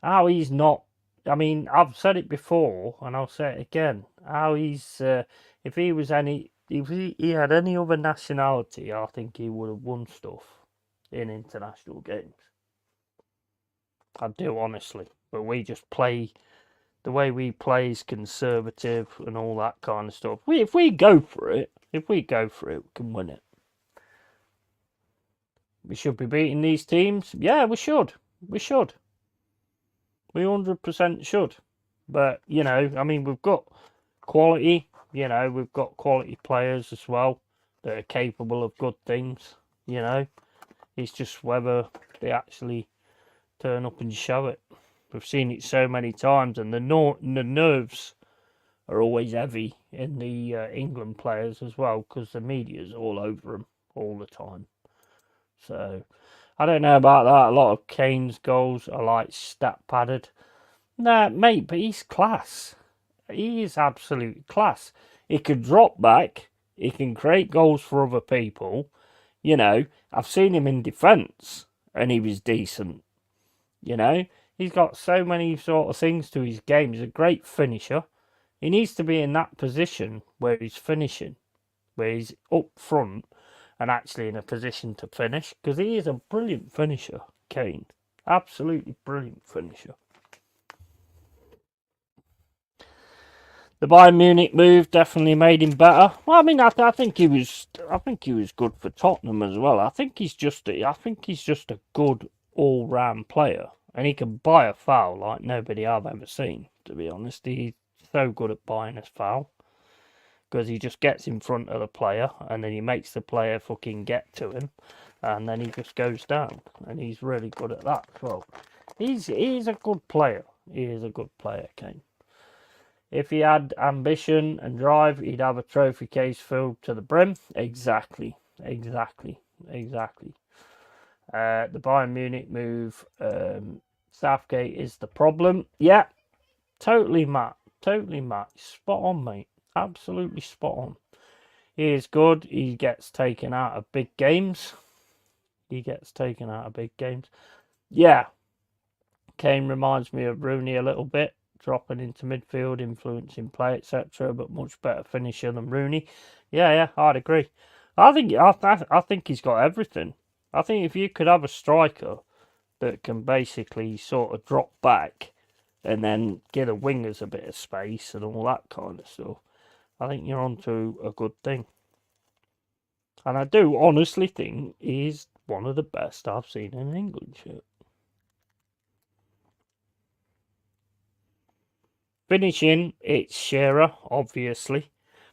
How he's not, I mean, I've said it before and I'll say it again. How he's, if he had any other nationality, I think he would have won stuff in international games. I do, honestly. But we just play, the way we play is conservative and all that kind of stuff. If we go for it, we can win it. We should be beating these teams. Yeah, we should. We 100% should. But, I mean, we've got quality. We've got quality players as well that are capable of good things. It's just whether they actually turn up and show it. We've seen it so many times, and the nerves are always heavy in the England players as well, because the media's all over them all the time. So I don't know about that. A lot of Kane's goals are like stat padded. Nah, mate, but he's class. He is absolute class. He can drop back. He can create goals for other people. I've seen him in defence, and he was decent. He's got so many sort of things to his game. He's a great finisher. He needs to be in that position where he's finishing, where he's up front and actually in a position to finish, because he is a brilliant finisher, Kane. Absolutely brilliant finisher. The Bayern Munich move definitely made him better. Well, I mean, I think he was good for Tottenham as well. I think he's just a good all-round player, and he can buy a foul like nobody I've ever seen. To be honest, he's so good at buying a foul because he just gets in front of the player and then he makes the player fucking get to him, and then he just goes down, and he's really good at that as well. He's a good player. He is a good player, Kane. If he had ambition and drive, he'd have a trophy case filled to the brim. Exactly. The Bayern Munich move, Southgate is the problem. Yeah, totally, Matt. Spot on, mate. Absolutely spot on. He is good. He gets taken out of big games. Yeah. Kane reminds me of Rooney a little bit. Dropping into midfield, influencing play, etc., but much better finisher than Rooney. Yeah, I'd agree. I think he's got everything. I think if you could have a striker that can basically sort of drop back and then give the wingers a bit of space and all that kind of stuff, I think you're onto a good thing. And I do honestly think he's one of the best I've seen in an England shirt. Finishing, it's Shearer, obviously.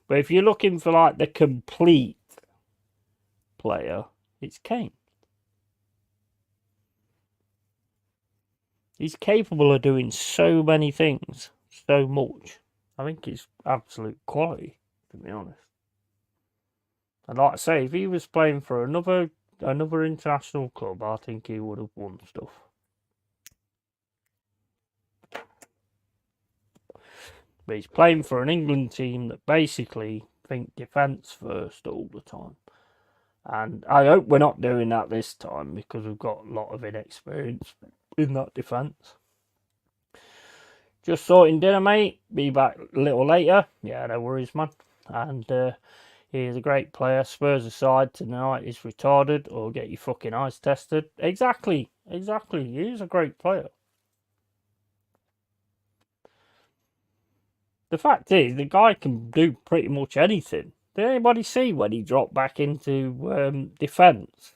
But if you're looking for like the complete player, it's Kane. He's capable of doing so many things, so much. I think it's absolute quality, to be honest. And like I say, if he was playing for another international club, I think he would have won stuff. But he's playing for an England team that basically think defence first all the time. And I hope we're not doing that this time because we've got a lot of inexperience in that defence. Just sorting dinner, mate. Be back a little later. Yeah, no worries, man. And he's a great player. Spurs aside, tonight is retarded or get your fucking eyes tested. Exactly. He's a great player. The fact is, the guy can do pretty much anything. Did anybody see when he dropped back into defence?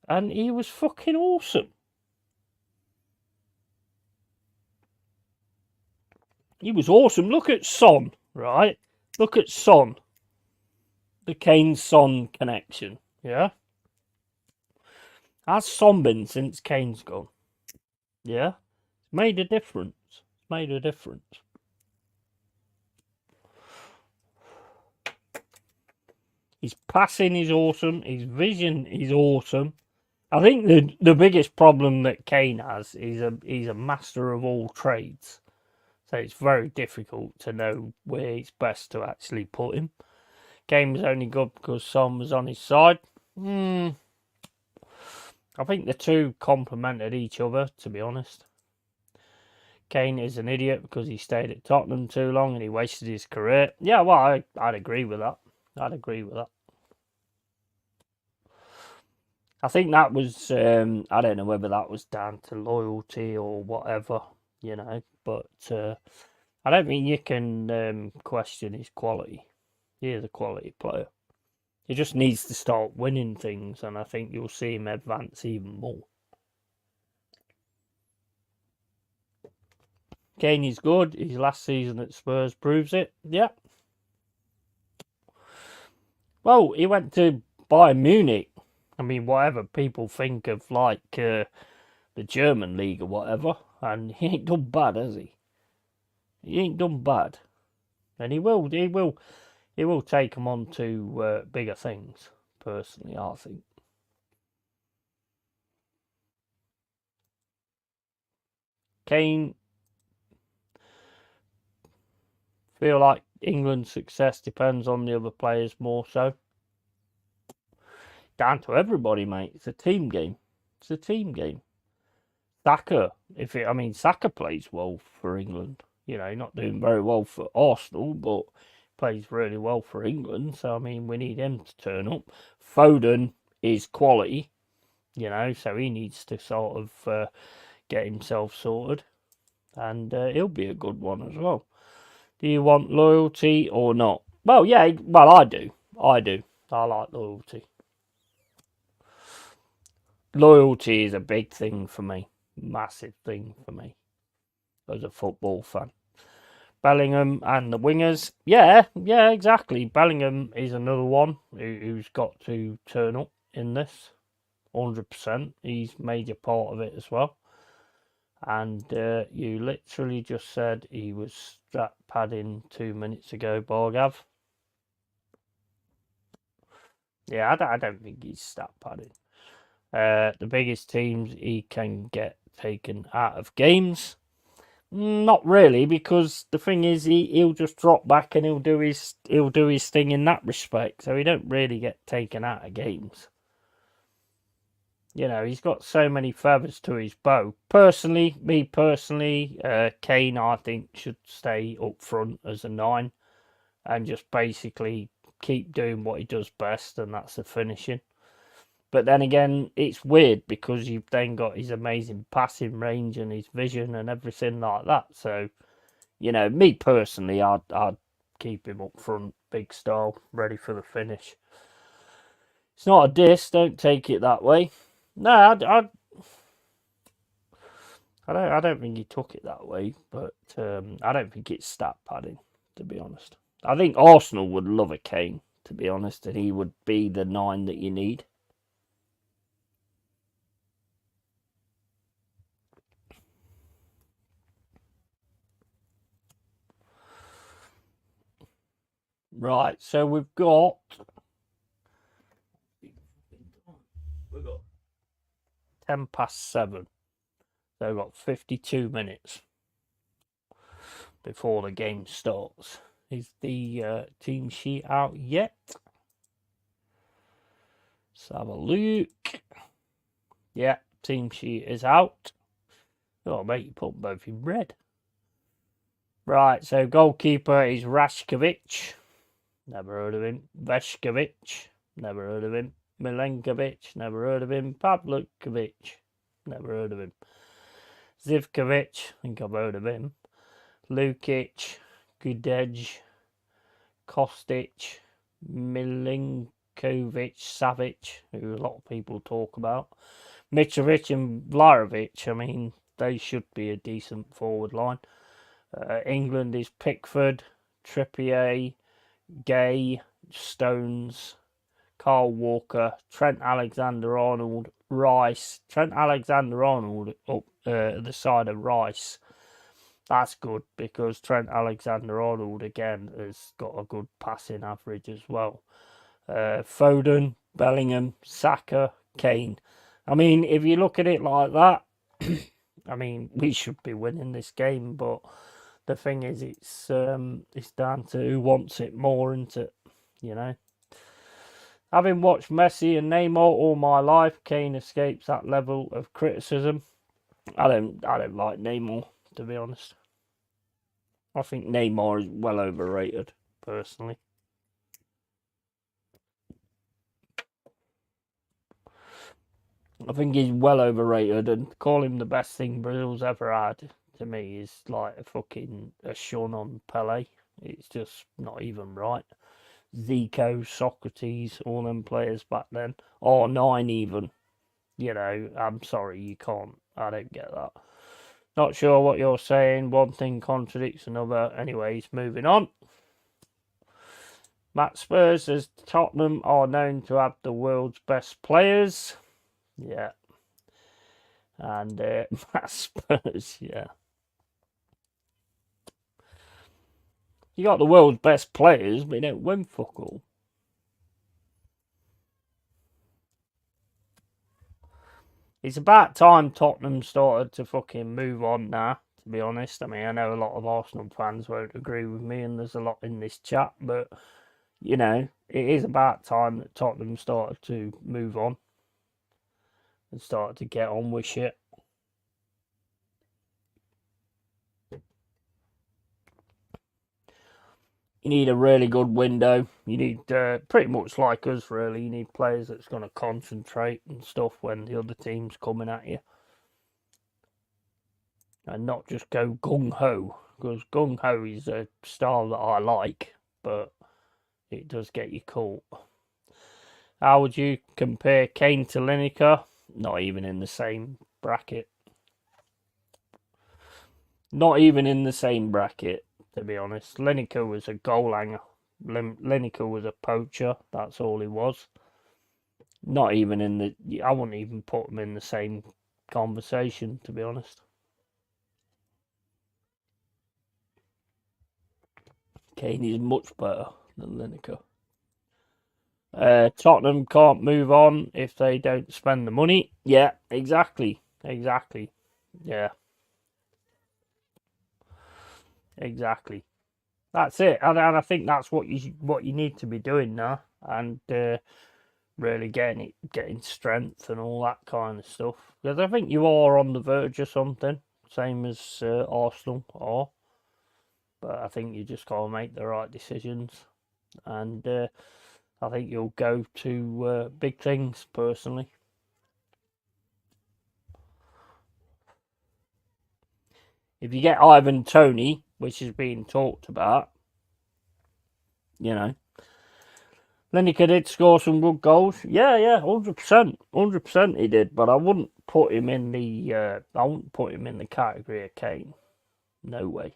And he was fucking awesome. He was awesome. Look at Son, right? Look at Son. The Kane-Son connection, yeah? How's Son been since Kane's gone? Yeah? It's made a difference. It's made a difference. His passing is awesome. His vision is awesome. I think the biggest problem that Kane has is he's a master of all trades. So it's very difficult to know where it's best to actually put him. Game was only good because Son was on his side. I think the two complemented each other, to be honest. Kane is an idiot because he stayed at Tottenham too long and he wasted his career. Yeah, well, I'd agree with that. I think that was, I don't know whether that was down to loyalty or whatever, but I don't think you can question his quality. He is a quality player. He just needs to start winning things, and I think you'll see him advance even more. Kane is good. His last season at Spurs proves it. Yeah. Well, he went to Bayern Munich. I mean, whatever people think of, like, the German league or whatever, and he ain't done bad, has he? He ain't done bad. And he will take them on to bigger things, personally, I think. Kane, feel like England's success depends on the other players more so. Down to everybody, mate. It's a team game. Saka, Saka plays well for England. Not doing very well for Arsenal, but plays really well for England. So, I mean, we need him to turn up. Foden is quality, so he needs to sort of get himself sorted. And he'll be a good one as well. Do you want loyalty or not? Well, yeah, I do. I like loyalty. Loyalty is a big thing for me. Massive thing for me as a football fan. Bellingham and the wingers. Yeah, exactly. Bellingham is another one who's got to turn up in this. 100%. He's a major part of it as well. And you literally just said he was strap padding 2 minutes ago, Borgav. Yeah, I don't think he's stat padding. The biggest teams he can get taken out of games. Not really, because the thing is, he'll just drop back and he'll do his thing in that respect. So he don't really get taken out of games. He's got so many feathers to his bow. Me personally, Kane, I think, should stay up front as a 9 and just basically keep doing what he does best, and that's the finishing. But then again, it's weird because you've then got his amazing passing range and his vision and everything like that. So, me personally, I'd keep him up front, big style, ready for the finish. It's not a diss. Don't take it that way. No, I don't think he took it that way, but I don't think it's stat padding, to be honest. I think Arsenal would love a Kane, to be honest, and he would be the 9 that you need. Right, so we've got 7:10. So we've got 52 minutes before the game starts. Is the team sheet out yet? Let's have a look. Yeah, team sheet is out. Oh, mate, you put both in red. Right, so goalkeeper is Rashkovic. Never heard of him. Veshkovic. Never heard of him. Milenkovic. Never heard of him. Pavlukovic. Never heard of him. Zivkovic. I think I've heard of him. Lukic. Gudej. Kostic. Milinkovic. Savic, who a lot of people talk about. Mitrovic and Vlahovic. I mean, they should be a decent forward line. England is Pickford, Trippier, Gay, Stones, Carl Walker, Trent Alexander-Arnold, Rice. Trent Alexander-Arnold up the side of Rice. That's good because Trent Alexander-Arnold again has got a good passing average as well. Foden, Bellingham, Saka, Kane. I mean, if you look at it like that, I mean, we should be winning this game, but the thing is, it's down to who wants it more, isn't it? You know. Having watched Messi and Neymar all my life, Kane escapes that level of criticism. I don't like Neymar, to be honest. I think Neymar is well overrated, personally. I think he's well overrated, and call him the best thing Brazil's ever had, to me, is like a shun on Pele. It's just not even right. Zico, Socrates, all them players back then, or 9 even. You know, I'm sorry, you can't. I don't get that. Not sure what you're saying. One thing contradicts another. Anyways, moving on. Matt Spurs says Tottenham are known to have the world's best players. Yeah. And Matt Spurs, yeah. You got the world's best players, but you don't win fuck all. It's about time Tottenham started to fucking move on now, to be honest. I mean, I know a lot of Arsenal fans won't agree with me, and there's a lot in this chat, but, you know, it is about time that Tottenham started to move on and started to get on with shit. You need a really good window. You need, pretty much like us, really. You need players that's going to concentrate and stuff when the other team's coming at you. And not just go gung-ho. Because gung-ho is a style that I like, but it does get you caught. How would you compare Kane to Lineker? Not even in the same bracket. Not even in the same bracket, to be honest. Lineker was a goal hanger. Lineker was a poacher. That's all he was. Not even in the... I wouldn't even put him in the same conversation, to be honest. Kane is much better than Lineker. Tottenham can't move on if they don't spend the money. Yeah, exactly. Yeah. Exactly. That's it, and I think that's what you need to be doing now, and really getting strength and all that kind of stuff. Because I think you are on the verge of something, same as Arsenal are. But I think you just gotta make the right decisions, and I think you'll go to big things personally. If you get Ivan Toney, which is being talked about, you know, Lineker did score some good goals. Yeah, 100%, 100% he did. But I wouldn't put him in the category of Kane. No way.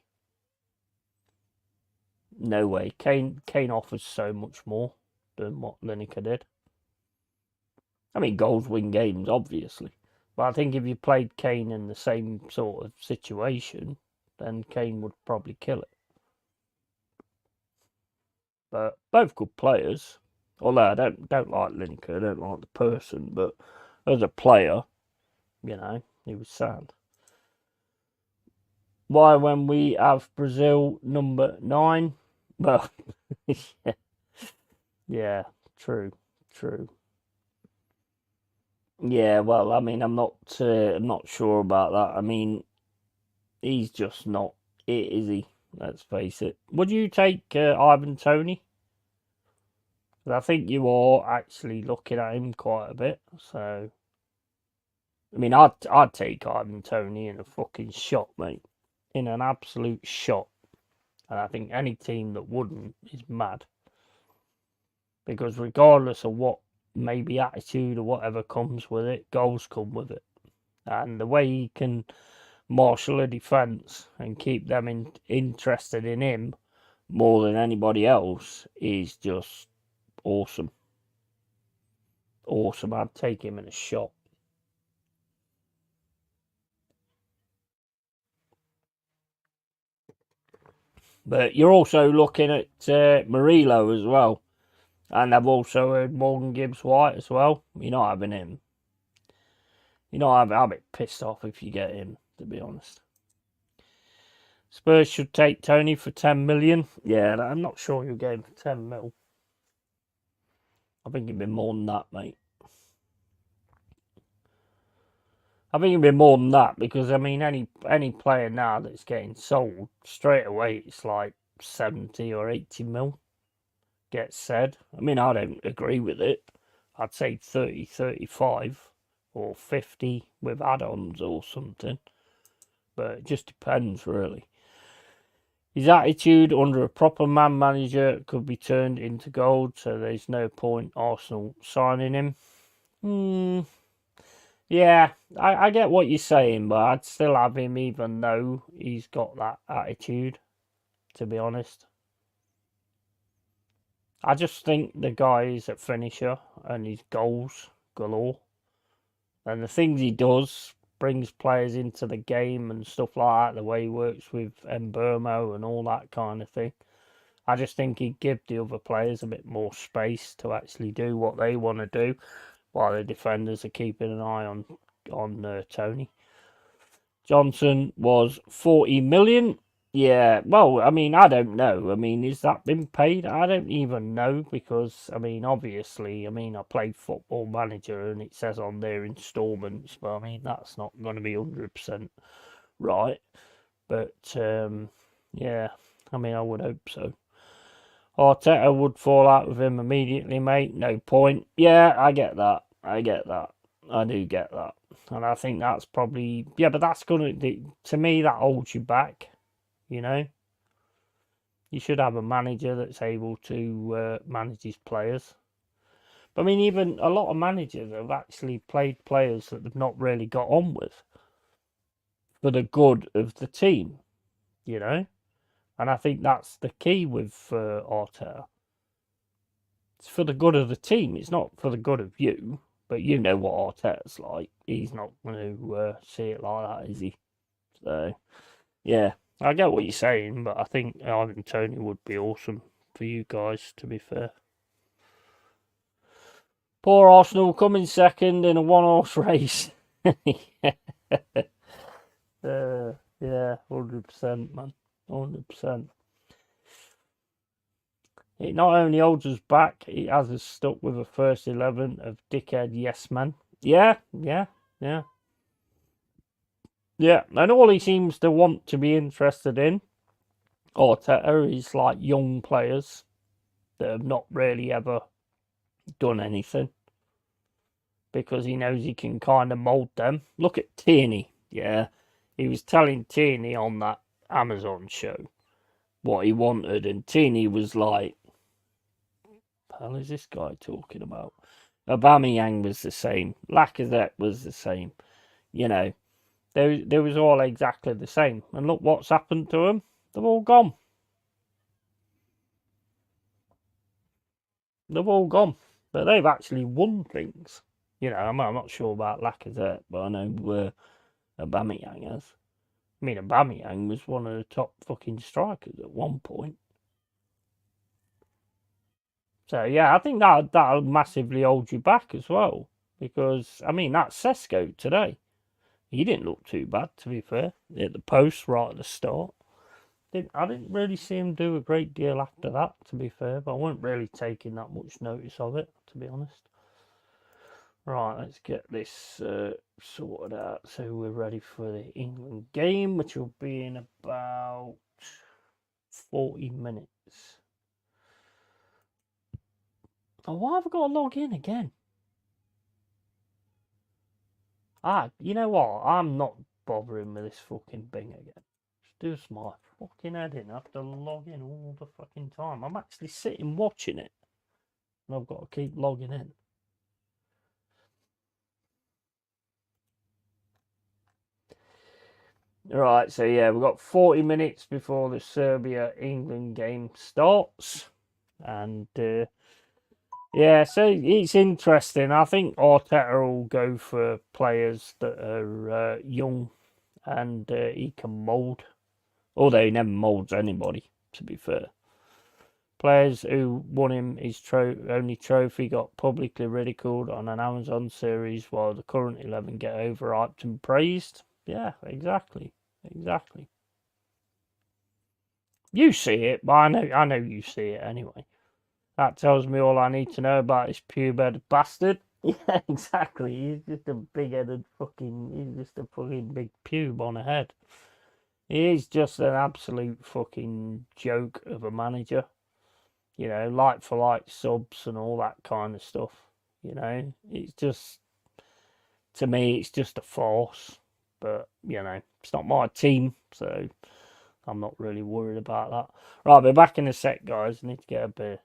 No way. Kane offers so much more than what Lineker did. I mean, goals win games, obviously. But I think if you played Kane in the same sort of situation, then Kane would probably kill it. But both good players. Although I don't like Lineker, I don't like the person, but as a player, he was sound. Why, when we have Brazil number 9? Well, yeah, true. Yeah, well, I mean, I'm not sure about that. I mean, he's just not it, is he? Let's face it. Would you take Ivan Toney? I think you are actually looking at him quite a bit. So, I mean, I'd take Ivan Toney in a fucking shot, mate, in an absolute shot. And I think any team that wouldn't is mad, because regardless of what maybe attitude or whatever comes with it, goals come with it, and the way he can marshal a defence and keep them interested in him more than anybody else is just awesome. Awesome. I'd take him in a shot. But you're also looking at Murillo as well. And I've also heard Morgan Gibbs White as well. You're not having him. I'll be pissed off if you get him, to be honest. Spurs should take Toney for 10 million. Yeah, I'm not sure you'll get him for 10 mil. I think it'd be more than that, mate. I think it'd be more than that, because I mean, any player now that's getting sold straight away, it's like 70 or 80 mil gets said. I mean, I don't agree with it. I'd say 30, 35 or 50 with add-ons or something. But it just depends, really. His attitude under a proper man manager could be turned into gold, so there's no point Arsenal signing him. Yeah, I get what you're saying, but I'd still have him even though he's got that attitude, to be honest. I just think the guy is a finisher and his goals galore. And the things he does brings players into the game and stuff like that, the way he works with Mbermo and all that kind of thing. I just think he'd give the other players a bit more space to actually do what they want to do, while the defenders are keeping an eye on Toney. Johnson was 40 million. Yeah, well, I mean, I don't know. I mean, is that been paid? I don't even know, because, I mean, obviously, I play Football Manager and it says on there installments, but I mean, that's not going to be 100% right. But, yeah, I mean, I would hope so. Arteta would fall out with him immediately, mate. No point. Yeah, I get that. I do get that. And I think that's probably... Yeah, but that's going to me, that holds you back. You should have a manager that's able to manage his players. But I mean, even a lot of managers have actually played players that they've not really got on with for the good of the team, And I think that's the key with Arteta. It's for the good of the team. It's not for the good of you. But you know what Arteta's like. He's not going to see it like that, is he? So, yeah. I get what you're saying, but I think Ivan Toney would be awesome for you guys, to be fair. Poor Arsenal coming second in a one-horse race. Yeah, 100%, man. 100%. It not only holds us back, it has us stuck with a first 11 of dickhead yes men. Yeah. Yeah, and all he seems to want to be interested in, Arteta, is like young players that have not really ever done anything, because he knows he can kind of mould them. Look at Tierney, yeah. He was telling Tierney on that Amazon show what he wanted, and Tierney was like, hell is this guy talking about? Aubameyang was the same. Lacazette was the same. You know, they was all exactly the same. And look what's happened to them. They've all gone. They've all gone. But they've actually won things. I'm not sure about Lacazette, but I know Aubameyang has. I mean, Aubameyang was one of the top fucking strikers at one point. So yeah, I think that'll massively hold you back as well. Because I mean, that's Sesko today. He didn't look too bad, to be fair. At the post right at the start. I didn't really see him do a great deal after that, to be fair. But I wasn't really taking that much notice of it, to be honest. Right, let's get this sorted out so we're ready for the England game, which will be in about 40 minutes. Oh, why have I got to log in again? You know what? I'm not bothering with this fucking thing again. Just do my fucking head in. I have to log in all the fucking time. I'm actually sitting watching it, and I've got to keep logging in. Right, so yeah, we've got 40 minutes before the Serbia-England game starts. And yeah, so it's interesting. I think Arteta will go for players that are young and he can mould. Although he never moulds anybody, to be fair. Players who won him his only trophy got publicly ridiculed on an Amazon series while the current 11 get overhyped and praised. Yeah, exactly. Exactly. You see it, but I know you see it anyway. That tells me all I need to know about this pube-headed bastard. Yeah, exactly. He's just a big-headed fucking... He's just a fucking big pube on a head. He is just an absolute fucking joke of a manager. Like for like subs and all that kind of stuff. It's just... To me, it's just a farce. But, it's not my team, so I'm not really worried about that. Right, I'll be back in a sec, guys. I need to get a beer.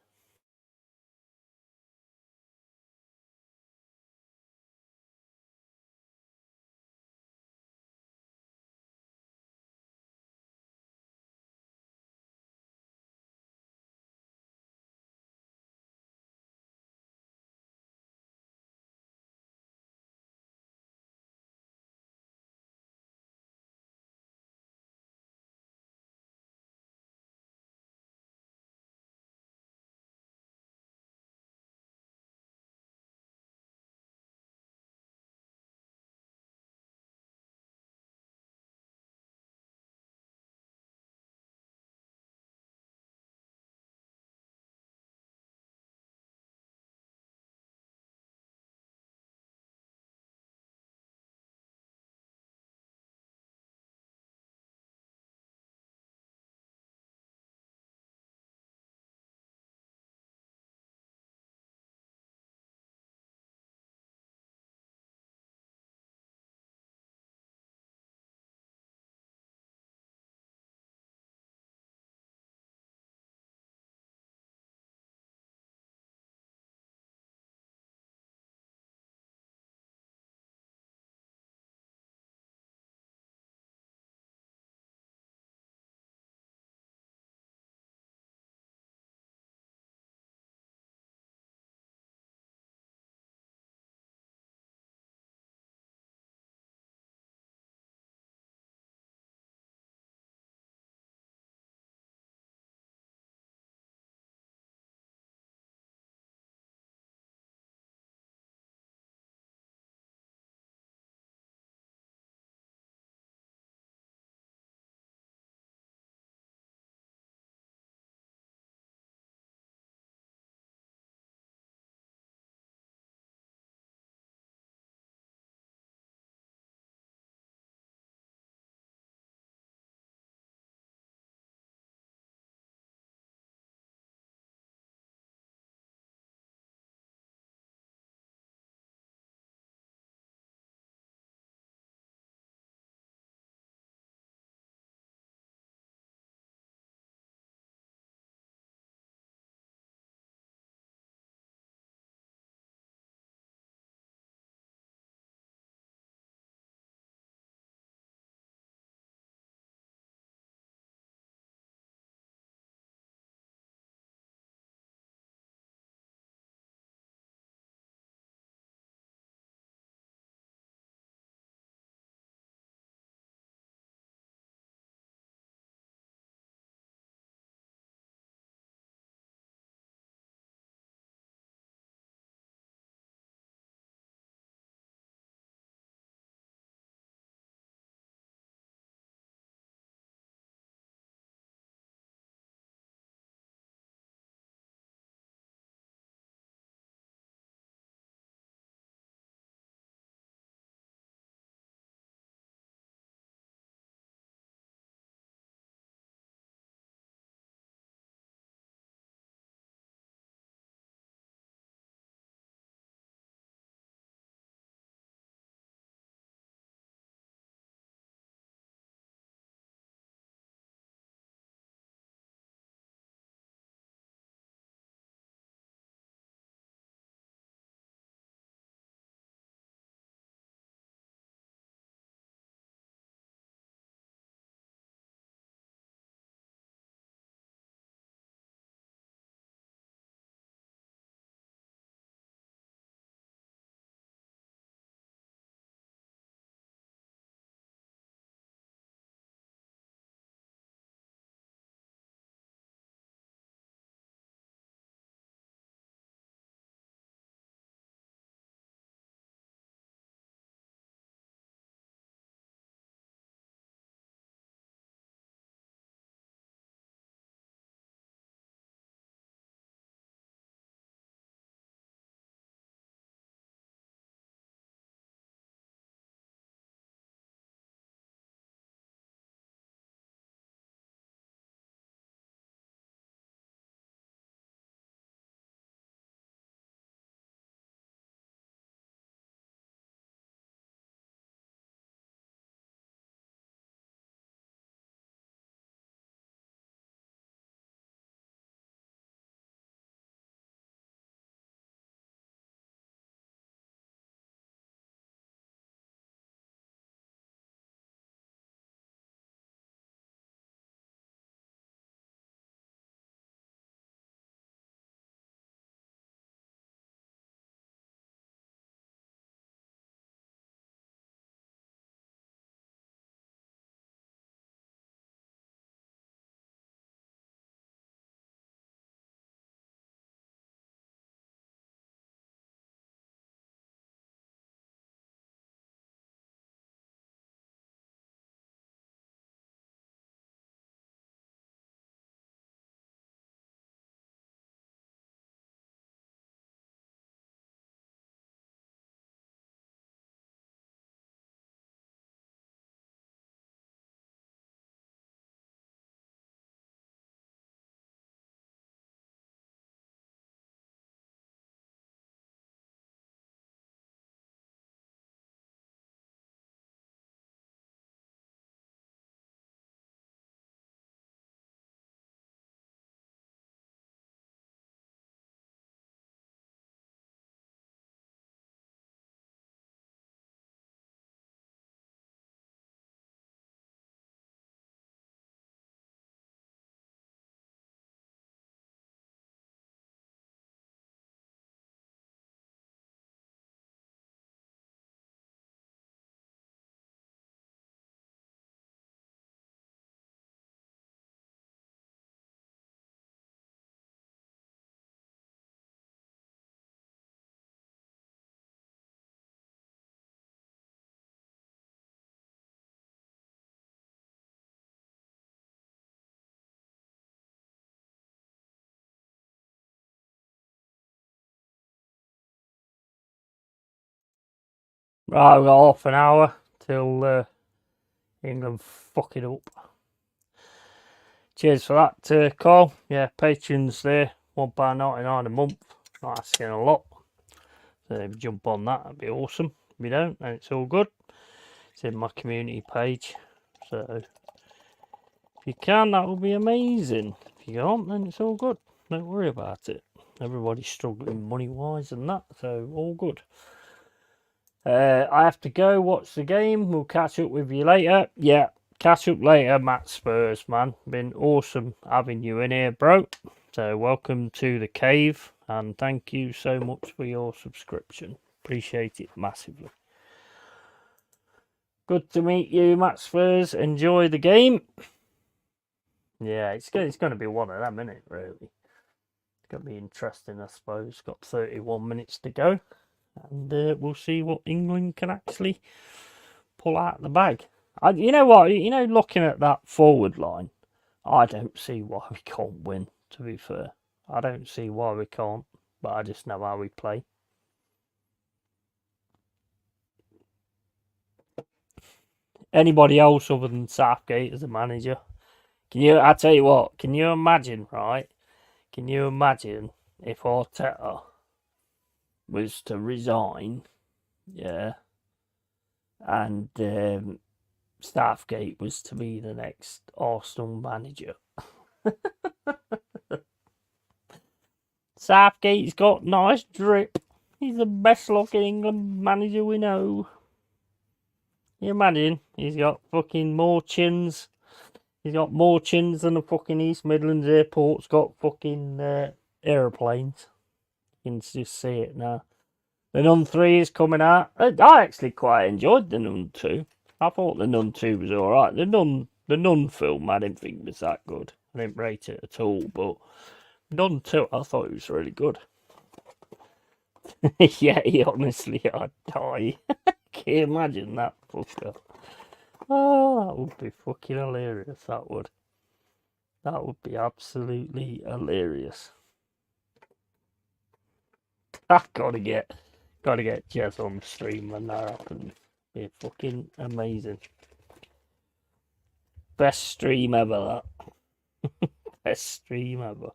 Right, we've got half an hour till England fuck it up. Cheers for that, Carl. Yeah, patrons there, £1.99 a month. Not asking a lot. So if you jump on that, that'd be awesome. If you don't, then it's all good. It's in my community page. So if you can, that would be amazing. If you can't, then it's all good. Don't worry about it. Everybody's struggling money-wise and that, so all good. I have to go watch the game. We'll catch up with you later. Yeah, catch up later, Matt Spurs, man. Been awesome having you in here, bro. So welcome to the cave, and thank you so much for your subscription. Appreciate it massively. Good to meet you, Matt Spurs. Enjoy the game. Yeah, it's going to be one of them, isn't it, really? It's going to be interesting, I suppose. Got 31 minutes to go. And we'll see what England can actually pull out of the bag. You know what? Looking at that forward line, I don't see why we can't win, to be fair. I don't see why we can't, but I just know how we play. Anybody else other than Southgate as a manager? I tell you what, can you imagine, right? Can you imagine if Arteta was to resign, yeah, and Southgate was to be the next Arsenal manager? Southgate's got nice drip. He's the best looking England manager we know. Can you imagine? He's got fucking more chins. He's got more chins than the fucking East Midlands airport's got fucking aeroplanes. You can just see it now. The Nun 3 is coming out. I actually quite enjoyed the Nun 2. I thought the Nun 2 was alright. The Nun film I didn't think was that good. I didn't rate it at all, but Nun 2 I thought it was really good. Yeah, honestly, I'd die. Can you imagine that fucker? Oh, that would be fucking hilarious, that would. That would be absolutely hilarious. I've gotta get Jez on the stream when that happens. It'd be fucking amazing. Best stream ever, that. Best stream ever.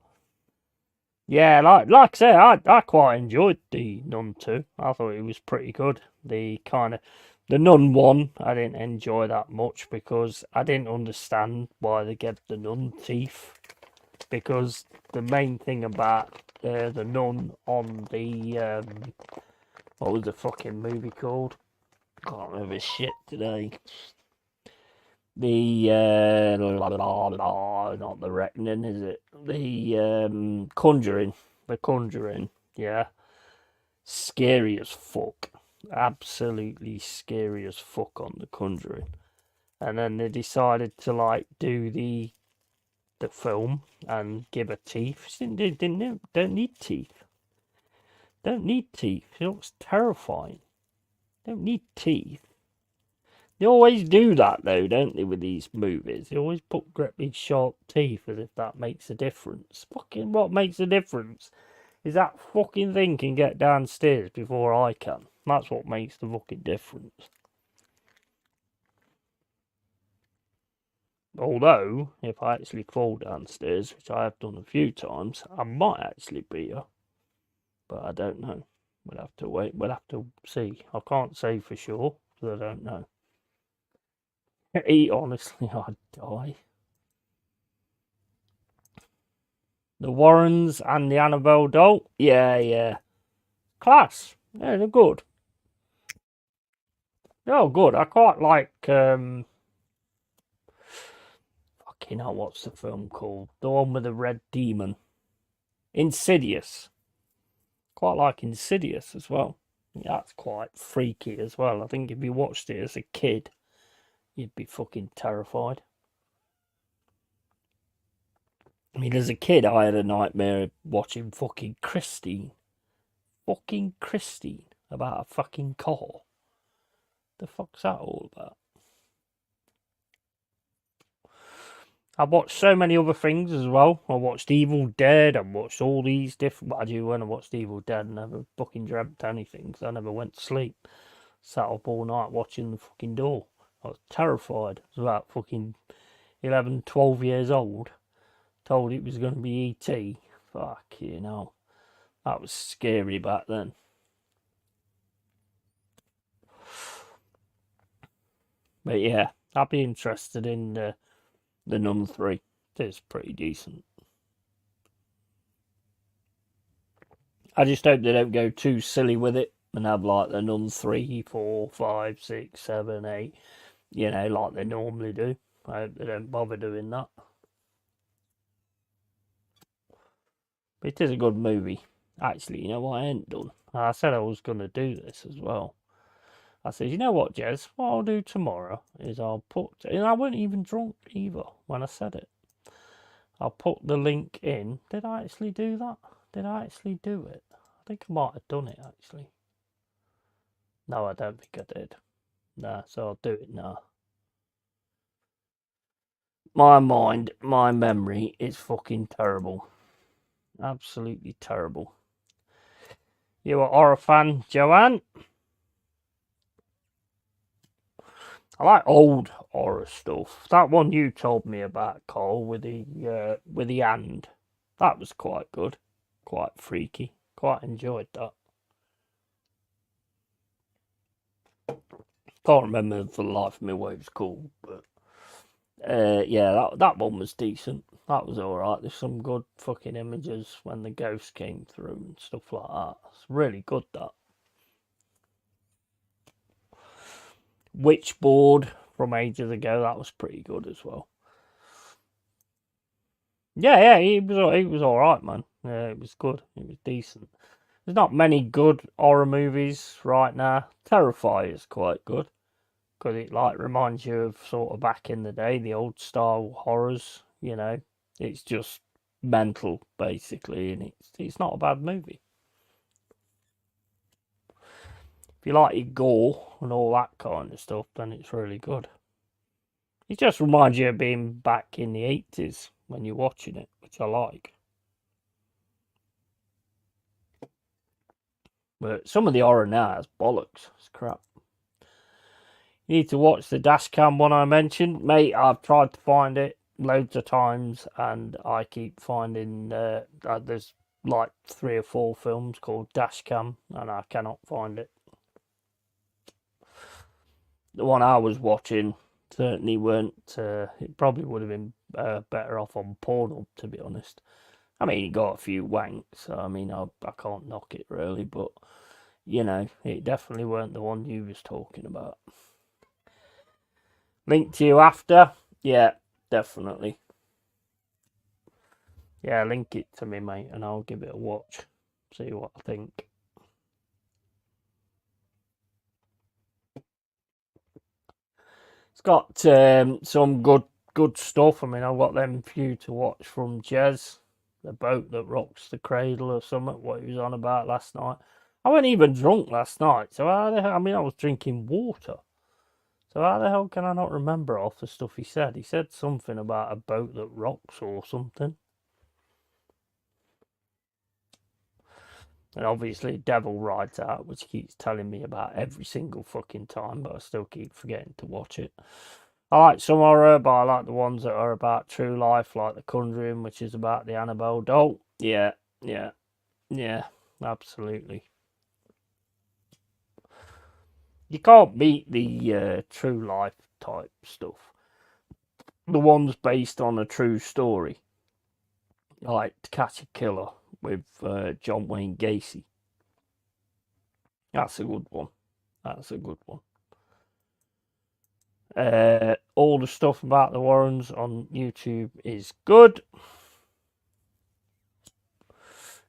Yeah, like I said, I quite enjoyed the Nun 2. I thought it was pretty good. The Nun 1, I didn't enjoy that much because I didn't understand why they gave the Nun teeth. Because the main thing about the Nun on the what was the fucking movie called? Can't remember shit today. The not the Reckoning, is it? The Conjuring. The Conjuring, yeah. Scary as fuck. Absolutely scary as fuck on the Conjuring. And then they decided to like do the film and give her teeth. Don't need teeth. Don't need teeth. It looks terrifying. Don't need teeth. They always do that though, don't they, with these movies? They always put great sharp teeth as if that makes a difference. Fucking what makes a difference is that fucking thing can get downstairs before I can. That's what makes the fucking difference. Although, if I actually fall downstairs, which I have done a few times, I might actually be her. But I don't know. We'll have to wait. We'll have to see. I can't say for sure, because I don't know. Honestly, I'd die. The Warrens and the Annabelle doll. Yeah. Class. Yeah, they're good. They're good. I quite like fucking hell, what's the film called? The one with the red demon. Insidious. Quite like Insidious as well. That's quite freaky as well. I think if you watched it as a kid, you'd be fucking terrified. I mean, as a kid, I had a nightmare watching fucking Christine. Fucking Christine about a fucking car. The fuck's that all about? I watched so many other things as well. I watched Evil Dead. I watched all these different. What I do when I watched Evil Dead, I never fucking dreamt anything because I never went to sleep. Sat up all night watching the fucking door. I was terrified. I was about fucking 11, 12 years old. Told it was going to be E.T. Fuck, you know. That was scary back then. But yeah, I'd be interested in the Nun 3. It's pretty decent. I just hope they don't go too silly with it and have like the Nun 3, 4, 5, 6, 7, 8, you know, like they normally do. I hope they don't bother doing that. But it is a good movie. Actually, you know what I ain't done? I said I was going to do this as well. I said, you know what, Jez? What I'll do tomorrow is I'll put, and I wasn't even drunk either when I said it. I'll put the link in. Did I actually do that? Did I actually do it? I think I might have done it actually. No, I don't think I did. Nah, so I'll do it now. My mind, my memory is fucking terrible. Absolutely terrible. You a horror fan, Joanne? I like old horror stuff. That one you told me about, Cole, with the hand. That was quite good. Quite freaky. Quite enjoyed that. Can't remember for the life of me what it was called, but yeah, that one was decent. That was alright. There's some good fucking images when the ghost came through and stuff like that. It's really good, that. Witchboard from ages ago, that was pretty good as well. Yeah, he was alright, man. Yeah, it was good. It was decent. There's not many good horror movies right now. Terrifier is quite good because it like reminds you of sort of back in the day, the old style horrors. You know, it's just mental basically, and it's not a bad movie. If you like your gore and all that kind of stuff, then it's really good. It just reminds you of being back in the 80s when you're watching it, which I like. But some of the horror now is bollocks. It's crap. You need to watch the dashcam one I mentioned. Mate, I've tried to find it loads of times and I keep finding there's like 3 or 4 films called Dashcam and I cannot find it. The one I was watching certainly weren't. It probably would have been better off on Pornhub, to be honest. I mean, it got a few wanks, so I mean, I can't knock it really, but you know, it definitely weren't the one you was talking about. Link to you after? Yeah, definitely. Yeah, link it to me, mate, and I'll give it a watch. See what I think. It's got some good stuff. I mean, I've got them few to watch from Jez, the boat that rocks the cradle or something. What he was on about last night. I wasn't even drunk last night, so how the hell? I mean, I was drinking water. So how the hell can I not remember off the stuff he said? He said something about a boat that rocks or something. And obviously Devil Rides Out, which keeps telling me about every single fucking time, but I still keep forgetting to watch it. I like some horror, but I like the ones that are about true life, like The Conjuring, which is about the Annabelle doll. Yeah, absolutely. You can't beat the true life type stuff. The ones based on a true story, like To Catch a Killer with John Wayne Gacy. That's a good one. That's a good one. All the stuff about the Warrens on YouTube is good.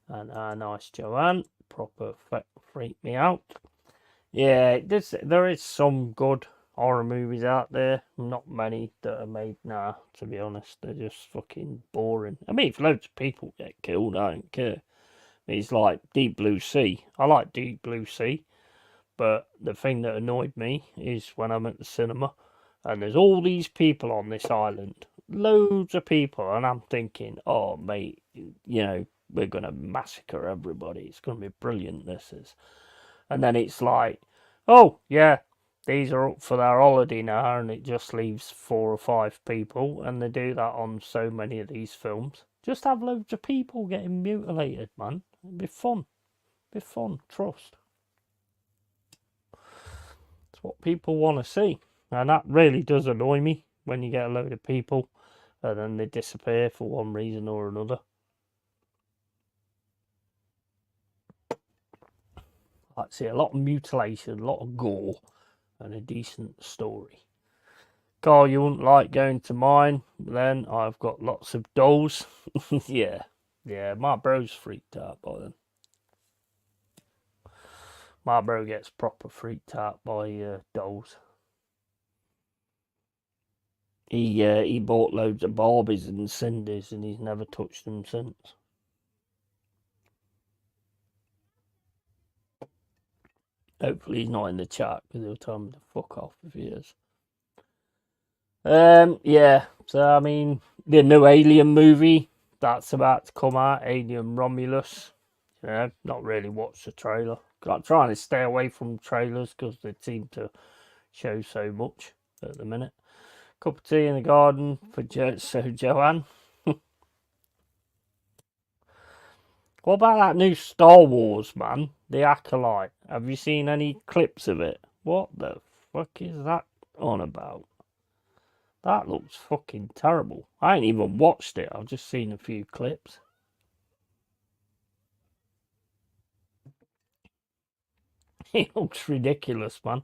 And nice Joanne, proper freak me out. Yeah, there is some good horror movies out there. Not many that are made now, to be honest. They're just fucking boring. I mean, if loads of people get killed, I don't care. It's like Deep Blue Sea. I like Deep Blue Sea, but the thing that annoyed me is when I'm at the cinema and there's all these people on this island, loads of people, and I'm thinking, oh mate, you know, we're gonna massacre everybody. It's gonna be brilliant. This is, and then it's like Oh, yeah. These are up for their holiday now, and it just leaves 4 or 5 people, and they do that on so many of these films. Just have loads of people getting mutilated, man. It'd be fun. It'd be fun, trust. It's what people want to see. And that really does annoy me when you get a load of people and then they disappear for one reason or another. I see a lot of mutilation, a lot of gore, and a decent story. Carl, you wouldn't like going to mine, then I've got lots of dolls. Yeah, my bro's freaked out by them. My bro gets proper freaked out by dolls. He bought loads of Barbies and Cindy's and he's never touched them since. Hopefully he's not in the chat because he'll tell me to fuck off if he is. Yeah. So I mean, the new Alien movie that's about to come out, Alien Romulus. Not really watched the trailer. I'm trying to stay away from trailers because they seem to show so much at the minute. Cup of tea in the garden for Joanne. What about that new Star Wars, man? The Acolyte. Have you seen any clips of it? What the fuck is that on about? That looks fucking terrible. I ain't even watched it. I've just seen a few clips. It looks ridiculous, man.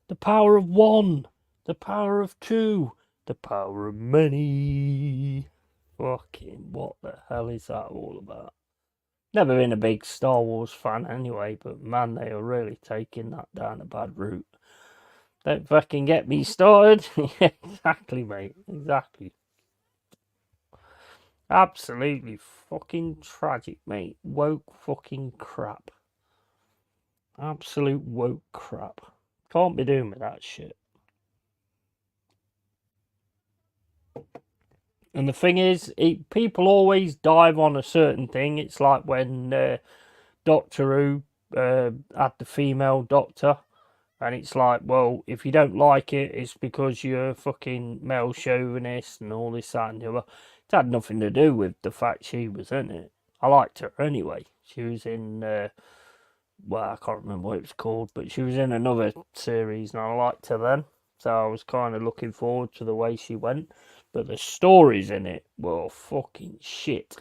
The power of one. The power of two. The power of many. Fucking what the hell is that all about? Never been a big Star Wars fan anyway, but man, they are really taking that down a bad route. Don't fucking get me started. Exactly, mate. Exactly. Absolutely fucking tragic, mate. Woke fucking crap. Absolute woke crap. Can't be doing with that shit. And the thing is, people always dive on a certain thing. It's like when Doctor Who had the female doctor. And it's like, well, if you don't like it, it's because you're a fucking male chauvinist and all this, that, and the other. It had nothing to do with the fact she was in it. I liked her anyway. She was in, well, I can't remember what it was called, but she was in another series and I liked her then. So I was kind of looking forward to the way she went. But the stories in it were fucking shit.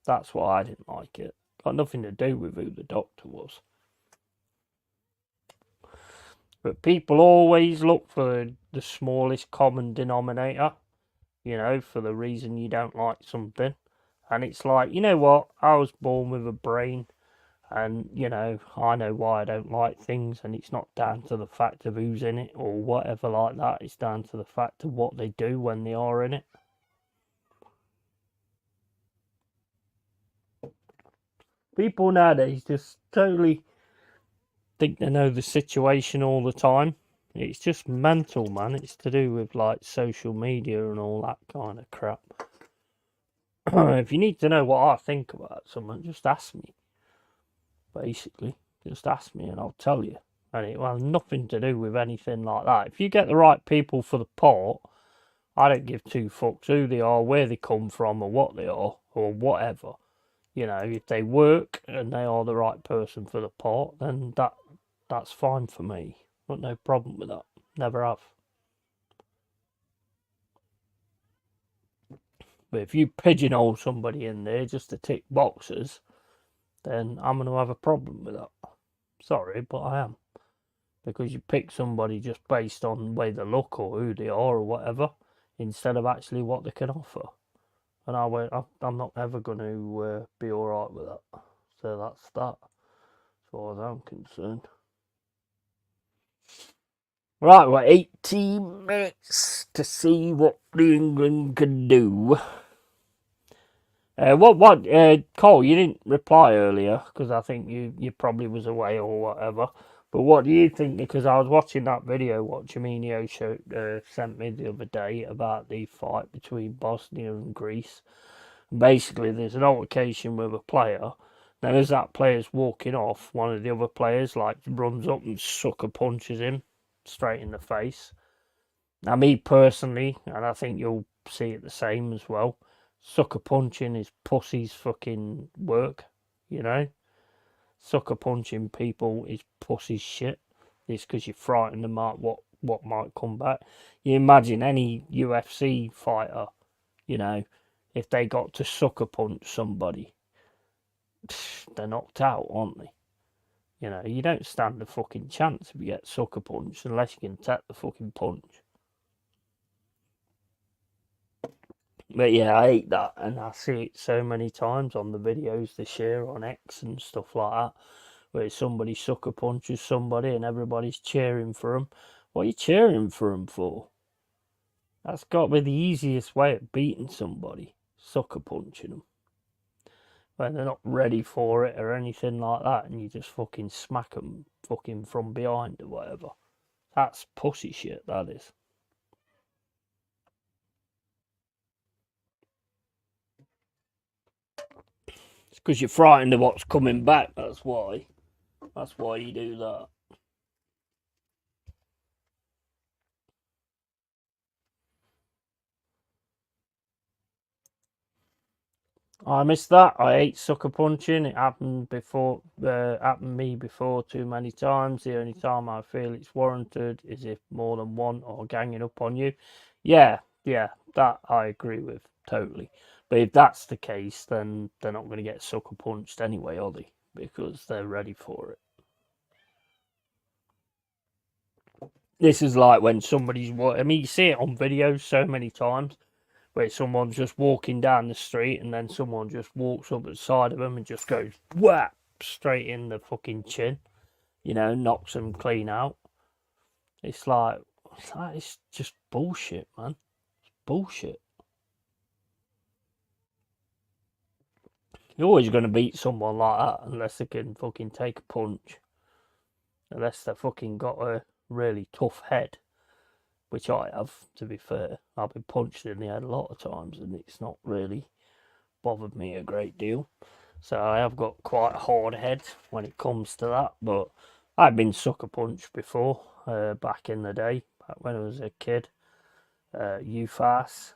That's why I didn't like it. Got nothing to do with who the doctor was. But people always look for the smallest common denominator, for the reason you don't like something. And it's like, you know what? I was born with a brain, and, I know why I don't like things, and it's not down to the fact of who's in it or whatever like that. It's down to the fact of what they do when they are in it. People nowadays just totally think they know the situation all the time. It's just mental, man. It's to do with like social media and all that kind of crap. If you need to know what I think about something, just ask me. Basically, just ask me and I'll tell you. And it will have nothing to do with anything like that. If you get the right people for the part, I don't give two fucks who they are, where they come from, or what they are, or whatever. If they work and they are the right person for the part, then that's fine for me. Got no problem with that. Never have. But if you pigeonhole somebody in there just to tick boxes, then I'm going to have a problem with that. Sorry, but I am. Because you pick somebody just based on the way they look or who they are or whatever, instead of actually what they can offer. And I'm not ever going to be alright with that. So that's that, as far as I'm concerned. Right, we're 18 minutes to see what the England can do. Cole, you didn't reply earlier because I think you probably was away or whatever. But what do you think? Because I was watching that video what Jaminio sent me the other day about the fight between Bosnia and Greece. Basically, there's an altercation with a player. Then as that player's walking off, one of the other players like runs up and sucker punches him straight in the face. Now, me personally, and I think you'll see it the same as well, sucker punching is pussy's fucking work, you know? Sucker punching people is pussy's shit. It's because you frighten them out what might come back. You imagine any UFC fighter, you know, if they got to sucker punch somebody, they're knocked out, aren't they? You know, you don't stand a fucking chance if you get sucker punched unless you can take the fucking punch. But yeah, I hate that, and I see it so many times on the videos they share on X and stuff like that, where somebody sucker punches somebody and everybody's cheering for them. What are you cheering for them for? That's got to be the easiest way of beating somebody, sucker punching them. When they're not ready for it or anything like that, and you just fucking smack them fucking from behind or whatever. That's pussy shit, that is. It's because you're frightened of what's coming back, that's why. That's why you do that. I missed that. I hate sucker punching. It happened before. Happened me before too many times. The only time I feel it's warranted is if more than one are ganging up on you. Yeah, that I agree with totally. But if that's the case, then they're not going to get sucker punched anyway, are they? Because they're ready for it. This is like when somebody's. I mean, you see it on videos so many times where someone's just walking down the street and then someone just walks up the side of them and just goes whap straight in the fucking chin, you know, knocks them clean out. It's like it's just bullshit, man. It's bullshit. You're always going to beat someone like that unless they can fucking take a punch. Unless they've fucking got a really tough head, which I have, to be fair. I've been punched in the head a lot of times and it's not really bothered me a great deal. So I have got quite a hard head when it comes to that. But I've been sucker punched before, back in the day, back when I was a kid, UFAS,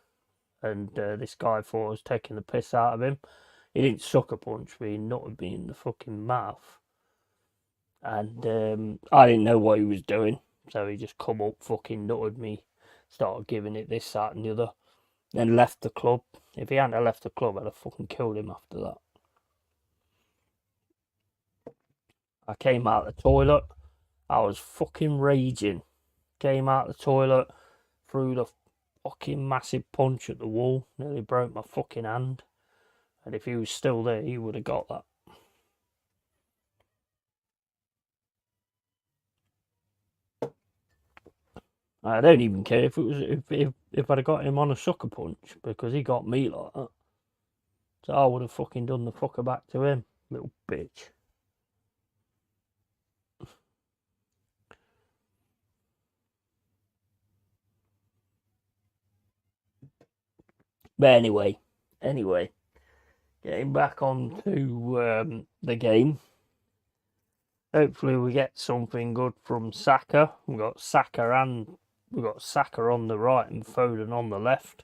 and this guy thought I was taking the piss out of him. He didn't sucker punch me, he nutted me in the fucking mouth. And I didn't know what he was doing, so he just come up, fucking nutted me, started giving it this, that, and the other, then left the club. If he hadn't left the club, I'd have fucking killed him after that. I came out the toilet. I was fucking raging. Came out the toilet, threw the fucking massive punch at the wall. Nearly broke my fucking hand. And if he was still there, he would have got that. I don't even care if it was if I'd have got him on a sucker punch because he got me like that. So I would have fucking done the fucker back to him, little bitch. But anyway, getting back on to the game. Hopefully we get something good from Saka. We've got Saka on the right and Foden on the left,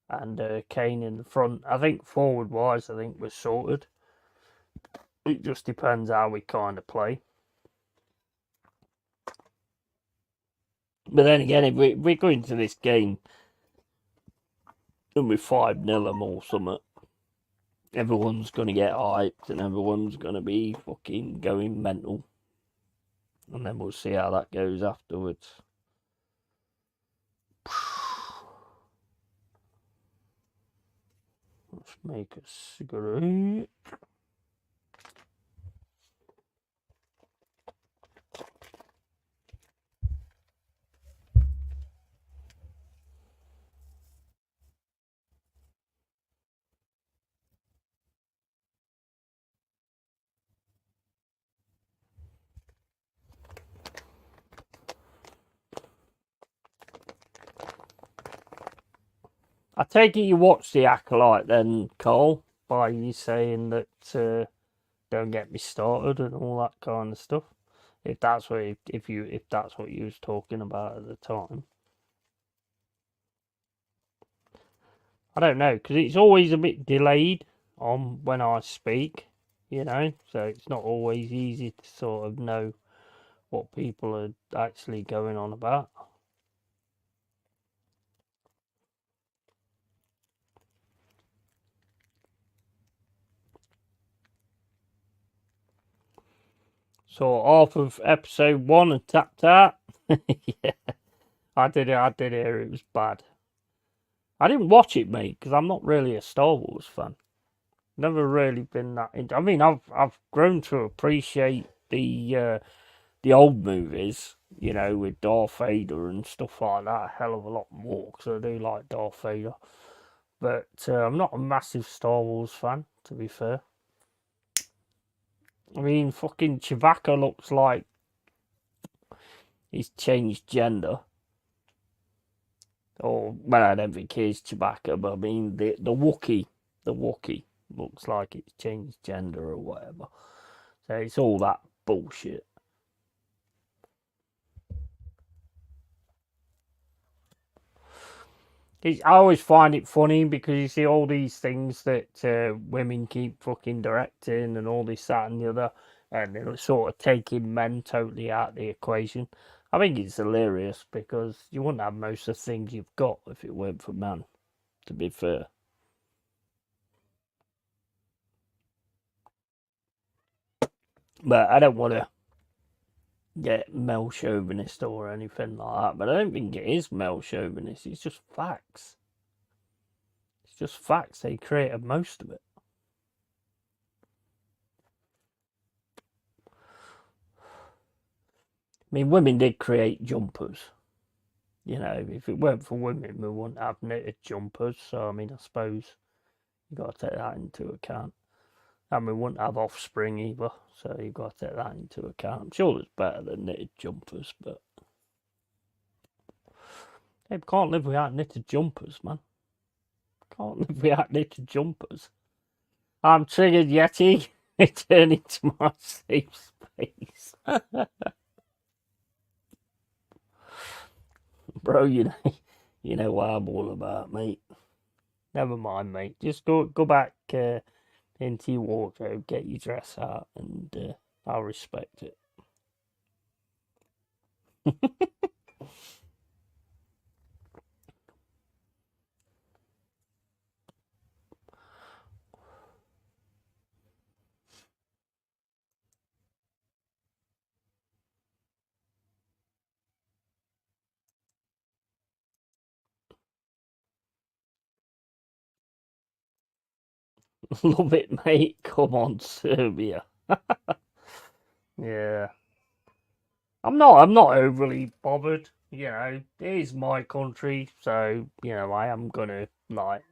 and Kane in the front. I think forward wise, I think we're sorted. It just depends how we kind of play. But then again, if we go into this game and we're 5-0 them or something, everyone's going to get hyped and everyone's going to be fucking going mental. And then we'll see how that goes afterwards. Let's make a cigarette. I take it you watched The Acolyte then, Cole, by you saying that don't get me started and all that kind of stuff. If that's what if that's what you was talking about at the time, I don't know because it's always a bit delayed on when I speak, so it's not always easy to sort of know what people are actually going on about. So half of episode 1 and tapped out. Yeah, I did it. I did hear it was bad. I didn't watch it, mate, because I'm not really a Star Wars fan. Never really been that into. I mean, I've grown to appreciate the old movies, with Darth Vader and stuff like that, a hell of a lot more because I do like Darth Vader. But I'm not a massive Star Wars fan, to be fair. I mean, fucking Chewbacca looks like he's changed gender. Or, well, I don't think he is Chewbacca, but I mean, the Wookiee looks like it's changed gender or whatever. So it's all that bullshit. I always find it funny because you see all these things that women keep fucking directing and all this, that, and the other, and they're sort of taking men totally out of the equation. I think it's hilarious because you wouldn't have most of the things you've got if it weren't for men, to be fair. But I don't want to get male chauvinist or anything like that, but I don't think it is male chauvinist, it's just facts. It's just facts, they created most of it. I mean, women did create jumpers. If it weren't for women, we wouldn't have knitted jumpers. So, I mean, I suppose you've got to take that into account. And we wouldn't have offspring either. So, you've got to take that into account. I'm sure it's better than knitted jumpers, but hey, we can't live without knitted jumpers, man. Can't live without knitted jumpers. I'm triggered, Yeti. Returning to my safe space. Bro, you know what I'm all about, mate. Never mind, mate. Just go back into your wardrobe, get your dress out, and I'll respect it. Love it, mate. Come on, Serbia. Yeah. I'm not overly bothered. It is my country, so I am gonna like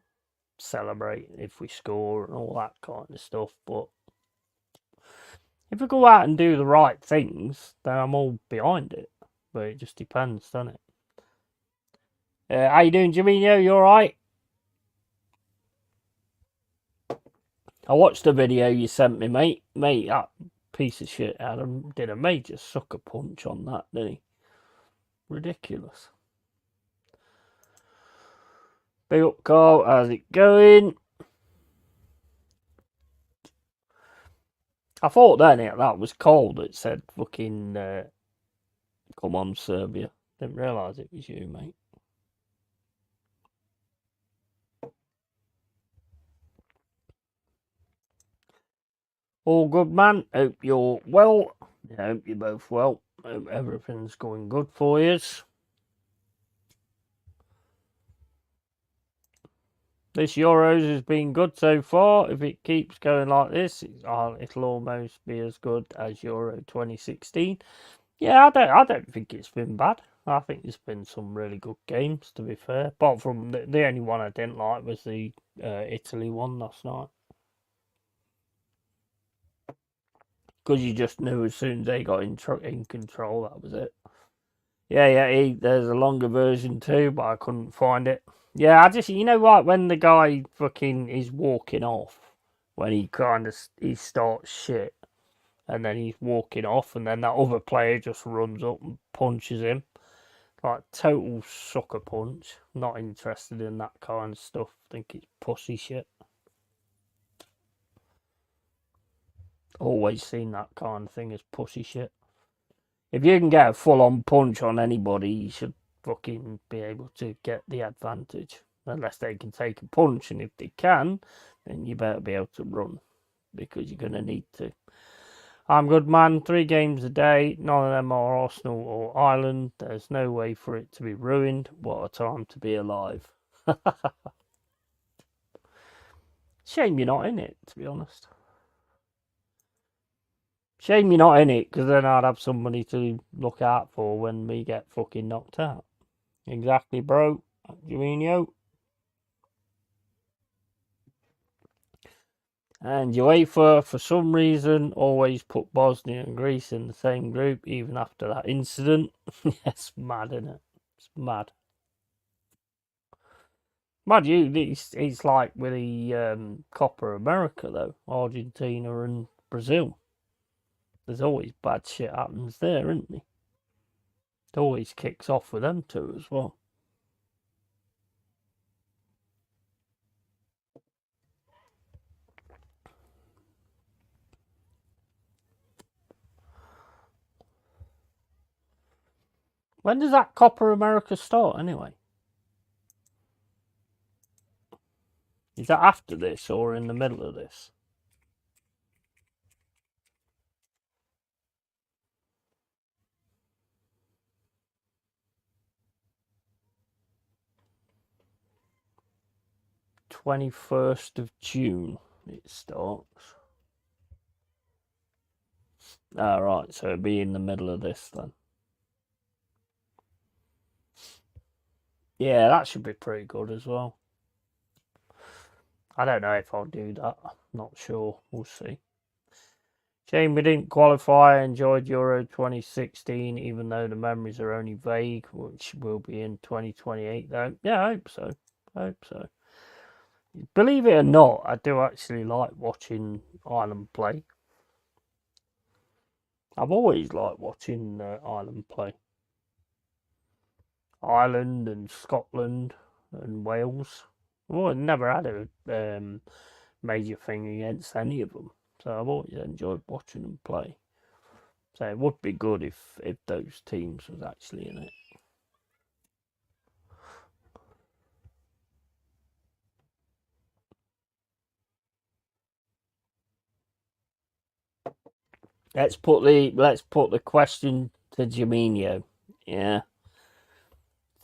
celebrate if we score and all that kind of stuff. But if we go out and do the right things, then I'm all behind it. But it just depends, doesn't it? How you doing, Jamino? You alright? I watched the video you sent me, mate. Mate, that piece of shit Adam did a major sucker punch on that, didn't he? Ridiculous. Big up, Carl. How's it going? I thought then that was Cole that said fucking come on, Serbia. Didn't realise it was you, mate. All good, man. Hope you're well. I hope you're both well. Hope everything's going good for you. This Euros has been good so far. If it keeps going like this, it'll almost be as good as Euro 2016. Yeah, I don't think it's been bad. I think there's been some really good games, to be fair. Apart from the only one I didn't like was the Italy one last night. Because you just knew as soon as they got in control, that was it. Yeah, there's a longer version too, but I couldn't find it. Yeah, I just, right when the guy fucking is walking off when he starts shit, and then he's walking off, and then that other player just runs up and punches him. Like, total sucker punch. Not interested in that kind of stuff. Think it's pussy shit. Always seen that kind of thing as pussy shit. If you can get a full-on punch on anybody, you should fucking be able to get the advantage. Unless they can take a punch, and if they can, then you better be able to run, because you're going to need to. I'm good, man. 3 games a day. None of them are Arsenal or Ireland. There's no way for it to be ruined. What a time to be alive. Shame you're not in it, to be honest. Shame you're not in it, because then I'd have somebody to look out for when we get fucking knocked out. Exactly, bro. Juninho. And UEFA, for some reason, always put Bosnia and Greece in the same group, even after that incident. It's mad, isn't it? It's mad. Mind you, it's like with the Copa America, though. Argentina and Brazil. There's always bad shit happens there, isn't there? It always kicks off with them two as well. When does that Copa America start, anyway? Is that after this or in the middle of this? June 21st it starts. Right, so it'll be in the middle of this then. Yeah, that should be pretty good as well. I don't know if I'll do that. Not sure. We'll see. Shame we didn't qualify. I enjoyed Euro 2016, even though the memories are only vague, which will be in 2028 though. Yeah, I hope so. Believe it or not, I do actually like watching Ireland play. I've always liked watching Ireland play. Ireland and Scotland and Wales. Well, I've never had a major thing against any of them, so I've always enjoyed watching them play. So it would be good if those teams was actually in it. Let's put the question to Juninho. Yeah.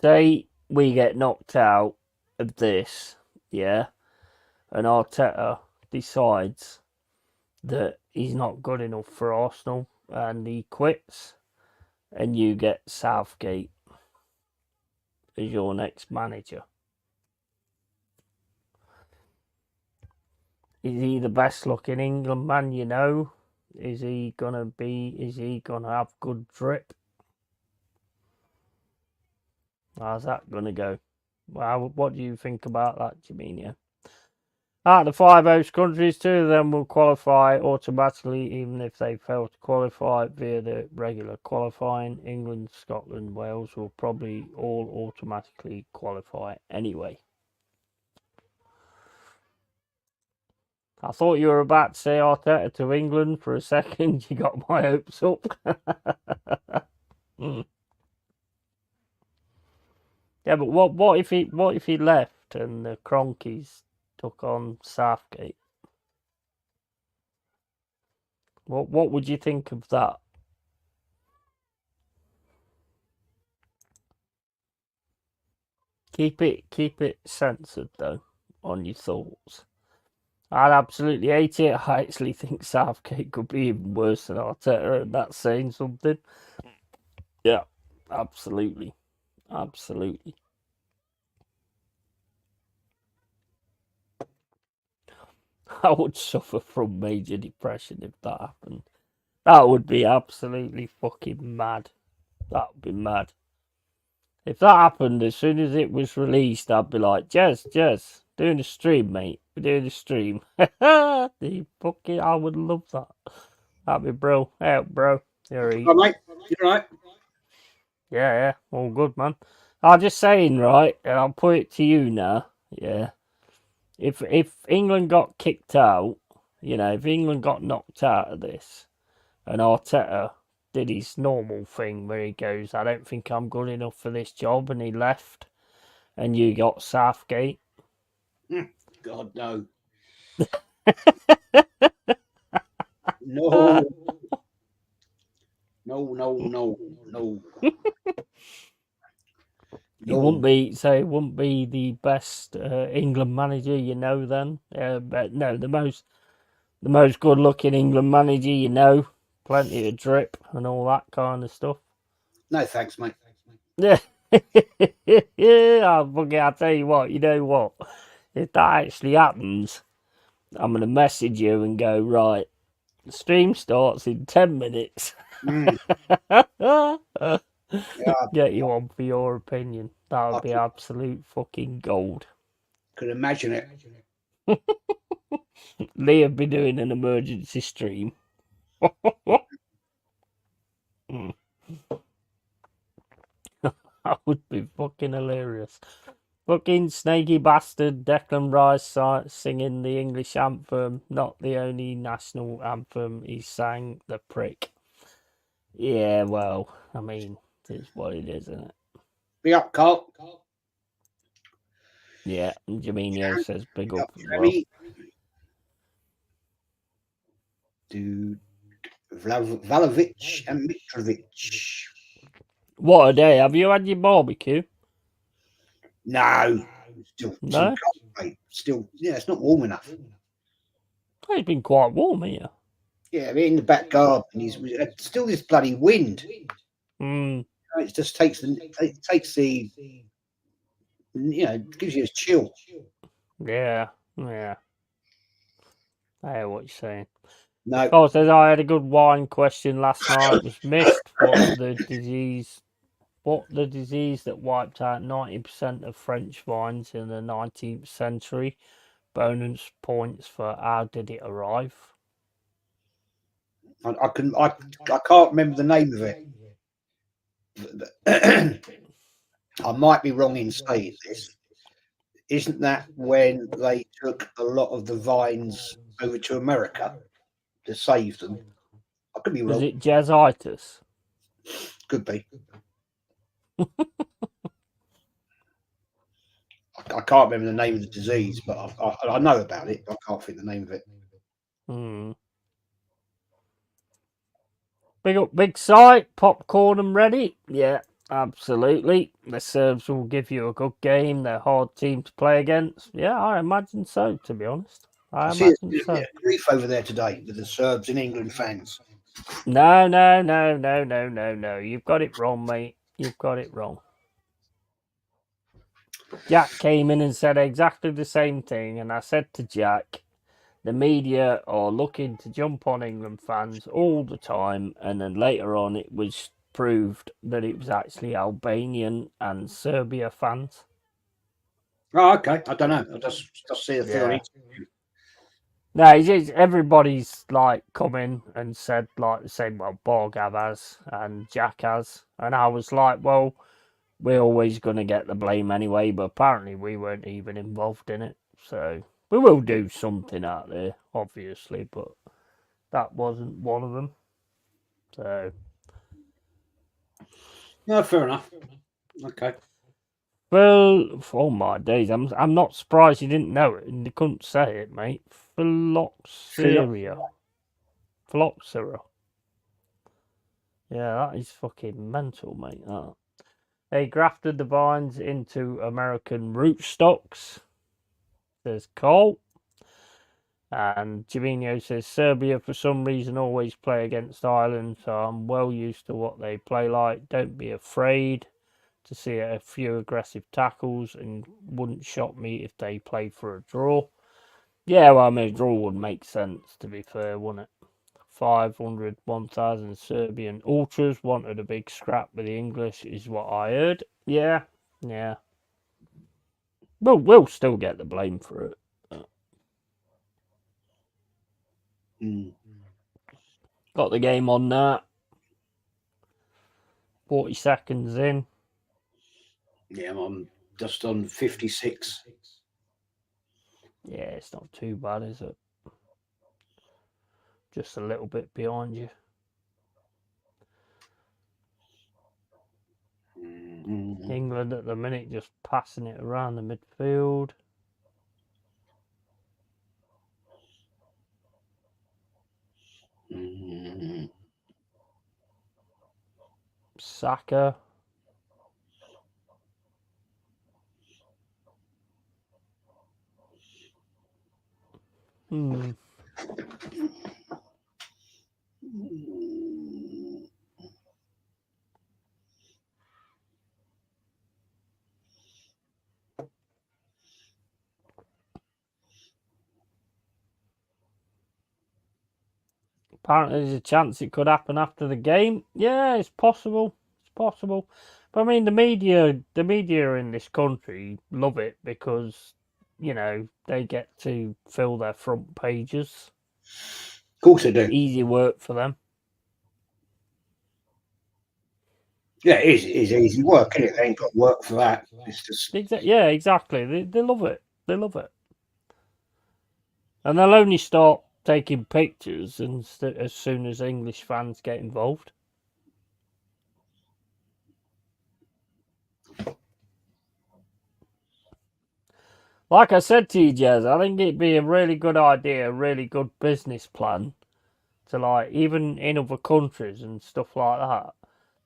Say we get knocked out of this, yeah, and Arteta decides that he's not good enough for Arsenal and he quits, and you get Southgate as your next manager. Is he the best looking England man you know? Is he gonna have good drip? How's that gonna go? Well, what do you think about that, Juninho? Out of the 5 host countries, 2 of them will qualify automatically, even if they fail to qualify via the regular qualifying. England, Scotland, Wales will probably all automatically qualify anyway. I thought you were about to say Arteta to England for a second. You got my hopes up. Yeah, but what if he left and the Cronkies took on Southgate? What would you think of that? Keep it censored though on your thoughts. I'd absolutely hate it. I actually think Southgate could be even worse than Arteta, and that's saying something. Yeah, absolutely. I would suffer from major depression if that happened. That would be absolutely fucking mad. That would be mad. If that happened as soon as it was released, I'd be like, Jez, doing a stream, mate. We're doing the stream. The fucking, I would love that. That'd be bro. Yeah, bro. You're Oh, mate, you're right. yeah, all good, man. I'm just saying, right, and I'll put it to you now. Yeah, if England got kicked out, if England got knocked out of this, and Arteta did his normal thing where he goes, "I don't think I'm good enough for this job," and he left, and you got Southgate. God, no. No. No. He wouldn't be, so he wouldn't be the best England manager, then. But no, the most good-looking England manager, plenty of drip and all that kind of stuff. No, thanks, mate. Yeah, I'll tell you what. You know what? If that actually happens, I'm gonna message you and go, right. The stream starts in 10 minutes. Get you on for your opinion. That would be absolute fucking gold. Could imagine it. Lee would be doing an emergency stream. That would be fucking hilarious. Fucking snaky bastard Declan Rice singing the English anthem, not the only national anthem he sang, the prick. Yeah, well, I mean, it's what it is, isn't it? Big up, Carl. Yeah, and Jaminho says big up as well. Dude, Vlahovic and Mitrovic. What a day. Have you had your barbecue? No. Still cold, mate. Still, it's not warm enough. It's been quite warm here. Yeah, we're in the back garden. It's still this bloody wind. It just takes the, it gives you a chill. Yeah. I hear what you're saying. No. Oh, says I had a good wine question last night. It was missed. What the disease that wiped out 90% of French vines in the 19th century? Bonus points for how did it arrive? I can't remember the name of it. I might be wrong in saying this. Isn't that when they took a lot of the vines over to America to save them? I could be wrong. Was it jazitis? Could be. I can't remember the name of the disease, but I know about it. But I can't think the name of it. Big up, big site, popcorn and ready. Yeah, absolutely. The Serbs will give you a good game. They're a hard team to play against. Yeah, I imagine so, to be honest. I imagine so. Grief over there today with the Serbs and England fans. No. You've got it wrong, mate. You've got it wrong. Jack came in and said exactly the same thing, and I said to Jack, the media are looking to jump on England fans all the time, and then later on it was proved that it was actually Albanian and Serbia fans. Oh, okay. I don't know. I just see a theory. No, everybody's like come in and said like the same. Well, Borgav has and Jack has, and I was like, well, we're always going to get the blame anyway. But apparently, we weren't even involved in it, so. We will do something out there, obviously, but that wasn't one of them. So. No, fair enough. Okay. Well, for all my days, I'm not surprised you didn't know it and you couldn't say it, mate. Phylloxera. Yeah, that is fucking mental, mate. That. They grafted the vines into American rootstocks. Says Cole. And Jaminho says Serbia for some reason always play against Ireland, so I'm well used to what they play like. Don't be afraid to see a few aggressive tackles, and wouldn't shock me if they played for a draw. Yeah, well, I mean, a draw would make sense, to be fair, wouldn't it? 500, 1,000 Serbian ultras wanted a big scrap with the English, is what I heard. Yeah. We'll still get the blame for it. Mm. Got the game on now. 40 seconds in. Yeah, I'm just on 56. Yeah, it's not too bad, is it? Just a little bit behind you. Mm-hmm. England at the minute just passing it around the midfield. Mm-hmm. Saka. Apparently there's a chance it could happen after the game. Yeah, it's possible. It's possible. But I mean, the media in this country love it because, you know, they get to fill their front pages. Of course I do. Easy work for them. Yeah, it is. It is easy work, isn't it? They ain't got work for that. It's just Yeah, exactly. They love it. They love it. And they'll only start taking pictures as soon as English fans get involved. Like I said to you, Jez, I think it'd be a really good idea, a really good business plan to, like, even in other countries and stuff like that,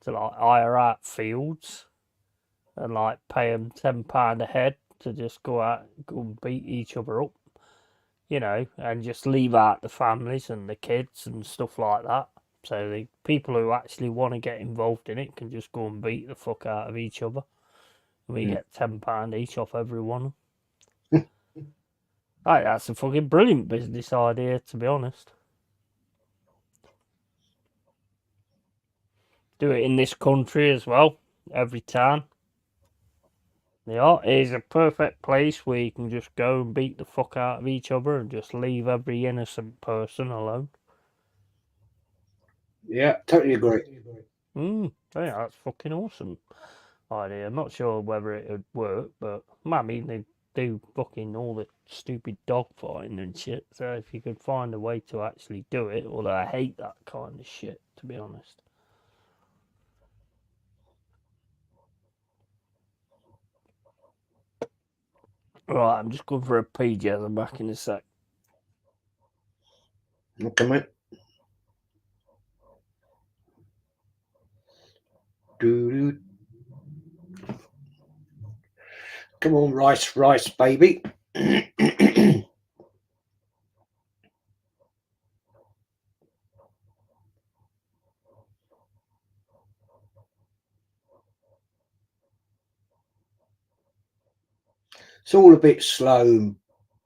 to, like, hire out fields and, like, pay them £10 a head to just go and beat each other up, you know, and just leave out the families and the kids and stuff like that. So the people who actually want to get involved in it can just go and beat the fuck out of each other. And we get £10 each off every one. Right, that's a fucking brilliant business idea, to be honest. Do it in this country as well, every town. Yeah, it is a perfect place where you can just go and beat the fuck out of each other and just leave every innocent person alone. yeah, totally agree. Yeah, that's fucking awesome idea. I'm not sure whether it would work, but I mean, they do fucking all the stupid dog fighting and shit. So if you could find a way to actually do it, although I hate that kind of shit, to be honest. Right, I'm just going for a pee, Jez. I'm back in a sec. Okay, mate. Doo-doo. Come on, rice, baby. It's all a bit slow and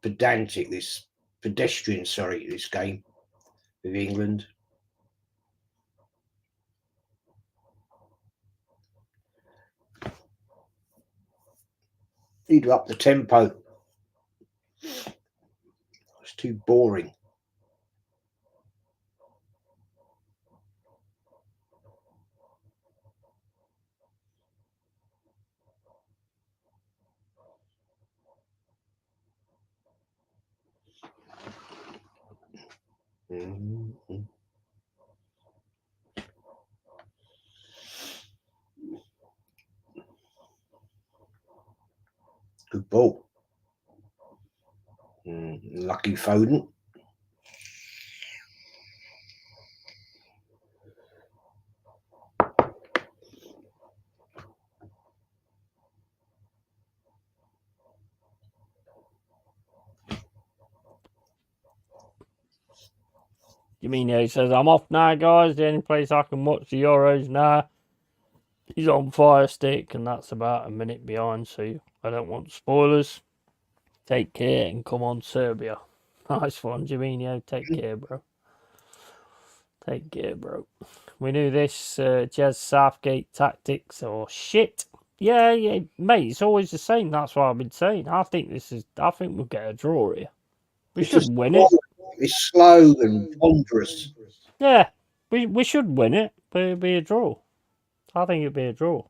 pedantic, this game with England. Need to up the tempo. It's too boring. Mm-hmm. Good ball. Lucky Foden. He says, I'm off now, guys. The only place I can watch the Euros now is on Fire Stick, and that's about a minute behind, so I don't want spoilers. Take care and come on, Serbia. Nice one, Jaminho. Take care, bro. Take care, bro. We knew this Jez Southgate tactics or shit. Yeah, mate, it's always the same. That's what I've been saying. I think we'll get a draw here. We should win it. It's slow and ponderous. Yeah, we should win it, but it'd be a draw. I think it'd be a draw.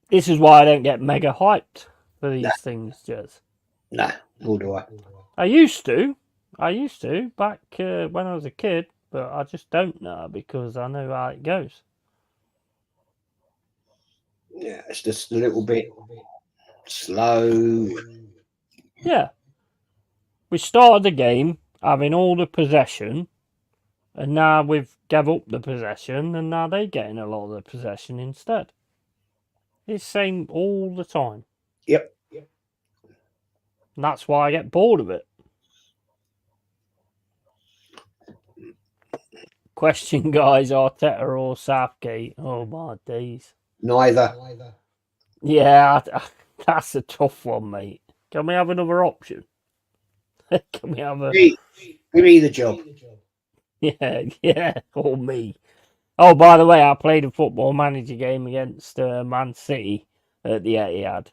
This is why I don't get mega hyped for these things, Jez. Nah, nor do I. I used to back when I was a kid, but I just don't now because I know how it goes. Yeah, it's just a little bit slow. Yeah. We started the game having all the possession, and now we've gave up the possession, and now they're getting a lot of the possession instead. It's the same all the time. Yep. And that's why I get bored of it. Question, guys, Arteta or Southgate? Oh, my days. Neither. Yeah, that's a tough one, mate. Can we have another option? Can we have a... Give me the job. Yeah, or me. Oh, by the way, I played a football manager game against Man City at the Etihad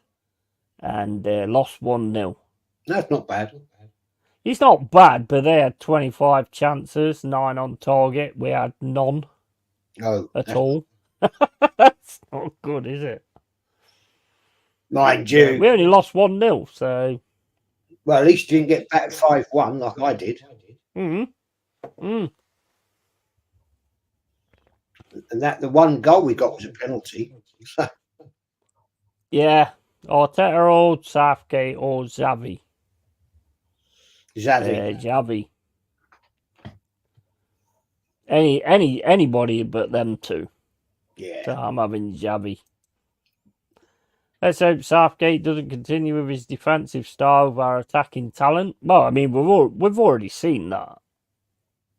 and lost 1-0. That's not bad. It's not bad, but they had 25 chances, 9 on target. We had none at all. That's not good, is it? Mind you. We only lost 1-0, so... Well, at least you didn't get back 5-1 like I did. Mm. And that the one goal we got was a penalty. Yeah, Arteta or Southgate or Xavi. Xavi. Anybody but them two. Yeah. So I'm having Xavi. Let's hope Southgate doesn't continue with his defensive style with our attacking talent. Well, I mean, we've already seen that.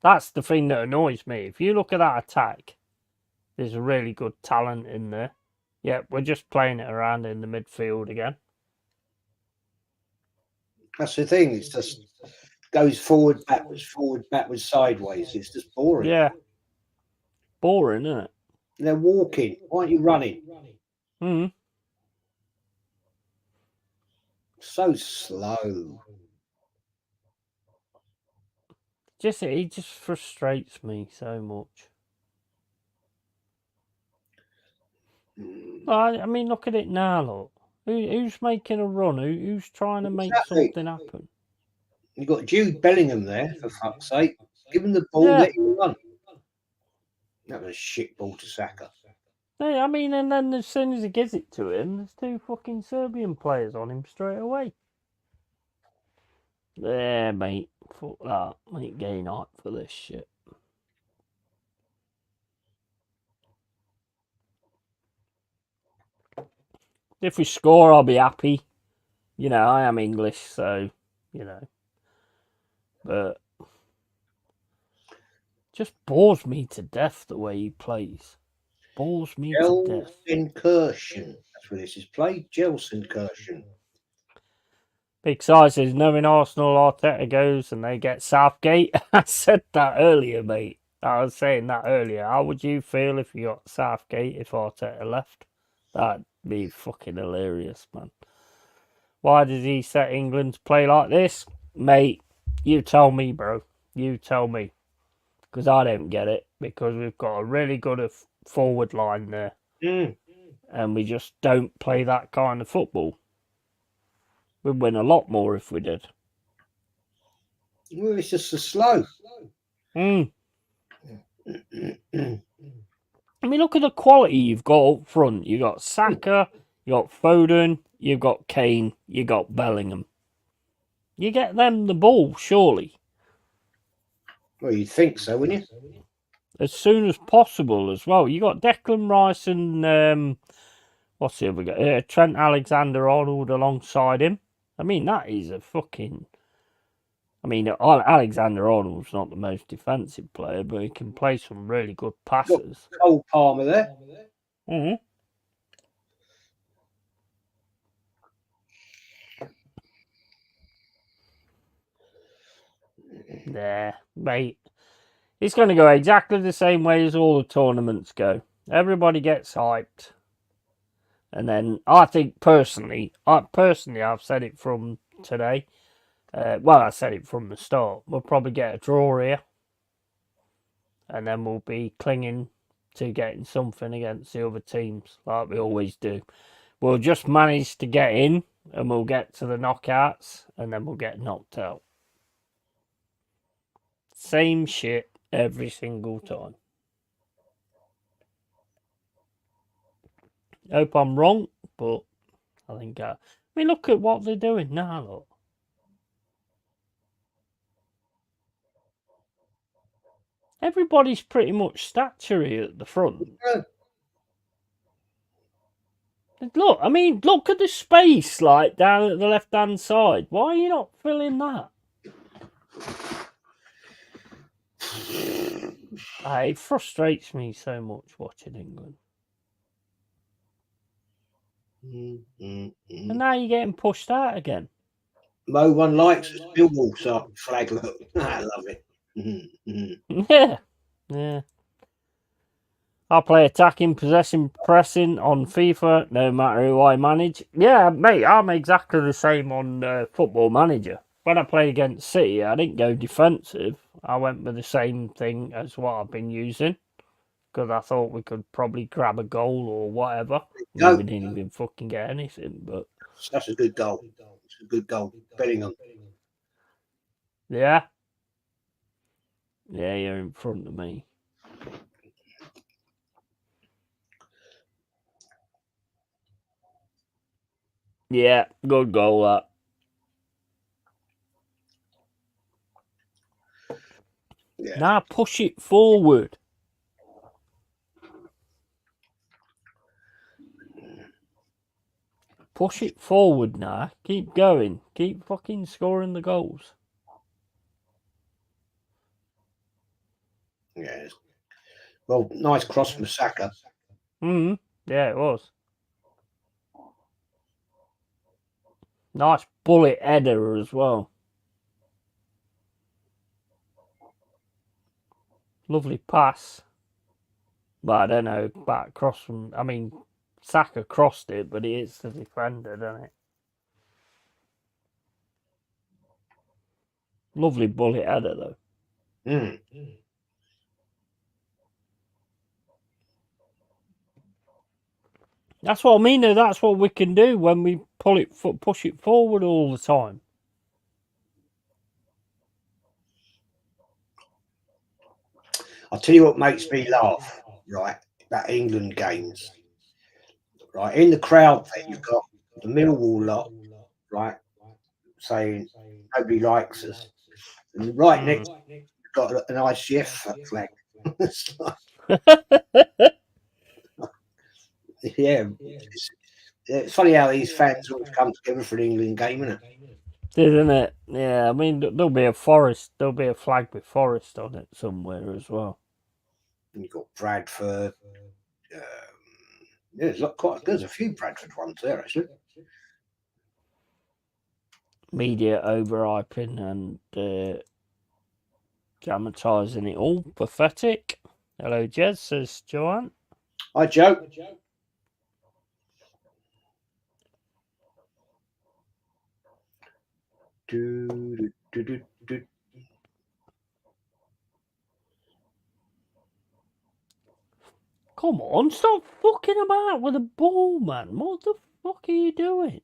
That's the thing that annoys me. If you look at that attack, there's a really good talent in there. Yeah, we're just playing it around in the midfield again. That's the thing. It's just goes forward, backwards, sideways. It's just boring. Yeah. Boring, isn't it? They're walking. Why aren't you running? So slow. He just frustrates me so much. I mean, look at it now, look. Who's making a run? Who's trying to make something happen? You've got Jude Bellingham there, for fuck's sake. Give him the ball, let him run. That was a shit ball to Saka. Yeah, I mean, and then as soon as he gives it to him, there's 2 fucking Serbian players on him straight away. Yeah, mate. Fuck that. I ain't getting hype for this shit. If we score, I'll be happy. You know, I am English, so, you know. But just bores me to death the way he plays. Bores me to death. Incursion. That's what this is played. Incursion. Big size says, knowing Arsenal, Arteta goes and they get Southgate. I said that earlier, mate. I was saying that earlier. How would you feel if you got Southgate if Arteta left? That'd be fucking hilarious, man. Why does he set England to play like this? Mate, you tell me, bro. You tell me. Because I don't get it. Because we've got a really good forward line there. And we just don't play that kind of football. We'd win a lot more if we did. Well, it's just so slow. I mean, look at the quality you've got up front. You've got Saka, you've got Foden, you've got Kane, you've got Bellingham. You get them the ball, surely. Well, you'd think so, wouldn't you? As soon as possible as well. You got Declan Rice and what's the other guy? Trent Alexander-Arnold alongside him. I mean, that is a fucking... I mean, Alexander-Arnold's not the most defensive player, but he can play some really good passes. Cole Palmer there. Yeah, mate. It's going to go exactly the same way as all the tournaments go. Everybody gets hyped. And then I think personally, I've said it from today. Well, I said it from the start. We'll probably get a draw here, and then we'll be clinging to getting something against the other teams like we always do. We'll just manage to get in, and we'll get to the knockouts, and then we'll get knocked out. Same shit every single time. Hope I'm wrong, but I think I mean, look at what they're doing now. Look, everybody's pretty much statuary at the front. Yeah. Look, I mean, look at the space like down at the left-hand side. Why are you not filling that? It frustrates me so much watching England. And now you're getting pushed out again. No one likes a Millwall flag look. I love it. Yeah. I play attacking, possession, pressing on FIFA, no matter who I manage. Yeah, mate, I'm exactly the same on Football Manager. When I played against City, I didn't go defensive. I went with the same thing as what I've been using. Because I thought we could probably grab a goal or whatever. I mean, we didn't even fucking get anything, but... That's a good goal. It's a good goal. Bellingham. Yeah? Yeah, you're in front of me. Yeah, good goal, that. Yeah. Now push it forward. Push it forward now. Keep going. Keep fucking scoring the goals. Yeah. Well, nice cross from Saka. Yeah, it was. Nice bullet header as well. Lovely pass. But I don't know, back across from... I mean, Saka crossed it, but he hits the defender, doesn't it? Lovely bullet header, though. That's what I mean, though. That's what we can do when we push it forward all the time. I'll tell you what makes me laugh, right? About England games. Right, in the crowd there, you've got the Millwall lot, right, saying nobody likes us. And right next, you've got an ICF flag. Yeah, it's funny how these fans always come together for an England game, isn't it? Isn't it? Yeah, I mean, there'll be a flag with Forest on it somewhere as well. And you've got Bradford. Yeah, there's a few Bradford ones there, actually. Media overhyping and dramatising it all. Pathetic. Hello, Jez, says Joanne. Hi, Joe. Come on, stop fucking about with the ball, man. What the fuck are you doing?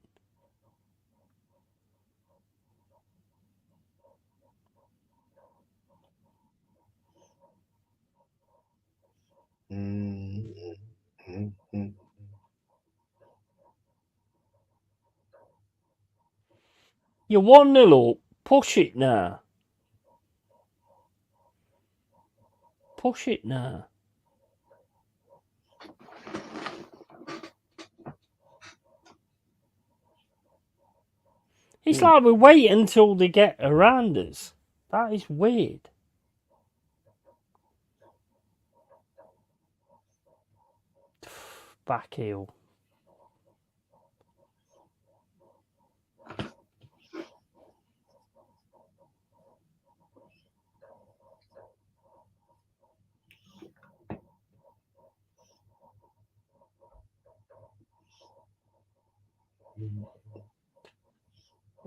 You're 1-0 up. Push it now. Push it now. It's like we wait until they get around us. That is weird. Back heel.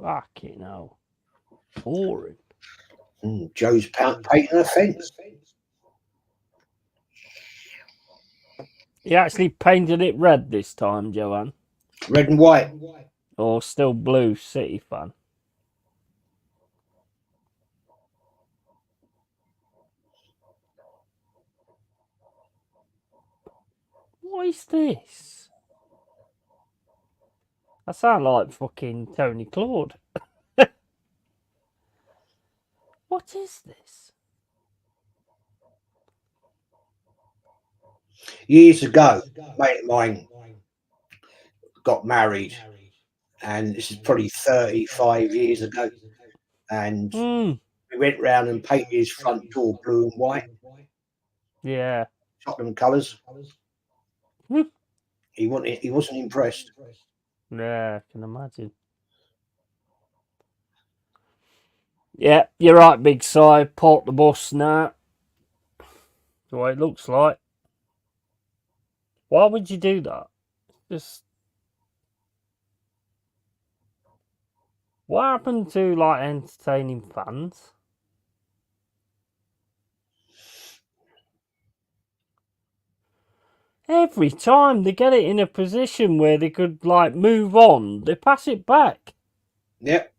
Fucking hell. Boring. Joe's painting a fence. He actually painted it red this time, Joanne. Red and white. Or still blue, City fan. What is this? I sound like fucking Tony Claude. What is this? Years ago, a mate of mine got married, and this is probably 35 years ago. And we went round and painted his front door blue and white. Yeah. Tottenham colours. Hmm. He wasn't impressed. Yeah, I can imagine. Yeah, you're right, Big Si. Park the bus now. That's what it looks like. Why would you do that? Just what happened to like entertaining fans? Every time they get it in a position where they could like move on, they pass it back. Yep.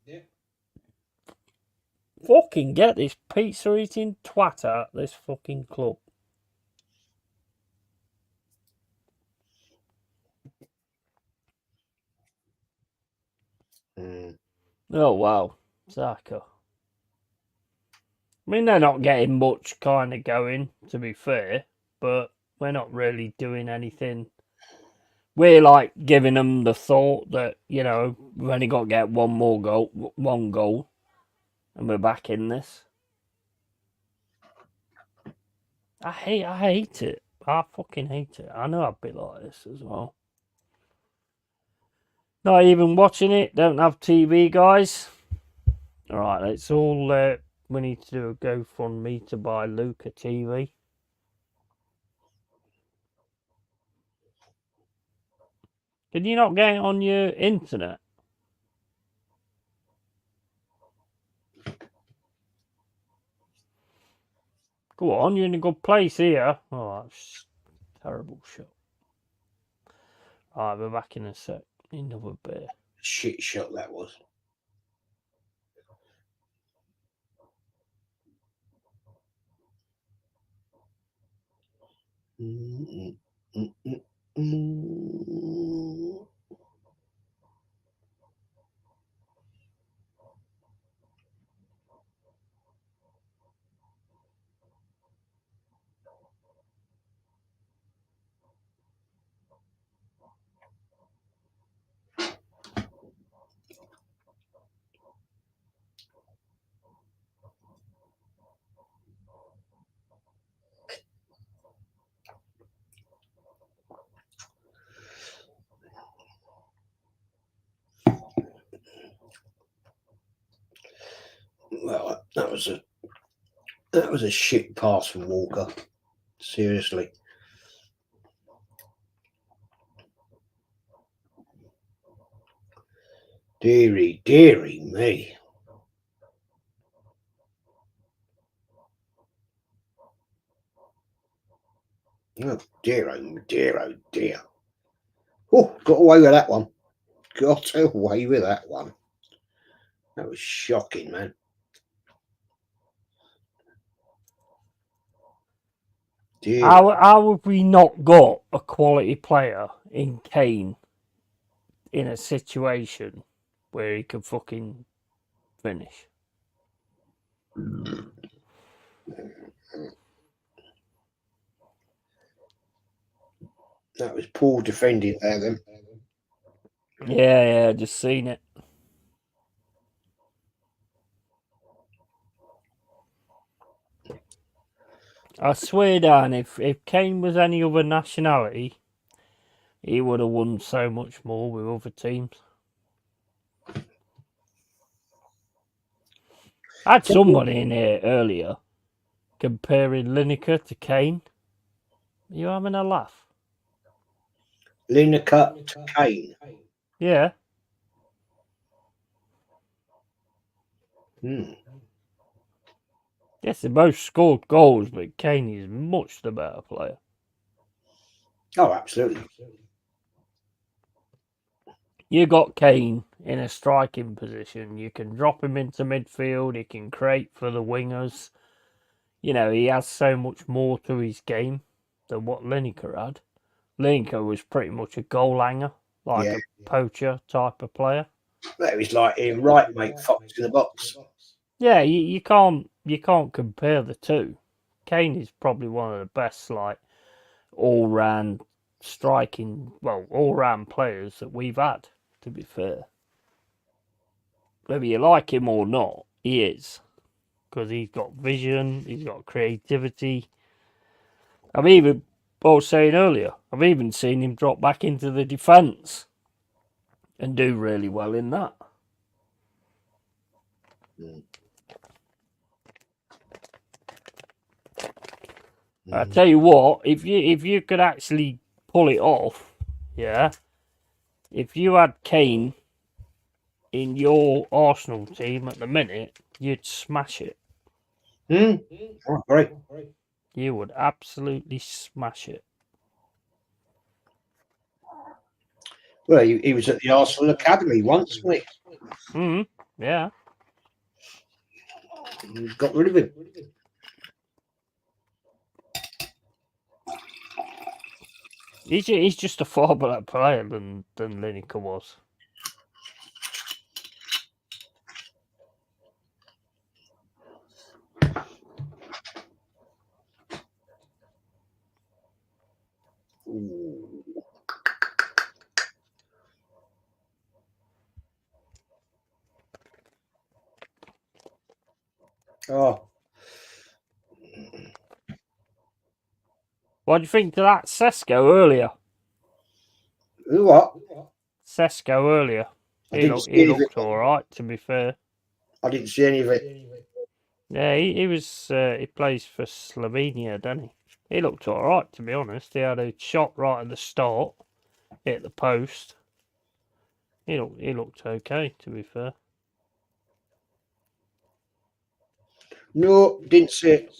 Fucking get this pizza eating twat out this fucking club. Oh wow, Saka. I mean, they're not getting much kind of going, to be fair, but we're not really doing anything. We're like giving them the thought that, you know, we've only got to get one goal, and we're back in this. I hate it. I fucking hate it. I know I'd be like this as well. Not even watching it. Don't have TV, guys. All right, it's all. We need to do a GoFundMe to buy Luke a TV. Can you not get it on your internet? Go on, you're in a good place here. Oh, that's terrible shot. Alright, we're back in a sec. Another beer. Shit shot that was. Well, that was a shit pass from Walker. Seriously. Deary me. Oh dear, oh dear, oh dear. Oh, got away with that one. Got away with that one. That was shocking, man. How have we not got a quality player in Kane in a situation where he can fucking finish? That was poor defending there then. Yeah, just seen it. I swear down, if Kane was any other nationality, he would have won so much more with other teams. I had somebody in here earlier comparing Lineker to Kane. Are you having a laugh? Lineker to Kane. Yeah. Hmm. Yes, they both scored goals, but Kane is much the better player. Oh, absolutely. You got Kane in a striking position. You can drop him into midfield. He can create for the wingers. You know, he has so much more to his game than what Lineker had. Lineker was pretty much a goal hanger, like Yeah. a poacher type of player. That was like Ian Wright, mate. Fox in the box. Yeah, you can't compare the two. Kane is probably one of the best like all round all round players that we've had. To be fair, whether you like him or not, he is because he's got vision, he's got creativity. I was saying earlier, I've even seen him drop back into the defence and do really well in that. Mm. I tell you what, if you could actually pull it off, yeah. If you had Kane in your Arsenal team at the minute, you'd smash it. Mm. Oh, great. You would absolutely smash it. Well, he was at the Arsenal Academy once, wasn't Yeah. he? Got rid of him. He's just a far better player than Lineker was. Ooh. Oh, What do you think to that Sesko earlier? who what? Sesko earlier. I didn't see He any of it. looked all right, to be fair. I didn't see any of it. Yeah, he was. He plays for Slovenia, doesn't he? He looked all right, to be honest. He had a shot right at the start, hit the post. He looked okay, to be fair. No, didn't see it.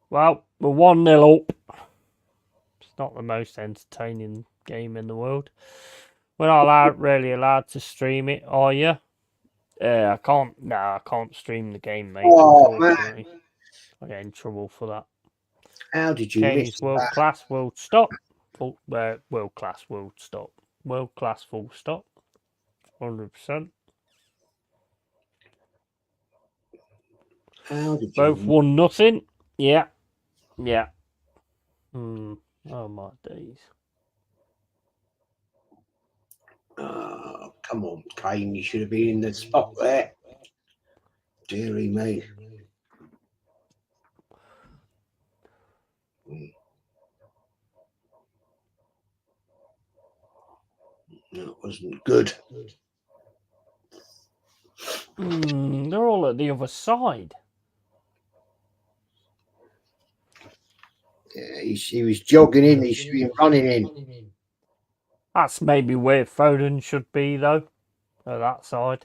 Well, we're 1-0 up. It's not the most entertaining game in the world. We're not really allowed to stream it, are you? I can't. No, I can't stream the game, mate. Oh, Unfortunately, I get in trouble for that. how did you miss Kane's world that? class. World stop. World class. World stop. World class. Full stop. 100%. How did Both you? 1-0. Yeah. Yeah. Oh my days. Oh, come on, Kane. You should have been in the spot there. Deary me. That wasn't good. They're all at the other side. Yeah, he was jogging in. He should be running in. That's maybe where Foden should be, though. At that side.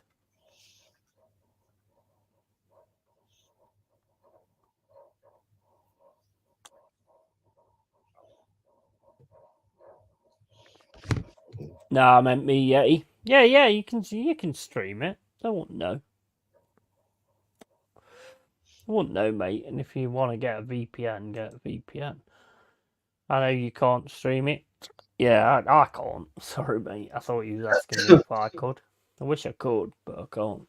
No, I meant me, Yeti. Yeah, you can stream it. I wouldn't know. I wouldn't know, mate. And if you want to get a VPN, get a VPN. I know you can't stream it. Yeah, I can't. Sorry, mate. I thought you was asking me if I could. I wish I could, but I can't.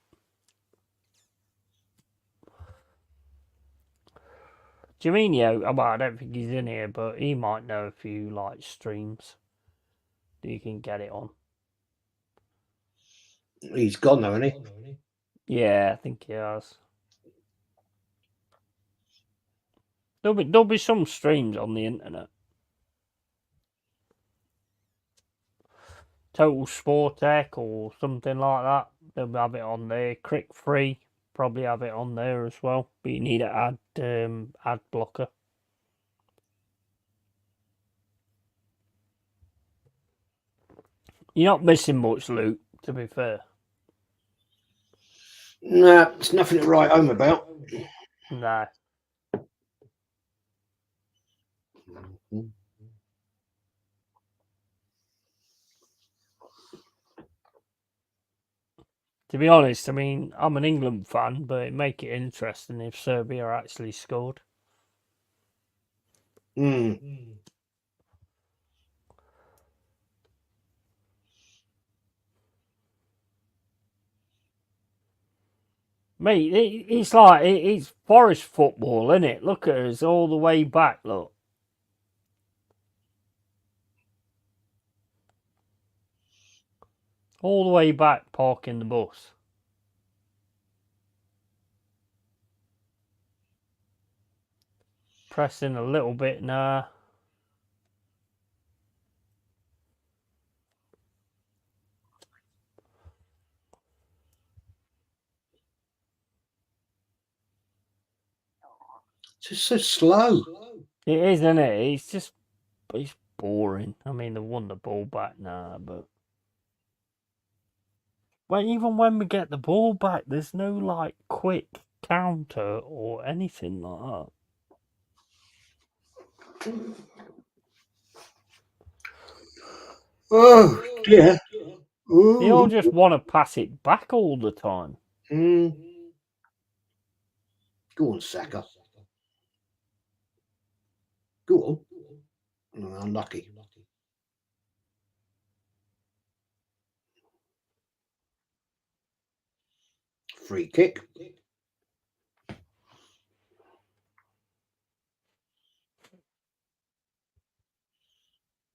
Jaminio, well, I don't think he's in here, but he might know a few like streams that you can get it on. He's gone though, isn't he? Yeah, I think he has. There'll be some streams on the internet. Total Sport Tech or something like that. They'll have it on there. Crick Free probably have it on there as well. But you need an ad blocker. You're not missing much, Luke, to be fair. Nah, it's nothing to write home about. No. To be honest, I mean, I'm an England fan, but it'd make it interesting if Serbia actually scored. Mm. Mate, it's like, it's forest football, isn't it? Look at us all the way back, look. All the way back, parking the bus. Pressing a little bit now. It's just so slow. It is, isn't it? It's boring. I mean, they won the ball back now, but well, even when we get the ball back, there's no like quick counter or anything like that. Oh dear. They all just want to pass it back all the time. Go on, Saka. Go on. Oh, unlucky. Free kick.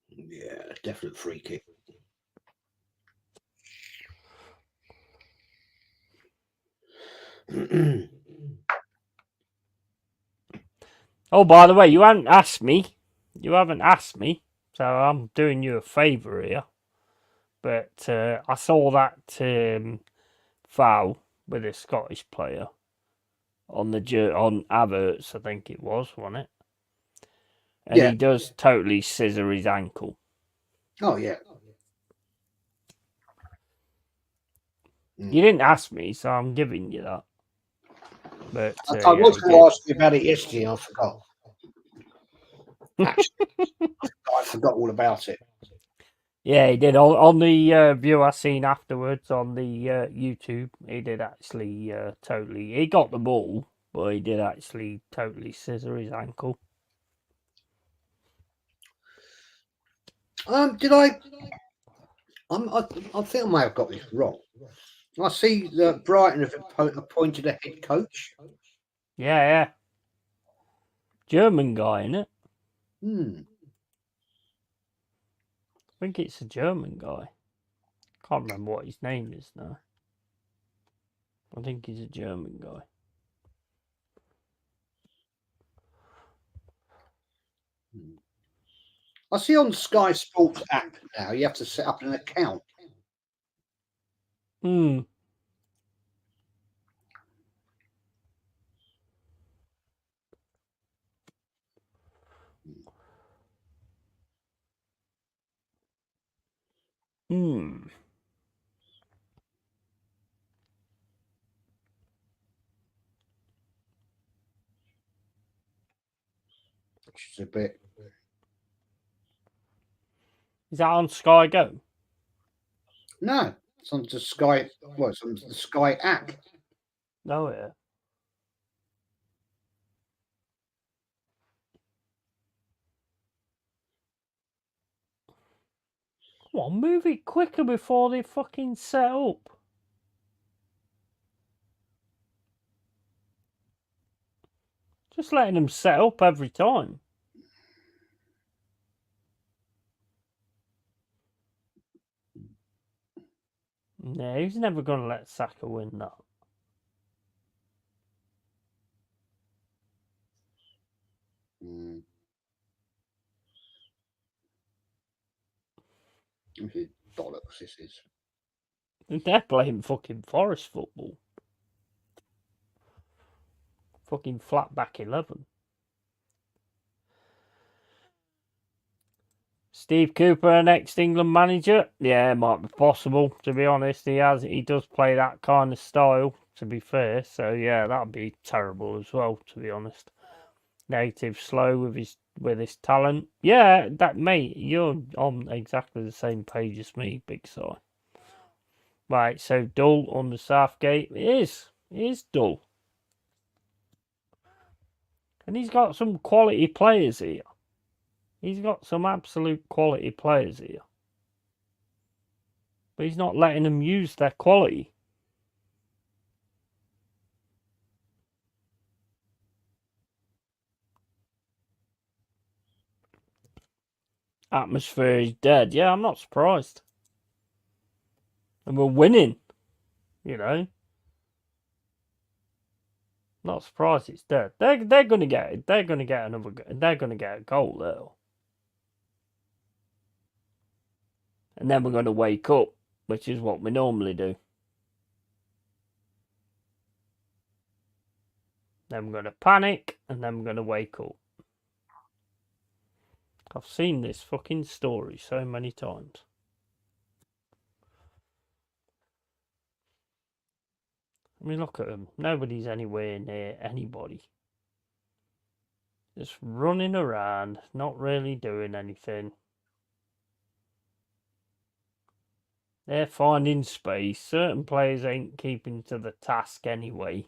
Yeah, definite free kick. Oh, by the way, you haven't asked me. So I'm doing you a favour here. But I saw that foul with a Scottish player on Havertz, I think it was, wasn't it? And Yeah. he does totally scissor his ankle. Oh yeah. You didn't ask me, so I'm giving you that. But I was going to ask you about it yesterday. I forgot. Actually, I forgot all about it. Yeah, he did. On the view I seen afterwards on the YouTube, he did actually totally. He got the ball, but he did actually totally scissor his ankle. Did I? I think I may have got this wrong. I see that Brighton have appointed a head coach. Yeah. German guy, innit? I think it's a German guy. Can't remember what his name is now. I think he's a German guy. I see on Sky Sports app now you have to set up an account. Which is a bit. Is that on Sky Go? No, it's on the Sky. Well, it's on the Sky app. Oh yeah. Come on, move it quicker before they fucking set up. Just letting them set up every time. No, he's never going to let Saka win that. Bollocks, this is. They're playing fucking Forest football. Fucking flat back 11. Steve Cooper, next England manager? Yeah, it might be possible, to be honest. He does play that kind of style, to be fair. So yeah, that'd be terrible as well, to be honest. Native slow with his talent. Yeah, that mate, you're on exactly the same page as me, Big Si. Right, so dull under Southgate. It is dull. And he's got some quality players here. He's got some absolute quality players here. But he's not letting them use their quality. Atmosphere is dead. Yeah, I'm not surprised. And we're winning, you know. Not surprised it's dead. They're gonna get it. They're gonna get another. They're gonna get a goal there. And then we're gonna wake up, which is what we normally do. Then we're gonna panic, and then we're gonna wake up. I've seen this fucking story so many times. I mean, look at them. Nobody's anywhere near anybody. Just running around, not really doing anything. They're finding space. Certain players ain't keeping to the task anyway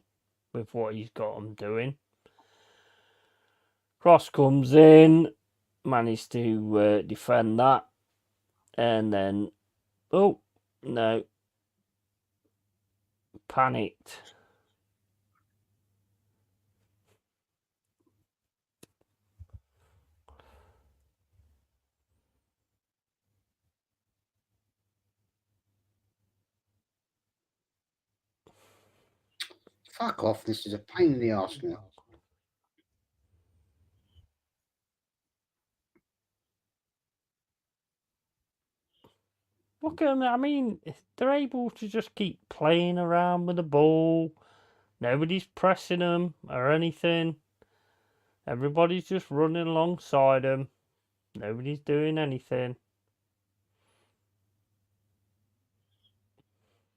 with what he's got them doing. Cross comes in, managed to defend that. And then, oh, no. Panicked. Fuck off, this is a pain in the arse now. Look at them. I mean, they're able to just keep playing around with the ball. Nobody's pressing them or anything. Everybody's just running alongside them. Nobody's doing anything.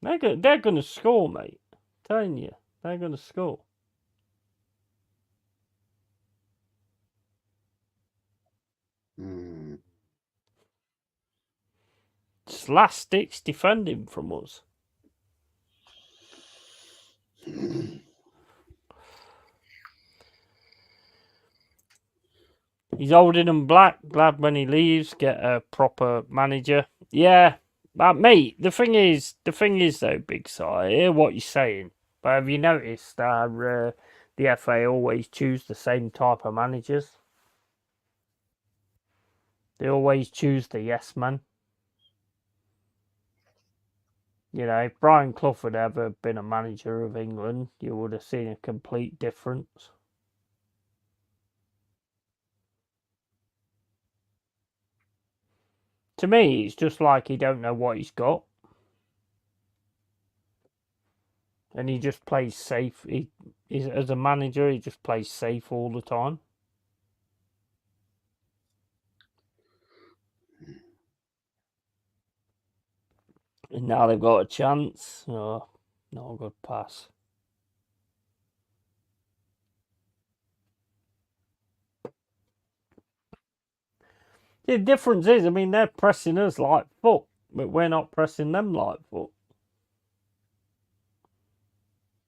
They're going to score, mate. I'm telling you, they're going to score. It's last ditch defending from us. He's holding them black. Glad when he leaves, get a proper manager. Yeah, but mate, the thing is though, Big Si, I hear what you're saying, but have you noticed that the FA always choose the same type of managers? They always choose the yes man. You know, if Brian Clough had ever been a manager of England, you would have seen a complete difference. To me, it's just like he don't know what he's got. And he just plays safe. As a manager, he just plays safe all the time. And now they've got a chance. Oh, not a good pass. The difference is, I mean, they're pressing us like fuck, but we're not pressing them like fuck.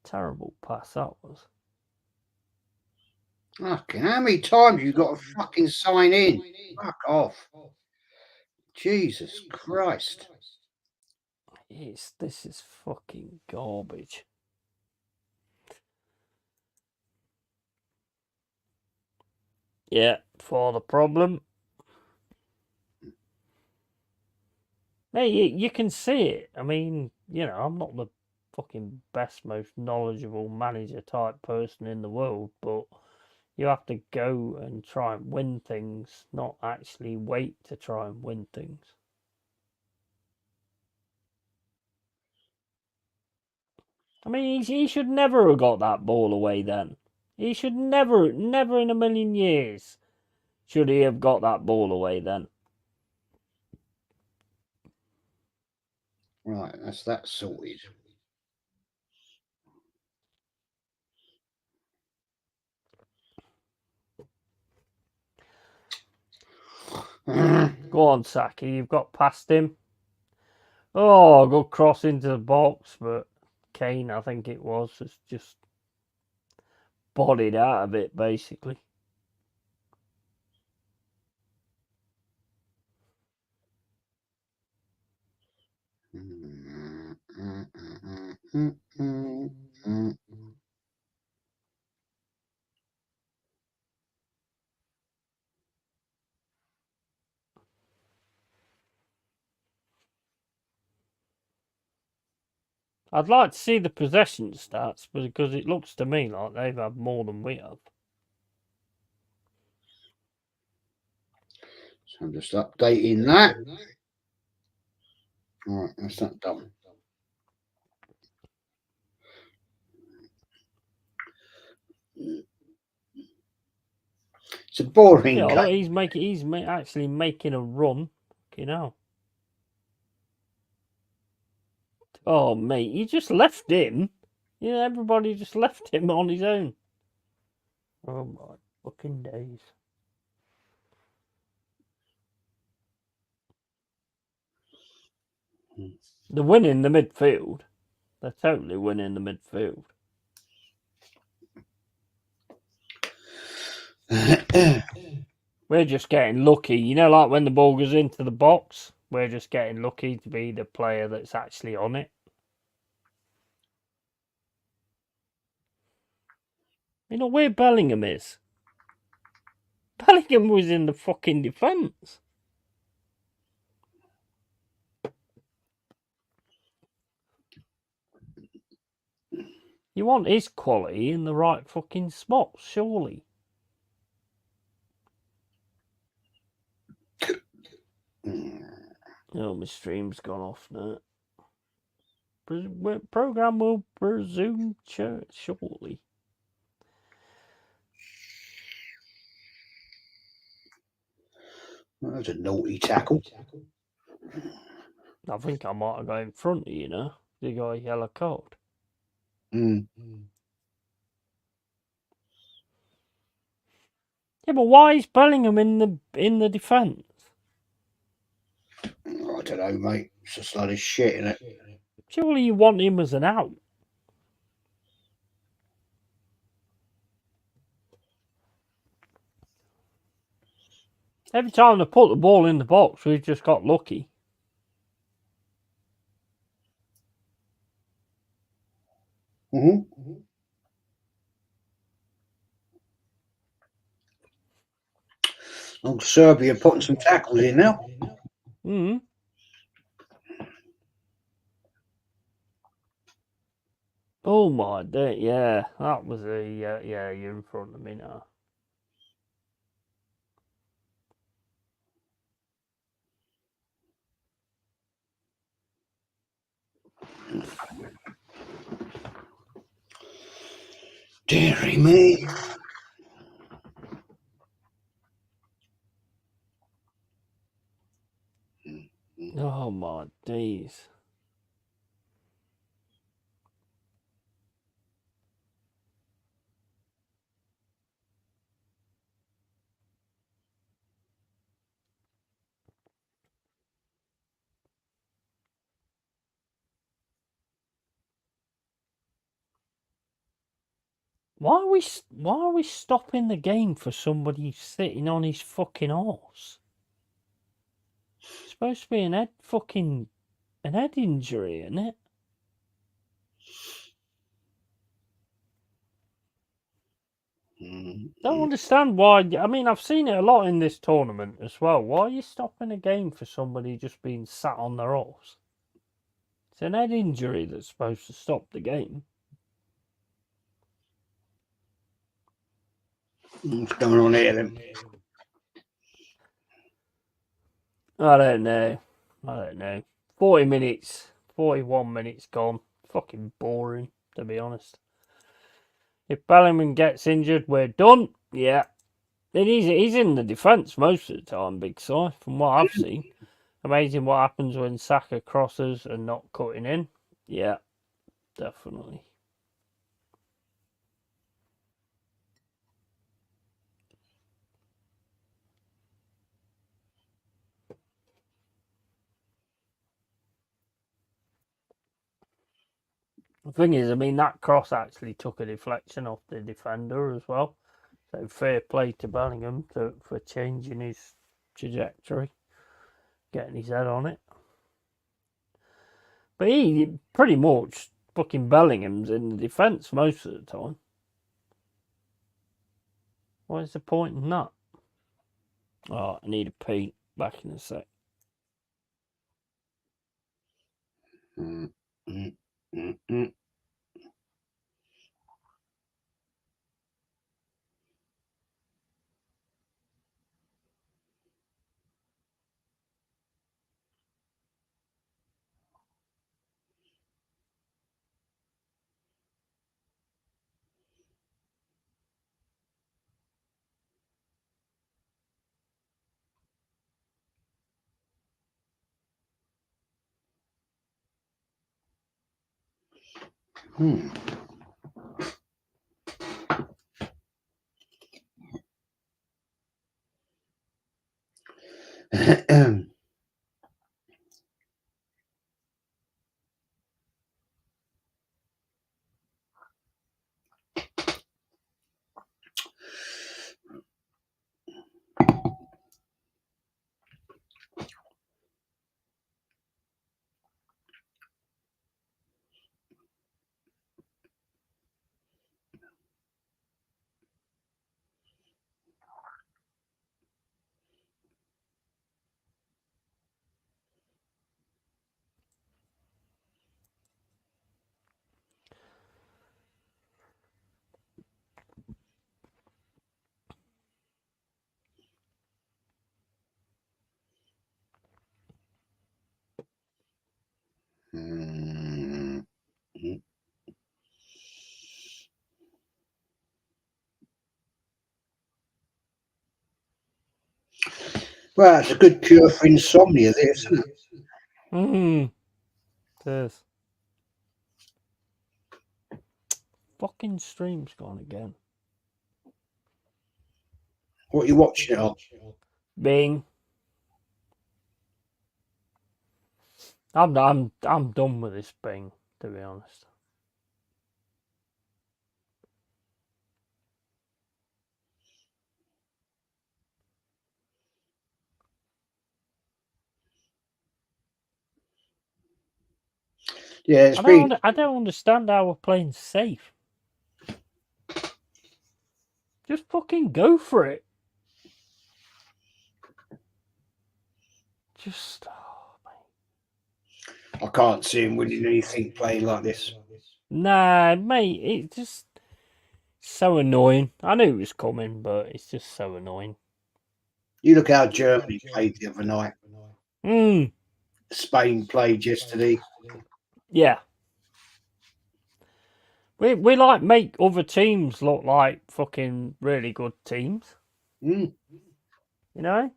Terrible pass that was. Fucking, how many times you got to fucking sign in? Fuck off. Jesus Christ. This is fucking garbage. Yeah, for the problem. Hey, you can see it. I mean, I'm not the fucking best, most knowledgeable manager type person in the world, but you have to go and try and win things, not actually wait to try and win things. I mean, he should never have got that ball away then. He should never in a million years should he have got that ball away then. Right, that's that sorted. Go on, Saki, you've got past him. Oh, good cross into the box, but Kane, I think it was, has just bodied out of it, basically. I'd like to see the possession stats, because it looks to me like they've had more than we have. So I'm just updating that. All right, that's that done. It's a boring Yeah, game. look, he's actually making a run. Oh, mate, you just left him. Everybody just left him on his own. Oh my fucking days. They're winning the midfield. They're totally winning the midfield. We're just getting lucky. Like when the ball goes into the box, we're just getting lucky to be the player that's actually on it. Where Bellingham is. Bellingham was in the fucking defence. You want his quality in the right fucking spot, surely. Oh, my stream's gone off now. Program will resume shortly. That was a naughty tackle. I think I might have got in front of you, They got a yellow card. Mm. Yeah, but why is Bellingham in the defence? I don't know, mate. It's just a lot of shit in it. Surely you want him as an out. Every time they put the ball in the box, we've just got lucky. Mm-hmm. Oh, Serbia putting some tackles in now. Mm. Oh my day, yeah, that was yeah, you're in front of me now. Deary me. Oh my days. Why are we stopping the game for somebody sitting on his fucking horse? It's supposed to be an head injury, isn't it? Don't understand why. I mean, I've seen it a lot in this tournament as well. Why are you stopping a game for somebody just being sat on their horse? It's an head injury that's supposed to stop the game. What's going on here then? I don't know. 40 minutes, 41 minutes gone. Fucking boring, to be honest. If Bellingham gets injured, we're done. Yeah. He's in the defence most of the time, Big Si, from what I've seen. Amazing what happens when Saka crosses and not cutting in. Yeah, definitely. The thing is, I mean, that cross actually took a deflection off the defender as well. So fair play to Bellingham for changing his trajectory, getting his head on it. But he pretty much fucking Bellingham's in the defence most of the time. What is the point in that? Oh, I need a pee. Back in a sec. Mm, mm, mm, mm. Hmm. Mm, mm. Well, it's a good cure for insomnia, this, isn't it? It is. Fucking stream's gone again. What are you watching it on? Bing. I'm done with this Bing, to be honest. Yeah, it's been. I don't understand how we're playing safe. Just fucking go for it. Just. Oh, I can't see him winning anything playing like this. nah, mate. It's just so annoying. I knew it was coming, but it's just so annoying. You look how Germany played the other night. Hmm. Spain played yesterday. Yeah. We like make other teams look like fucking really good teams. Mm. You know?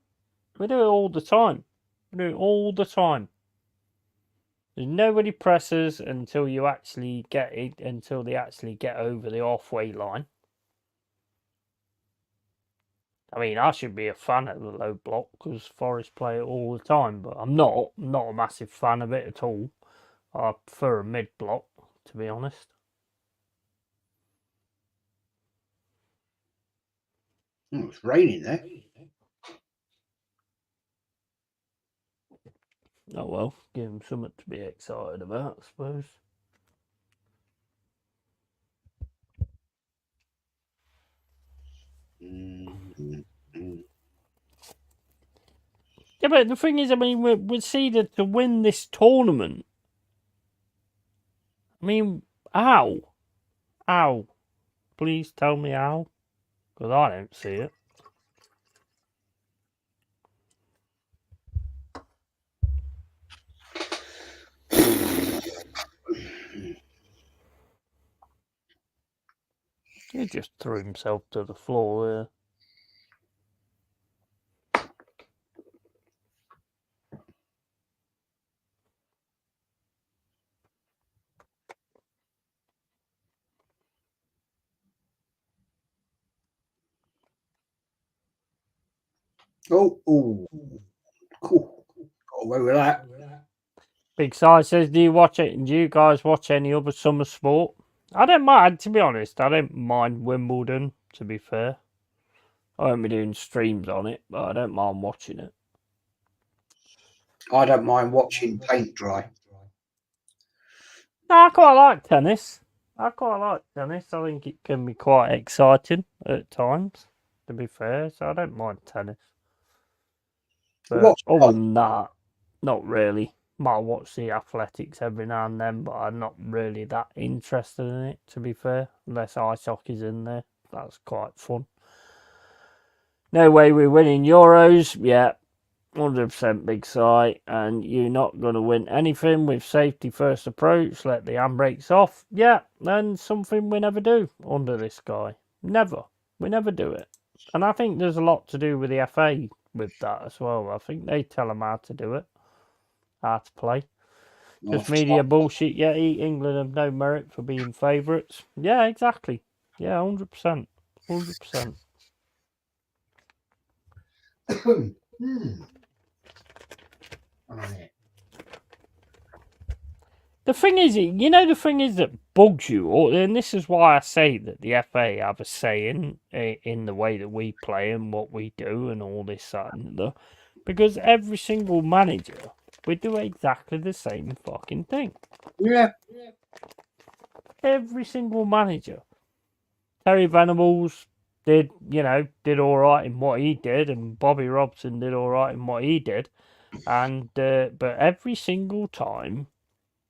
We do it all the time. We do it all the time. There's nobody presses until you actually get it, until they actually get over the halfway line. I mean, I should be a fan of the low block because Forest play it all the time, but I'm not. I'm not a massive fan of it at all. I prefer a mid block, to be honest. Oh, it's raining there. Oh well, give them something to be excited about, I suppose. Yeah, but the thing is, I mean, we're seeded to win this tournament. I mean, how? How? Please tell me how. Because I don't see it. He just threw himself to the floor there. Oh, cool. Got away with that. Big Si says, do you guys watch any other summer sport? I don't mind, to be honest. I don't mind Wimbledon, to be fair. I won't be doing streams on it, but I don't mind watching it. I don't mind watching paint dry. No, I quite like tennis. I think it can be quite exciting at times, to be fair. So I don't mind tennis. But Watch other than that, not really. Might watch the athletics every now and then, but I'm not really that interested in it, to be fair. Unless ice hockey's in there. That's quite fun. No way we're winning Euros. Yeah, 100% Big Si. And you're not going to win anything with safety first approach. Let the handbrakes off. Yeah, and something we never do under this guy. Never. We never do it. And I think there's a lot to do with the FA with that as well. I think they tell them how to do it. How to play. Just media bullshit. Yeah, England have no merit for being favourites. Yeah, exactly. Yeah, 100%. 100%. The thing is, the thing is that bugs you, and this is why I say that the FA have a say in the way that we play and what we do and all this, that, and the. Because every single manager, we do exactly the same fucking thing. Yeah. Every single manager. Terry Venables did all right in what he did, and Bobby Robson did all right in what he did, and but every single time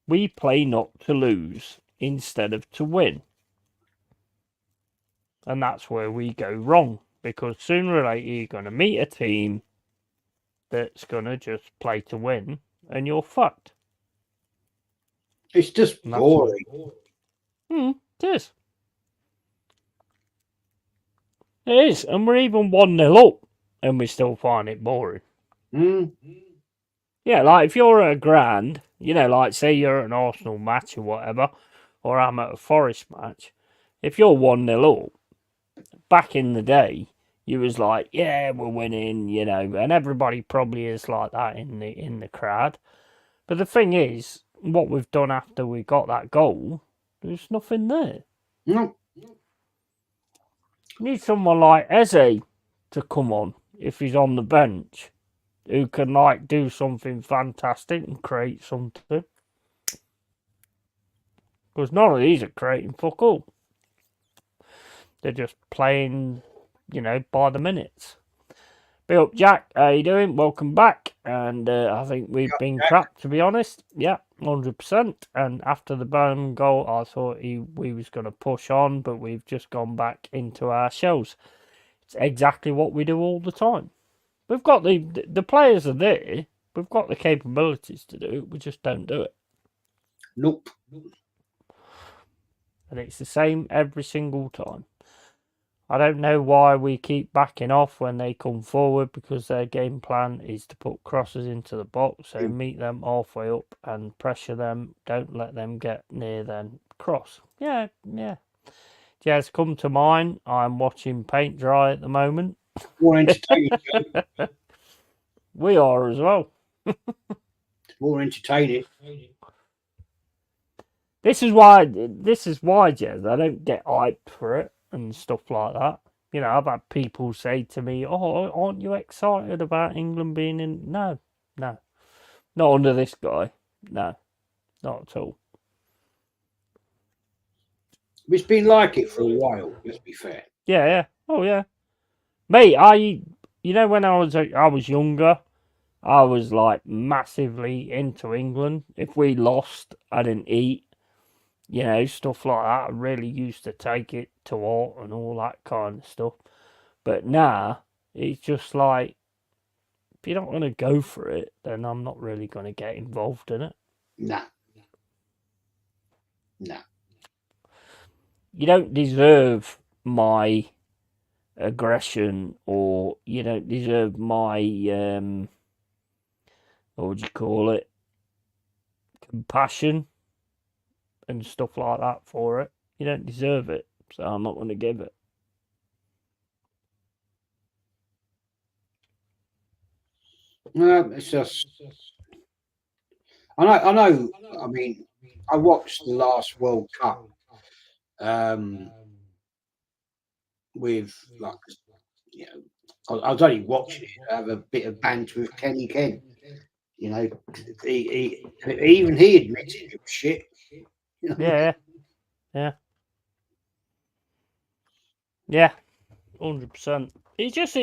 we play not to lose instead of to win, and that's where we go wrong, because sooner or later you're going to meet a team that's going to just play to win, and you're fucked. It's just boring. It is. It is, and we're even 1-0 up, and we still find it boring. Yeah, like if you're at a grand, like say you're at an Arsenal match or whatever, or I'm at a Forest match, if you're 1-0 up, back in the day, you was like, yeah, we're winning, and everybody probably is like that in the crowd. But the thing is, what we've done after we got that goal, there's nothing there. No. You need someone like Eze to come on if he's on the bench, who can do something fantastic and create something. Because none of these are creating fuck all. They're just playing, by the minutes. Big up, Jack. How you doing? Welcome back. And I think we've been crap, to be honest. Yeah, 100%. And after the Burnham goal, I thought we was going to push on, but we've just gone back into our shells. It's exactly what we do all the time. We've got the players are there. We've got the capabilities to do it. We just don't do it. Nope. And it's the same every single time. I don't know why we keep backing off when they come forward, because their game plan is to put crosses into the box. So meet them halfway up and pressure them. Don't let them get near them. Cross. Yeah. Jazz, come to mine. I'm watching paint dry at the moment. More entertaining. We are as well. More entertaining. This is why, Jez, I don't get hyped for it and stuff like that. I've had people say to me, oh, aren't you excited about England being in? No. Not under this guy. No, not at all. It's been like it for a while, let's be fair. Yeah. Oh, yeah. Mate, when I was younger, I was like massively into England. If we lost, I didn't eat. Stuff like that. I really used to take it to heart and all that kind of stuff. But now, it's just like, if you're not going to go for it, then I'm not really going to get involved in it. Nah. You don't deserve my aggression, or you don't deserve my, what would you call it, compassion and stuff like that for it. You don't deserve it, so I'm not going to give it. No, it's just. I know. I mean, I watched the last World Cup with like, I was only watching it to have a bit of banter with Kenny Ken. Even he admitted it was shit. Yeah, yeah, 100%. He just.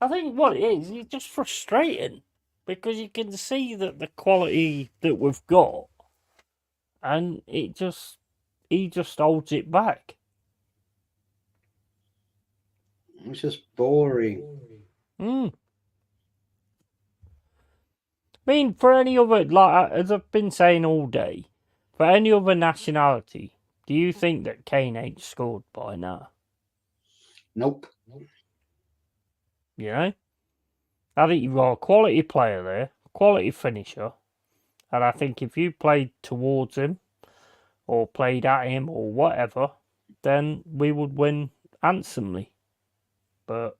I think what it is, it's just frustrating because you can see that the quality that we've got, and he just holds it back. It's just boring. I mean, for any other, like as I've been saying all day, for any other nationality, do you think that Kane ain't scored by now? Nope. I think you've got a quality player there, quality finisher, and I think if you played towards him or played at him or whatever, then we would win handsomely. But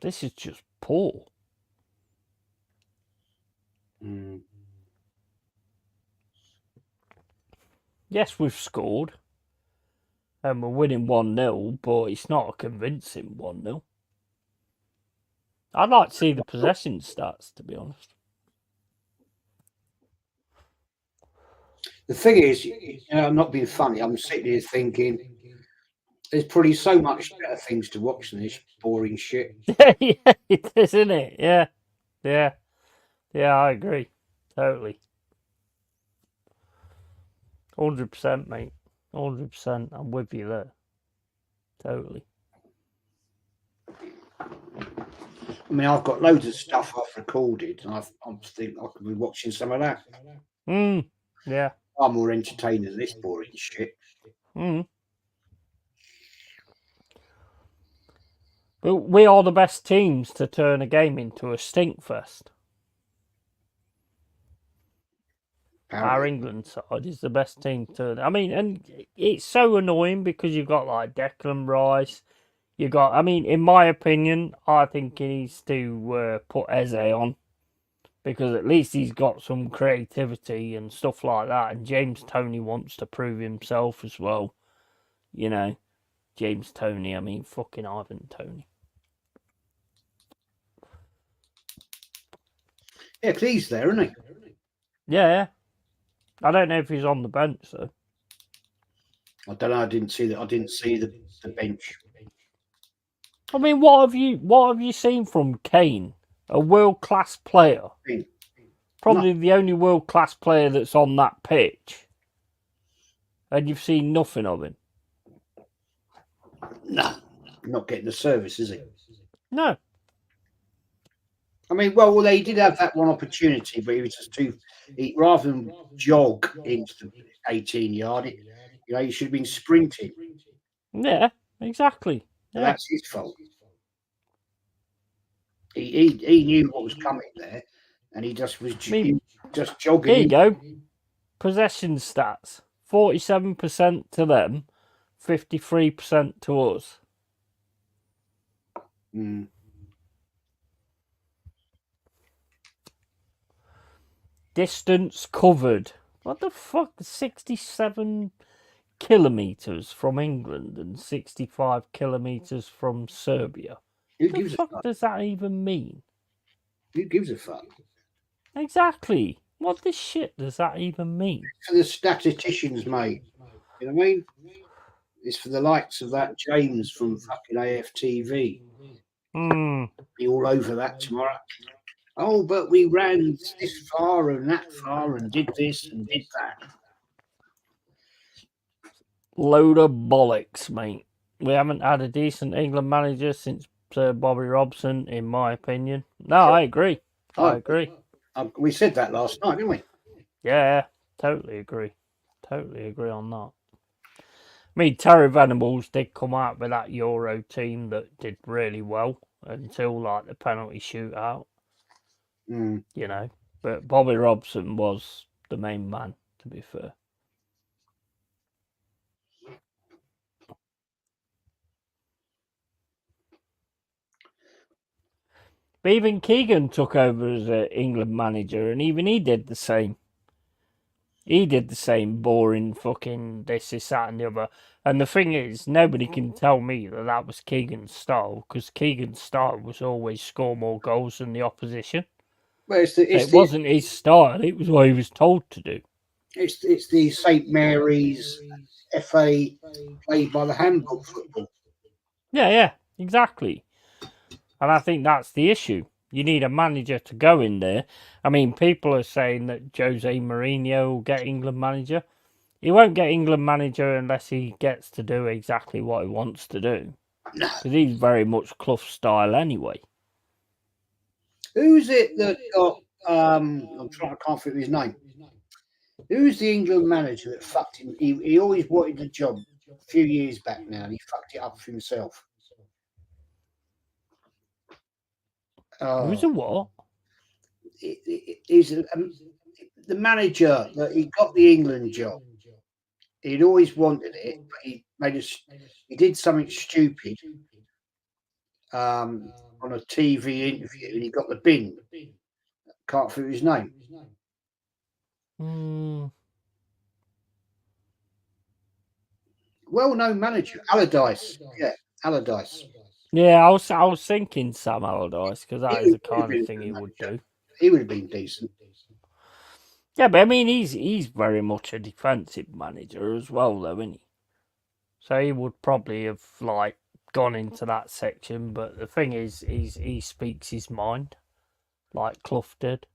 this is just poor. Yes, we've scored and we're winning 1-0, but it's not a convincing 1-0. I'd like to see the possession stats, to be honest. The thing is, I'm not being funny. I'm sitting here thinking there's probably so much better things to watch than this boring shit. Yeah, it is, isn't it? Yeah, I agree. Totally. 100%, mate. 100%. I'm with you there. Totally. I mean, I've got loads of stuff I've recorded, and I think I could be watching some of that. Yeah. I'm more entertained than this boring shit. But we are the best teams to turn a game into a stinkfest. Our England side is the best team to. I mean, and it's so annoying because you've got like Declan Rice. In my opinion, I think he needs to put Eze on because at least he's got some creativity and stuff like that. And James Toney wants to prove himself as well. James Toney. Fucking Ivan Toney. Yeah, because he's there, isn't he? Yeah. I don't know if he's on the bench though. I don't know. I didn't see that. I didn't see the bench. I mean, what have you seen from Kane? A world-class player. Probably the only world-class player that's on that pitch. And you've seen nothing of him. No, not getting the service, is he? No. I mean, well, they did have that one opportunity, but he was just rather than jog into the 18-yard, he should have been sprinting. Yeah, exactly. Yeah. That's his fault. He knew what was coming there, and he just was just jogging. Here you go. Possession stats: 47% to them, 53% to us. Distance covered. What the fuck? 67 kilometres from England and 65 kilometres from Serbia. What the fuck does that even mean? Who gives a fuck? Exactly. What the shit does that even mean? For the statisticians, mate. You know what I mean? It's for the likes of that James from fucking AFTV. Be all over that tomorrow. Oh, but we ran this far and that far and did this and did that. Load of bollocks, mate. We haven't had a decent England manager since Sir Bobby Robson, in my opinion. No, I agree. I agree. We said that last night, didn't we? Yeah, totally agree. Totally agree on that. I mean, Terry Venables did come out with that Euro team that did really well until like the penalty shootout, Mm. you know. But Bobby Robson was the main man, to be fair. But even Keegan took over as England manager, and even he did the same. He did the same boring fucking this, that, and the other. And the thing is, nobody can tell me that that was Keegan's style, because Keegan's style was always score more goals than the opposition. Well, It wasn't his style; it was what he was told to do. It's the St Mary's FA played by the handbook football. Yeah, exactly. And I think that's the issue. You need a manager to go in there. I mean, people are saying that Jose Mourinho will get England manager. He won't get England manager unless he gets to do exactly what he wants to do. Because he's very much Clough style anyway. Who's it that got? I can't think of his name. Who's the England manager that fucked him? He always wanted the job a few years back now, and he fucked it up for himself. Who's a what? He's the manager that he got the England job. He'd always wanted it, but he did something stupid on a TV interview, and he got the bin. Can't think of his name. Well-known manager, Allardyce. Yeah, Allardyce. Yeah, I was thinking Sam Allardyce, because that is the kind of thing he would do. He would have been decent. Yeah, but I mean, he's very much a defensive manager as well, though, isn't he? So he would probably have like gone into that section. But the thing is, he speaks his mind, like Clough did.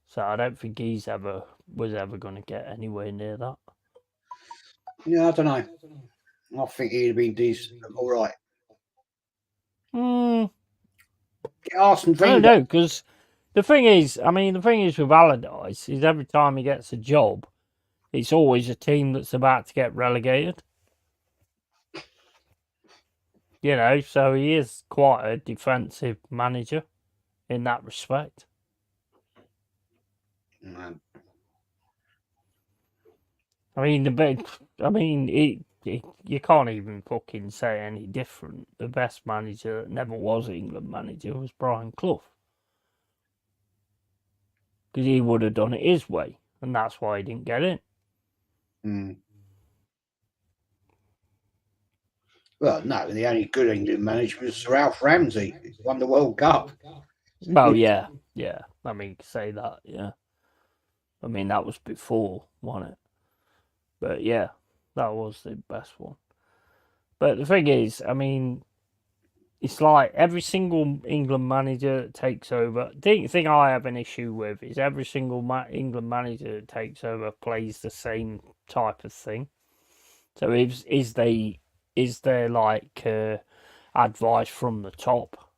So I don't think was ever going to get anywhere near that. Yeah, I don't know. I think he'd have been decent. All right. Get Arsene Wenger. I don't know, because the thing is with Allardyce is every time he gets a job, it's always a team that's about to get relegated. You know, so he is quite a defensive manager in that respect. Man. I mean, you can't even fucking say any different. The best manager that never was England manager was Brian Clough. Because he would have done it his way, and that's why he didn't get in. Well, no, the only good England manager was Sir Alf Ramsey, who won the World Cup. Well, yeah. I mean, say that, yeah. I mean, that was before, wasn't it? But yeah, that was the best one. But the thing is, I mean, it's like every single England manager that takes over. The thing I have an issue with is every single England manager that takes over plays the same type of thing. So is there like advice from the top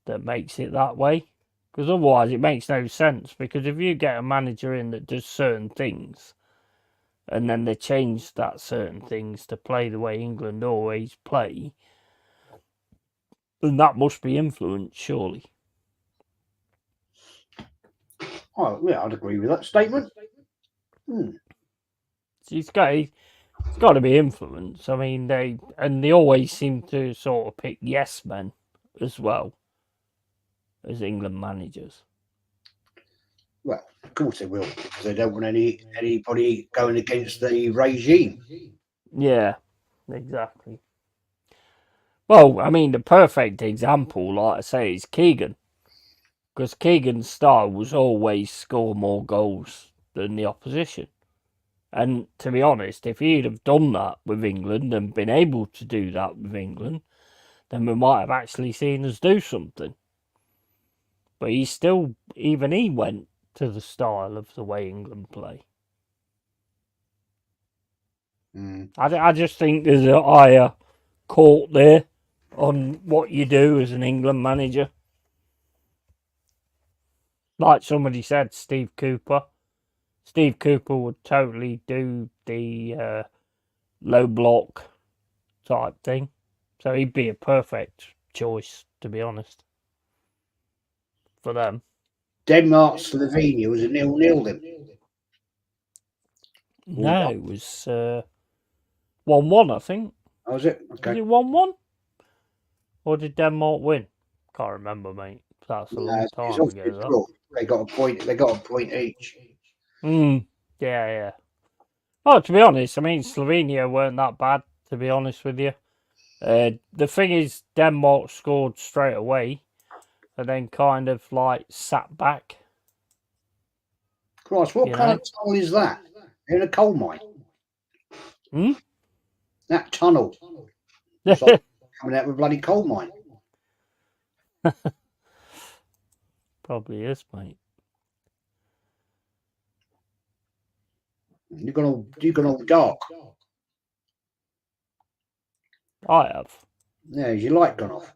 that makes it that way? Because otherwise it makes no sense. Because if you get a manager in that does certain things, and then they change that certain things to play the way England always play, then that must be influence, surely. Oh, yeah, I'd agree with that statement. So it's got to be influence. I mean, they always seem to sort of pick yes men as well as England managers. Well, of course they will, because they don't want anybody going against the regime. Yeah, exactly. Well, I mean, the perfect example, like I say, is Keegan. Because Keegan's style was always score more goals than the opposition. And to be honest, if he'd have done that with England and been able to do that with England, then we might have actually seen us do something. But he still, even he went to the style of the way England play. I just think there's a higher court there on what you do as an England manager. Like somebody said, Steve Cooper. Steve Cooper would totally do the low block type thing. So he'd be a perfect choice, to be honest, for them. Denmark, Slovenia was a 0-0 then. No, it was 1-1, I think. Oh, was it? Okay. Was it 1-1? Or did Denmark win? Can't remember, mate. That's a long time ago. They got a point. They got a point each. Yeah. Oh, to be honest, I mean Slovenia weren't that bad. To be honest with you, the thing is, Denmark scored straight away, and then kind of like sat back. Christ, what kind of tunnel is that? They're in a coal mine. That tunnel. It's like coming out of a bloody coal mine. Probably is, mate. You've gone all dark. I have. Yeah, your light gone off.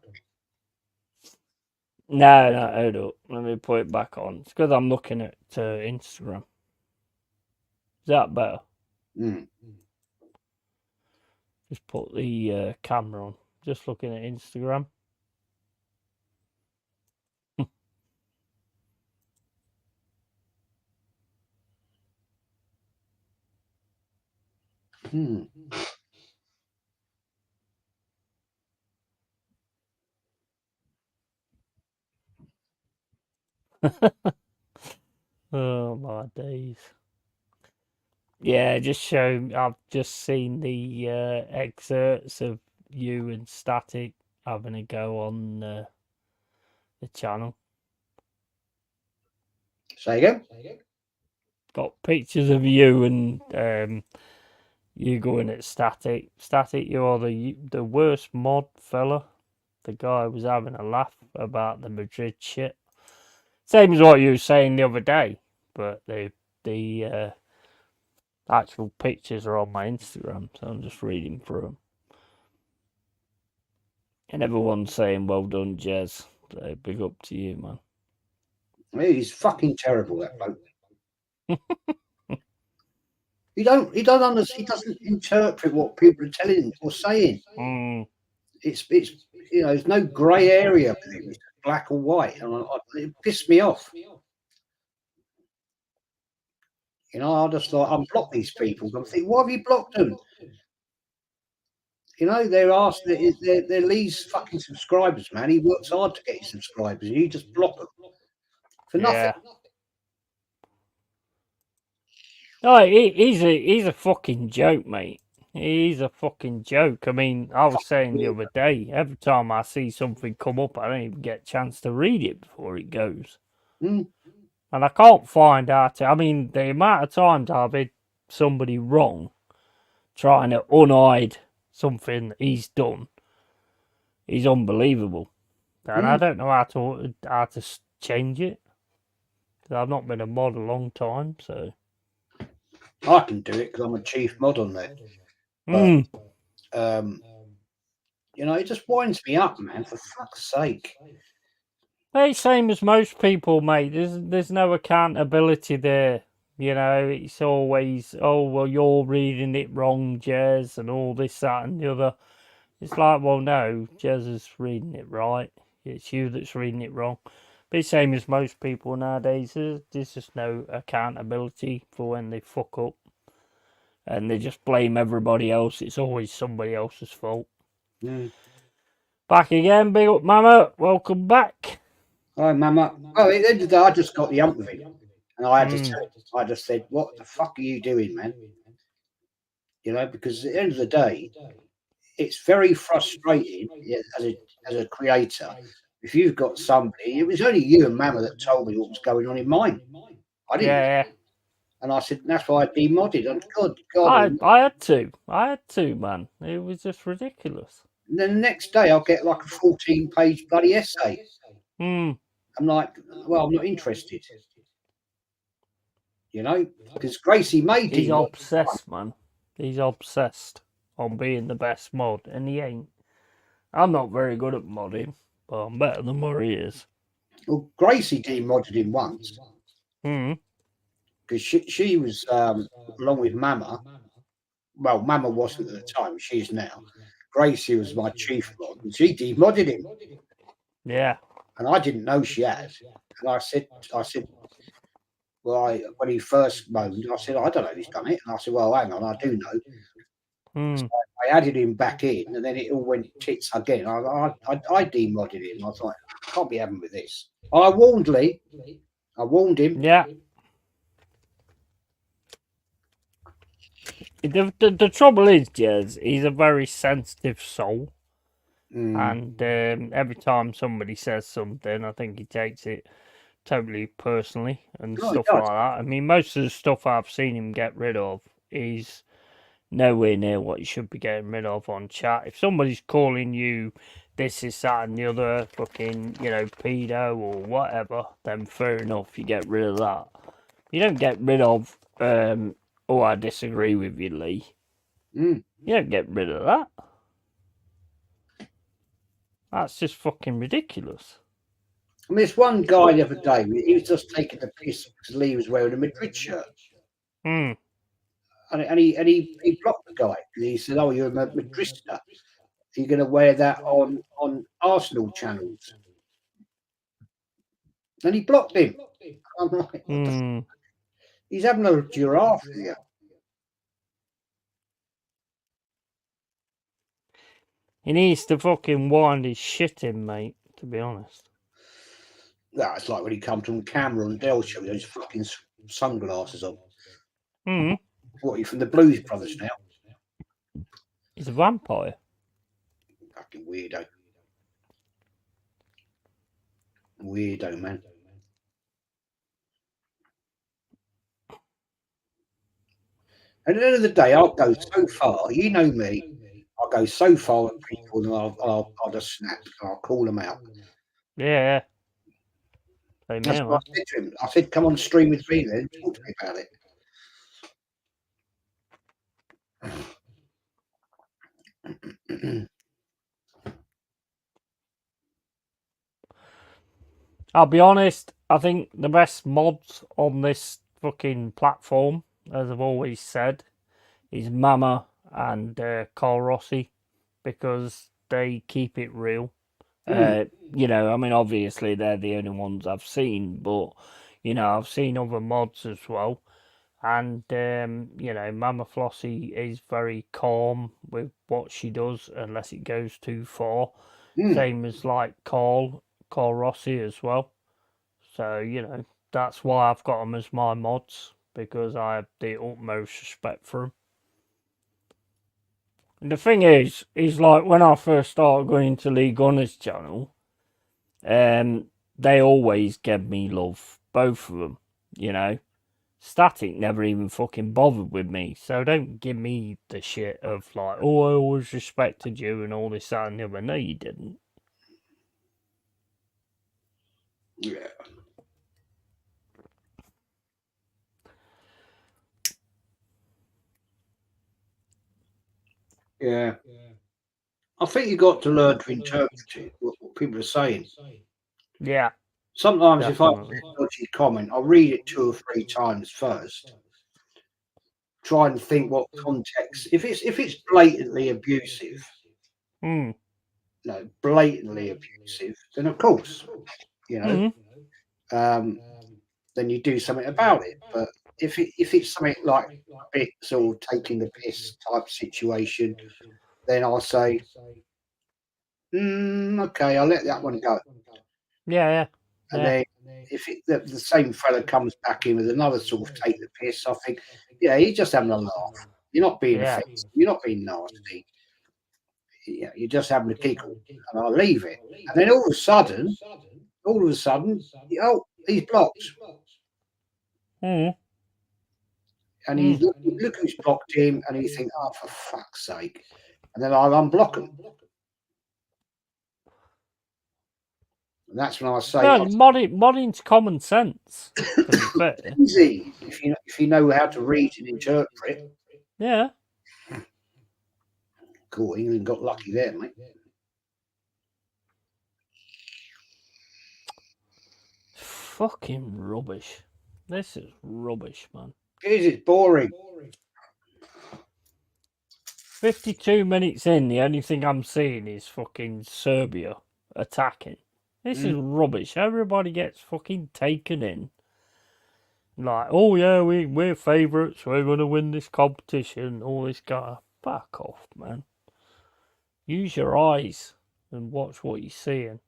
No, hold up. Let me put it back on. It's because I'm looking at Instagram. Is that better? Just put the camera on. Just looking at Instagram. Oh my days. Yeah, just show. I've just seen the excerpts of you and Static having a go on the channel. Say again? Got pictures of you and you going at Static. Static, you're the worst mod fella. The guy was having a laugh about the Madrid shit. Same as what you were saying the other day, but the actual pictures are on my Instagram, so I'm just reading through them. And everyone's saying, well done, Jez. So big up to you, man. He's fucking terrible, that bloke. He doesn't interpret what people are telling him or saying. It's there's no grey area with him. It's black or white, and it pissed me off. I just like unblock these people. I'm thinking, why have you blocked them? They're asked. They're Lee's fucking subscribers, man. He works hard to get his subscribers. You just block them for nothing. Yeah. No, he's a fucking joke, mate. He's a fucking joke. I mean, I was saying the other day, every time I see something come up, I don't even get a chance to read it before it goes. And I can't find out. I mean, the amount of times I've had somebody wrong trying to unhide something that he's done is unbelievable. And I don't know how to change it. I've not been a mod a long time, so... I can do it because I'm a chief mod on there. But, it just winds me up, man, for fuck's sake. It's same as most people, mate. There's no accountability there. It's always, oh, well, you're reading it wrong, Jez, and all this, that, and the other. It's like, well, no, Jez is reading it right. It's you that's reading it wrong. But it's same as most people nowadays. There's just no accountability for when they fuck up. And they just blame everybody else. It's always somebody else's fault. Back again, big up, Mama. Welcome back. Hi, Mama. Well, at the end of the day, I just got the hump of it. And I just said, what the fuck are you doing, man? Because at the end of the day, it's very frustrating as a creator. If you've got somebody, it was only you and Mama that told me what was going on in mine. I didn't. Yeah. And I said, that's why I demodded. And God, I had to, man. It was just ridiculous. And then the next day I'll get like a 14-page bloody essay. Hmm. I'm like, well, I'm not interested. You know, because Gracie made He's demod. obsessed, man. He's obsessed on being the best mod, and he ain't. I'm not very good at modding, but I'm better than Murray is. Well, Gracie demodded him once Hmm. because she was along with Mama. Well, Mama wasn't at the time; she is now. Gracie was my chief mod, and she demodded him. Yeah. And I didn't know she had. And I said, well, when he first moaned, I said, I don't know if he's done it. And I said, well, hang on, I do know. Hmm. So I added him back in, and then it all went tits again. I demodded him. I was like, I can't be having with this. I warned Lee. I warned him. Yeah. The trouble is, Jez, he's a very sensitive soul. And every time somebody says something, I think he takes it totally personally and stuff like that. I mean, most of the stuff I've seen him get rid of is nowhere near what you should be getting rid of on chat. If somebody's calling you this, that, and the other, fucking, pedo or whatever, then fair enough, you get rid of that. You don't get rid of, oh, I disagree with you, Lee. You don't get rid of that. That's just fucking ridiculous. I mean, there's one guy the other day, he was just taking the piss because Lee was wearing a Madrid shirt. Hmm. And he blocked the guy because he said, oh, you're a Madrista. You're going to wear that on Arsenal channels. And he blocked him. I'm like, he's having a giraffe here. He needs to fucking wind his shit in, mate, to be honest. It's like when he comes on camera on Del Show with those fucking sunglasses on. What, are you from the Blues Brothers now? He's a vampire. Fucking weirdo. Weirdo, man. At the end of the day, I'll go so far. You know me. I'll go so far with people and I'll just snap. I'll call them out. Yeah. That's what I said to him. I said, come on stream with me then. Talk to me about it. I'll be honest, I think the best mods on this fucking platform, as I've always said, is Mama and Carl Rossi, because they keep it real. I mean, obviously they're the only ones I've seen, but I've seen other mods as well. And Mama Flossie is very calm with what she does, unless it goes too far. Same as like Carl Rossi as well. So that's why I've got them as my mods, because I have the utmost respect for them. And the thing is like when I first started going to Lee Gunner's channel, they always gave me love, both of them. Static never even fucking bothered with me, so don't give me the shit of like, oh, I always respected you and all this, that, and the other. No, you didn't. Yeah. Yeah. I think you got to learn to interpret it, what people are saying. Yeah. Sometimes definitely. if I see a dodgy comment, I'll read it 2 or 3 times first. Try and think what context. If it's blatantly abusive, blatantly abusive, then of course, then you do something about it. But if it's something like a bit sort of taking the piss type situation, then I'll say, okay, I'll let that one go. Yeah. And then if the same fella comes back in with another sort of take the piss, I think, yeah, you're just having a laugh. You're not being offensive. You're not being nasty. Yeah, you're just having a giggle, and I'll leave it. And then all of a sudden, oh, he's blocked. and you look who's blocked him, and you think, oh, for fuck's sake. And then I'll unblock them. And that's when I say, well, modding's common sense, to be fair. Easy if you know how to read and interpret. Yeah. Cool, England got lucky there, mate. Fucking rubbish. This is rubbish, man. It is, it's boring. 52 minutes in, the only thing I'm seeing is fucking Serbia attacking. This is rubbish. Everybody gets fucking taken in. Like, oh yeah, we're favourites, we're going to win this competition, all this guy. Fuck off, man. Use your eyes and watch what you're seeing.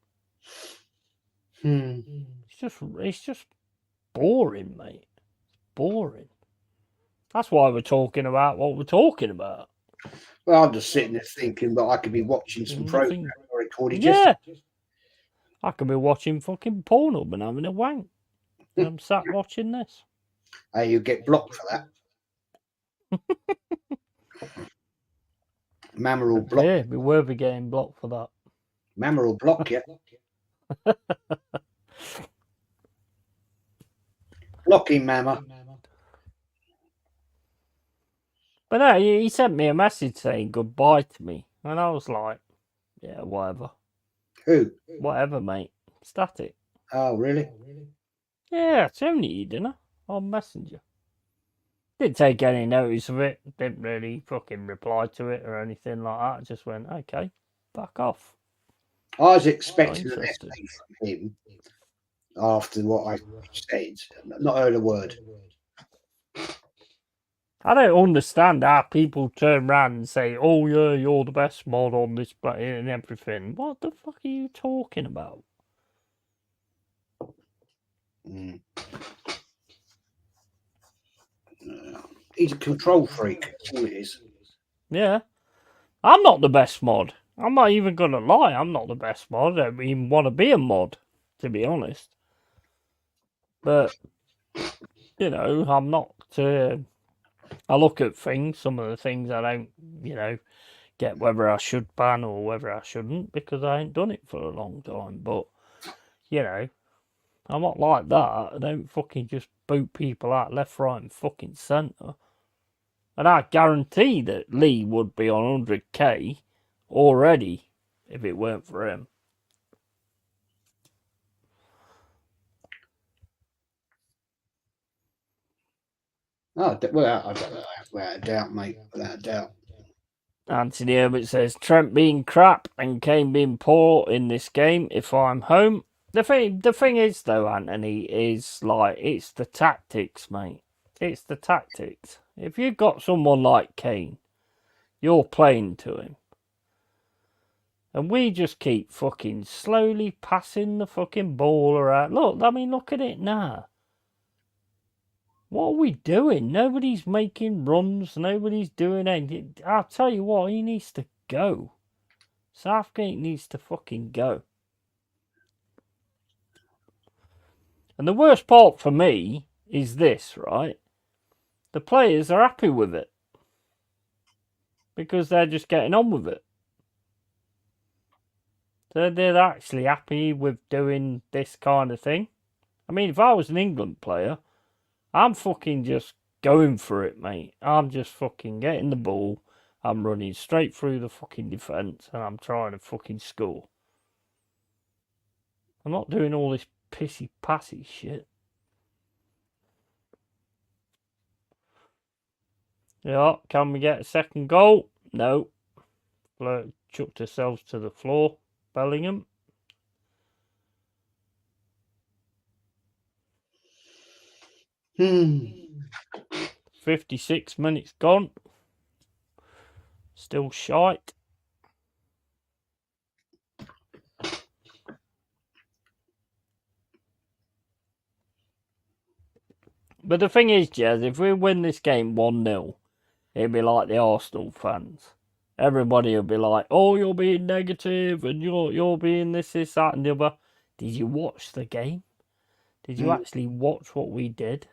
It's just boring, mate. Boring. That's why we're talking about what we're talking about. Well, I'm just sitting there thinking that I could be watching some program or recording. Yeah. I could be watching fucking Pornhub and having a wank. And I'm sat watching this. Hey, you get blocked for that. Mama will block. Yeah, be worthy getting blocked for that. Mama will block you. Blocking Mama. But no, he sent me a message saying goodbye to me. And I was like, yeah, whatever. Who? Whatever, mate. Static. Oh, really? Yeah, it's only you, didn't I? On Messenger. Didn't take any notice of it. Didn't really fucking reply to it or anything like that. Just went, okay, fuck off. I was expecting an essay from him after what I said. Not heard a word. I don't understand how people turn around and say, oh yeah, you're the best mod on this and everything. What the fuck are you talking about? He's a control freak. That's all it is. Yeah. I'm not the best mod. I'm not even going to lie. I'm not the best mod. I don't even want to be a mod, to be honest. But, you know, I'm not... I look at things, some of the things I don't, you know, get whether I should ban or whether I shouldn't, because I ain't done it for a long time. But, you know, I'm not like that. I don't fucking just boot people out left, right and fucking centre. And I guarantee that Lee would be on 100k already if it weren't for him. Oh, without a doubt, mate. Without a doubt. Anthony Herbert says, Trent being crap and Kane being poor in this game if I'm home. The thing is, though, Anthony, is like, it's the tactics, mate. It's the tactics. If you've got someone like Kane, you're playing to him. And we just keep fucking slowly passing the fucking ball around. Look at it now. What are we doing? Nobody's making runs. Nobody's doing anything. I'll tell you what, he needs to go. Southgate needs to fucking go. And the worst part for me is this, right? The players are happy with it. Because they're just getting on with it. They're actually happy with doing this kind of thing. I mean, if I was an England player, I'm fucking just going for it, mate. I'm just fucking getting the ball. I'm running straight through the fucking defence and I'm trying to fucking score. I'm not doing all this pissy-passy shit. Yeah, can we get a second goal? No. Flirt chucked ourselves to the floor. Bellingham. Hmm. 56 minutes gone. Still shite. But the thing is, Jez, if we win this game 1-0, it'd be like the Arsenal fans. Everybody will be like, oh, you're being negative and you're being this, that and the other. Did you watch the game? Did you actually watch what we did?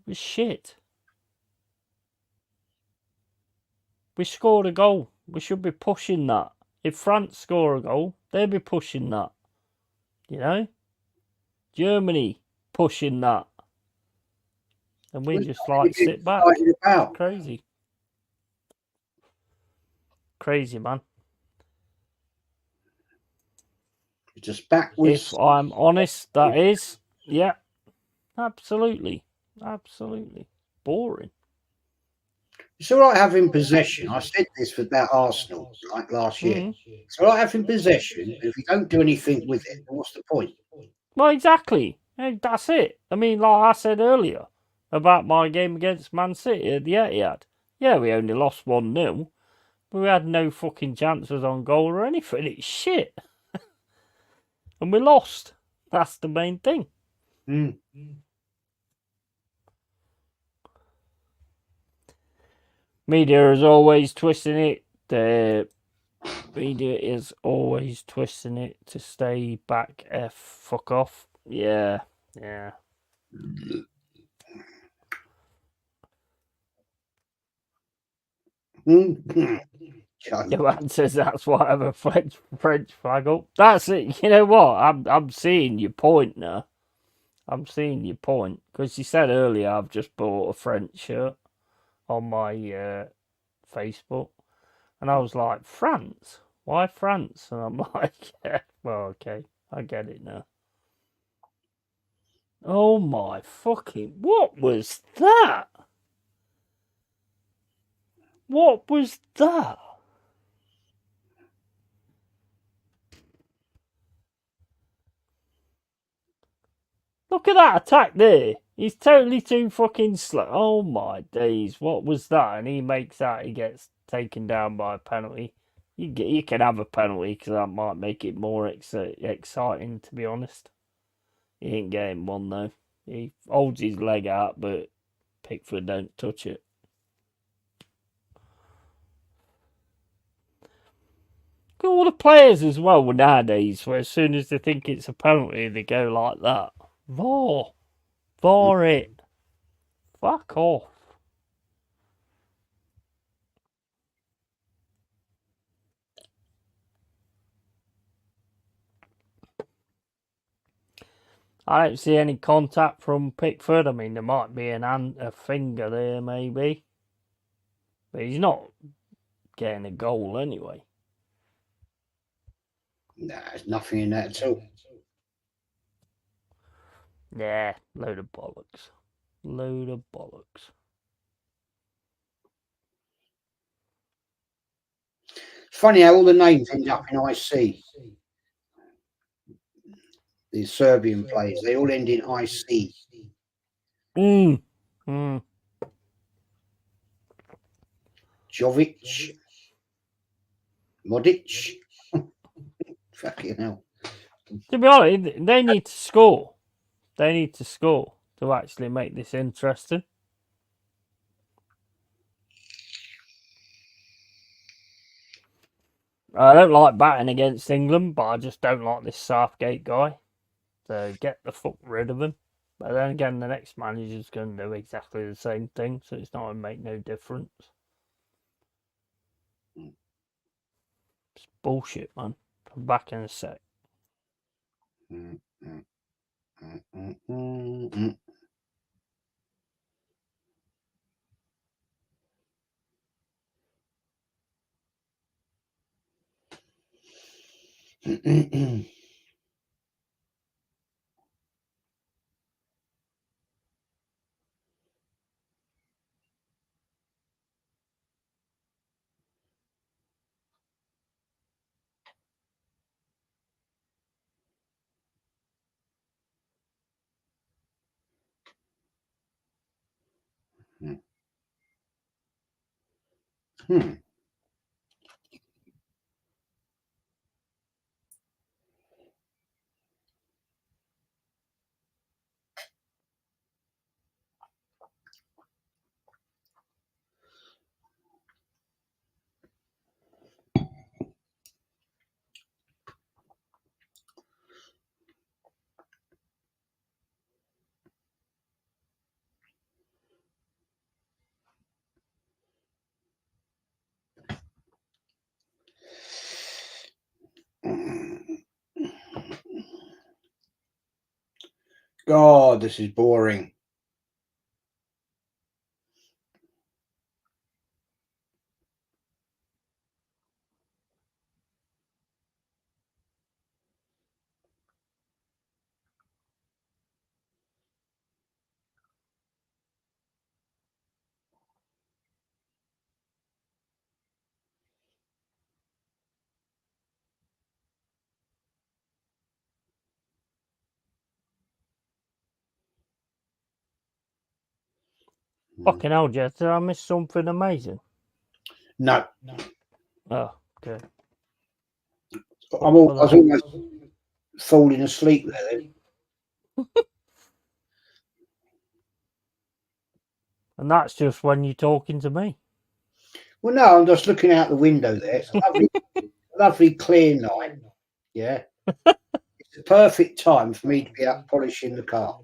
It was shit. We scored a goal. We should be pushing that. If France score a goal, they'll be pushing that. You know? Germany pushing that. And we just like sit back. About. Crazy. Crazy, man. Just backwards. If I'm honest, that is. Yeah. Absolutely. Absolutely. Boring. It's all right having possession. I said this about Arsenal like last year. It's all right having possession, but if you don't do anything with it, then what's the point? Well, exactly. That's it. I mean, like I said earlier about my game against Man City at the Etihad. Yeah, we only lost 1-0, but we had no fucking chances on goal or anything. It's shit. And we lost. That's the main thing. Media is always twisting it. The media is always twisting it to stay back. Fuck off. Yeah. Joanne says that's why I have a French flag up. That's it. You know what? I'm seeing your point now. I'm seeing your point because you said earlier I've just bought a French shirt on my Facebook, and I was like, France? Why France? And I'm like, yeah, well, okay, I get it now. Oh my fucking! What was that? What was that? Look at that attack there. He's totally too fucking slow. Oh my days, what was that? And he makes that. He gets taken down by a penalty. You can have a penalty because that might make it more exciting, to be honest. He ain't getting one though. He holds his leg out, but Pickford don't touch it. Look at all the players as well nowadays, where as soon as they think it's a penalty, they go like that. VAR it. Fuck off. I don't see any contact from Pickford. I mean, there might be a finger there, maybe. But he's not getting a goal anyway. Nah, there's nothing in that at all. Yeah, load of bollocks. Load of bollocks. Funny how all the names end up in IC. The Serbian players, they all end in IC. Jovic, Modic. Fucking hell. To be honest, they need to score. They need to score to actually make this interesting. I don't like batting against England, but I just don't like this Southgate guy. So get the fuck rid of him. But then again, the next manager's going to do exactly the same thing, so it's not going to make no difference. It's bullshit, man. I'm back in a sec. God, this is boring. Fucking hell, Jess, did I miss something amazing? No, Oh, okay. I was almost falling asleep there. And that's just when you're talking to me. Well, no, I'm just looking out the window there. It's a lovely, lovely clear night. Yeah, it's the perfect time for me to be out polishing the car.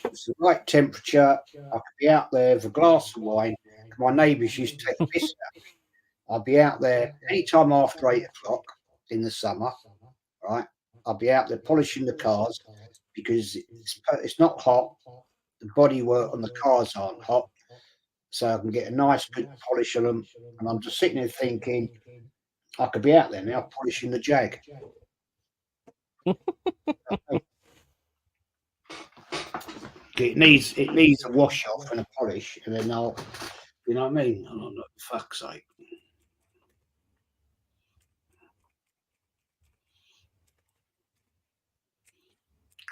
It's the right temperature. I could be out there with a glass of wine. My neighbours used to take the piss out of me. I'd be out there anytime after 8 o'clock in the summer, right? I'd be out there polishing the cars because it's not hot. The bodywork on the cars aren't hot, so I can get a nice good polish on them. And I'm just sitting there thinking, I could be out there now polishing the Jag. It needs a wash off and a polish, and then I'll, you know what I mean? Oh, look, fuck's sake.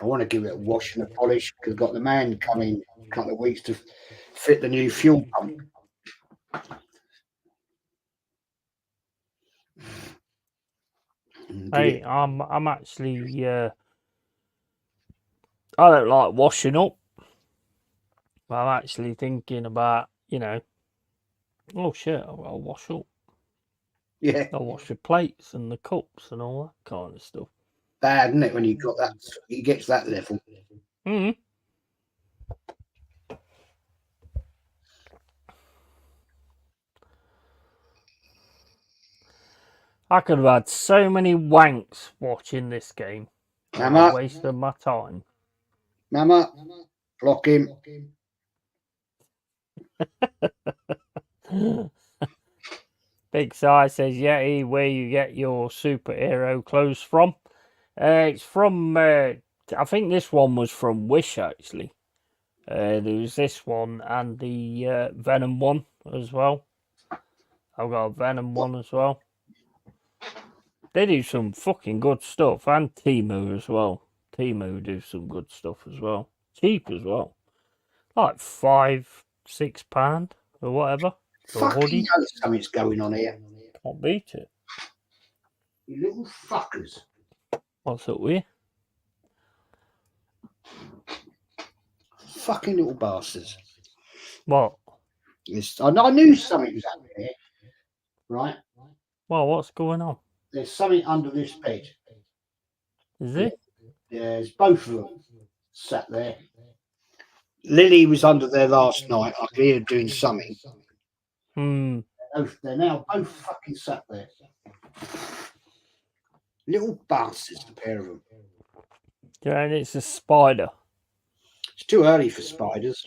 I want to give it a wash and a polish because I've got the man coming a couple of weeks to fit the new fuel pump. Hey, I'm actually I don't like washing up. I'm actually thinking about, oh shit, I'll wash up. Yeah, I'll wash the plates and the cups and all that kind of stuff. bad, isn't it? When you got that, you get to that level. Mm. I could have had so many wanks watching this game. Mama, Wasted my time. Mama, block him. Big Si says, Yeti, where you get your superhero clothes from? It's from, I think this one was from Wish, actually. There was this one and the Venom one as well. I've got a Venom one as well. They do some fucking good stuff. And Temu as well. Temu do some good stuff as well. Cheap as well. Like £5-6 or whatever. For a Fucking hoodie. know something's going on here. Can't beat it. You little fuckers. What's up with you? Fucking little bastards. What? I knew something was happening here. Right? Well, what's going on? There's something under this bed. Is it? Yeah, there's both of them sat there. Lily was under there last night. I could hear her doing something. They're now both fucking sat there. Little bastards, the pair of them. Yeah, and it's a spider. It's too early for spiders.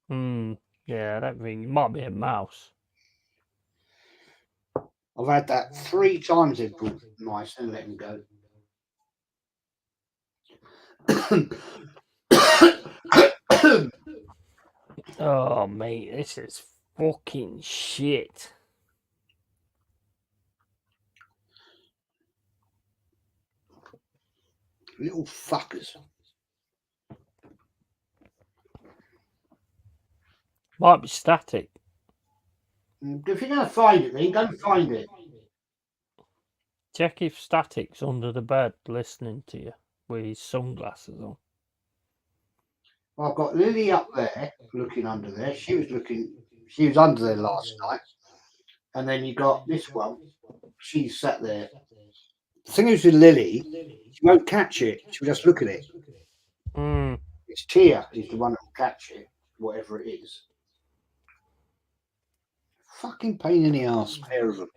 Yeah, I don't think it might be a mouse. I've had that 3 times. They've brought mice and let them go. Oh, mate, this is fucking shit. Little fuckers. Might be static. If you're going to find it, then go find it. Check if static's under the bed listening to you with his sunglasses on. I've got Lily up there looking under there. She was under there last night. And then you got this one. She sat there. The thing is with Lily, she won't catch it. She'll just look at it. It's Tia is the one that will catch it, whatever it is. Fucking pain in the arse, pair of them.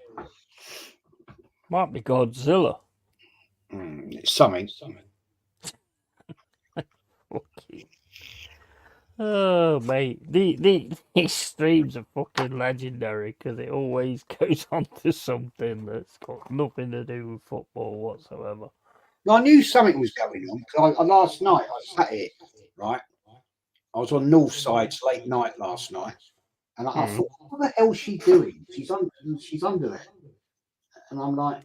Might be Godzilla. It's something. Fucking. Oh, mate. These streams are fucking legendary because it always goes on to something that's got nothing to do with football whatsoever. Well, I knew something was going on because last night I sat here, right? I was on North Side's late night last night, and I thought, what the hell's she doing? She's under there, and I'm like,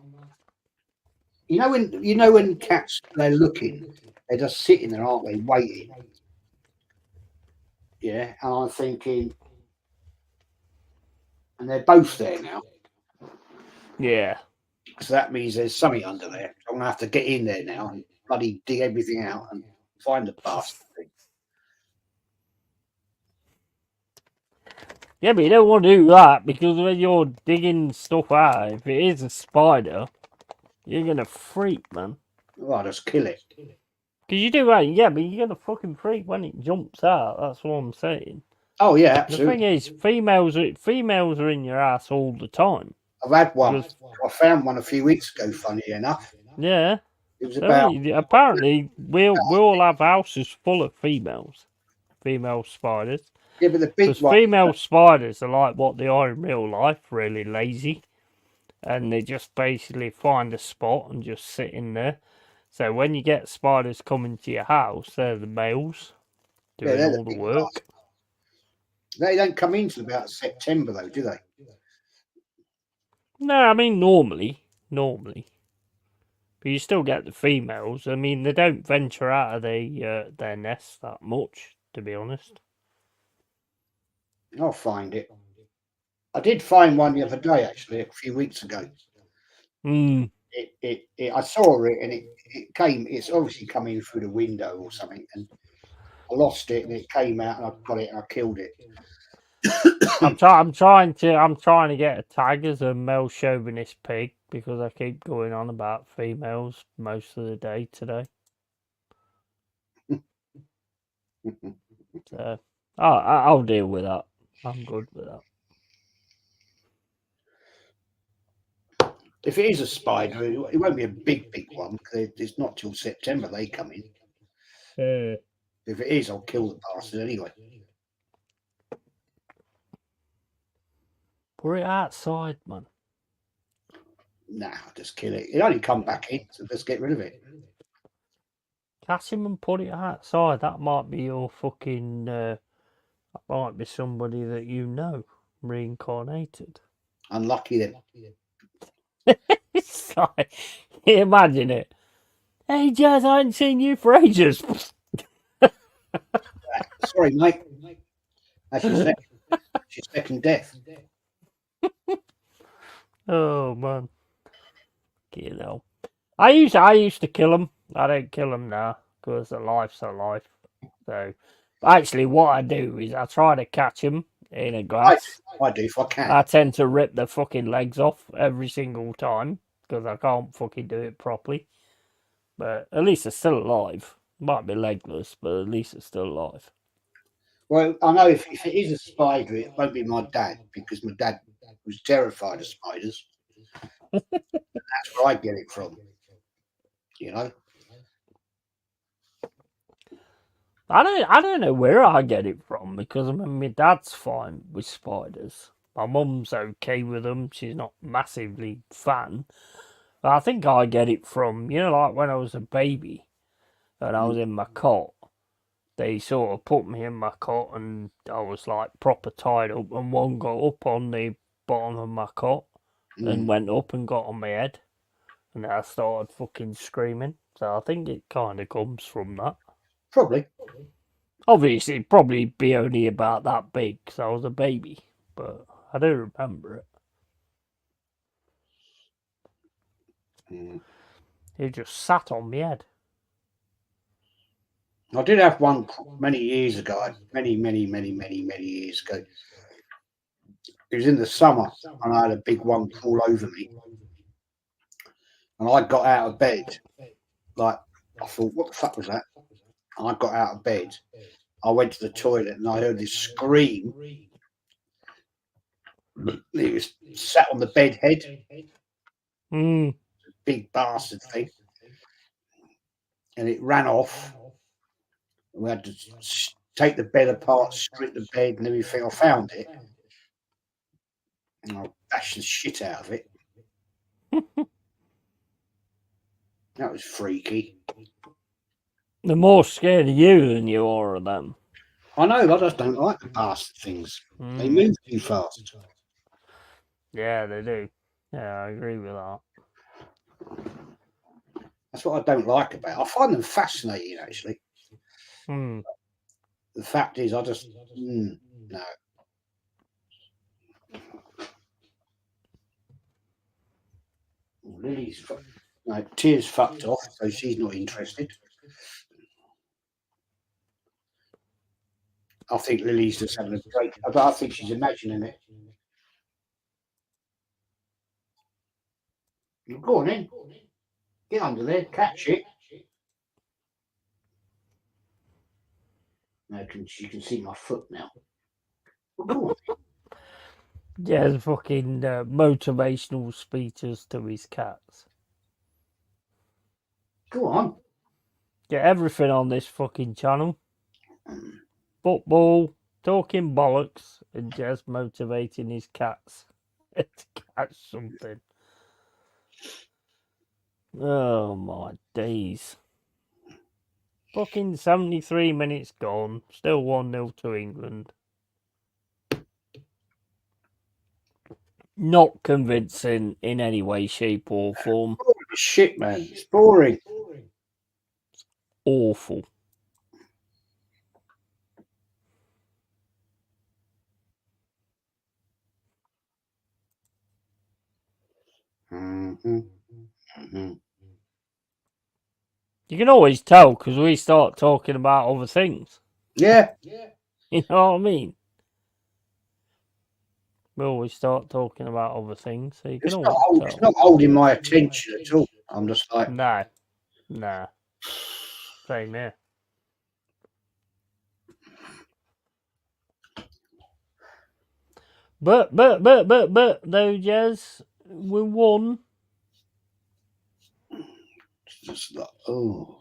when cats they're looking, they're just sitting there, aren't they, waiting? Yeah, and I'm thinking, and they're both there now. Yeah. So that means there's something under there. I'm gonna have to get in there now and bloody dig everything out and find the bastard thing. Yeah, but you don't want to do that because when you're digging stuff out, if it is a spider, you're gonna freak, man. Well, I'll just kill it. Because you do that, yeah, but you're gonna fucking freak when it jumps out. That's what I'm saying. Oh yeah, The absolutely. thing is, females are in your ass all the time. I've had one. Because, I found one a few weeks ago. Funny enough, yeah. it was about. Apparently, we all have houses full of female spiders. Yeah, but the big Because one. female spiders are like what they are in real life, really lazy. And they just basically find a spot and just sit in there. So when you get spiders coming to your house, they're the males doing Yeah, all the work. They don't come in till about September, though, do they? No, I mean normally. But you still get the females. I mean, they don't venture out of their nests that much, to be honest. I'll find it. I did find one the other day, actually, a few weeks ago. Hmm. I saw it, and it came. It's obviously coming through the window or something, and I lost it, and it came out, and I got it, and I killed it. I'm trying to get a tag as a male chauvinist pig because I keep going on about females most of the day today. So I'll deal with that. I'm good with that. If it is a spider, it won't be a big one because it's not till September they come in. If it is, I'll kill the bastard anyway. Put it outside, man. Nah, I'll just kill it. It only come back in, so let's get rid of it. Catch him and put it outside. That might be your fucking. That might be somebody that you know reincarnated. Unlucky then. It's like, imagine it. Hey, Jazz, I ain't seen you for ages. Sorry, mate. That's your second death. Oh man, you know. I used to kill them. I don't kill them now because a life's a life. So, actually, what I do is I try to catch them in a grass. I do if I can. I tend to rip their fucking legs off every single time because I can't fucking do it properly. But at least they're still alive. Might be legless, but at least it's still alive. Well, I know if it is a spider, it won't be my dad because my dad was terrified of spiders. That's where I get it from. You know. I don't know where I get it from because I mean my dad's fine with spiders. My mum's okay with them. She's not massively fan. But I think I get it from, like when I was a baby and I was in my cot. They sort of put me in my cot and I was like proper tied up and one got up on the bottom of my cot and went up and got on my head. And I started fucking screaming. So I think it kind of comes from that. Probably. Obviously, it'd probably be only about that big because I was a baby. But I do remember it. It just sat on my head. I did have one many years ago, many years ago. It was in the summer, and I had a big one crawl over me, and I got out of bed. Like I thought, what the fuck was that? And I got out of bed. I went to the toilet, and I heard this scream. It was sat on the bed head. Big bastard thing, and it ran off. We had to take the bed apart, strip the bed and everything. I found it. And I bashed the shit out of it. That was freaky. They're more scared of you than you are of them. I know, I just don't like the bastard things. They move too fast. Yeah, they do. Yeah, I agree with that. That's what I don't like about it. I find them fascinating, actually. Hmm. The fact is, I just, no. Lily's, no, Tear's fucked off, so she's not interested. I think Lily's just having a break, but I think she's imagining it. Go on in. Get under there, catch it. Now she can see my foot now. Well, go on. Yeah, fucking motivational speeches to his cats. Go on. Get everything on this fucking channel. Football, talking bollocks, and just motivating his cats to catch something. Oh my days. Fucking 73 minutes gone. Still 1-0 to England. Not convincing in any way, shape, or form. Shit, man. It's boring. Awful. Mm-hmm. Mm-hmm. You can always tell because we start talking about other things. Yeah. You know what I mean? We always start talking about other things, so you can always tell. It's not holding my attention at all. I'm just like, No. Same here. But, though, Jez, we won. just like, oh.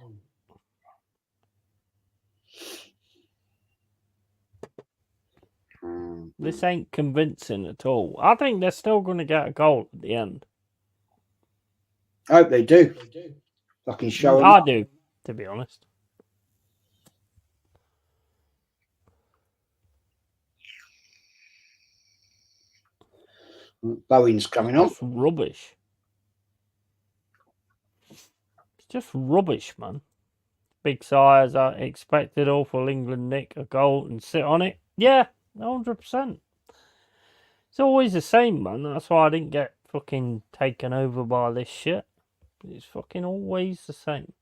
This ain't convincing at all. I think they're still going to get a goal at the end. I hope they do. Fucking show them. I do, to be honest. Bowen's coming on. Just rubbish. It's just rubbish, man. Big sigh as I expected. Awful England nick a goal and sit on it. Yeah, 100%. It's always the same, man. That's why I didn't get fucking taken over by this shit. It's fucking always the same.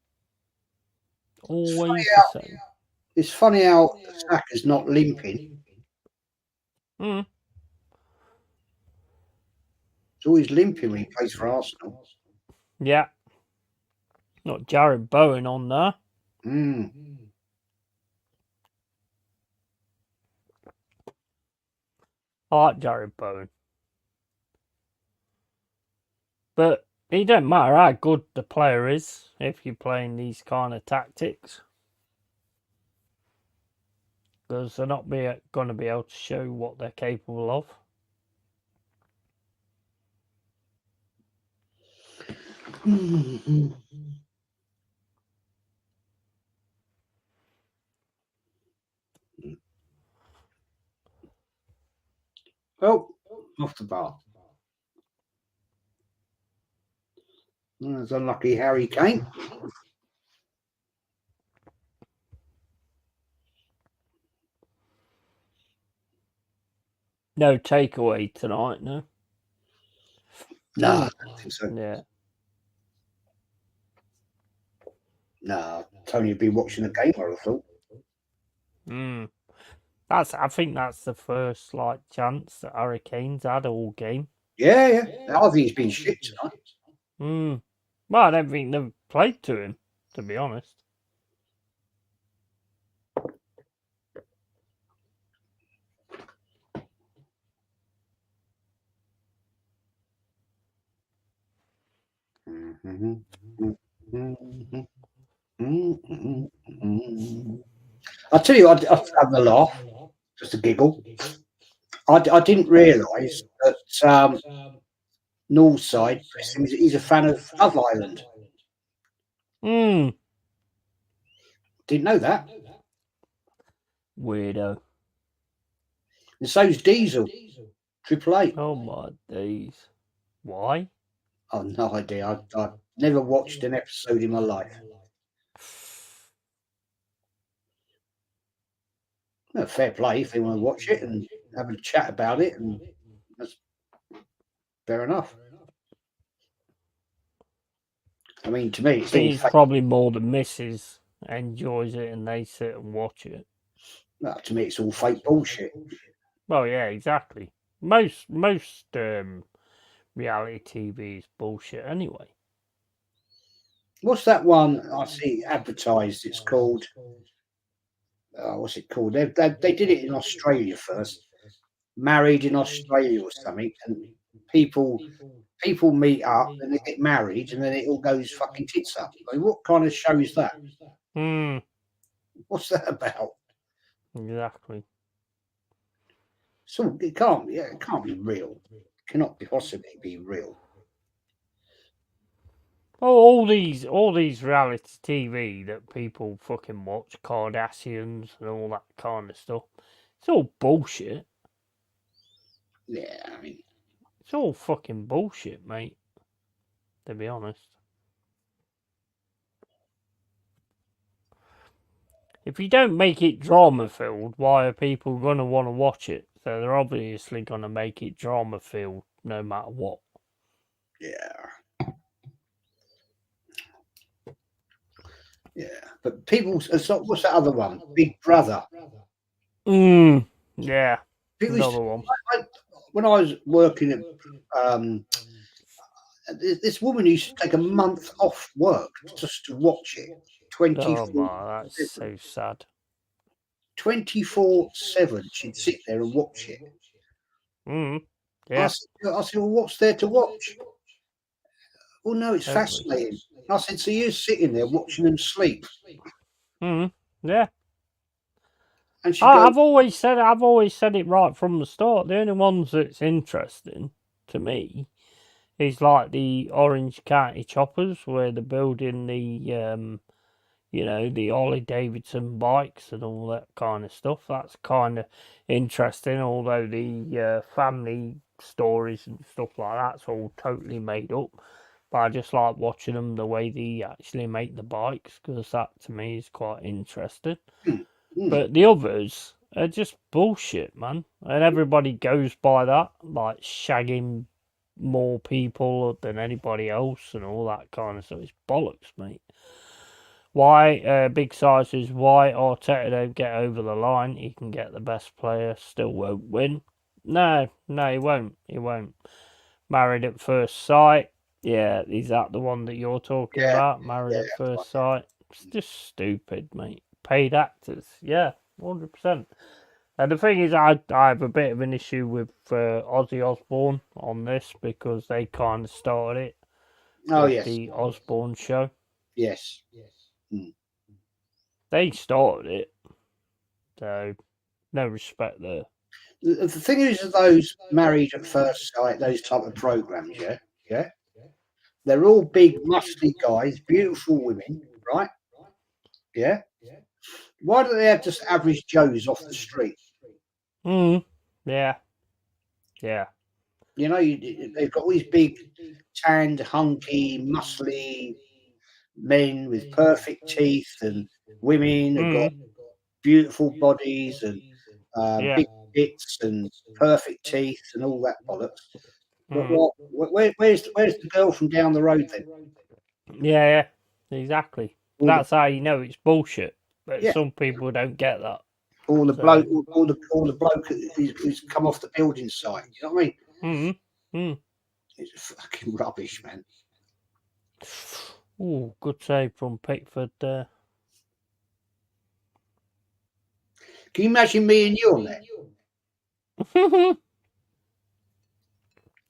Always the same. It's funny how Saka's not limping. Mm. He's always limping when he plays for Arsenal. Yeah. Not Jared Bowen on there. I like Jared Bowen. But it don't matter how good the player is if you're playing these kind of tactics. Because they're not going to be able to show what they're capable of. Oh, off the bar. That's unlucky Harry Kane. No takeaway tonight, no? No, I don't think so. Yeah. No, Tony would be watching the game, I would have thought. I think that's the first chance that Harry Kane's had all game. Yeah. I think he's been shit tonight. Well, I don't think they've played to him, to be honest. I'll tell you, I'd have a laugh, just a giggle. I didn't realise that Northside, he's a fan of Love Island. Hmm. Didn't know that. Weirdo. And so's Diesel, Triple Eight. Oh my days. Why? I've no idea. I've never watched an episode in my life. Well, fair play if they want to watch it and have a chat about it, and that's fair enough. I mean, to me, I it's think all it's fake. probably more the missus enjoys it and they sit and watch it. Well, to me, it's all fake bullshit. Well, yeah, exactly. Most reality TV is bullshit anyway. What's that one I see advertised? It's called. What's it called? They did it in Australia first. Married in Australia or something, and people meet up and they get married, and then it all goes fucking tits up. I mean, what kind of show is that? Hmm. What's that about? Exactly. So it can't be. It can't be real. It cannot possibly be real. Oh, all these reality TV that people fucking watch, Kardashians and all that kind of stuff. It's all bullshit. Yeah, I mean, It's all fucking bullshit, mate. To be honest. If you don't make it drama filled, why are people gonna want to watch it? So they're obviously gonna make it drama filled no matter what. yeah. Yeah, but people. So what's that other one? Big Brother. Yeah. It was, Another one. when I was working at this woman used to take a month off work just to watch it. Oh my, that's so sad. 24/7. She'd sit there and watch it. Yeah. I said, well, what's there to watch? Well, no, it's Totally. fascinating. I said, so you're sitting there watching them sleep. Yeah. And she goes, I've always said it right from the start. The only ones that's interesting to me is like the Orange County Choppers, where they're building the the Harley Davidson bikes and all that kind of stuff. That's kind of interesting. Although the family stories and stuff like that's all totally made up. But I just like watching them the way they actually make the bikes, because that to me is quite interesting. But the others are just bullshit, man. And everybody goes by that, like shagging more people than anybody else and all that kind of stuff. It's bollocks, mate. Why, big sizes, why Arteta don't get over the line? He can get the best player, still won't win. No, he won't. He won't. Married at First Sight. Yeah, is that the one that you're talking about? Married at First Sight. It's just stupid, mate. Paid actors. Yeah, 100%. And the thing is, I have a bit of an issue with Ozzy Osbourne on this, because they kind of started it. oh, with yes. the Osbourne show. Yes. They started it. So, no respect there. The thing is, those Married at First Sight, those type of programs, yeah, they're all big, muscly guys, beautiful women, right? Yeah. Why do they have just average Joes off the street? Yeah. Yeah. You know, they've got all these big, tanned, hunky, muscly men with perfect teeth, and women have got beautiful bodies and big tits and perfect teeth and all that bollocks. But where's the girl from down the road then? Yeah, exactly. That's how you know it's bullshit. But Yeah. some people don't get that. All the bloke who's come off the building site. You know what I mean? It's fucking rubbish, man. Oh, good save from Pickford there. Can you imagine me and you on there?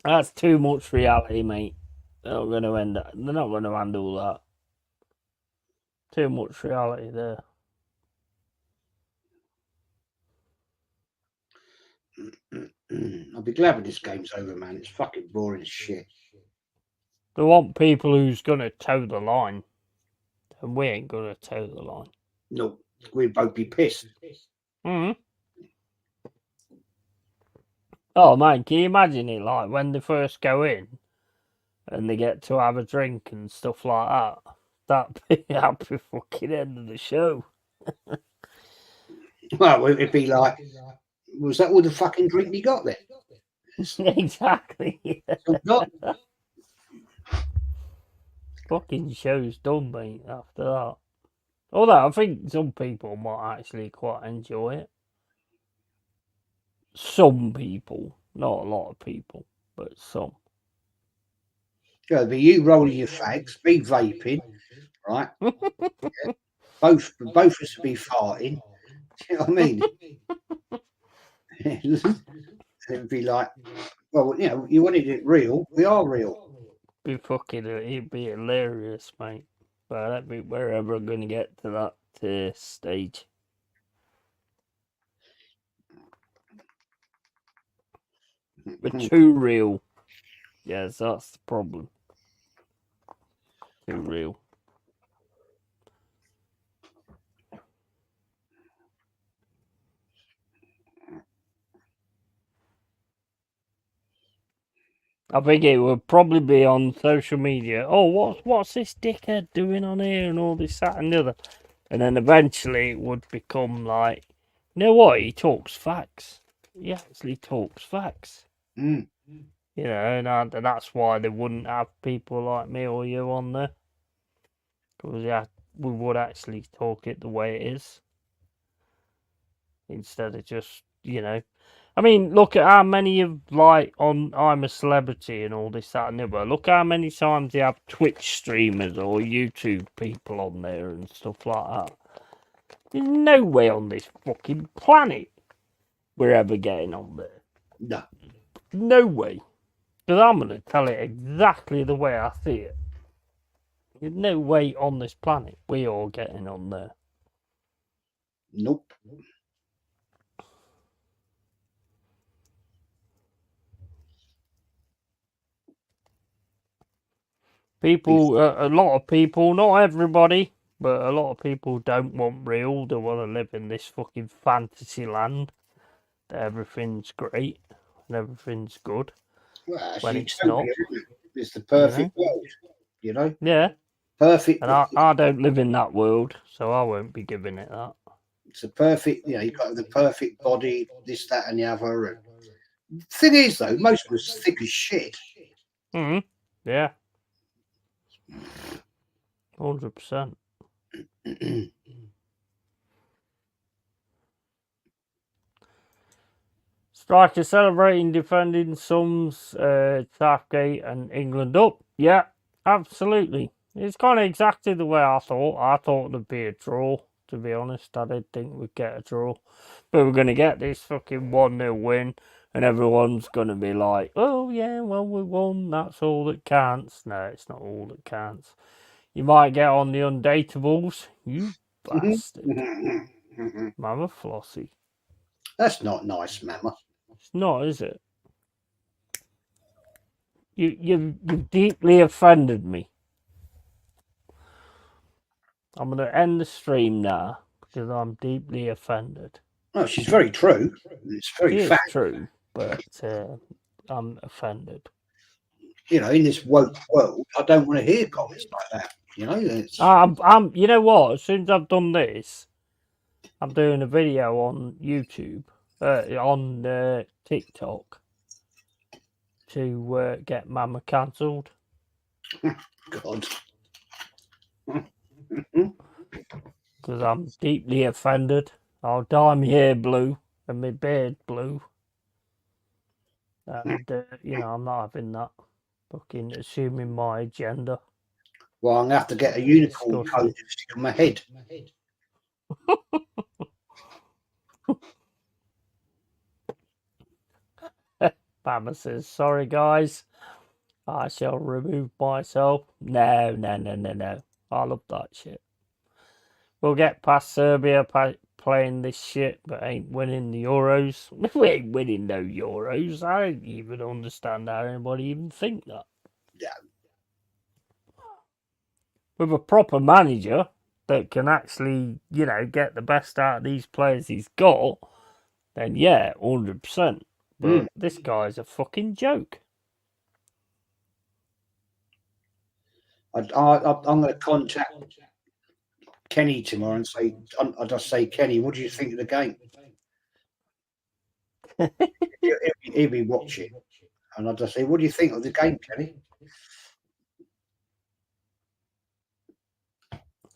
That's too much reality, mate. They're not going to handle that. Too much reality there. I'll be glad when this game's over, man. It's fucking boring as shit. They want people who's going to toe the line. And we ain't going to toe the line. No, we'd both be pissed. Mm. Oh, man, can you imagine it? Like, when they first go in and they get to have a drink and stuff like that. That'd be fucking end of the show. Well, it'd be like, was that all the fucking drink you got there? Exactly. Not. Fucking show's done, mate, after that. Although I think some people might actually quite enjoy it. Some people. Not a lot of people, but some. Yeah, but you rolling your fags, be vaping, right? Yeah. Both of us would be farting. Do you know what I mean? It'd be like, well, you know, you wanted it real. We are real. It'd be hilarious, mate. But I don't think we're ever going to get to that stage. We're too real. Yes, that's the problem. Too real. I think it would probably be on social media. Oh, what's this dickhead doing on here and all this, that and the other. And then eventually it would become like, you know what, he talks facts. He actually talks facts. Mm. You know, and that's why they wouldn't have people like me or you on there. Because yeah, we would actually talk it the way it is. Instead of just, you know. I mean, look at how many of, like, on I'm a Celebrity and all this, that and the other. Look how many times you have Twitch streamers or YouTube people on there and stuff like that. There's no way on this fucking planet we're ever getting on there. No. No way. Because I'm going to tell it exactly the way I see it. There's no way on this planet we are getting on there. Nope. People, a lot of people, not everybody, but a lot of people don't want real. They want to live in this fucking fantasy land. That everything's great and everything's good. Well, when it's not. It's the perfect world, you know? Yeah. Perfect. And I don't live in that world, so I won't be giving it that. It's a perfect, you know, you've got the perfect body, this, that, and the other. The thing is, though, most of us thick as shit. Mm-hmm. Yeah. 100%. Striker celebrating defending Sums, Southgate and England up. Yeah, absolutely. It's kind of exactly the way I thought. I thought there'd be a draw, to be honest. I didn't think we'd get a draw. But we're going to get this fucking 1-0 win. And everyone's going to be like, oh yeah, well we won. That's all that counts. No, it's not all that counts. You might get on the undateables. You bastard. Mama Flossie. That's not nice, Mama. It's not, is it? You've deeply offended me. I'm going to end the stream now because I'm deeply offended. Oh, she's very true. It's very fact. It's true, but I'm offended. You know, in this woke world, I don't want to hear comments like that. You know, you know what? As soon as I've done this, I'm doing a video on YouTube, on TikTok, to get Mama cancelled. God. Because I'm deeply offended. I'll dye my hair blue and my beard blue. And, you know, I'm not having that. Fucking assuming my agenda. Well, I'm going to have to get a unicorn coat to stick on my head. Bama says, sorry guys, I shall remove myself. No. I love that shit. We'll get past Serbia, playing this shit but ain't winning the Euros. We ain't winning no Euros. I don't even understand how anybody even think that. Yeah. With a proper manager that can actually, get the best out of these players he's got, then yeah, 100%. But this guy's a fucking joke. I'm going to contact Kenny tomorrow and say, I'll just say, Kenny, what do you think of the game? he'll be watching. And I'll just say, what do you think of the game, Kenny?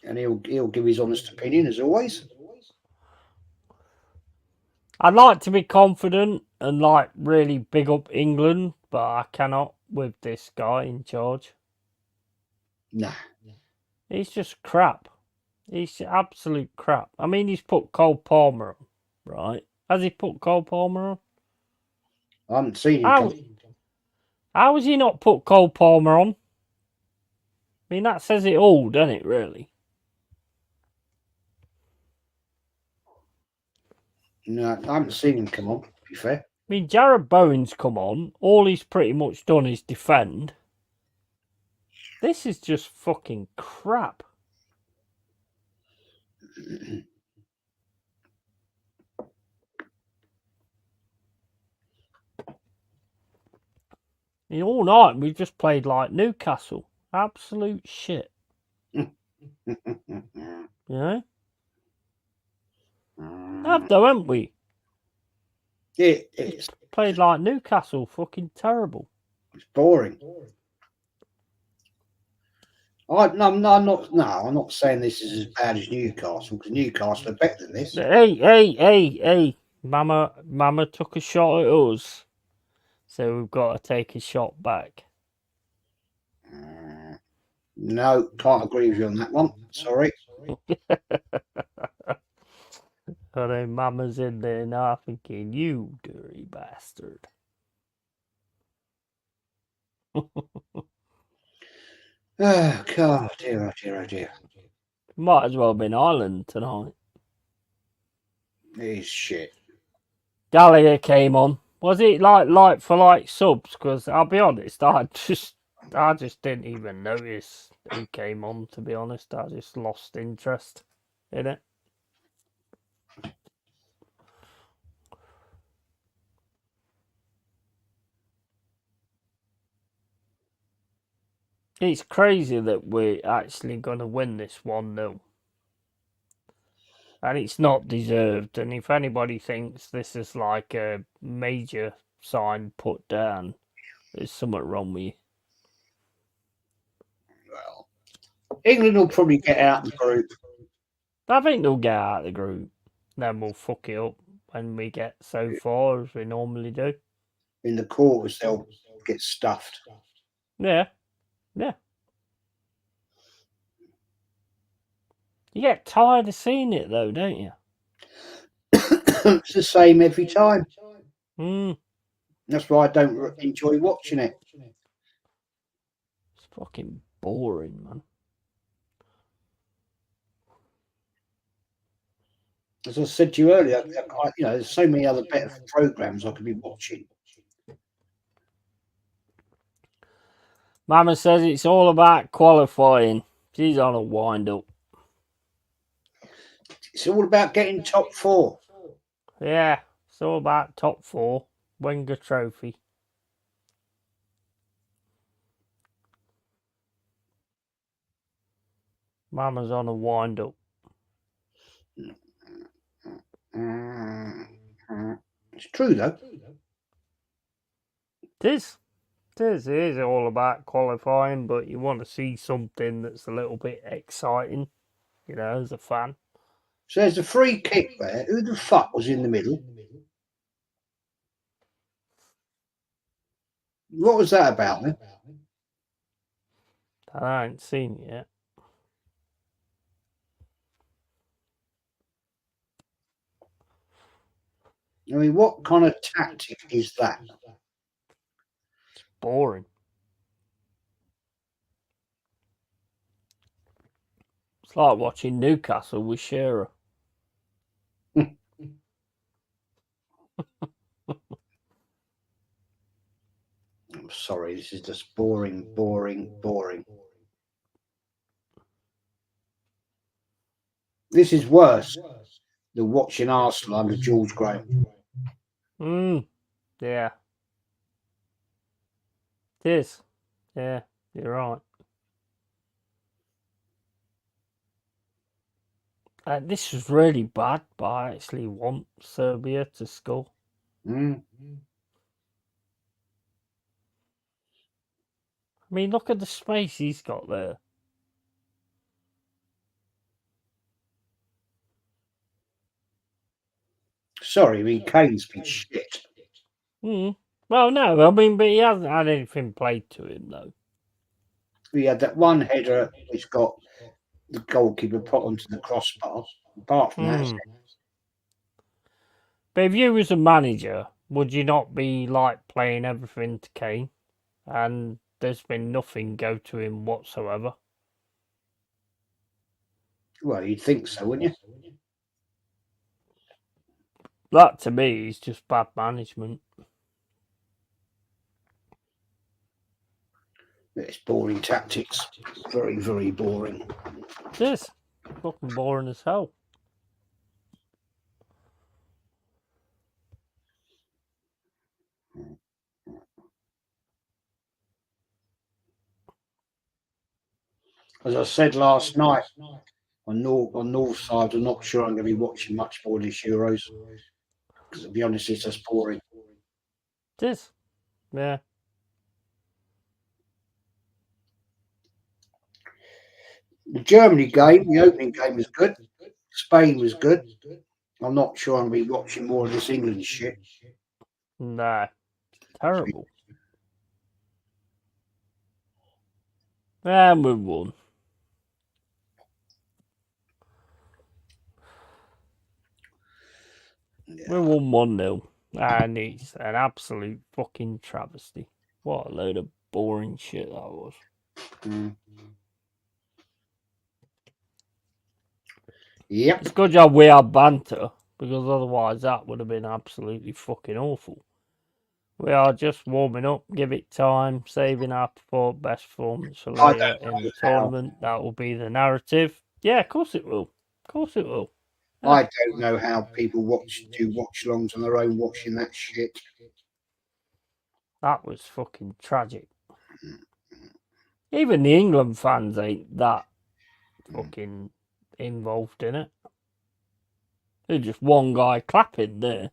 And he'll give his honest opinion, as always. I'd like to be confident and really big up England, but I cannot with this guy in charge. Nah. He's just crap. He's absolute crap. I mean, he's put Cole Palmer on, right? Has he put Cole Palmer on? I haven't seen him. How has he not put Cole Palmer on? I mean, that says it all, doesn't it, really? No, I haven't seen him come on, to be fair. I mean, Jared Bowen's come on. All he's pretty much done is defend. This is just fucking crap. All night we've just played like Newcastle. Absolute shit. Yeah? Have though, haven't we? It's played like Newcastle. Fucking terrible. It's boring. I'm not saying this is as bad as Newcastle, because Newcastle are better than this. Hey. Mama took a shot at us. So we've got to take a shot back. No, can't agree with you on that one. Sorry. I know Mama's in there now thinking, you dirty bastard. Oh, God, dear. Might as well have been Ireland tonight. It is shit. Gallagher came on. Was it like for subs? Because I'll be honest, I just didn't even notice who came on, to be honest. I just lost interest in it. It's crazy that we're actually going to win this 1-0. And it's not deserved. And if anybody thinks this is like a major sign put down, there's something wrong with you. Well, England will probably get out of the group. I think they'll get out of the group. Then we'll fuck it up when we get so far as we normally do. In the quarters, they'll get stuffed. Yeah. You get tired of seeing it, though, don't you? It's the same every time. Mm. That's why I don't enjoy watching it. It's fucking boring, man. As I said to you earlier, there's so many other better programs I could be watching. Mama says it's all about qualifying. She's on a wind-up. It's all about getting top 4. Yeah, it's all about top 4. Wenger Trophy. Mama's on a wind-up. It's true, though. It is. It is all about qualifying, but you want to see something that's a little bit exciting, as a fan. So there's a free kick there. Who the fuck was in the middle? What was that about, man? I ain't seen it yet. I mean, what kind of tactic is that? It's boring. It's like watching Newcastle with Shearer. I'm sorry, this is just boring, boring, boring. This is worse than watching Arsenal under George Graham. Yeah. It is. Yeah, you're right. This was really bad, but I actually want Serbia to score. Mm. I mean, look at the space he's got there. Sorry, I mean, Kane's been shit. Well, no, I mean, but he hasn't had anything played to him, though. We had that one header which got the goalkeeper put onto the crossbar. Apart from that, But if you was a manager, would you not be like playing everything to Kane? And there's been nothing go to him whatsoever. well, you'd think so, wouldn't you? That to me is just bad management. It's boring tactics. Very, very boring. It is. Fucking boring as hell. As I said last night, on North side, I'm not sure I'm going to be watching much more of this Euros. Because to be honest, it's just boring. It is. Yeah. The Germany game, the opening game was good. Spain was good. I'm not sure I'm going to be watching more of this England shit. Nah. Terrible. And we won. Yeah. We won 1-0. And it's an absolute fucking travesty. What a load of boring shit that was. Yep. It's a good job we had banter, because otherwise that would have been absolutely fucking awful. We are just warming up, give it time, saving our best performance for later in the tournament. That will be the narrative. Yeah, of course it will. Of course it will. Yeah. I don't know how people do watch-alongs on their own watching that shit. That was fucking tragic. Even the England fans ain't that fucking involved in it. There's just one guy clapping there.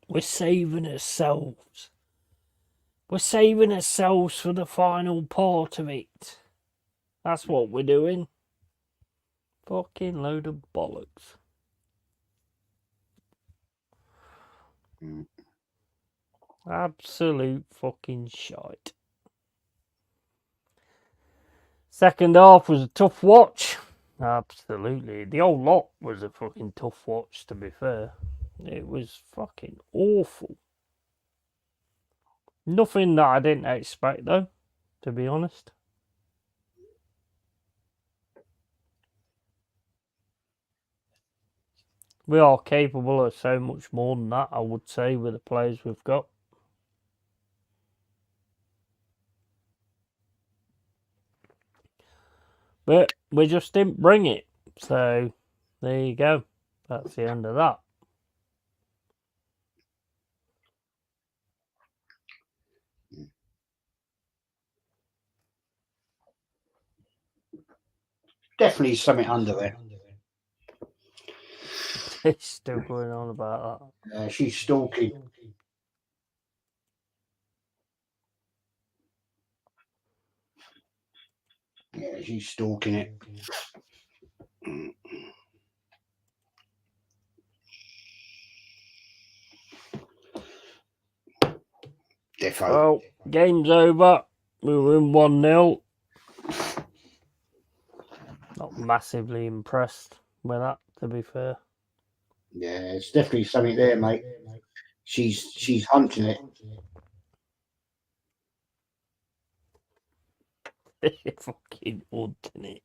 We're saving ourselves. We're saving ourselves for the final part of it. That's what we're doing. Fucking load of bollocks. Absolute fucking shite. Second half was a tough watch. Absolutely. The whole lot was a fucking tough watch, to be fair. It was fucking awful. Nothing that I didn't expect, though, to be honest. We are capable of so much more than that, I would say, with the players we've got. But we just didn't bring it. So, there you go. That's the end of that. Definitely something under there. He's still going on about that. She's stalking. Yeah, she's stalking it. Defo. Well, game's over. We were in 1-0. Not massively impressed with that, to be fair. Yeah, it's definitely something there, mate. She's hunting it. Fucking odd, isn't it?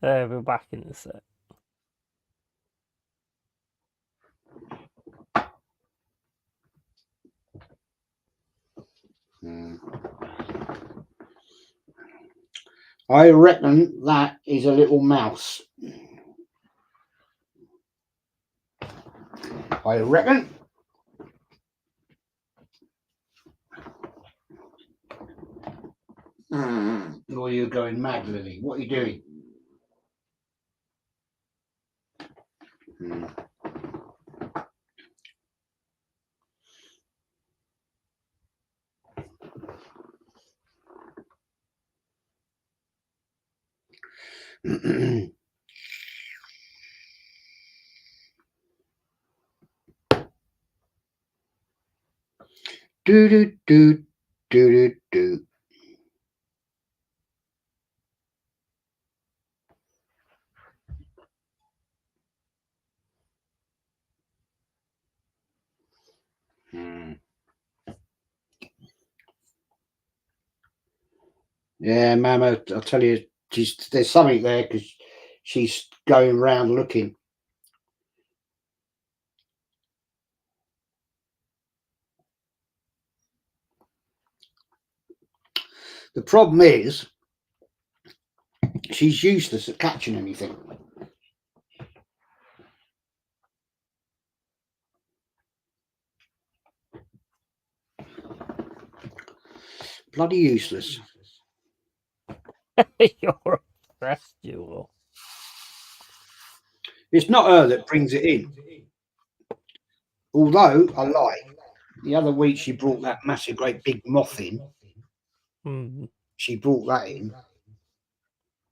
We're back in the set. I reckon that is a little mouse. I reckon. Or you're going mad, Lily. What are you doing? Do do do do do do. Yeah, Mama, I'll tell you, there's something there because she's going round looking. The problem is, she's useless at catching anything. Bloody useless. You're obsessed, you are. It's not her that brings it in. Although I like, the other week she brought that massive, great big moth in. She brought that in.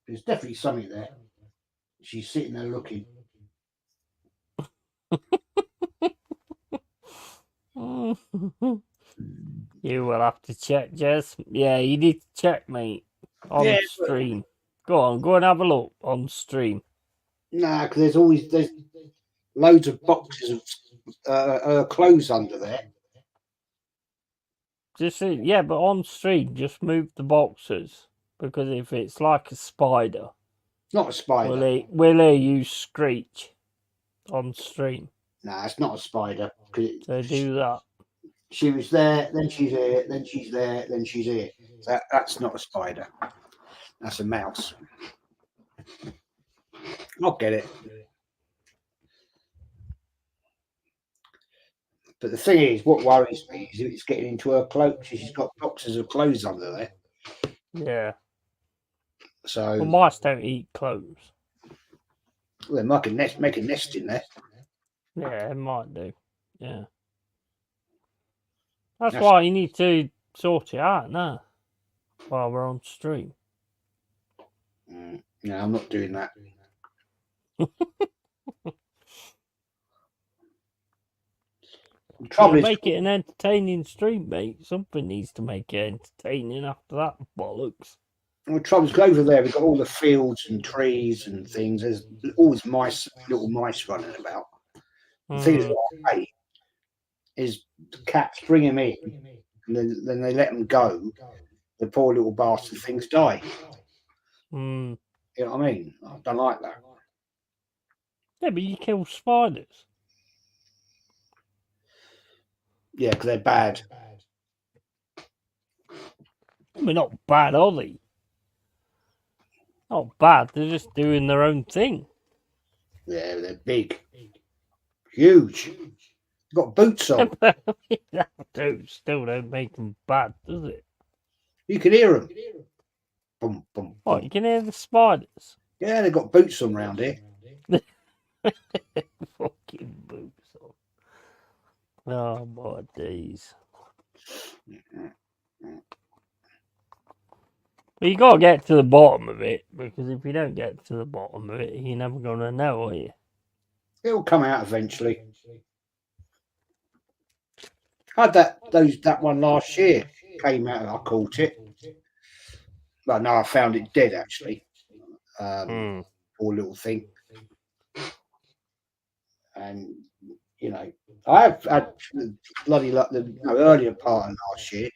There's definitely something there. She's sitting there looking. You will have to check, Jez. Yeah, you need to check, mate. On stream. Go and have a look on stream. Nah, because there's loads of boxes of clothes under there. Yeah, but on stream, just move the boxes, because if it's like a spider, it's not a spider. Will hear you screech on stream. Nah, it's not a spider. So do that. She was there, then she's here, then she's there, then she's here. That's not a spider. That's a mouse. I'll get it. But the thing is, what worries me is it's getting into her clothes. She's got boxes of clothes under there. Yeah. So well, mice don't eat clothes. Well, they might make a nest in there. Yeah, it might do. Yeah. That's why you need to sort it out now while we're on stream. No, I'm not doing that. Make it an entertaining stream, mate. Something needs to make it entertaining after that bollocks. Well, troubles over there. We've got all the fields and trees and things. There's always little mice running about. The thing that I hate is the cats bring them in, and then they let them go. The poor little bastard things die. You know what I mean? I don't like that. Yeah, but you kill spiders. Yeah, because they're bad. They're not bad, are they? Not bad. They're just doing their own thing. Yeah, they're big, huge. Got boots on. That still don't make them bad, does it? You can hear them. Boom, boom, boom. You can hear the spiders. Yeah, they've got boots on round here. Fucking boots on. Oh my days. But you gotta get to the bottom of it, because if you don't get to the bottom of it, you're never gonna know, are you? It'll come out eventually. I had that one last year. Came out, I caught it. Well, no, I found it dead actually. Poor little thing. And you know, I have had bloody luck the earlier part of last year.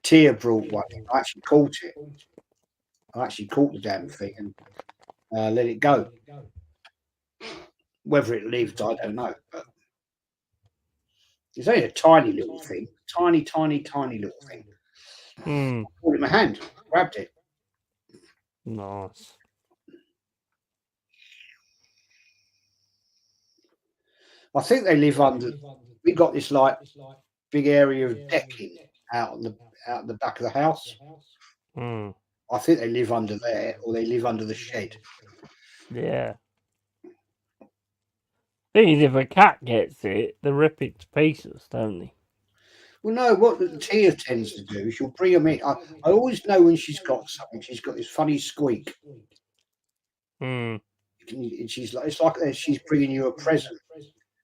Tia brought one. I actually caught it. I actually caught the damn thing and let it go. Whether it lived, I don't know. But it's only a tiny little thing. Tiny, tiny, tiny little thing. Hmm. I caught it in my hand. Grabbed it. Nice. I think they live under. We got this like big area of decking out the back of the house. Hmm. I think they live under there, or they live under the shed. Yeah. Thing is, if a cat gets it, they rip it to pieces, don't they? Well, no, what Tia tends to do, she'll bring them in. I always know when she's got something. She's got this funny squeak. Hmm. And she's like, it's like she's bringing you a present,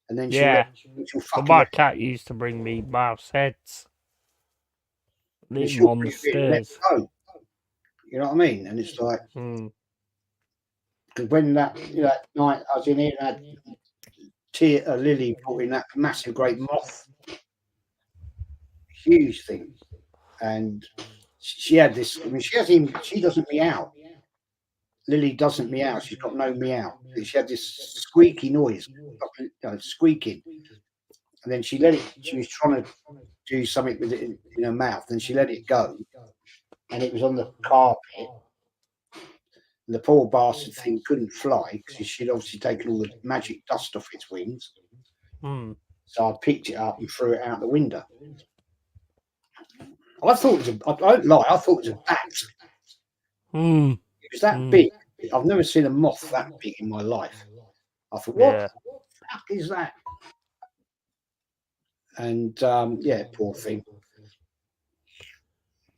and then she'll Yeah. she'll But fucking my cat used to bring me mouse heads. Leave them she'll on the bring you in and let stairs. go. You know what I mean? And it's like, Hmm. because when that that night I was in here, and had Tia Lily brought in that massive great moth, huge thing, and she had this. I mean, she hasn't even. She doesn't meow. Lily doesn't meow. She's got no meow. She had this squeaky noise, squeaking, and then she let it. She was trying to do something with it in her mouth, and she let it go, and it was on the carpet. And the poor bastard thing couldn't fly because she'd obviously taken all the magic dust off its wings. Hmm. So I picked it up and threw it out the window. I thought it was I don't lie. I thought it was a bat. Hmm. It was that big. I've never seen a moth that big in my life. I thought, what Yeah. the fuck is that? And yeah, poor thing.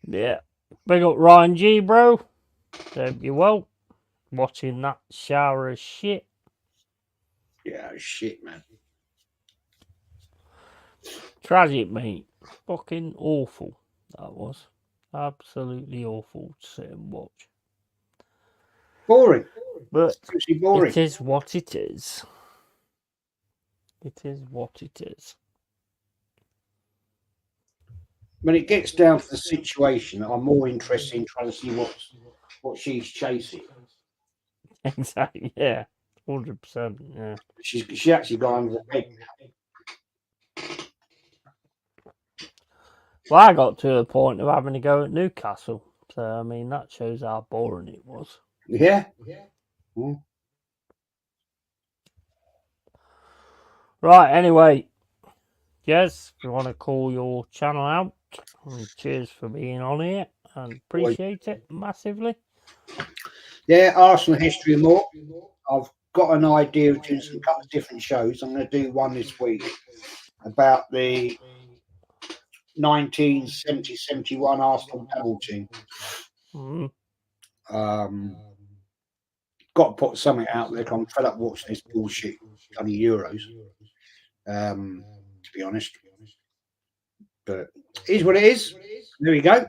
Yeah. Big up Ryan G, bro. Hope you're well. Watching that shower of shit. Yeah, shit, man. Tragic, mate. Fucking awful. That was. Absolutely awful to sit and watch. Boring. But Seriously boring. it is what it is. It is what it is. When it gets down to the situation, I'm more interested in trying to see what she's chasing. Exactly, yeah. 100%, yeah. She actually got under the bed. Well, I got to a point of having to go at Newcastle. So, I mean, that shows how boring it was. Yeah. Mm. Right, anyway. Yes, we want to call your channel out. And cheers for being on here. And appreciate it massively. Yeah, Arsenal history and more. I've got an idea of doing some couple of different shows. I'm going to do one this week about the 1970-71 Arsenal panel team. Mm. Got to put something out there. I'm fed up watching this bullshit bloody Euros. To be honest, but it is what it is. There we go.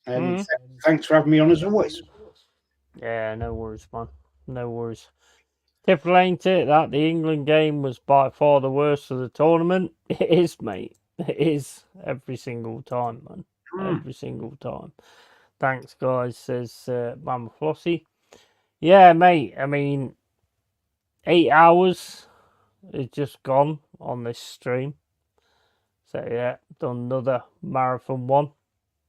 And thanks for having me on as always. Yeah, no worries, man. No worries. Typical, ain't it, that the England game was by far the worst of the tournament? It is, mate. It is every single time, man. Every single time. Thanks, guys, says Mama Flossie. Yeah, mate. I mean, 8 hours is just gone on this stream. So, yeah, done another marathon one.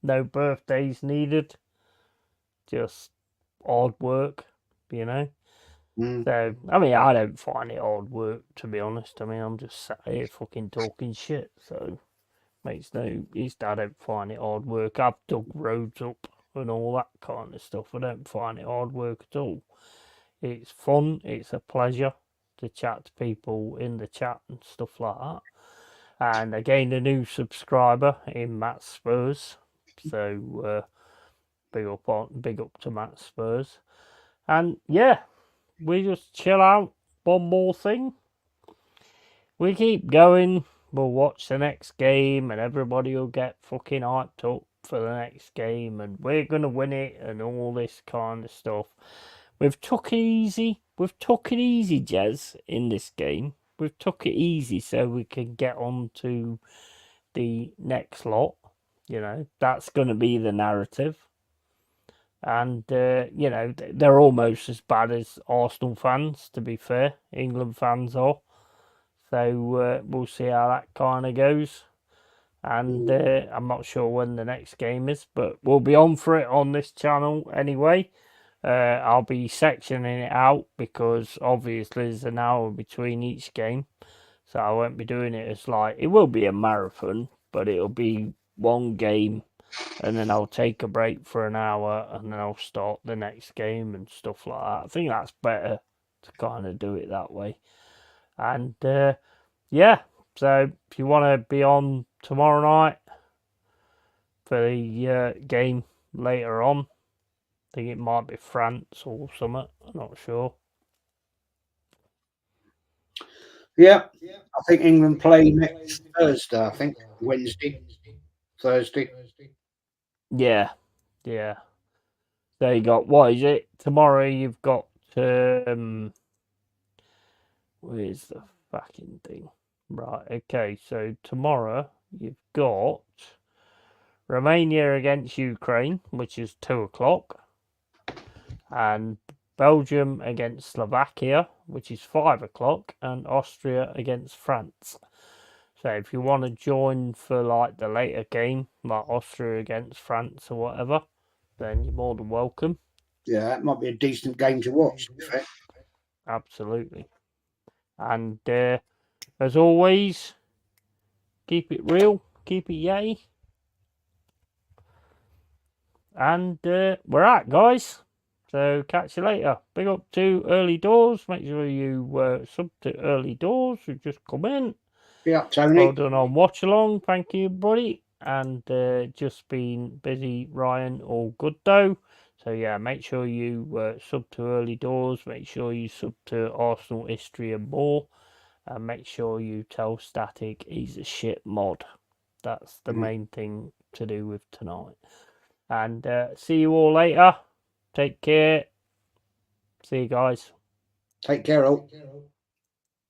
No birthdays needed. Just odd work, you know. So, I mean, I don't find it hard work, to be honest. I mean, I'm just sat here fucking talking shit. So, makes no, I don't find it hard work. I've dug roads up and all that kind of stuff. I don't find it hard work at all. It's fun. It's a pleasure to chat to people in the chat and stuff like that. And I gained a new subscriber in Matt Spurs. So, big up to Matt Spurs. And yeah, we just chill out. One more thing. We keep going. We'll watch the next game, and everybody will get fucking hyped up for the next game, and we're gonna win it, and all this kind of stuff. We've took it easy. We've took it easy, Jez, in this game. We've took it easy so we can get on to the next lot. That's going to be the narrative. And, they're almost as bad as Arsenal fans, to be fair. England fans are. So we'll see how that kind of goes. And I'm not sure when the next game is, but we'll be on for it on this channel anyway. I'll be sectioning it out because obviously there's an hour between each game. So I won't be doing it as it will be a marathon, but it'll be one game and then I'll take a break for an hour and then I'll start the next game and stuff like that. I think that's better to kind of do it that way. And yeah, so if you want to be on tomorrow night for the game later on, I think it might be France or something. I'm not sure. Yeah, I think England play next Thursday. I think Thursday. Yeah. So you got, what is it? Tomorrow you've got where's the fucking thing? Right, okay, so tomorrow you've got Romania against Ukraine, which is 2 o'clock, and Belgium against Slovakia, which is 5 o'clock, and Austria against France. So if you want to join for the later game, like Austria against France or whatever, then you're more than welcome. Yeah, that might be a decent game to watch. To be fair. Absolutely. And as always, keep it real, keep it yay. And we're out, guys. So catch you later. Big up to Early Doors. Make sure you sub to Early Doors who just come in. Yeah, Tony. Well done on watch along. Thank you, buddy. And just been busy, Ryan. All good though. So yeah, make sure you sub to Early Doors. Make sure you sub to Arsenal History and more. And make sure you tell Static he's a shit mod. That's the main thing to do with tonight. And see you all later. Take care. See you guys. Take care, all.